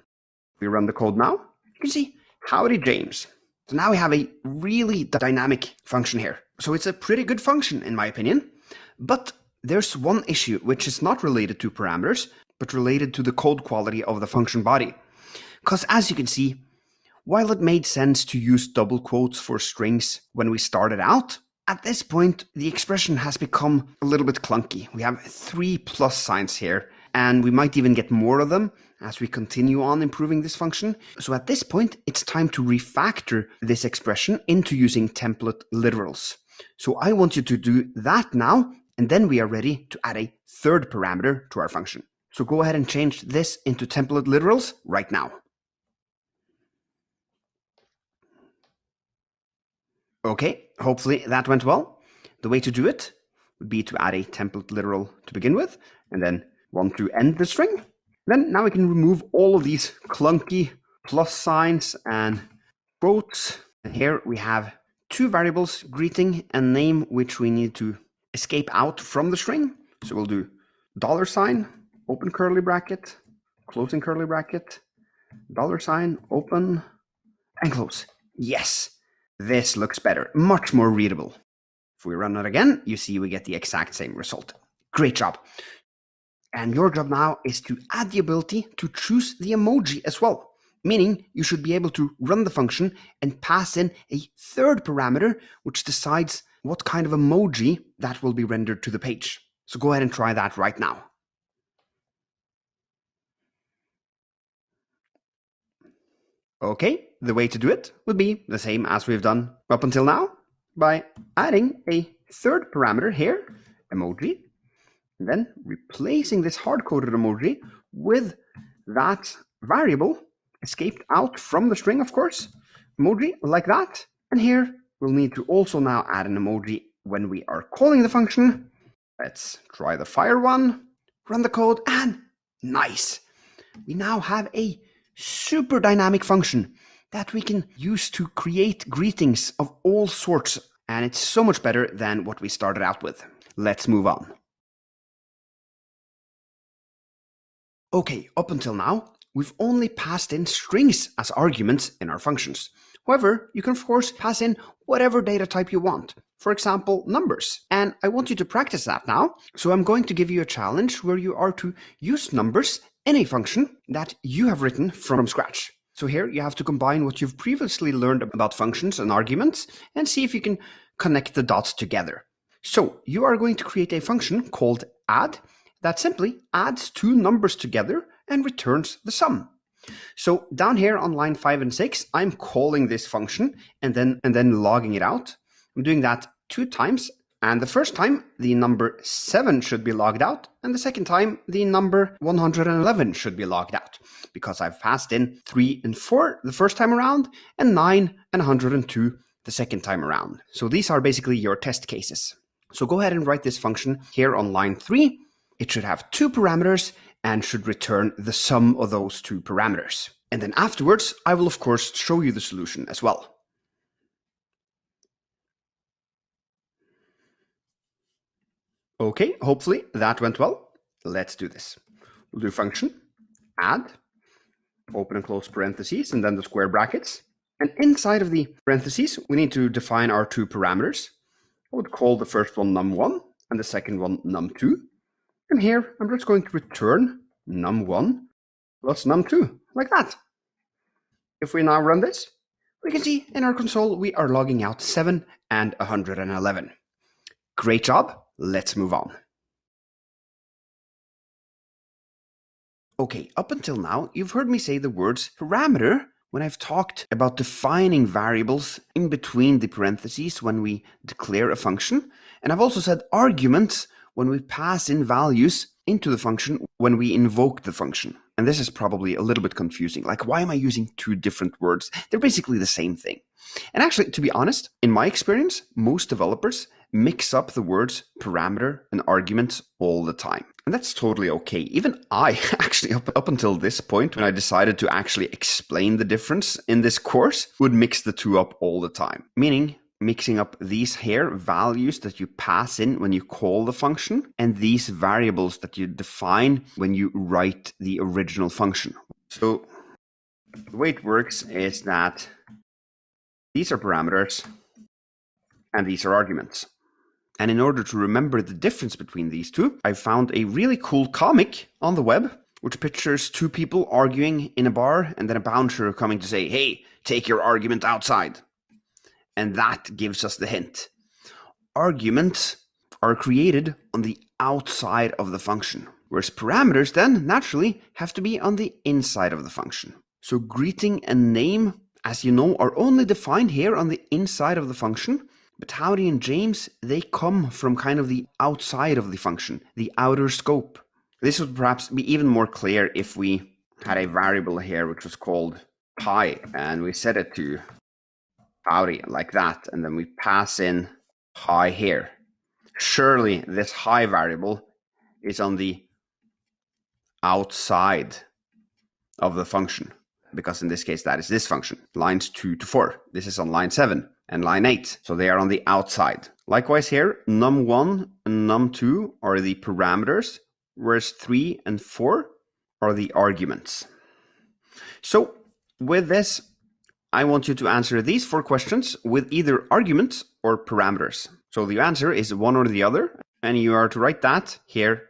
If we run the code now, you can see howdy James. So now we have a really dynamic function here. So it's a pretty good function in my opinion, but there's one issue which is not related to parameters, but related to the code quality of the function body. Because as you can see, while it made sense to use double quotes for strings when we started out, at this point, the expression has become a little bit clunky. We have 3 plus signs here, and we might even get more of them as we continue on improving this function. So at this point, it's time to refactor this expression into using template literals. So I want you to do that now, and then we are ready to add a third parameter to our function. So go ahead and change this into template literals right now. Okay, hopefully that went well. The way to do it would be to add a template literal to begin with, and then one to end the string. Then now we can remove all of these clunky plus signs and quotes. And here we have 2 variables, greeting and name, which we need to escape out from the string. So we'll do $, open curly bracket, closing curly bracket, $, open and close. Yes, this looks better, much more readable. If we run it again, you see we get the exact same result. Great job. And your job now is to add the ability to choose the emoji as well. meaning you should be able to run the function and pass in a third parameter, which decides what kind of emoji that will be rendered to the page. So go ahead and try that right now. Okay, the way to do it would be the same as we've done up until now, by adding a third parameter here, emoji, and then replacing this hard-coded emoji with that variable escaped out from the string, of course, emoji like that. And here we'll need to also now add an emoji when we are calling the function. Let's try the fire one, run the code, and nice! We now have a super dynamic function that we can use to create greetings of all sorts, and it's so much better than what we started out with. Let's move on. Okay, up until now, we've only passed in strings as arguments in our functions. However, you can of course pass in whatever data type you want. For example, numbers. And I want you to practice that now. So I'm going to give you a challenge where you are to use numbers in a function that you have written from scratch. So here you have to combine what you've previously learned about functions and arguments and see if you can connect the dots together. So you are going to create a function called add that simply adds two numbers together and returns the sum. So down here on line 5 and 6, I'm calling this function and then logging it out. I'm doing that 2 times, and the first time the number 7 should be logged out, and the second time the number 111 should be logged out, because I've passed in 3 and 4 the first time around, and 9 and 102 the second time around. So these are basically your test cases. So go ahead and write this function here on line 3. It should have 2 parameters and should return the sum of those 2 parameters. And then afterwards, I will of course show you the solution as well. Okay, hopefully that went well. Let's do this. We'll do function, add, open and close parentheses, and then the square brackets. And inside of the parentheses, we need to define our 2 parameters. I would call the first one num1 and the second one num2. And here, I'm just going to return num1 plus num2, like that. If we now run this, we can see in our console we are logging out 7 and 111. Great job, let's move on. Okay, up until now, you've heard me say the words parameter when I've talked about defining variables in between the parentheses when we declare a function. And I've also said arguments when we pass in values into the function when we invoke the function. And this is probably a little bit confusing. Like, why am I using 2 different words? They're basically the same thing. And actually, to be honest, in my experience, most developers mix up the words parameter and arguments all the time. And that's totally okay. Even I, actually, up until this point, when I decided to actually explain the difference in this course, would mix the 2 up all the time. Meaning, mixing up these here values that you pass in when you call the function and these variables that you define when you write the original function. So the way it works is that these are parameters and these are arguments. And in order to remember the difference between these 2, I found a really cool comic on the web which pictures 2 people arguing in a bar and then a bouncer coming to say, "Hey, take your argument outside." And that gives us the hint. Arguments are created on the outside of the function, whereas parameters then naturally have to be on the inside of the function. So greeting and name, as you know, are only defined here on the inside of the function, but Howdy and James, they come from kind of the outside of the function, the outer scope. This would perhaps be even more clear if we had a variable here which was called hi, and we set it to howdy like that, and then we pass in hi here. Surely this hi variable is on the outside of the function, because in this case that is this function, lines 2 to 4. This is on line 7 and line 8, so they are on the outside. Likewise here, num1 and num2 are the parameters, whereas 3 and 4 are the arguments. So with this, I want you to answer these 4 questions with either arguments or parameters. So the answer is one or the other, and you are to write that here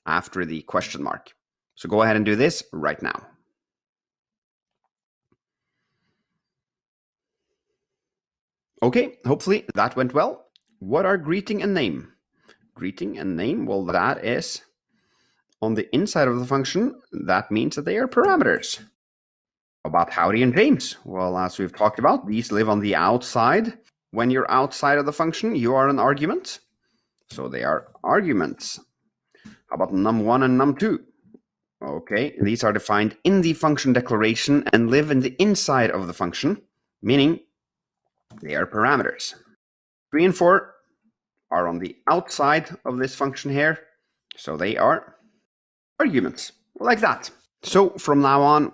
after the question mark. So go ahead and do this right now. Okay, hopefully that went well. What are greeting and name? Greeting and name, well, that is on the inside of the function. That means that they are parameters. About Howdy and James? Well, as we've talked about, these live on the outside. When you're outside of the function, you are an argument. So they are arguments. How about num1 and num2? Okay, these are defined in the function declaration and live in the inside of the function, meaning they are parameters. 3 and 4 are on the outside of this function here, so they are arguments, like that. So from now on,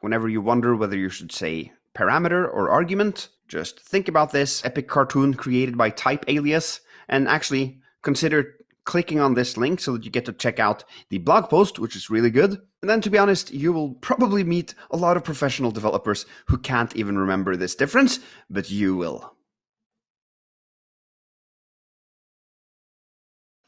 whenever you wonder whether you should say parameter or argument, just think about this epic cartoon created by Type Alias and actually consider clicking on this link so that you get to check out the blog post, which is really good. And then, to be honest, you will probably meet a lot of professional developers who can't even remember this difference, but you will.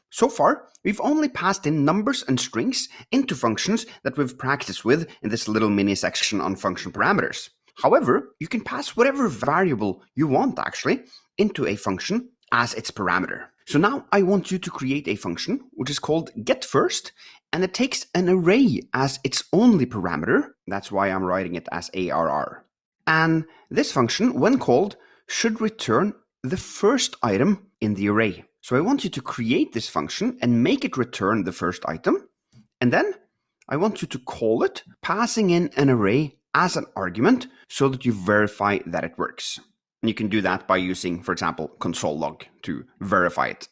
So far, we've only passed in numbers and strings into functions that we've practiced with in this little mini section on function parameters. However, you can pass whatever variable you want, actually, into a function as its parameter. So now I want you to create a function which is called getFirst, and it takes an array as its only parameter. That's why I'm writing it as ARR. And this function, when called, should return the first item in the array. So I want you to create this function and make it return the first item. And then I want you to call it, passing in an array as an argument so that you verify that it works. And you can do that by using, for example, console log to verify it.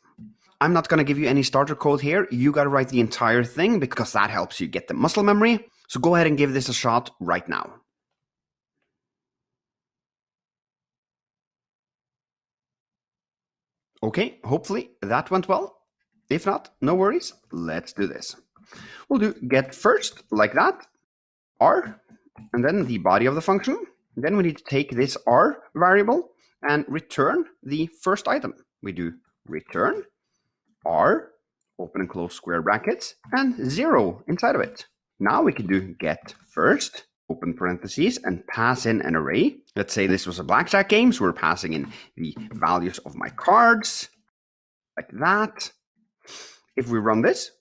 I'm not going to give you any starter code here. You got to write the entire thing because that helps you get the muscle memory. So go ahead and give this a shot right now. Okay, hopefully that went well. If not, no worries. Let's do this. We'll do get first like that, r, and then the body of the function. Then we need to take this r variable and return the first item. We do return r, open and close square brackets, and 0 inside of it. Now we can do get first, open parentheses, and pass in an array. Let's say this was a blackjack game, so we're passing in the values of my cards, like that. If we run this,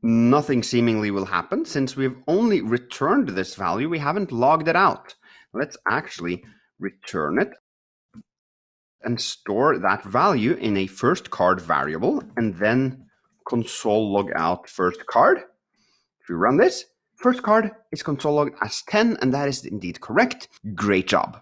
nothing seemingly will happen since we've only returned this value. We haven't logged it out. Let's actually return it and store that value in a first card variable and then console log out first card. If we run this, first card is console logged as 10, and that is indeed correct. Great job.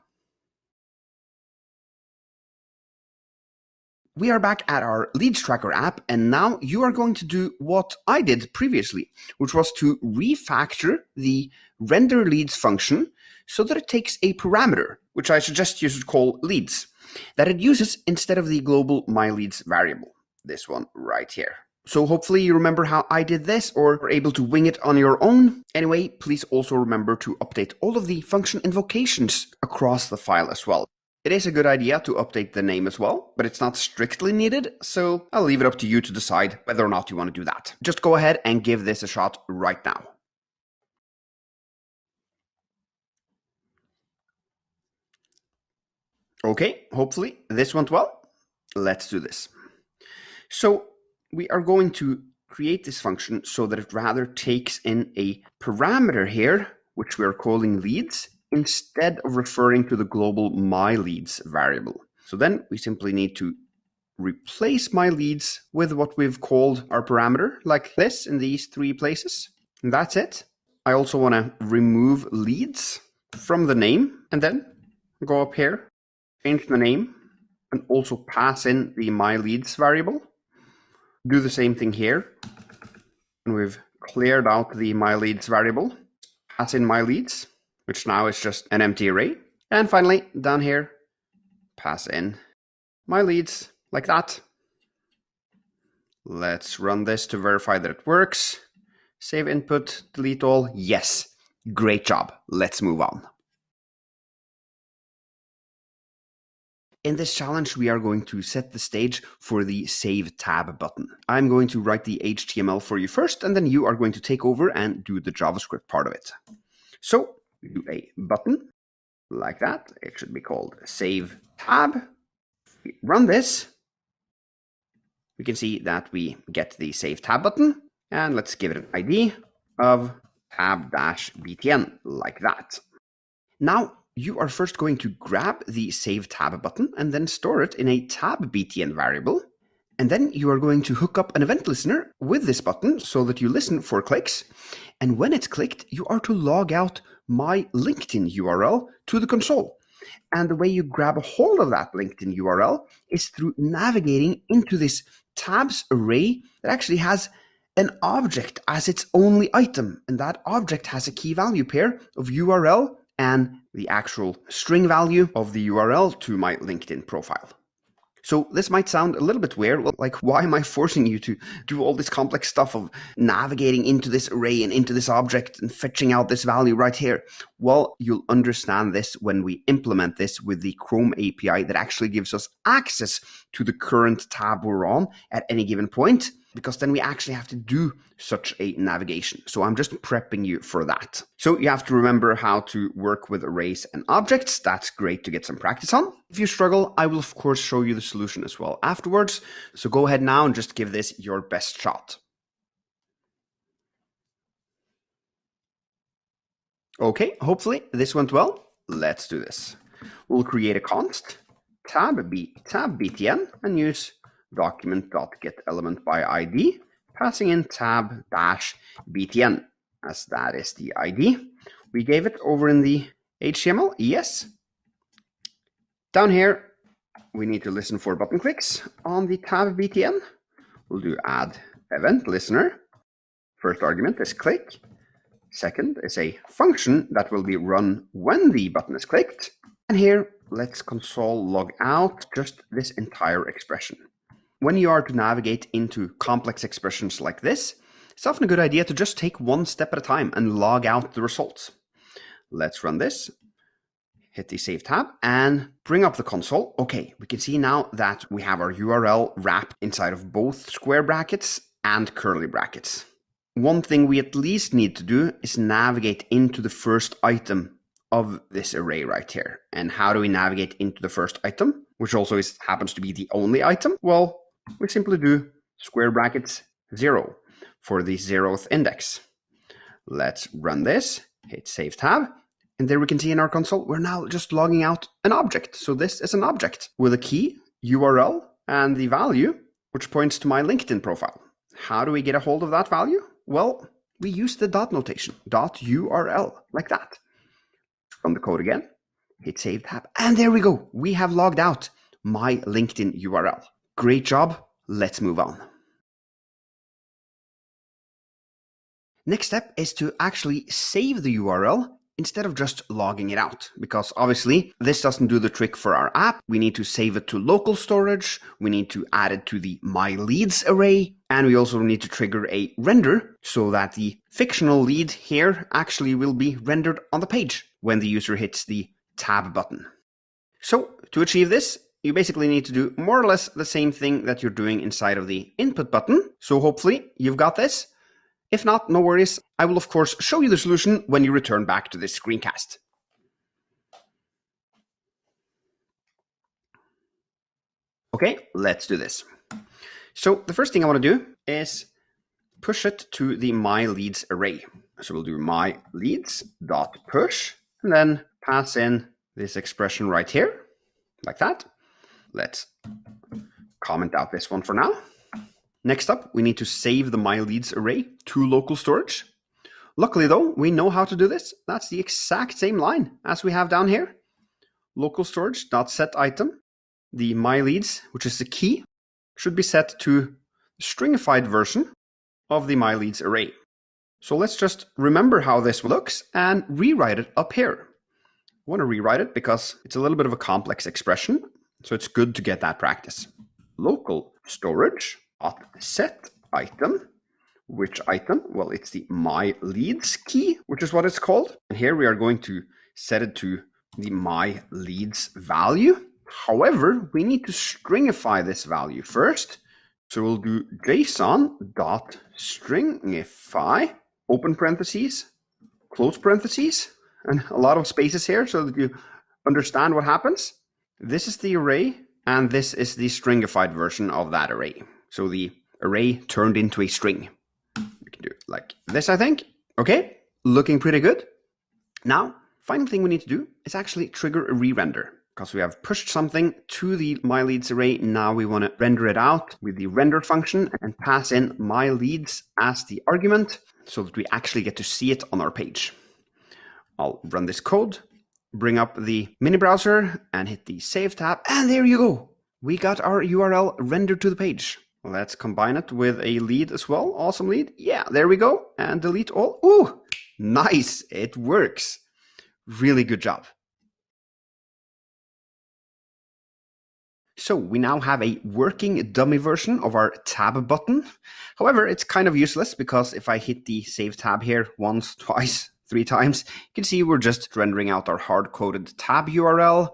We are back at our Leads Tracker app, and now you are going to do what I did previously, which was to refactor the render leads function so that it takes a parameter, which I suggest you should call leads, that it uses instead of the global myLeads variable, this one right here. So hopefully you remember how I did this or are able to wing it on your own. Anyway, please also remember to update all of the function invocations across the file as well. It is a good idea to update the name as well, but it's not strictly needed, so I'll leave it up to you to decide whether or not you want to do that. Just go ahead and give this a shot right now. Okay, hopefully this went well. Let's do this. So we are going to create this function so that it rather takes in a parameter here, which we are calling leads, instead of referring to the global myLeads variable. So then we simply need to replace myLeads with what we've called our parameter, like this in these 3 places. And that's it. I also want to remove leads from the name and then go up here, change the name, and also pass in the myLeads variable. Do the same thing here. And we've cleared out the myLeads variable. Pass in myLeads, which now is just an empty array. And finally, down here, pass in myLeads like that. Let's run this to verify that it works. Save input, delete all. Yes, great job. Let's move on. In this challenge, we are going to set the stage for the Save Tab button. I'm going to write the HTML for you first, and then you are going to take over and do the JavaScript part of it. So we do a button like that. It should be called Save Tab. run this, we can see that we get the Save Tab button, and let's give it an ID of tab-btn, like that. Now, you are first going to grab the Save Tab button and then store it in a tab-btn variable. And then you are going to hook up an event listener with this button so that you listen for clicks. And when it's clicked, you are to log out my LinkedIn URL to the console. And the way you grab a hold of that LinkedIn URL is through navigating into this tabs array that actually has an object as its only item. And that object has a key value pair of URL and the actual string value of the URL to my LinkedIn profile. So this might sound a little bit weird, like why am I forcing you to do all this complex stuff of navigating into this array and into this object and fetching out this value right here? Well, you'll understand this when we implement this with the Chrome API that actually gives us access to the current tab we're on at any given point, because then we actually have to do such a navigation. So I'm just prepping you for that. So you have to remember how to work with arrays and objects. That's great to get some practice on. If you struggle, I will of course show you the solution as well afterwards. So go ahead now and just give this your best shot. Okay, hopefully this went well. Let's do this. We'll create a const tab-btn and use document.getElementById, passing in tab-btn, as that is the ID. We gave it over in the HTML, yes. Down here, we need to listen for button clicks. On the tab-btn, we'll do add event listener. First argument is click. Second is a function that will be run when the button is clicked. And here, let's console log out just this entire expression. When you are to navigate into complex expressions like this, it's often a good idea to just take one step at a time and log out the results. Let's run this, hit the Save tab, and bring up the console. Okay, we can see now that we have our URL wrapped inside of both square brackets and curly brackets. One thing we at least need to do is navigate into the first item of this array right here. And how do we navigate into the first item, which also happens to be the only item? Well, we simply do square brackets 0 for the 0th index. Let's run this, hit Save tab, and there we can see in our console, we're now just logging out an object. So this is an object with a key, URL, and the value, which points to my LinkedIn profile. How do we get a hold of that value? Well, we use the dot notation, .url, like that. Run the code again, hit Save tab, and there we go. We have logged out my LinkedIn URL. Great job. Let's move on. Next step is to actually save the URL instead of just logging it out, because obviously this doesn't do the trick for our app. We need to save it to local storage. We need to add it to the My Leads array. And we also need to trigger a render so that the fictional lead here actually will be rendered on the page when the user hits the tab button. So to achieve this, you basically need to do more or less the same thing that you're doing inside of the input button. So hopefully you've got this. If not, no worries. I will of course show you the solution when you return back to this screencast. Okay, let's do this. So the first thing I want to do is push it to the My Leads array. So we'll do my leads.push and then pass in this expression right here, like that. Let's comment out this one for now. Next up, we need to save the My Leads array to local storage. Luckily though, we know how to do this. That's the exact same line as we have down here. Local storage.set item. The My Leads, which is the key, should be set to the stringified version of the My Leads array. So let's just remember how this looks and rewrite it up here. I want to rewrite it because it's a little bit of a complex expression, so it's good to get that practice. Local storage set item. Which item? Well, it's the My Leads key, which is what it's called. And here we are going to set it to the My Leads value. However, we need to stringify this value first. So we'll do json.stringify, open parentheses, close parentheses, and a lot of spaces here so that you understand what happens. This is the array And this is the stringified version of that array. So the array turned into a string. We can do it like this, I think. Okay, looking pretty good. Now, final thing we need to do is actually trigger a re-render. Because we have pushed something to the myLeads array, now we want to render it out with the render function and pass in myLeads as the argument so that we actually get to see it on our page. I'll run this code, bring up the mini browser and hit the Save tab, and there you go. We got our URL rendered to the page. Let's combine it with a lead as well. Awesome lead. Yeah, there we go. And delete all. Ooh, nice. It works. Really good job. So we now have a working dummy version of our tab button. However, it's kind of useless because if I hit the Save tab here once, twice, 3 times, you can see we're just rendering out our hard-coded tab URL,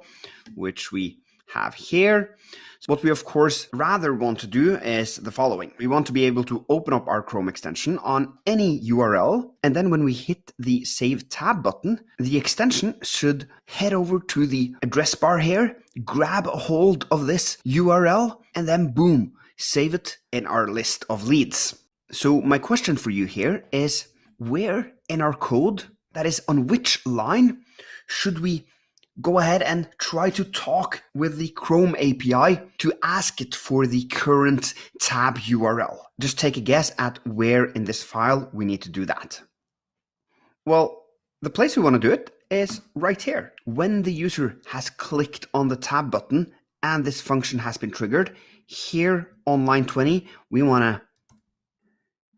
which we have here. So what we of course rather want to do is the following. We want to be able to open up our Chrome extension on any URL, and then when we hit the Save tab button, the extension should head over to the address bar here, grab a hold of this URL, and then boom, save it in our list of leads. So my question for you here is, where in our code, that is on which line, should we go ahead and try to talk with the Chrome API to ask it for the current tab URL? Just take a guess at where in this file we need to do that. Well, the place we want to do it is right here. When the user has clicked on the tab button and this function has been triggered, here on line 20, we want to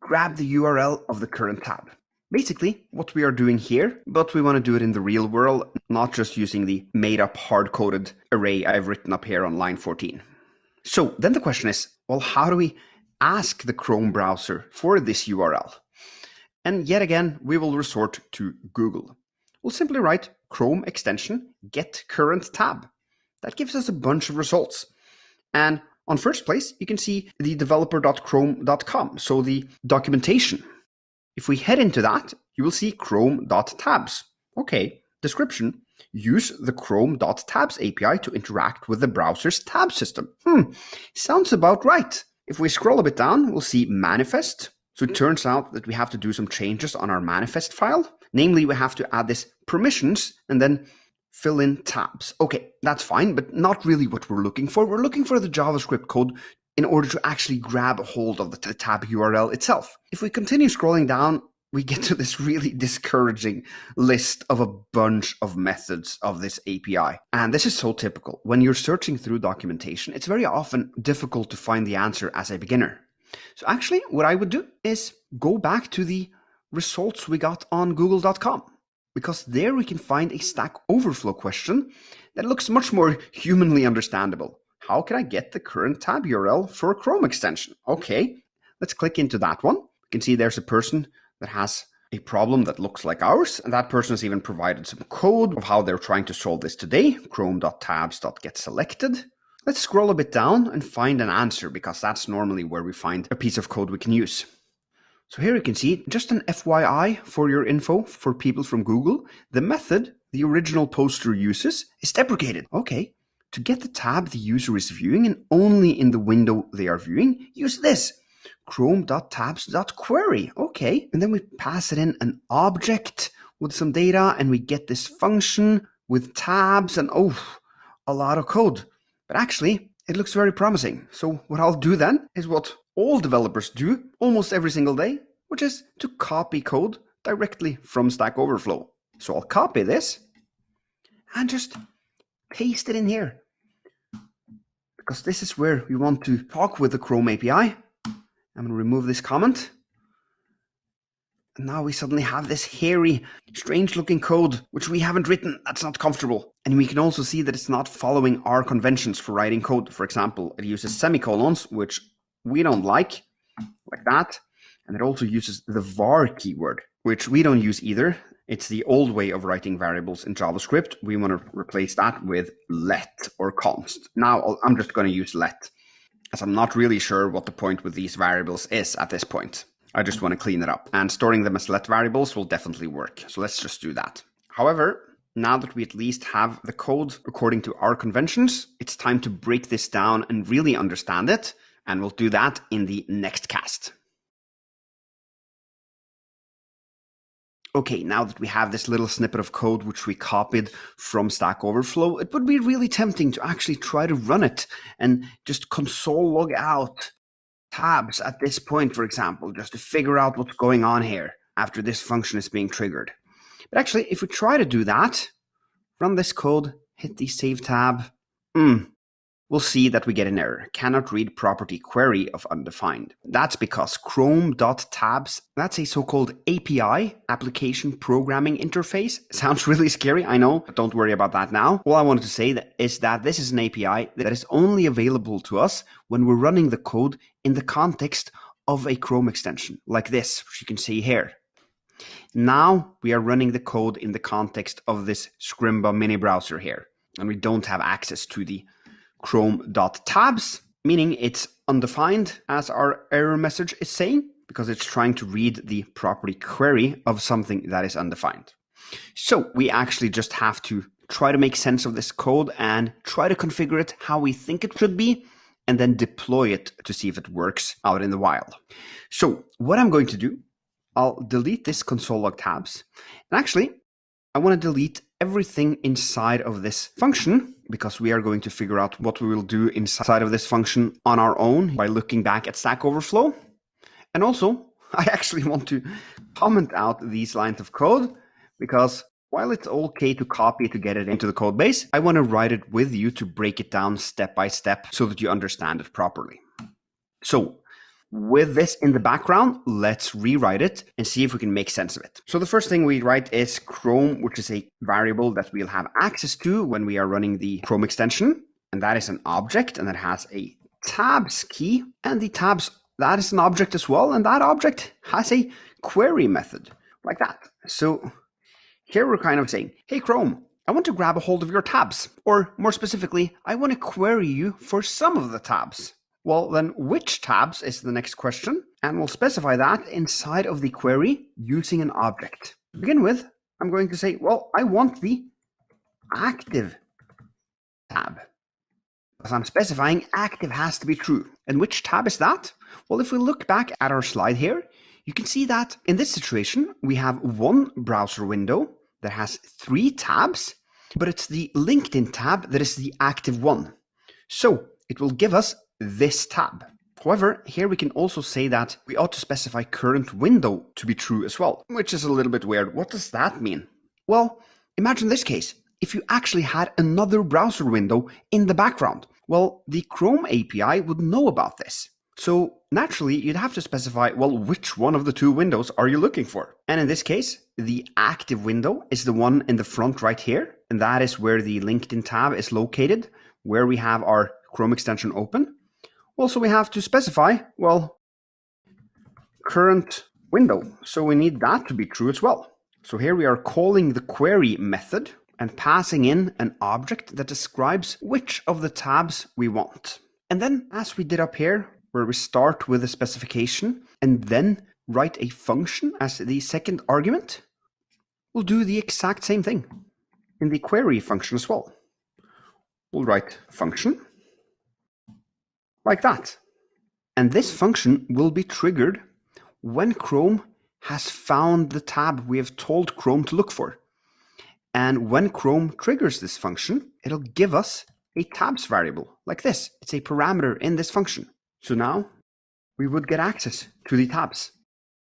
grab the URL of the current tab. Basically, what we are doing here, but we want to do it in the real world, not just using the made-up hard-coded array I've written up here on line 14. So then the question is, well, how do we ask the Chrome browser for this URL? And yet again, we will resort to Google. We'll simply write Chrome extension get current tab. That gives us a bunch of results. And on first place, you can see the developer.chrome.com, so the documentation. If we head into that, you will see chrome.tabs. Okay, description. Use the chrome.tabs API to interact with the browser's tab system. Sounds about right. If we scroll a bit down, we'll see manifest. So it turns out that we have to do some changes on our manifest file. Namely, we have to add this permissions and then fill in tabs. Okay, that's fine, but not really what we're looking for. We're looking for the JavaScript code in order to actually grab a hold of the tab URL itself. If we continue scrolling down, we get to this really discouraging list of a bunch of methods of this API. And this is so typical. When you're searching through documentation, it's very often difficult to find the answer as a beginner. So actually, what I would do is go back to the results we got on google.com, because there we can find a Stack Overflow question that looks much more humanly understandable. How can I get the current tab URL for a Chrome extension? Okay, let's click into that one. You can see there's a person that has a problem that looks like ours, and that person has even provided some code of how they're trying to solve this today. Chrome.tabs.getSelected. Let's scroll a bit down and find an answer, because that's normally where we find a piece of code we can use. So here you can see, just an FYI for your info for people from Google, the method the original poster uses is deprecated. Okay. To get the tab the user is viewing and only in the window they are viewing, use this, chrome.tabs.query. Okay, and then we pass it in an object with some data and we get this function with tabs and a lot of code. But actually, it looks very promising. So what I'll do then is what all developers do almost every single day, which is to copy code directly from Stack Overflow. So I'll copy this and just paste it in here, because this is where we want to talk with the Chrome API. I'm going to remove this comment. And now we suddenly have this hairy, strange-looking code, which we haven't written. That's not comfortable. And we can also see that it's not following our conventions for writing code. For example, it uses semicolons, which we don't like that. And it also uses the var keyword, which we don't use either. It's the old way of writing variables in JavaScript. We want to replace that with let or const. Now I'm just going to use let, as I'm not really sure what the point with these variables is at this point. I just want to clean it up. And storing them as let variables will definitely work. So let's just do that. However, Now that we at least have the code according to our conventions, it's time to break this down and really understand it. And we'll do that in the next cast. Okay, now that we have this little snippet of code which we copied from Stack Overflow, it would be really tempting to actually try to run it and just console log out tabs at this point, for example, just to figure out what's going on here after this function is being triggered. But actually, if we try to do that, run this code, hit the save tab, we'll see that we get an error. Cannot read property query of undefined. That's because chrome.tabs, that's a so-called API, application programming interface. Sounds really scary, I know, but don't worry about that now. All I wanted to say is that this is an API that is only available to us when we're running the code in the context of a Chrome extension, like this, which you can see here. Now we are running the code in the context of this Scrimba mini browser here, and we don't have access to the chrome.tabs, meaning it's undefined, as our error message is saying, because it's trying to read the property query of something that is undefined. So we actually just have to try to make sense of this code and try to configure it how we think it should be, and then deploy it to see if it works out in the wild. So what I'm going to do, I'll delete this console log tabs, and actually I want to delete everything inside of this function, because we are going to figure out what we will do inside of this function on our own by looking back at Stack Overflow. And also, I actually want to comment out these lines of code, because while it's okay to copy to get it into the code base, I want to write it with you to break it down step by step so that you understand it properly. So with this in the background, let's rewrite it and see if we can make sense of it. So the first thing we write is Chrome, which is a variable that we'll have access to when we are running the Chrome extension. And that is an object, and it has a tabs key. And the tabs, that is an object as well. And that object has a query method like that. So here we're kind of saying, hey, Chrome, I want to grab a hold of your tabs. Or more specifically, I want to query you for some of the tabs. Well, then which tabs is the next question, and we'll specify that inside of the query using an object. To begin with, I'm going to say, well, I want the active tab. As I'm specifying, active has to be true. And which tab is that? Well, if we look back at our slide here, you can see that in this situation, we have one browser window that has 3 tabs, but it's the LinkedIn tab that is the active one. So it will give us this tab. However, here we can also say that we ought to specify current window to be true as well, which is a little bit weird. What does that mean? Well, imagine this case. If you actually had another browser window in the background, well, the Chrome API would know about this. So naturally, you'd have to specify, well, which one of the 2 windows are you looking for? And in this case, the active window is the one in the front right here, and that is where the LinkedIn tab is located, where we have our Chrome extension open. Also, we have to specify, well, current window. So we need that to be true as well. So here we are calling the query method and passing in an object that describes which of the tabs we want. And then, as we did up here, where we start with a specification and then write a function as the second argument, we'll do the exact same thing in the query function as well. We'll write function like that. And this function will be triggered when Chrome has found the tab we have told Chrome to look for. And when Chrome triggers this function, it'll give us a tabs variable like this. It's a parameter in this function. So now we would get access to the tabs.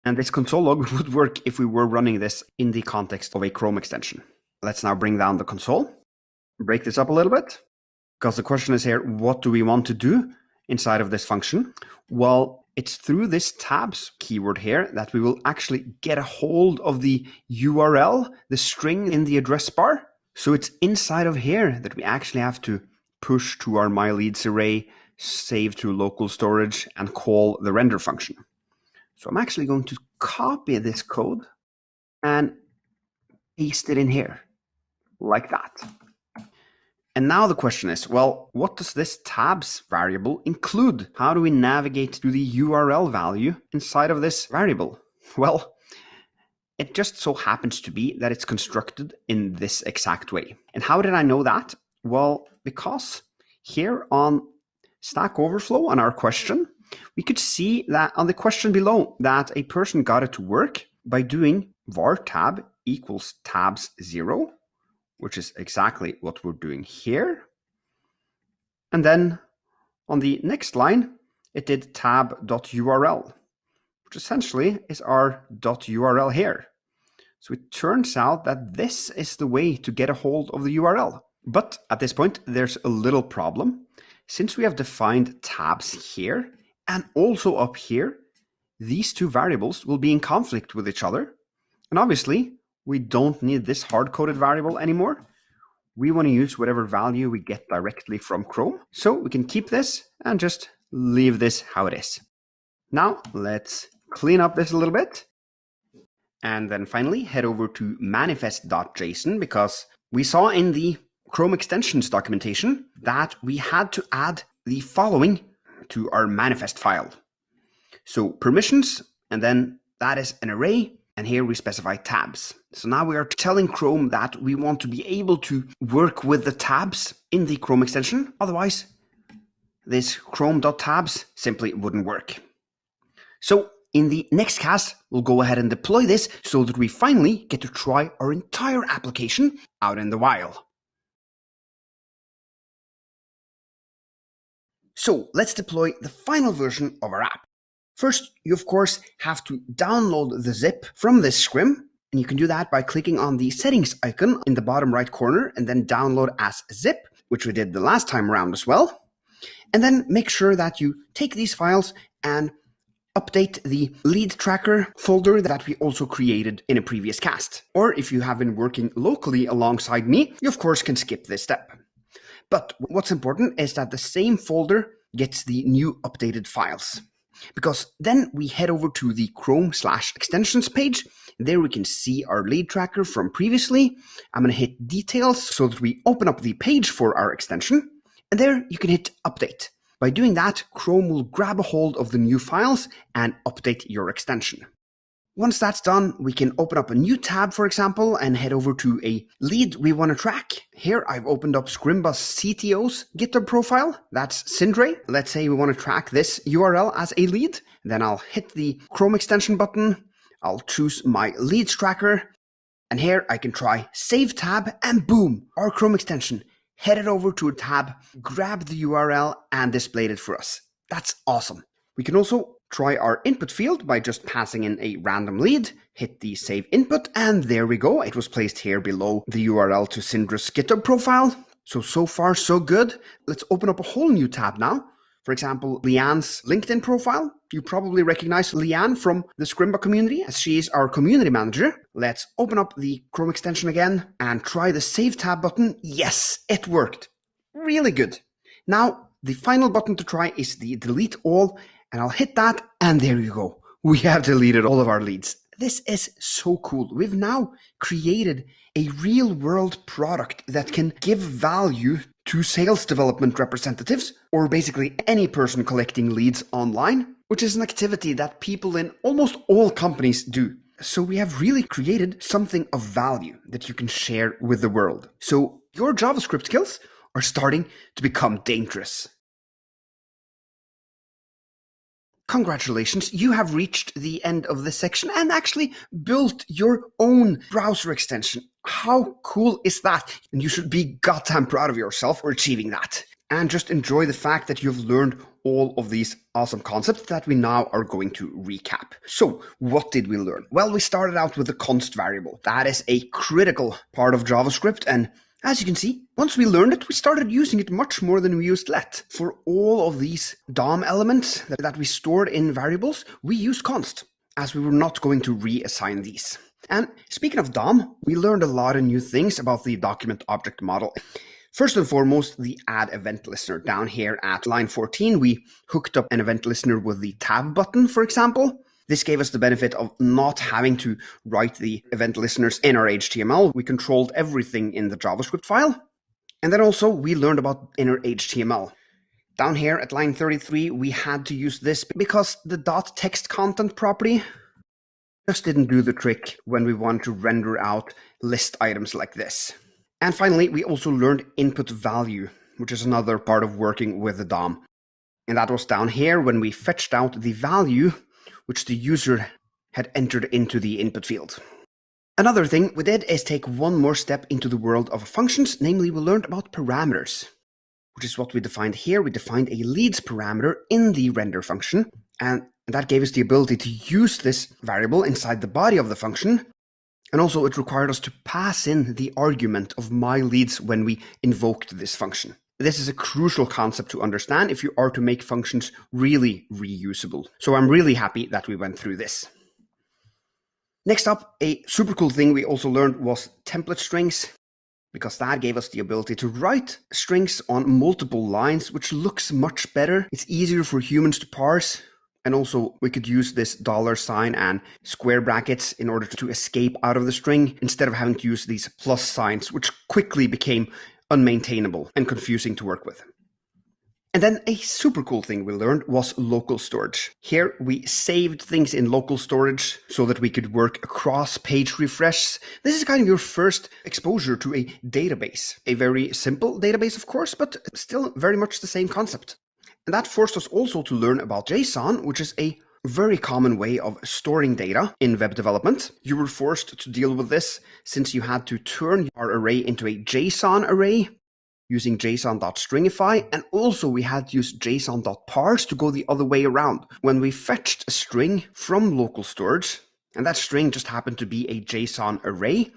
And this console log would work if we were running this in the context of a Chrome extension. Let's now bring down the console, break this up a little bit, because the question is here, what do we want to do inside of this function? Well, it's through this tabs keyword here that we will actually get a hold of the URL, the string in the address bar. So it's inside of here that we actually have to push to our myLeads array, save to local storage, and call the render function. So I'm actually going to copy this code and paste it in here like that. And now the question is, well, what does this tabs variable include? How do we navigate to the URL value inside of this variable? Well, It just so happens to be that it's constructed in this exact way. And how did I know that? Well, because here on Stack Overflow on our question, we could see that on the question below that a person got it to work by doing var tab equals tabs 0, which is exactly what we're doing here. And then on the next line, it did tab.url, which essentially is our .url here. So it turns out that this is the way to get a hold of the URL. But at this point, there's a little problem. Since we have defined tabs here and also up here, these two variables will be in conflict with each other. And obviously, we don't need this hard-coded variable anymore. We want to use whatever value we get directly from Chrome. So we can keep this and just leave this how it is. Now let's clean up this a little bit. And then finally head over to manifest.json, because we saw in the Chrome extensions documentation that we had to add the following to our manifest file. So permissions, and then that is an array, and here we specify tabs. So now we are telling Chrome that we want to be able to work with the tabs in the Chrome extension. Otherwise, this chrome.tabs simply wouldn't work. So in the next cast, we'll go ahead and deploy this so that we finally get to try our entire application out in the wild. So let's deploy the final version of our app. First, you of course have to download the zip from this scrim, and you can do that by clicking on the settings icon in the bottom right corner and then download as zip, which we did the last time around as well. And then make sure that you take these files and update the lead tracker folder that we also created in a previous cast. Or if you have been working locally alongside me, you of course can skip this step. But what's important is that the same folder gets the new updated files. Because then we head over to the Chrome/extensions page. There we can see our lead tracker from previously. I'm going to hit details so that we open up the page for our extension. And there you can hit update. By doing that, Chrome will grab a hold of the new files and update your extension. Once that's done, we can open up a new tab, for example, and head over to a lead we want to track. Here I've opened up Scrimbus CTO's GitHub profile. That's Sindre. Let's say we want to track this URL as a lead. Then I'll hit the Chrome extension button. I'll choose my leads tracker. And here I can try Save Tab, and boom, our Chrome extension headed over to a tab, grabbed the URL, and displayed it for us. That's awesome. We can also try our input field by just passing in a random lead, hit the save input, and there we go. It was placed here below the URL to Syndra's GitHub profile. So far, so good. Let's open up a whole new tab now. For example, Leanne's LinkedIn profile. You probably recognize Leanne from the Scrimba community, as she is our community manager. Let's open up the Chrome extension again and try the Save Tab button. Yes, it worked. Really good. Now, the final button to try is the Delete All, and I'll hit that, and there you go. We have deleted all of our leads. This is so cool. We've now created a real-world product that can give value to sales development representatives, or basically any person collecting leads online, which is an activity that people in almost all companies do. So we have really created something of value that you can share with the world. So your JavaScript skills are starting to become dangerous. Congratulations, you have reached the end of this section and actually built your own browser extension. How cool is that? And you should be goddamn proud of yourself for achieving that. And just enjoy the fact that you've learned all of these awesome concepts that we now are going to recap. So, what did we learn? Well, we started out with the const variable. That is a critical part of JavaScript, and as you can see, once we learned it, we started using it much more than we used let. For all of these DOM elements that we stored in variables, we used const, as we were not going to reassign these. And speaking of DOM, we learned a lot of new things about the document object model. First and foremost, the add event listener. Down here at line 14, we hooked up an event listener with the tab button, for example. This gave us the benefit of not having to write the event listeners in our HTML. We controlled everything in the JavaScript file. And then also we learned about inner HTML. Down here at line 33, we had to use this because the .text content property just didn't do the trick when we want to render out list items like this. And finally, we also learned input value, which is another part of working with the DOM. And that was down here when we fetched out the value which the user had entered into the input field. Another thing we did is take one more step into the world of functions, namely we learned about parameters, which is what we defined here. We defined a leads parameter in the render function, and that gave us the ability to use this variable inside the body of the function. And also it required us to pass in the argument of myLeads when we invoked this function. This is a crucial concept to understand if you are to make functions really reusable. So I'm really happy that we went through this. Next up, a super cool thing we also learned was template strings, because that gave us the ability to write strings on multiple lines, which looks much better. It's easier for humans to parse. And also we could use this $sign and square brackets in order to escape out of the string instead of having to use these plus signs, which quickly became unmaintainable and confusing to work with. And then a super cool thing we learned was local storage. Here we saved things in local storage so that we could work across page refresh. This is kind of your first exposure to a database. A very simple database, of course, but still very much the same concept. And that forced us also to learn about JSON, which is a very common way of storing data in web development. You were forced to deal with this since you had to turn our array into a JSON array using json.stringify, and also we had to use json.parse to go the other way around. When we fetched a string from local storage, and that string just happened to be a JSON array,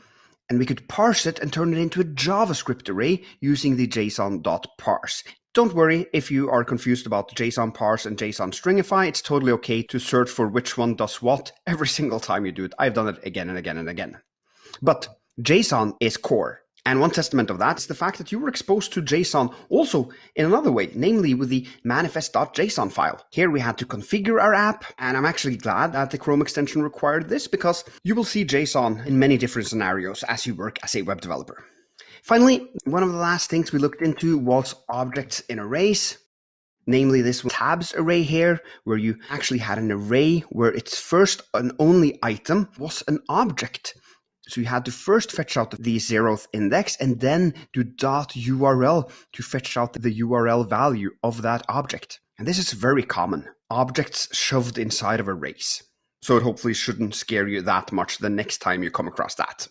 and we could parse it and turn it into a JavaScript array using the json.parse. Don't worry if you are confused about JSON parse and JSON stringify. It's totally okay to search for which one does what every single time you do it. I've done it again and again and again. But JSON is core. And one testament of that is the fact that you were exposed to JSON also in another way, namely with the manifest.json file. Here we had to configure our app, and I'm actually glad that the Chrome extension required this, because you will see JSON in many different scenarios as you work as a web developer. Finally, one of the last things we looked into was objects in arrays. Namely, this tabs array here, where you actually had an array where its first and only item was an object. So you had to first fetch out the 0th index and then do .url to fetch out the URL value of that object. And this is very common. Objects shoved inside of arrays. So it hopefully shouldn't scare you that much the next time you come across that.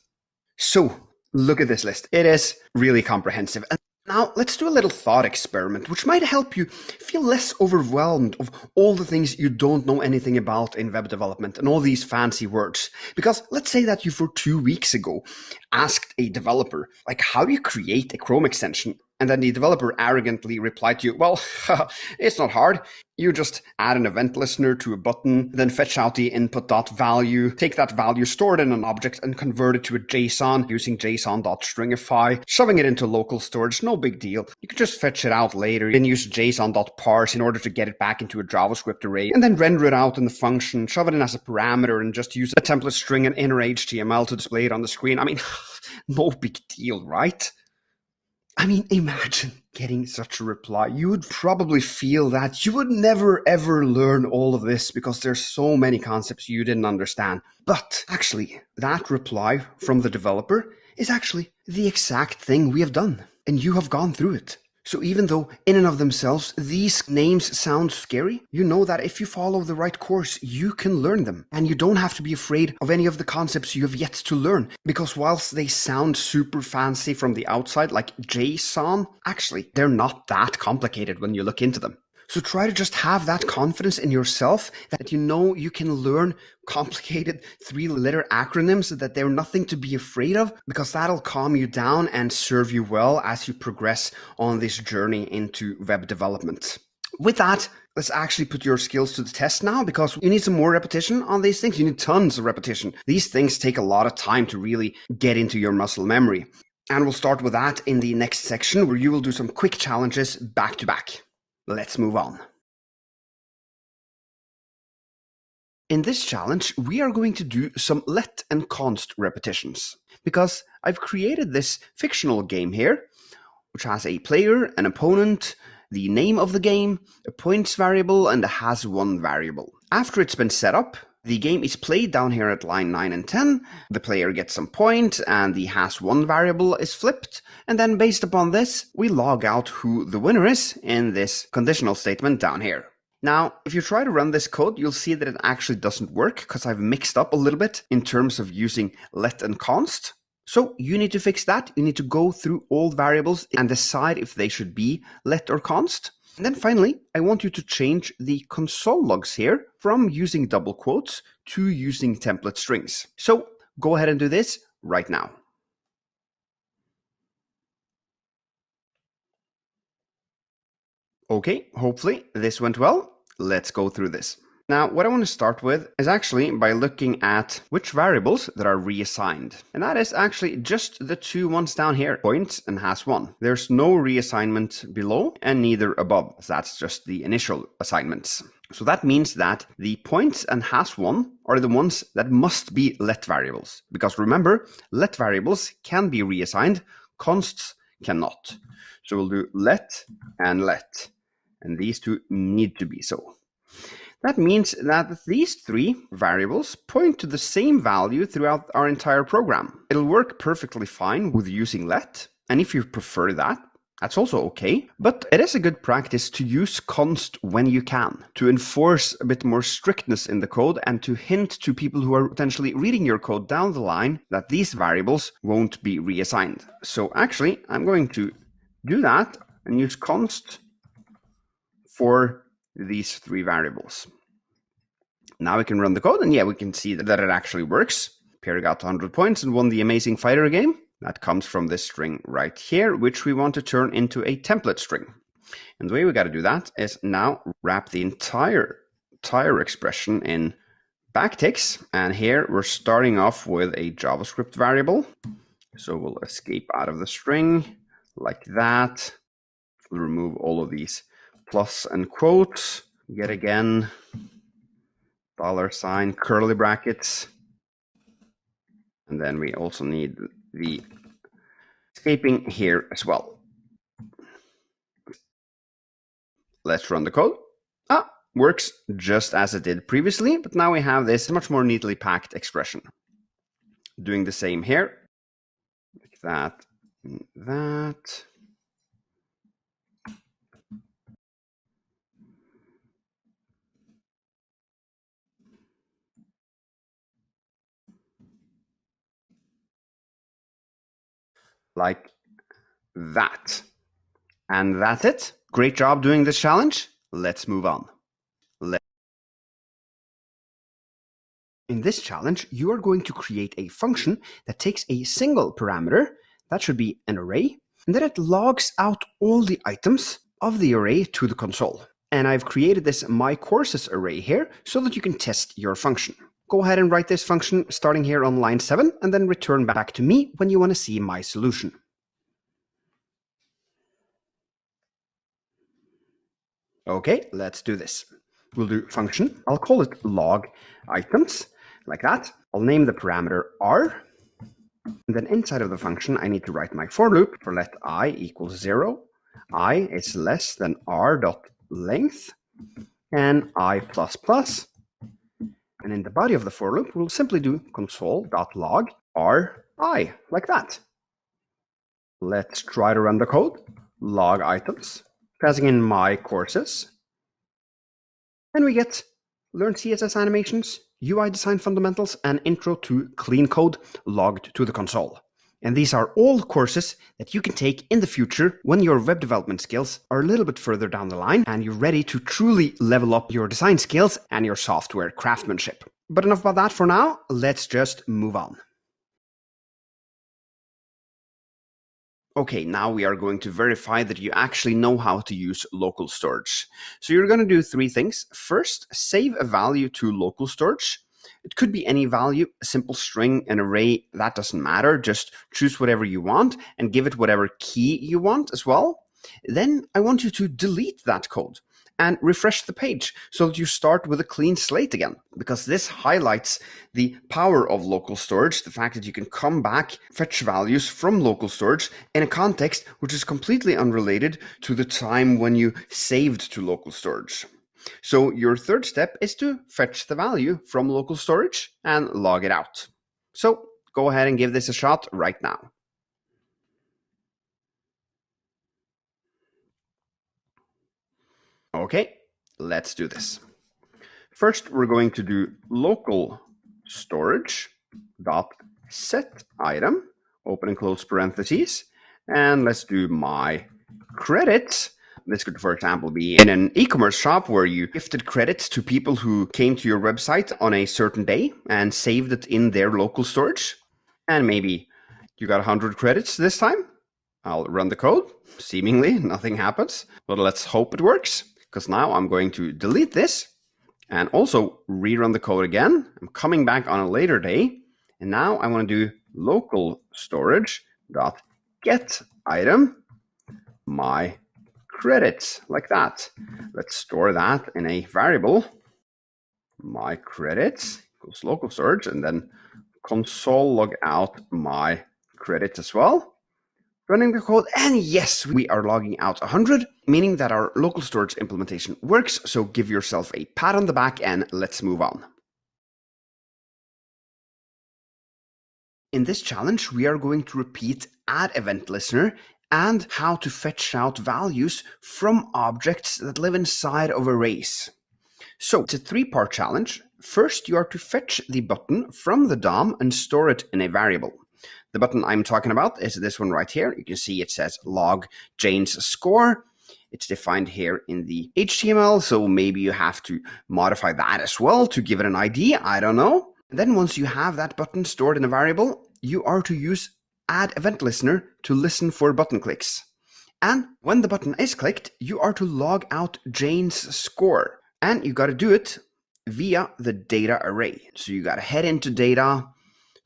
So look at this list. It is really comprehensive. And now let's do a little thought experiment, which might help you feel less overwhelmed of all the things you don't know anything about in web development and all these fancy words. Because let's say that you for 2 weeks ago asked a developer, like, how do you create a Chrome extension? And then the developer arrogantly replied to you, well, it's not hard. You just add an event listener to a button, then fetch out the input.value, take that value stored in an object and convert it to a JSON using json.stringify, shoving it into local storage, no big deal. You could just fetch it out later and use json.parse in order to get it back into a JavaScript array, and then render it out in the function, shove it in as a parameter, and just use a template string and inner HTML to display it on the screen. I mean, no big deal, right? I mean, imagine getting such a reply. You would probably feel that you would never ever learn all of this because there's so many concepts you didn't understand. But actually, that reply from the developer is actually the exact thing we have done. And you have gone through it. So even though in and of themselves these names sound scary, you know that if you follow the right course, you can learn them. And you don't have to be afraid of any of the concepts you have yet to learn. Because whilst they sound super fancy from the outside, like JSON, actually, they're not that complicated when you look into them. So try to just have that confidence in yourself that you know you can learn complicated 3-letter acronyms, that they're nothing to be afraid of, because that'll calm you down and serve you well as you progress on this journey into web development. With that, let's actually put your skills to the test now, because you need some more repetition on these things. You need tons of repetition. These things take a lot of time to really get into your muscle memory. And we'll start with that in the next section, where you will do some quick challenges back to back. Let's move on. In this challenge, we are going to do some let and const repetitions, because I've created this fictional game here, which has a player, an opponent, the name of the game, a points variable, and a has-won variable. After it's been set up, The game is played down here at line 9 and 10. The player gets some points and the has1 variable is flipped. And then based upon this, we log out who the winner is in this conditional statement down here. Now, if you try to run this code, you'll see that it actually doesn't work because I've mixed up a little bit in terms of using let and const. So you need to fix that. You need to go through all variables and decide if they should be let or const. And then finally, I want you to change the console logs here from using double quotes to using template strings. So go ahead and do this right now. Okay, hopefully this went well. Let's go through this. Now, what I want to start with is actually by looking at which variables that are reassigned. And that is actually just the two ones down here, points and has1. There's no reassignment below and neither above. So that's just the initial assignments. So that means that the points and has1 are the ones that must be let variables. Because remember, let variables can be reassigned, consts cannot. So we'll do let. And these two need to be so. That means that these three variables point to the same value throughout our entire program. It'll work perfectly fine with using let, and if you prefer that, that's also okay. But it is a good practice to use const when you can, to enforce a bit more strictness in the code and to hint to people who are potentially reading your code down the line that these variables won't be reassigned. So actually, I'm going to do that and use const for these three variables. Now we can run the code and yeah, we can see that it actually works. Pierre got 100 points and won the Amazing Fighter game. That comes from this string right here, which we want to turn into a template string. And the way we got to do that is now wrap the entire expression in backticks. And here we're starting off with a JavaScript variable. So we'll escape out of the string like that. We'll remove all of these plus and quotes, yet again, $, curly brackets. And then we also need the escaping here as well. Let's run the code. Works just as it did previously, but now we have this much more neatly packed expression. Doing the same here, like that, and that. Like that. And that's it. Great job doing this challenge. Let's move on. In this challenge, you are going to create a function that takes a single parameter, that should be an array, and then it logs out all the items of the array to the console. And I've created this myCourses array here so that you can test your function. Go ahead and write this function starting here on line 7 and then return back to me when you want to see my solution. Okay, let's do this. We'll do function. I'll call it log items, like that. I'll name the parameter r. And then inside of the function, I need to write my for loop for let I equals 0. I is less than r dot length and I plus plus. And in the body of the for loop, we'll simply do console.log ri, like that. Let's try to run the code. Log items, passing in myCourses. And we get Learn CSS Animations, UI Design Fundamentals, and Intro to Clean Code logged to the console. And these are all courses that you can take in the future when your web development skills are a little bit further down the line and you're ready to truly level up your design skills and your software craftsmanship. But enough about that for now, let's just move on. Okay, now we are going to verify that you actually know how to use local storage. So you're going to do three things. First, save a value to local storage. It could be any value, a simple string, an array, that doesn't matter. Just choose whatever you want and give it whatever key you want as well. Then I want you to delete that code and refresh the page so that you start with a clean slate again, because this highlights the power of local storage, the fact that you can come back, fetch values from local storage in a context which is completely unrelated to the time when you saved to local storage. So your third step is to fetch the value from local storage and log it out. So go ahead and give this a shot right now. Okay, let's do this. First, we're going to do local storage dot set item, open and close parentheses, and let's do my credits. This could, for example, be in an e-commerce shop where you gifted credits to people who came to your website on a certain day and saved it in their local storage. And maybe you got 100 credits this time. I'll run the code. Seemingly, nothing happens, but let's hope it works, because now I'm going to delete this and also rerun the code again. I'm coming back on a later day, and now I want to do local storage dot get item my credits, like that. Let's store that in a variable, my credits equals local storage, and then console log out my credits as well. Running the code, and yes, we are logging out 100, meaning that our local storage implementation works. So give yourself a pat on the back and let's move on. In this challenge, we are going to repeat add event listener and how to fetch out values from objects that live inside of arrays. So it's a three-part challenge. First, you are to fetch the button from the DOM and store it in a variable. The button I'm talking about is this one right here. You can see it says log Jane's score. It's defined here in the HTML, so maybe you have to modify that as well to give it an ID. I don't know. And then once you have that button stored in a variable, you are to use add event listener to listen for button clicks. And when the button is clicked, you are to log out Jane's score. And you got to do it via the data array. So you got to head into data,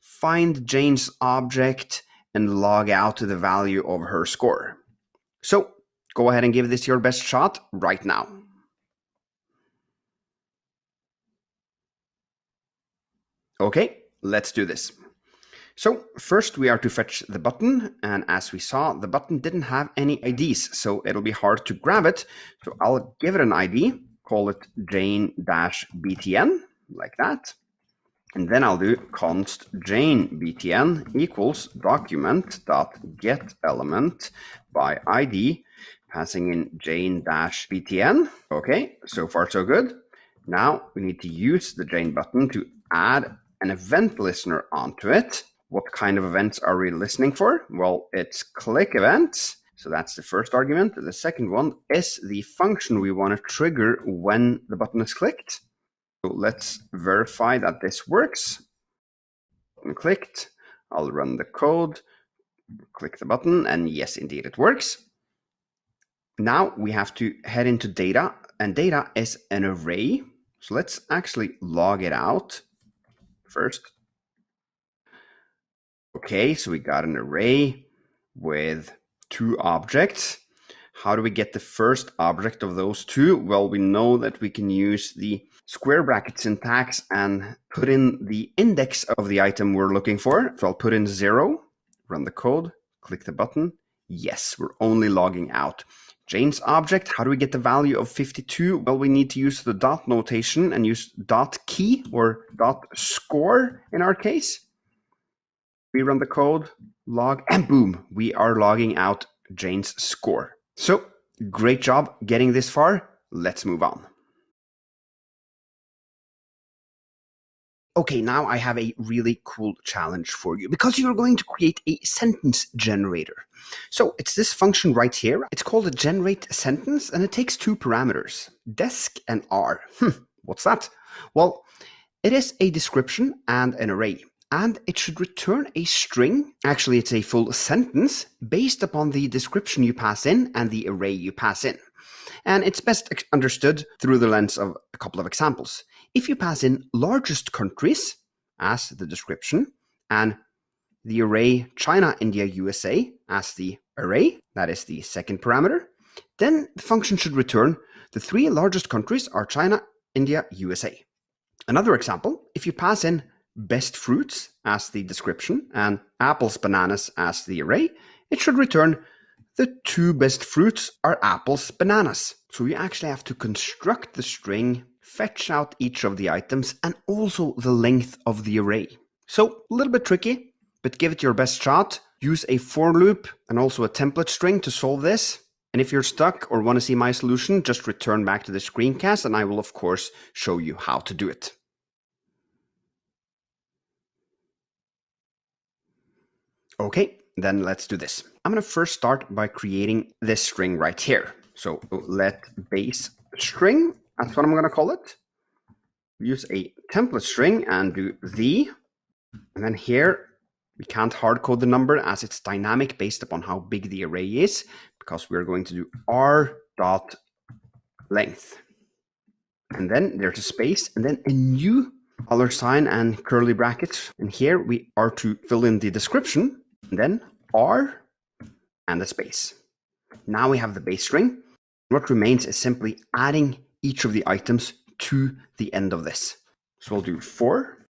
find Jane's object, and log out the value of her score. So go ahead and give this your best shot right now. Okay, let's do this. So first we are to fetch the button, and as we saw, the button didn't have any IDs, so it'll be hard to grab it. So I'll give it an ID, call it Jane-BTN, like that. And then I'll do const Jane-BTN equals document.getElement by ID, passing in Jane-BTN. Okay, so far so good. Now we need to use the Jane button to add an event listener onto it. What kind of events are we listening for? Well, it's click events. So that's the first argument. The second one is the function we want to trigger when the button is clicked. So let's verify that this works. Button clicked. I'll run the code, click the button, and yes, indeed it works. Now we have to head into data, and data is an array. So let's actually log it out first. Okay, so we got an array with two objects. How do we get the first object of those two? Well, we know that we can use the square bracket syntax and put in the index of the item we're looking for. So I'll put in 0, run the code, click the button. Yes, we're only logging out Jane's object. How do we get the value of 52? Well, we need to use the dot notation and use dot key or dot score in our case. We run the code, log, and boom, we are logging out Jane's score. So great job getting this far. Let's move on. Okay, now I have a really cool challenge for you because you're going to create a sentence generator. So it's this function right here. It's called a generate sentence, and it takes two parameters, desc and r. What's that? Well, it is a description and an array, and it should return a string. Actually, it's a full sentence based upon the description you pass in and the array you pass in. And it's best understood through the lens of a couple of examples. If you pass in largest countries as the description and the array China, India, USA as the array, that is the second parameter, then the function should return the three largest countries are China, India, USA. Another example, if you pass in best fruits as the description and apples, bananas as the array, it should return the two best fruits are apples, bananas. So you actually have to construct the string, fetch out each of the items, and also the length of the array. So a little bit tricky, but give it your best shot. Use a for loop and also a template string to solve this. And if you're stuck or want to see my solution, just return back to the screencast and I will of course show you how to do it. Okay, then let's do this. I'm going to first start by creating this string right here. So let base string, that's what I'm going to call it. Use a template string and do the, and then here we can't hard code the number as it's dynamic based upon how big the array is, because we're going to do r dot length. And then there's a space and then a new $sign and curly brackets. And here we are to fill in the description, and then r and a space. Now we have the base string. What remains is simply adding each of the items to the end of this. So we'll do for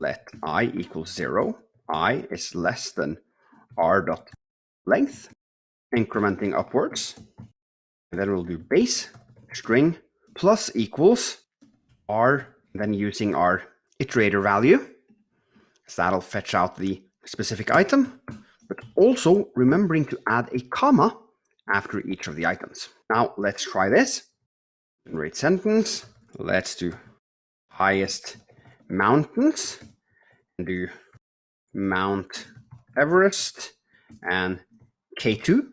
let I equals 0. I is less than r dot length, incrementing upwards. And then we'll do base string plus equals r, then using our iterator value. So that'll fetch out the specific item, but also remembering to add a comma after each of the items. Now let's try this. Generate sentence. Let's do highest mountains and do Mount Everest and K2.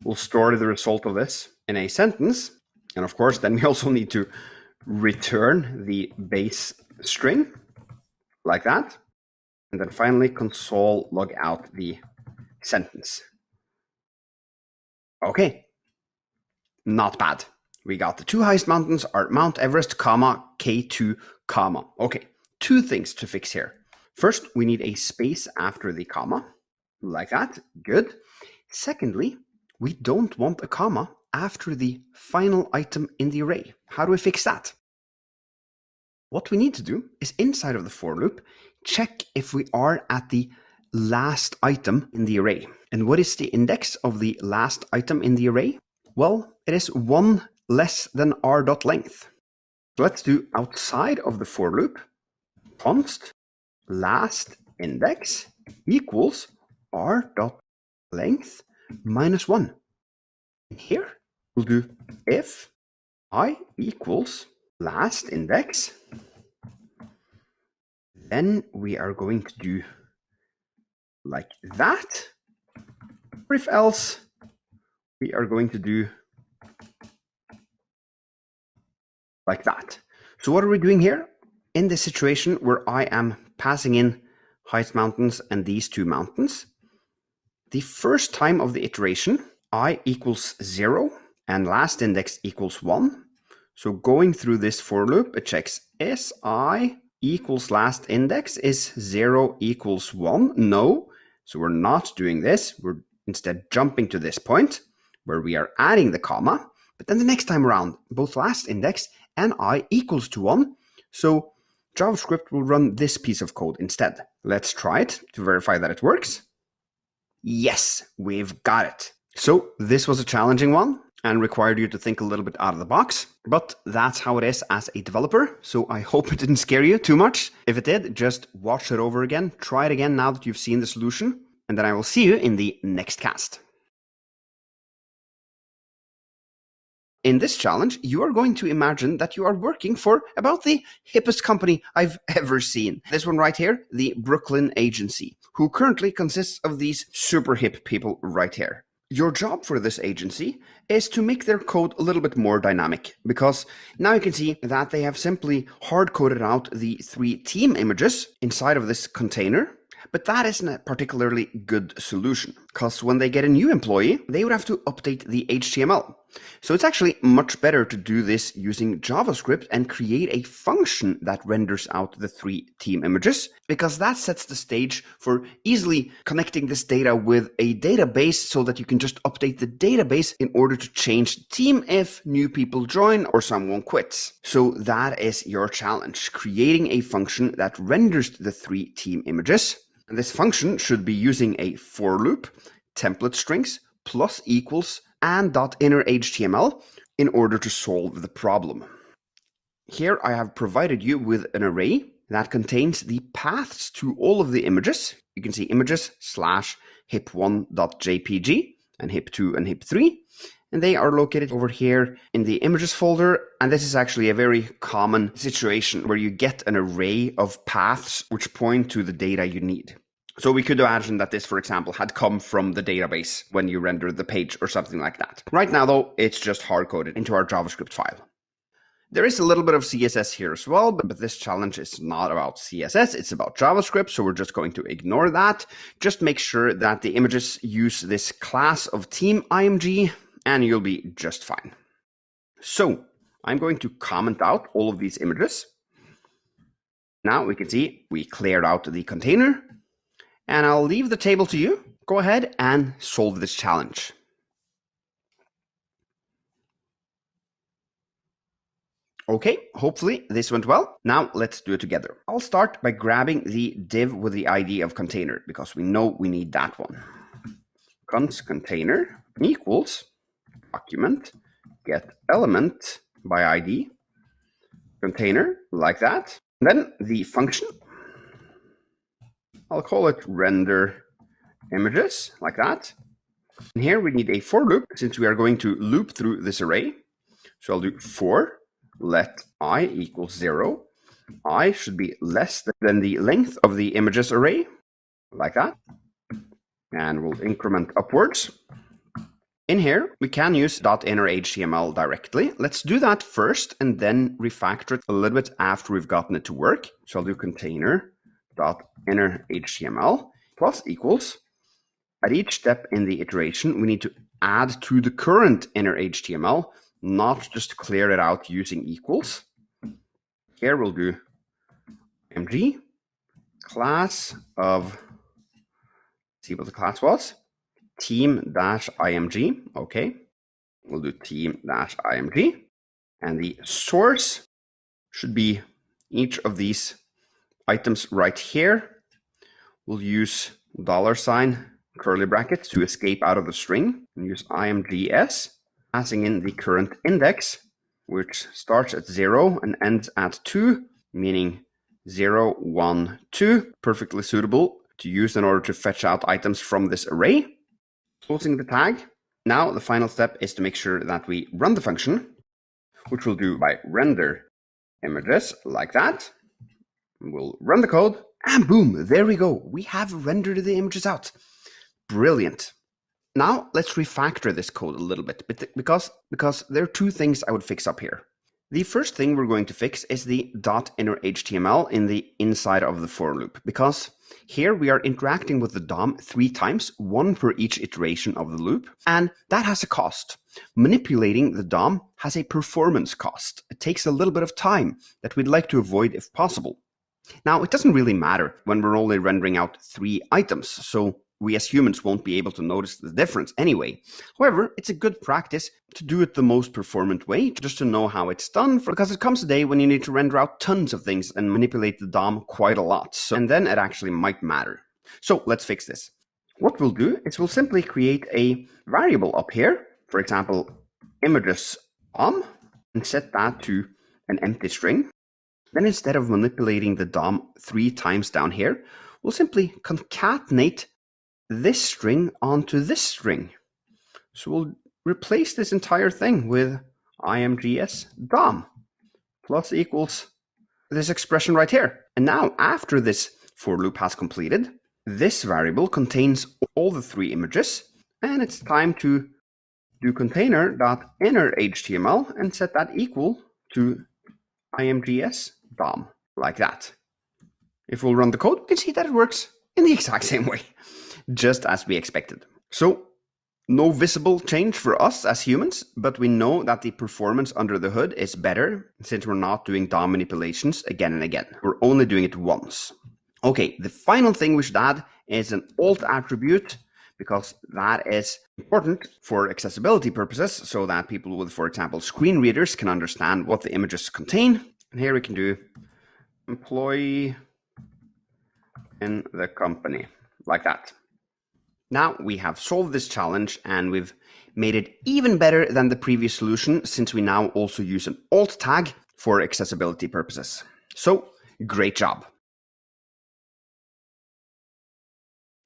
We'll store the result of this in a sentence. And of course, then we also need to return the base string like that. And then finally console log out the sentence. Okay, not bad. We got the two highest mountains are Mount Everest, comma, K2, comma. Okay, two things to fix here. First, we need a space after the comma, like that. Good. Secondly, we don't want a comma after the final item in the array. How do we fix that? What we need to do is inside of the for loop, check if we are at the last item in the array. And what is the index of the last item in the array? Well, it is 1 less than r dot length. Let's do outside of the for loop, const last index equals r dot length minus 1. And here we'll do if I equals last index, then we are going to do like that. Or if else, we are going to do like that. So what are we doing here? In this situation where I am passing in highest mountains and these two mountains, the first time of the iteration, I equals 0 and last index equals 1. So going through this for loop, it checks is I equals last index is 0 equals 1? No. So we're not doing this. We're instead jumping to this point where we are adding the comma. But then the next time around, both last index and I equals to 1. So JavaScript will run this piece of code instead. Let's try it to verify that it works. Yes, we've got it. So this was a challenging one and required you to think a little bit out of the box, but that's how it is as a developer. So I hope it didn't scare you too much. If it did, just watch it over again, try it again now that you've seen the solution, and then I will see you in the next cast. In this challenge, you are going to imagine that you are working for about the hippest company I've ever seen. This one right here, the Brooklyn Agency, who currently consists of these super hip people right here. Your job for this agency is to make their code a little bit more dynamic, because now you can see that they have simply hard-coded out the 3 team images inside of this container. But that isn't a particularly good solution, because when they get a new employee, they would have to update the HTML. So it's actually much better to do this using JavaScript and create a function that renders out the 3 team images, because that sets the stage for easily connecting this data with a database so that you can just update the database in order to change the team if new people join or someone quits. So that is your challenge, creating a function that renders the 3 team images. And this function should be using a for loop, template strings, plus equals and .inner HTML in order to solve the problem. Here I have provided you with an array that contains the paths to all of the images. You can see images / hip1.jpg and hip2 and hip3. And they are located over here in the images folder. And this is actually a very common situation where you get an array of paths which point to the data you need. So we could imagine that this, for example, had come from the database when you rendered the page or something like that. Right now, though, it's just hard-coded into our JavaScript file. There is a little bit of CSS here as well, but this challenge is not about CSS, it's about JavaScript, so we're just going to ignore that. Just make sure that the images use this class of team img, and you'll be just fine. So I'm going to comment out all of these images. Now we can see we cleared out the container, and I'll leave the table to you. Go ahead and solve this challenge. Okay, hopefully this went well. Now let's do it together. I'll start by grabbing the div with the ID of container because we know we need that one. Const container equals document get element by ID container like that. And then the function, I'll call it render images like that. And here we need a for loop since we are going to loop through this array. So I'll do for let I equals 0. I should be less than the length of the images array, like that. And we'll increment upwards. In here, we can use .inner HTML directly. Let's do that first and then refactor it a little bit after we've gotten it to work. So I'll do container .inner HTML plus equals. At each step in the iteration, we need to add to the current inner HTML, not just clear it out using equals. Here we'll do mg class of, see what the class was, team-img. Okay, we'll do team-img. And the source should be each of these items right here. We'll use $ curly brackets to escape out of the string and use imgs. Passing in the current index, which starts at 0 and ends at 2, meaning 0, 1, 2, perfectly suitable to use in order to fetch out items from this array. Closing the tag. Now the final step is to make sure that we run the function, which we'll do by render images like that. We'll run the code, and boom, there we go. We have rendered the images out. Brilliant. Now let's refactor this code a little bit because there are two things I would fix up here. The first thing we're going to fix is the .inner HTML in the inside of the for loop, because here we are interacting with the DOM 3 times, one per each iteration of the loop, and that has a cost. Manipulating the DOM has a performance cost. It takes a little bit of time that we'd like to avoid if possible. Now, it doesn't really matter when we're only rendering out 3 items, so we as humans won't be able to notice the difference anyway. However, it's a good practice to do it the most performant way, just to know how it's done, because it comes a day when you need to render out tons of things and manipulate the DOM quite a lot. And then it actually might matter. So let's fix this. What we'll do is we'll simply create a variable up here, for example, images DOM, and set that to an empty string. Then instead of manipulating the DOM 3 times down here, we'll simply concatenate this string onto this string. So we'll replace this entire thing with imgs DOM plus equals this expression right here. And now after this for loop has completed, this variable contains all the 3 images, and it's time to do container.inner HTML and set that equal to imgs DOM like that. If we'll run the code, we can see that it works in the exact same way, just as we expected. So no visible change for us as humans, but we know that the performance under the hood is better since we're not doing DOM manipulations again and again. We're only doing it once. Okay, the final thing we should add is an alt attribute, because that is important for accessibility purposes, so that people with, for example, screen readers can understand what the images contain. And here we can do employee in the company, like that. Now we have solved this challenge and we've made it even better than the previous solution, since we now also use an alt tag for accessibility purposes. So, great job.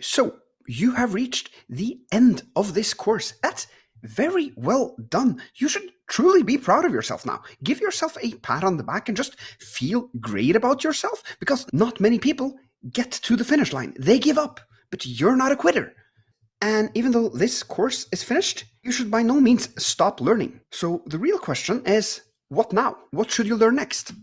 So, you have reached the end of this course. That's very well done. You should truly be proud of yourself now. Give yourself a pat on the back and just feel great about yourself, because not many people get to the finish line. They give up, but you're not a quitter. And even though this course is finished, you should by no means stop learning. So the real question is, what now? What should you learn next?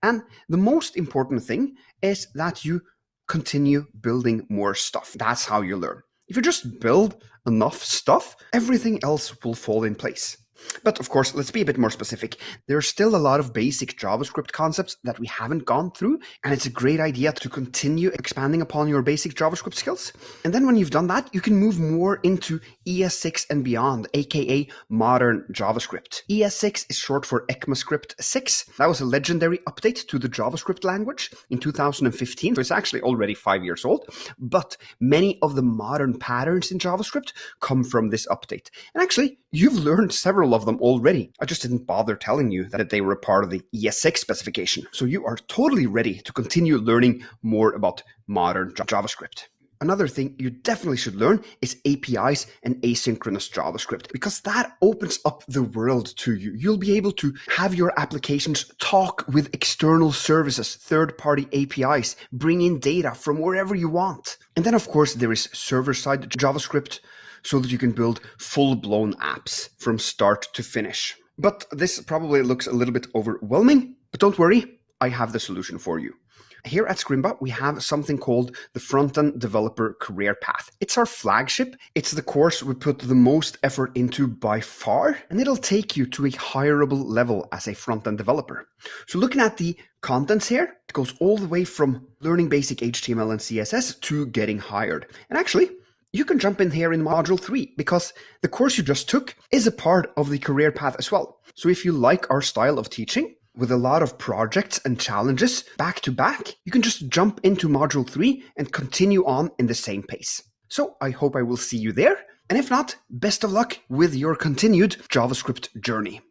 And the most important thing is that you continue building more stuff. That's how you learn. If you just build enough stuff, everything else will fall in place. But of course, let's be a bit more specific. There's still a lot of basic JavaScript concepts that we haven't gone through, and it's a great idea to continue expanding upon your basic JavaScript skills. And then when you've done that, you can move more into ES6 and beyond, aka modern JavaScript. ES6 is short for ECMAScript 6. That was a legendary update to the JavaScript language in 2015, so it's actually already 5 years old. But many of the modern patterns in JavaScript come from this update. And actually, you've learned several of them already. I just didn't bother telling you that they were a part of the ES6 specification. So you are totally ready to continue learning more about modern JavaScript. Another thing you definitely should learn is APIs and asynchronous JavaScript, because that opens up the world to you. You'll be able to have your applications talk with external services, third-party APIs, bring in data from wherever you want. And then, of course, there is server-side JavaScript, so that you can build full-blown apps from start to finish. But this probably looks a little bit overwhelming, but don't worry, I have the solution for you. Here at Scrimba, we have something called the Front-End Developer Career Path. It's our flagship. It's the course we put the most effort into by far, and it'll take you to a hireable level as a front-end developer. So looking at the contents here, it goes all the way from learning basic HTML and CSS to getting hired. And actually, you can jump in here in Module 3, because the course you just took is a part of the career path as well. So if you like our style of teaching, with a lot of projects and challenges back to back, you can just jump into Module 3 and continue on in the same pace. So I hope I will see you there. And if not, best of luck with your continued JavaScript journey.